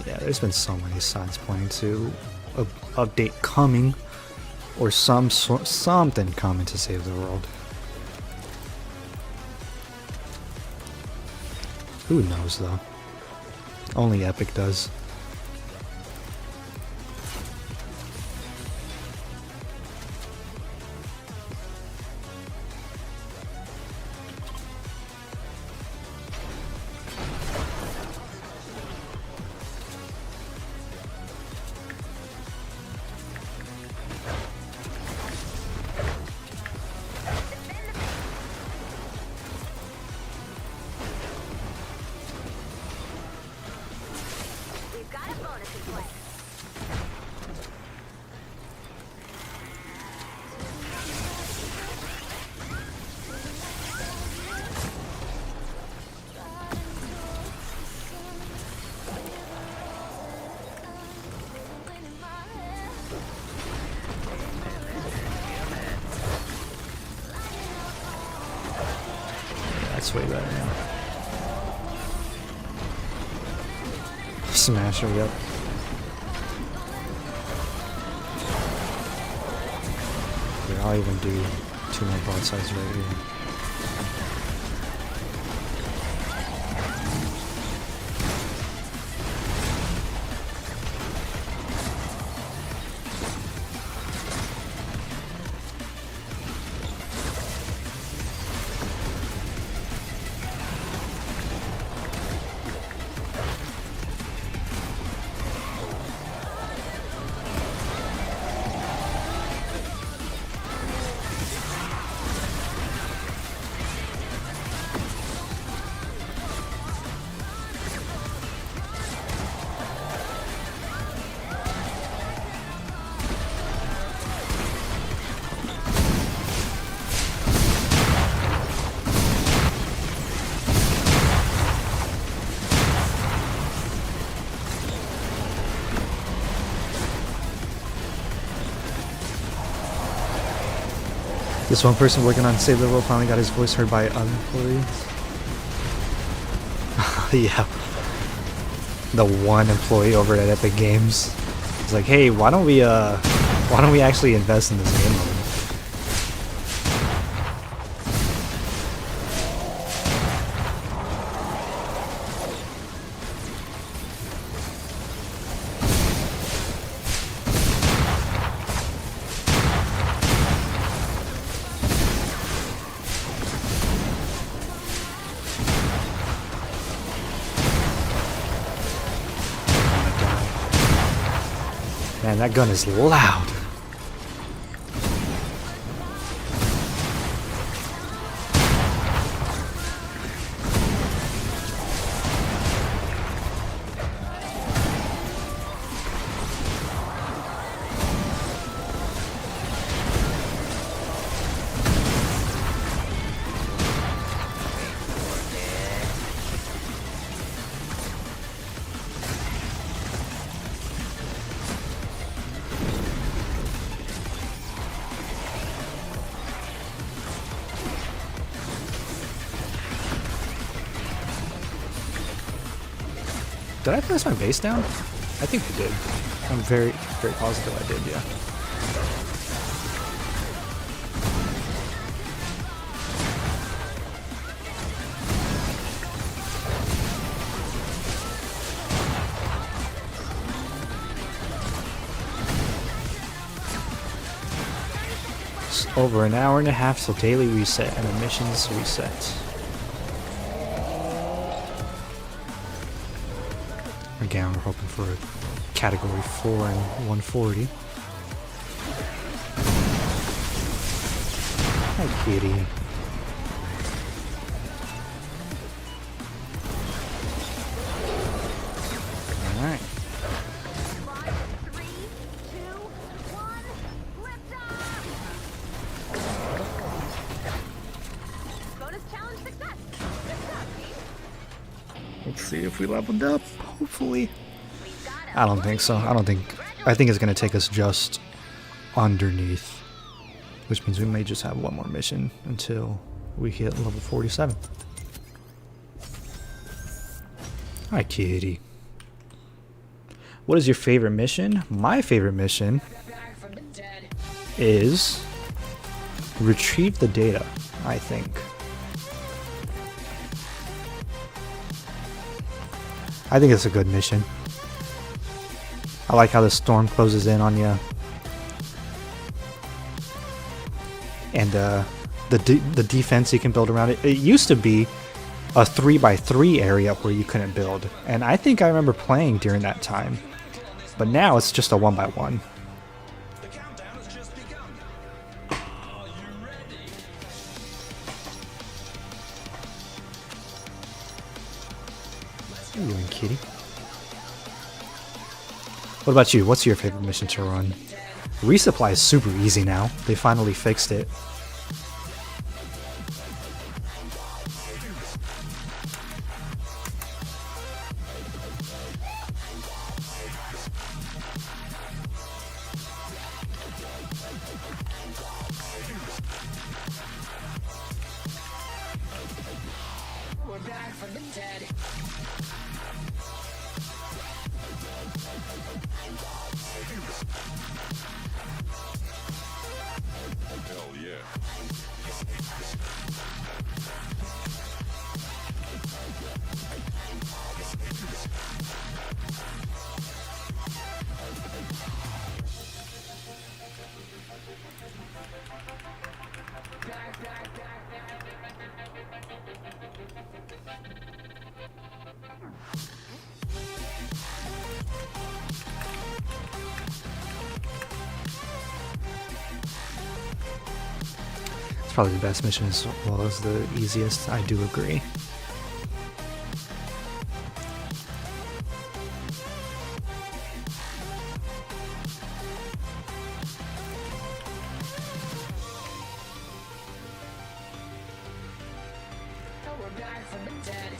Yeah, there's been so many signs pointing to a update coming or something coming to save the world. Who knows though? Only Epic does. We've got a bonus in play. That's way better now. Smash her, yep. Here, I'll even do 2 more broadsides right here. This one person working on Save the World finally got his voice heard by other employees. Yeah. The one employee over at Epic Games. It's like, hey, why don't we actually invest in this game mode? Man, that gun is loud. Did I place my base down? I think I did. I'm very, very positive I did, yeah. It's over an hour and a half till daily reset and emissions reset. Again, we're hoping for a category 4 and 140. Hi, kitty. Alright. 3, 2, 1, liftoff! Bonus challenge success! Good job, team! Let's see if we leveled up. Hopefully. I don't think so. I think it's going to take us just underneath. Which means we may just have one more mission until we hit level 47. Hi, kitty. What is your favorite mission? My favorite mission is retrieve the data, I think. I think it's a good mission. I like how the storm closes in on you. And the defense you can build around it. It used to be a 3x3 area where you couldn't build. And I think I remember playing during that time. But now it's just a 1x1. How you doing, kitty? What about you? What's your favorite mission to run? Resupply is super easy now. They finally fixed it. We're back from the dead. Hell yeah. It's probably the best mission as well as the easiest. I do agree. We're back from the dead.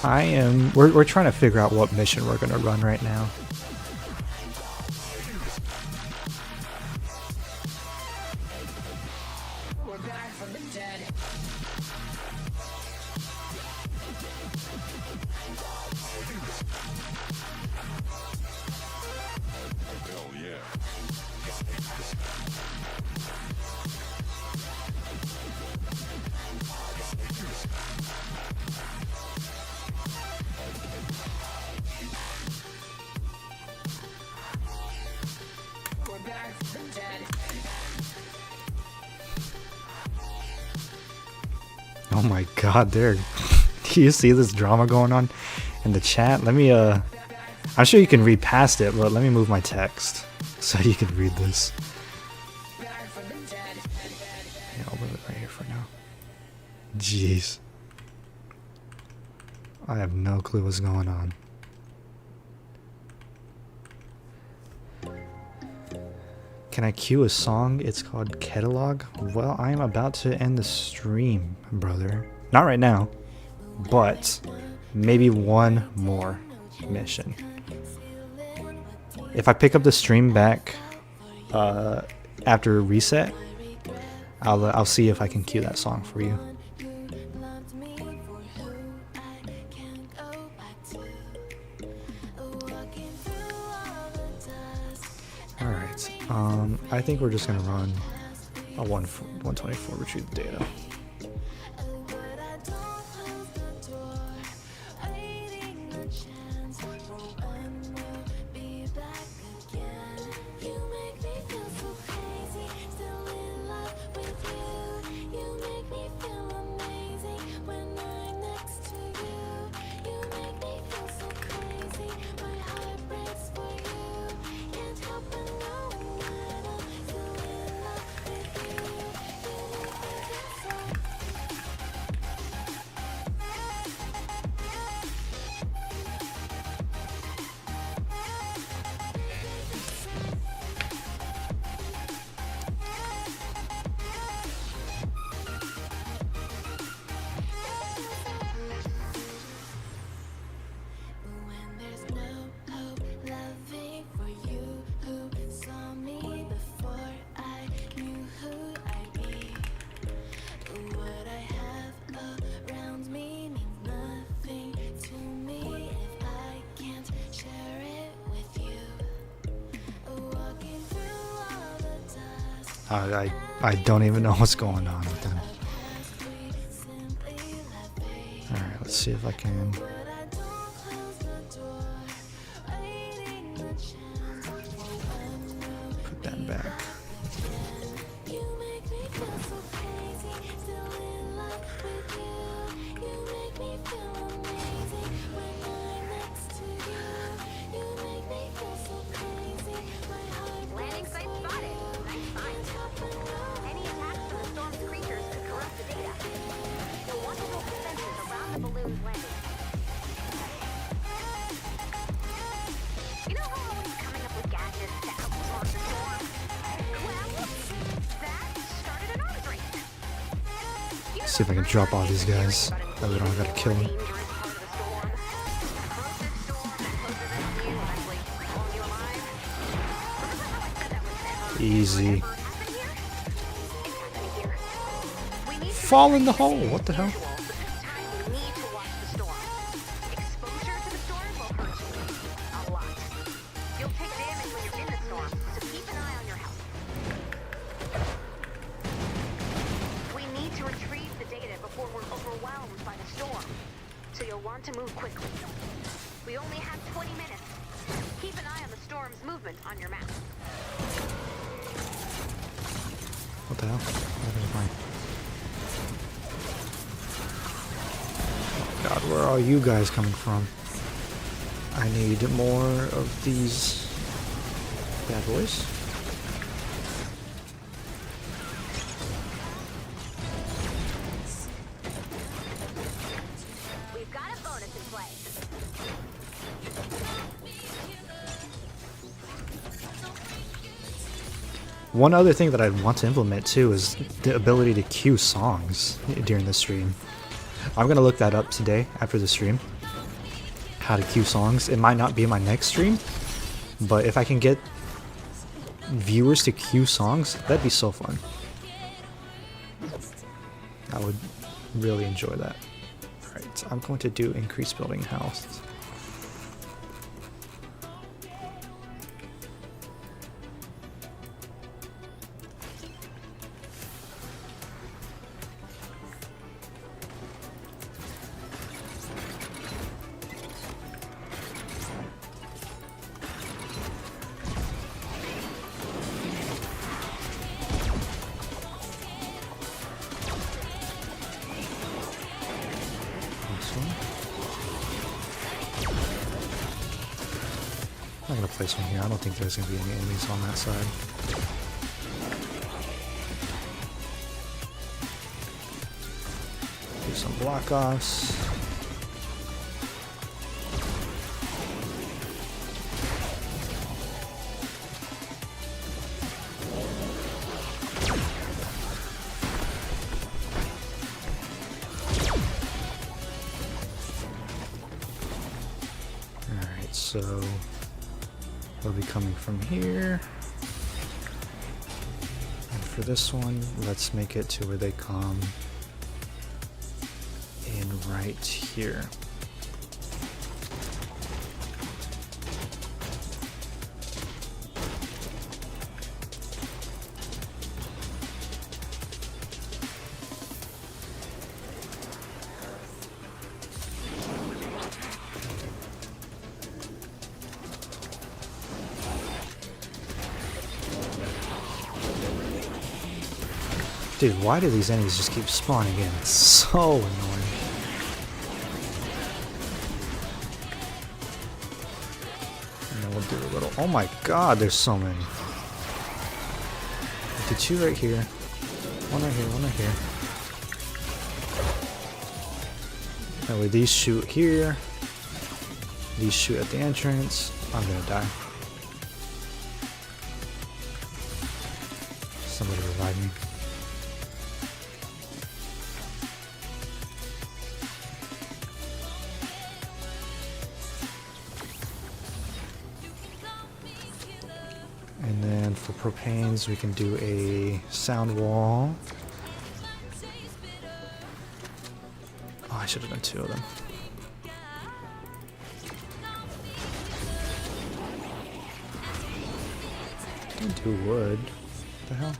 We're trying to figure out what mission we're gonna run right now. We're back from the dead. Hell yeah. We're back from the dead. Oh my god, there. Do you see this drama going on in the chat? Let me, I'm sure you can read past it, but let me move my text so you can read this. Back from the dead. Yeah, I'll move it right here for now. Jeez. I have no clue what's going on. Can I cue a song? It's called Catalog. Well, I am about to end the stream, brother. Not right now, but maybe one more mission. If I pick up the stream back after reset, I'll see if I can cue that song for you. Alright, I think we're just gonna run a 124 retrieve data. I don't even know what's going on with them. Alright, let's see if I can. Put that back. Landing site spotted. Nice find. Any attacks from the storm's creatures could corrupt the data. You'll want to hold defenses around the balloon's landing. You know how I'm always coming up with gadgets to outsmart the storm? Well, that started an arms race. You know See if I can drop all these guys. That way I don't gotta kill them. Easy. Fall in the hole. What the hell? We need to retrieve the data before we're overwhelmed by the storm. So you'll want to move quickly. We only have 20 minutes. Keep an eye on the storm's movement on your map. What the hell? Oh God, where are you guys coming from? I need more of these bad boys. We've got a bonus in play. One other thing that I want to implement too is the ability to queue songs during the stream. I'm gonna look that up today after the stream how to queue songs. It might not be my next stream, but if I can get viewers to queue songs, that'd be so fun. I would really enjoy that. Alright, I'm going to do increase building health. I'm not gonna place one here. I don't think there's gonna be any enemies on that side. Do some block offs. Alright, so they'll be coming from here. And for this one, let's make it to where they come in right here. Dude, why do these enemies just keep spawning in? It's so annoying. And then we'll do a little... Oh my god, there's so many. Do two right here. One right here, one right here. That way these shoot here. These shoot at the entrance. I'm gonna die. Somebody revive me. And then for propanes, we can do a sound wall. Oh, I should have done two of them. I'll do wood. What the hell?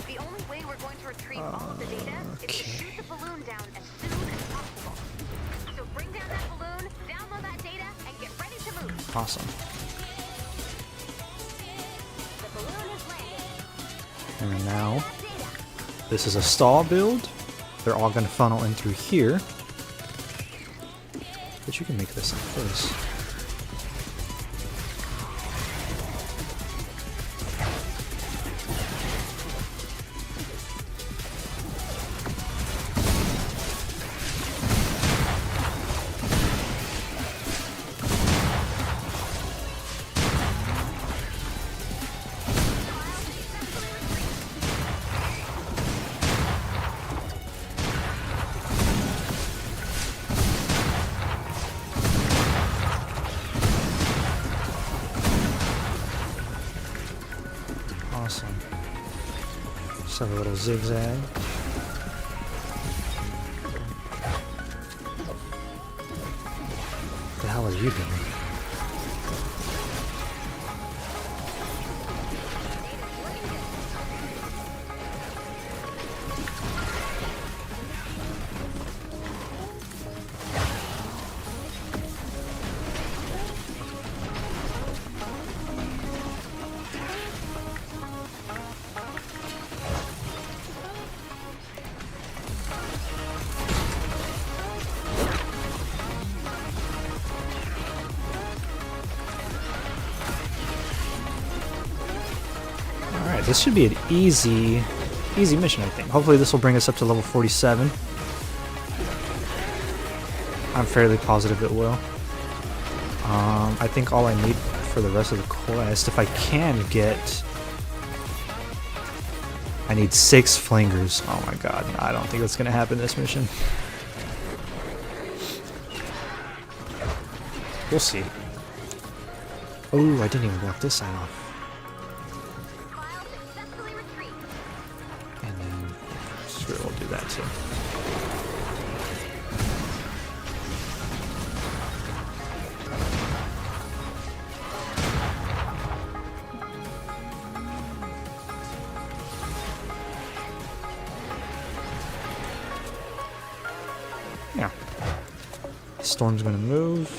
The only way we're going to retrieve all of the data is to shoot the balloon down as soon as possible. So bring down that balloon, download that data, and get ready to move. Awesome. The balloon has landed. And then now, this is a stall build. They're all going to funnel in through here. But you can make this like this. Awesome. Just have a little zigzag. What the hell are you doing? Alright, this should be an easy Easy mission, I think. Hopefully this will bring us up to level 47. I'm fairly positive it will. I think all I need for the rest of the quest, if I can get... I need 6 flingers. Oh my god, I don't think that's going to happen this mission. We'll see. Oh, I didn't even block this side off. And then, sure, we'll do that too. Yeah. Storm's gonna move.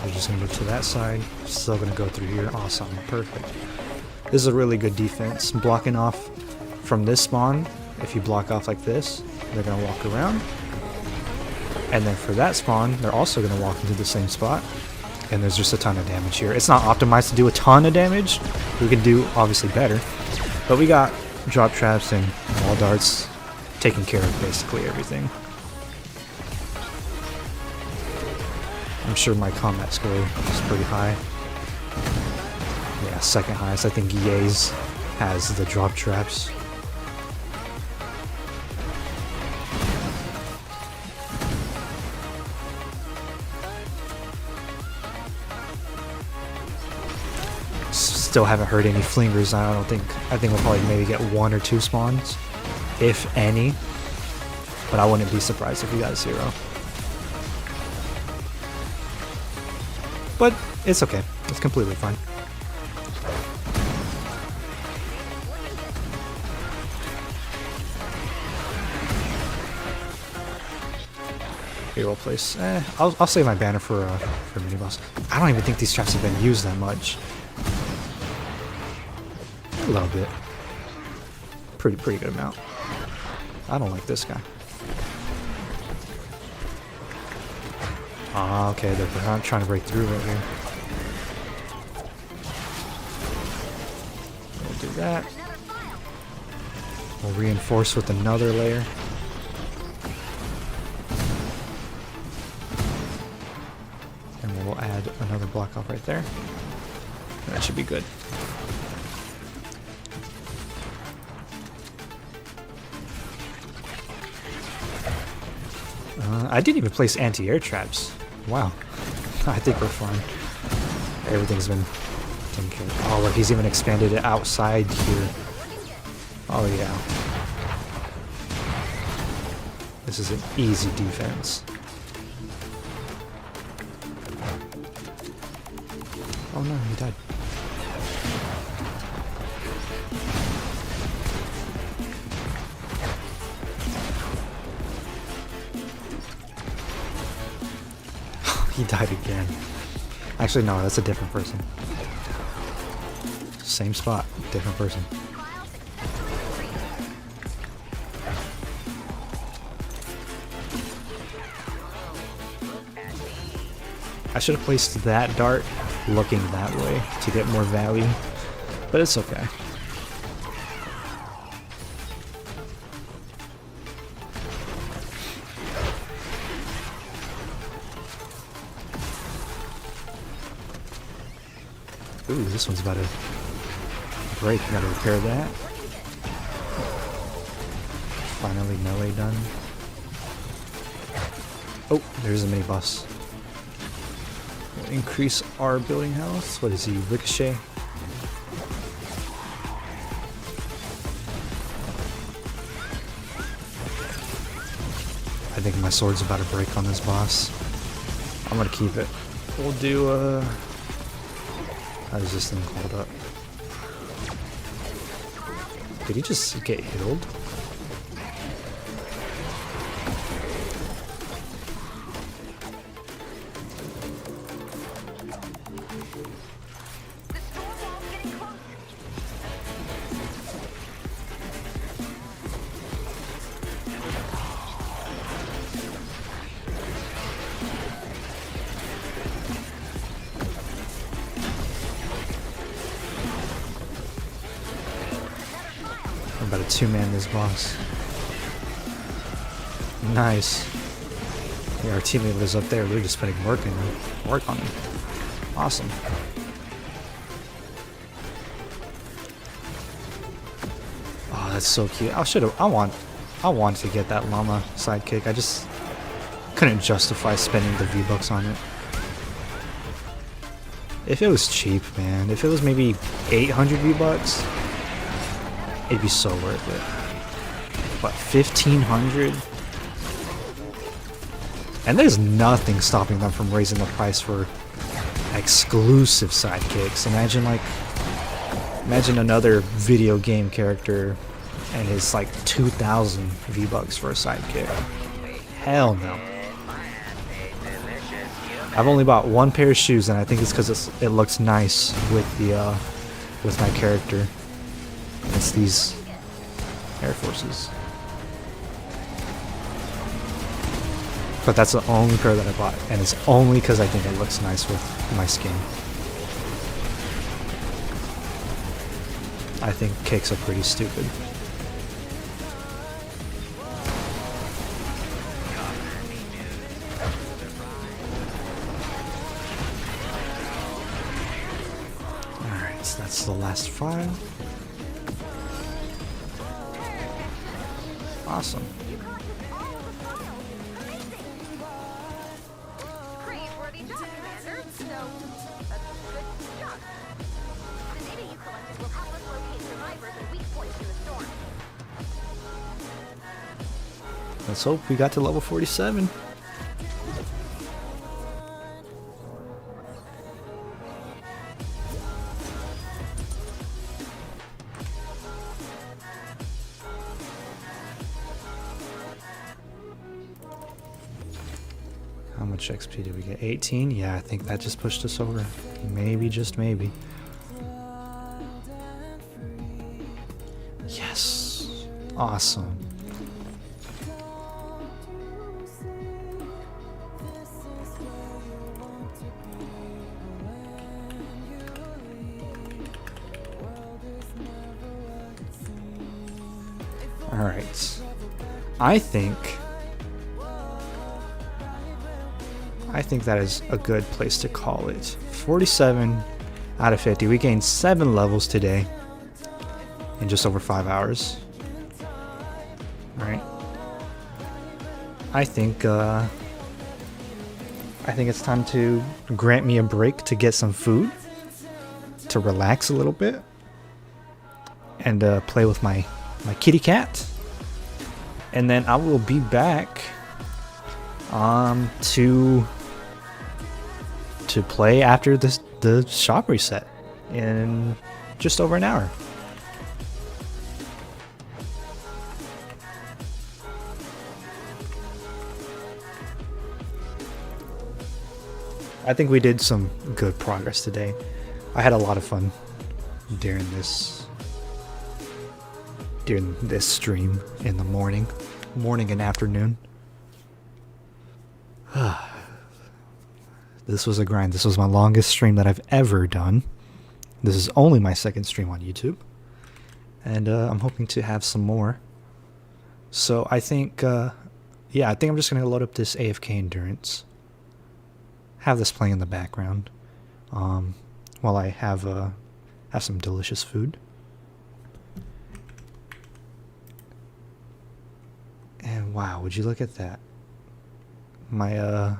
We're just gonna move to that side. Still gonna go through here. Awesome. Perfect. This is a really good defense. Blocking off from this spawn, if you block off like this, they're gonna walk around. And then for that spawn, they're also gonna walk into the same spot. And there's just a ton of damage here. It's not optimized to do a ton of damage. We can do obviously better. But we got drop traps and wall darts taking care of basically everything. I'm sure my combat score is pretty high. Yeah, second highest. I think EA's has the drop traps. Still haven't heard any flingers. I think we'll probably maybe get 1 or 2 spawns, if any. But I wouldn't be surprised if we got 0. But it's okay. It's completely fine. Hero place. I'll save my banner for mini boss. I don't even think these traps have been used that much. A little bit. Pretty good amount. I don't like this guy. Ah, okay, they're not trying to break through right here. We'll do that. We'll reinforce with another layer. And we'll add another block off right there. That should be good. I didn't even place anti-air traps. Wow. I think we're fine. Everything's been taken care of. Oh, look, he's even expanded it outside here. Oh, yeah. This is an easy defense. Oh no, he died. He died again. Actually, no, that's a different person. Same spot, different person. I should have placed that dart looking that way to get more value, but it's okay. Ooh, this one's about to break. Gotta repair that. Finally melee done. Oh, there's a mini boss. We'll increase our building health. What is he? Ricochet? I think my sword's about to break on this boss. I'm gonna keep it. We'll do how does this thing hold up? Did he just get healed? about to two-man this boss. Nice. Yeah, our teammate was up there. We're just putting work on him. Awesome. Oh, that's so cute. I want to get that llama sidekick. I just couldn't justify spending the V-Bucks on it. If it was cheap, man. If it was maybe 800 V-Bucks, it'd be so worth it. But 1,500? And there's nothing stopping them from raising the price for exclusive sidekicks. Imagine another video game character and it's like 2,000 V-Bucks for a sidekick. Hell no. I've only bought one pair of shoes, and I think it's because it looks nice with the with my character. It's these Air Forces. But that's the only pair that I bought, and it's only because I think it looks nice with my skin. I think kicks are pretty stupid. Alright, so that's the last file. Awesome. Praiseworthy job, Commander. So, that's good job. The data you collected will help us locate survivors and weak points in the storm. Let's hope we got to level 47. How much XP did we get? 18? Yeah, I think that just pushed us over. Maybe, just maybe. Yes. Awesome. Alright. I think that is a good place to call it. 47 out of 50. We gained 7 levels today in just over 5 hours. Alright. I think it's time to grant me a break to get some food, to relax a little bit, and play with my kitty cat. And then I will be back to play after the shop reset in just over an hour. I think we did some good progress today. I had a lot of fun during this stream in the morning and afternoon. This was a grind. This was my longest stream that I've ever done. This is only my second stream on YouTube, and I'm hoping to have some more. So I think, yeah, I think I'm just gonna load up this AFK Endurance. Have this playing in the background, while I have some delicious food. And wow, would you look at that? My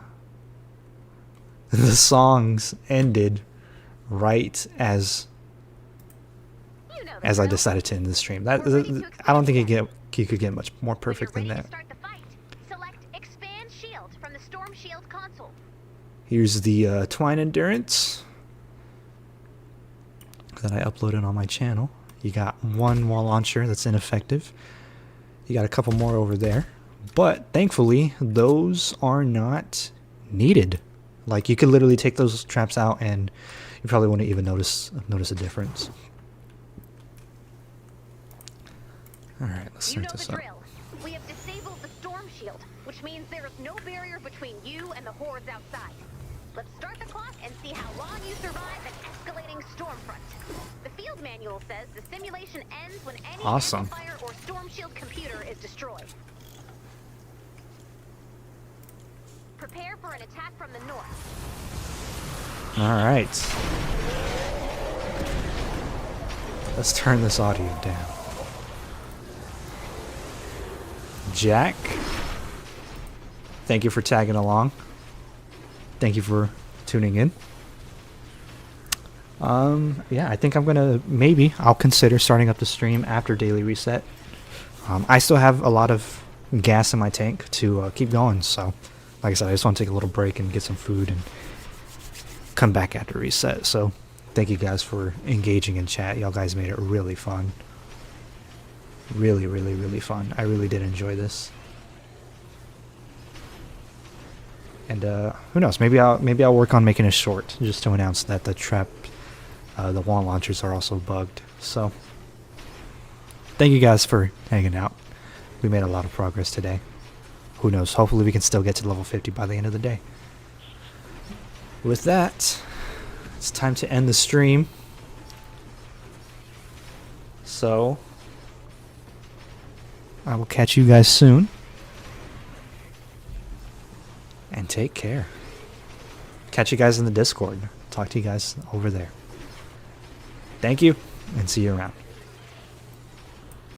the songs ended right as I decided to end the stream. I don't think you could get much more perfect than that. Select Expand Shield from the Storm Shield console. Here's the Twine Endurance that I uploaded on my channel. You got one wall launcher that's ineffective. You got a couple more over there, but thankfully those are not needed. Like, you could literally take those traps out and you probably wouldn't even notice a difference. Alright, let's start this up. We have disabled the Storm Shield, which means there is no barrier between you and the hordes outside. Let's start the clock and see how long you survive an escalating storm front. The field manual says the simulation ends when any Awesome. amplifier or storm shield computer is destroyed. Prepare for an attack from the north. All right. Let's turn this audio down. Jack, thank you for tagging along. Thank you for tuning in. Yeah, I think I'm gonna I'll consider starting up the stream after daily reset. I still have a lot of gas in my tank to keep going, so like I said, I just want to take a little break and get some food and come back after reset. So thank you guys for engaging in chat. Y'all guys made it really fun. Really, really, really fun. I really did enjoy this. And who knows? Maybe I'll work on making a short just to announce that the wall launchers are also bugged. So thank you guys for hanging out. We made a lot of progress today. Who knows? Hopefully we can still get to level 50 by the end of the day. With that, it's time to end the stream. So I will catch you guys soon. And take care. Catch you guys in the Discord. Talk to you guys over there. Thank you, and see you around.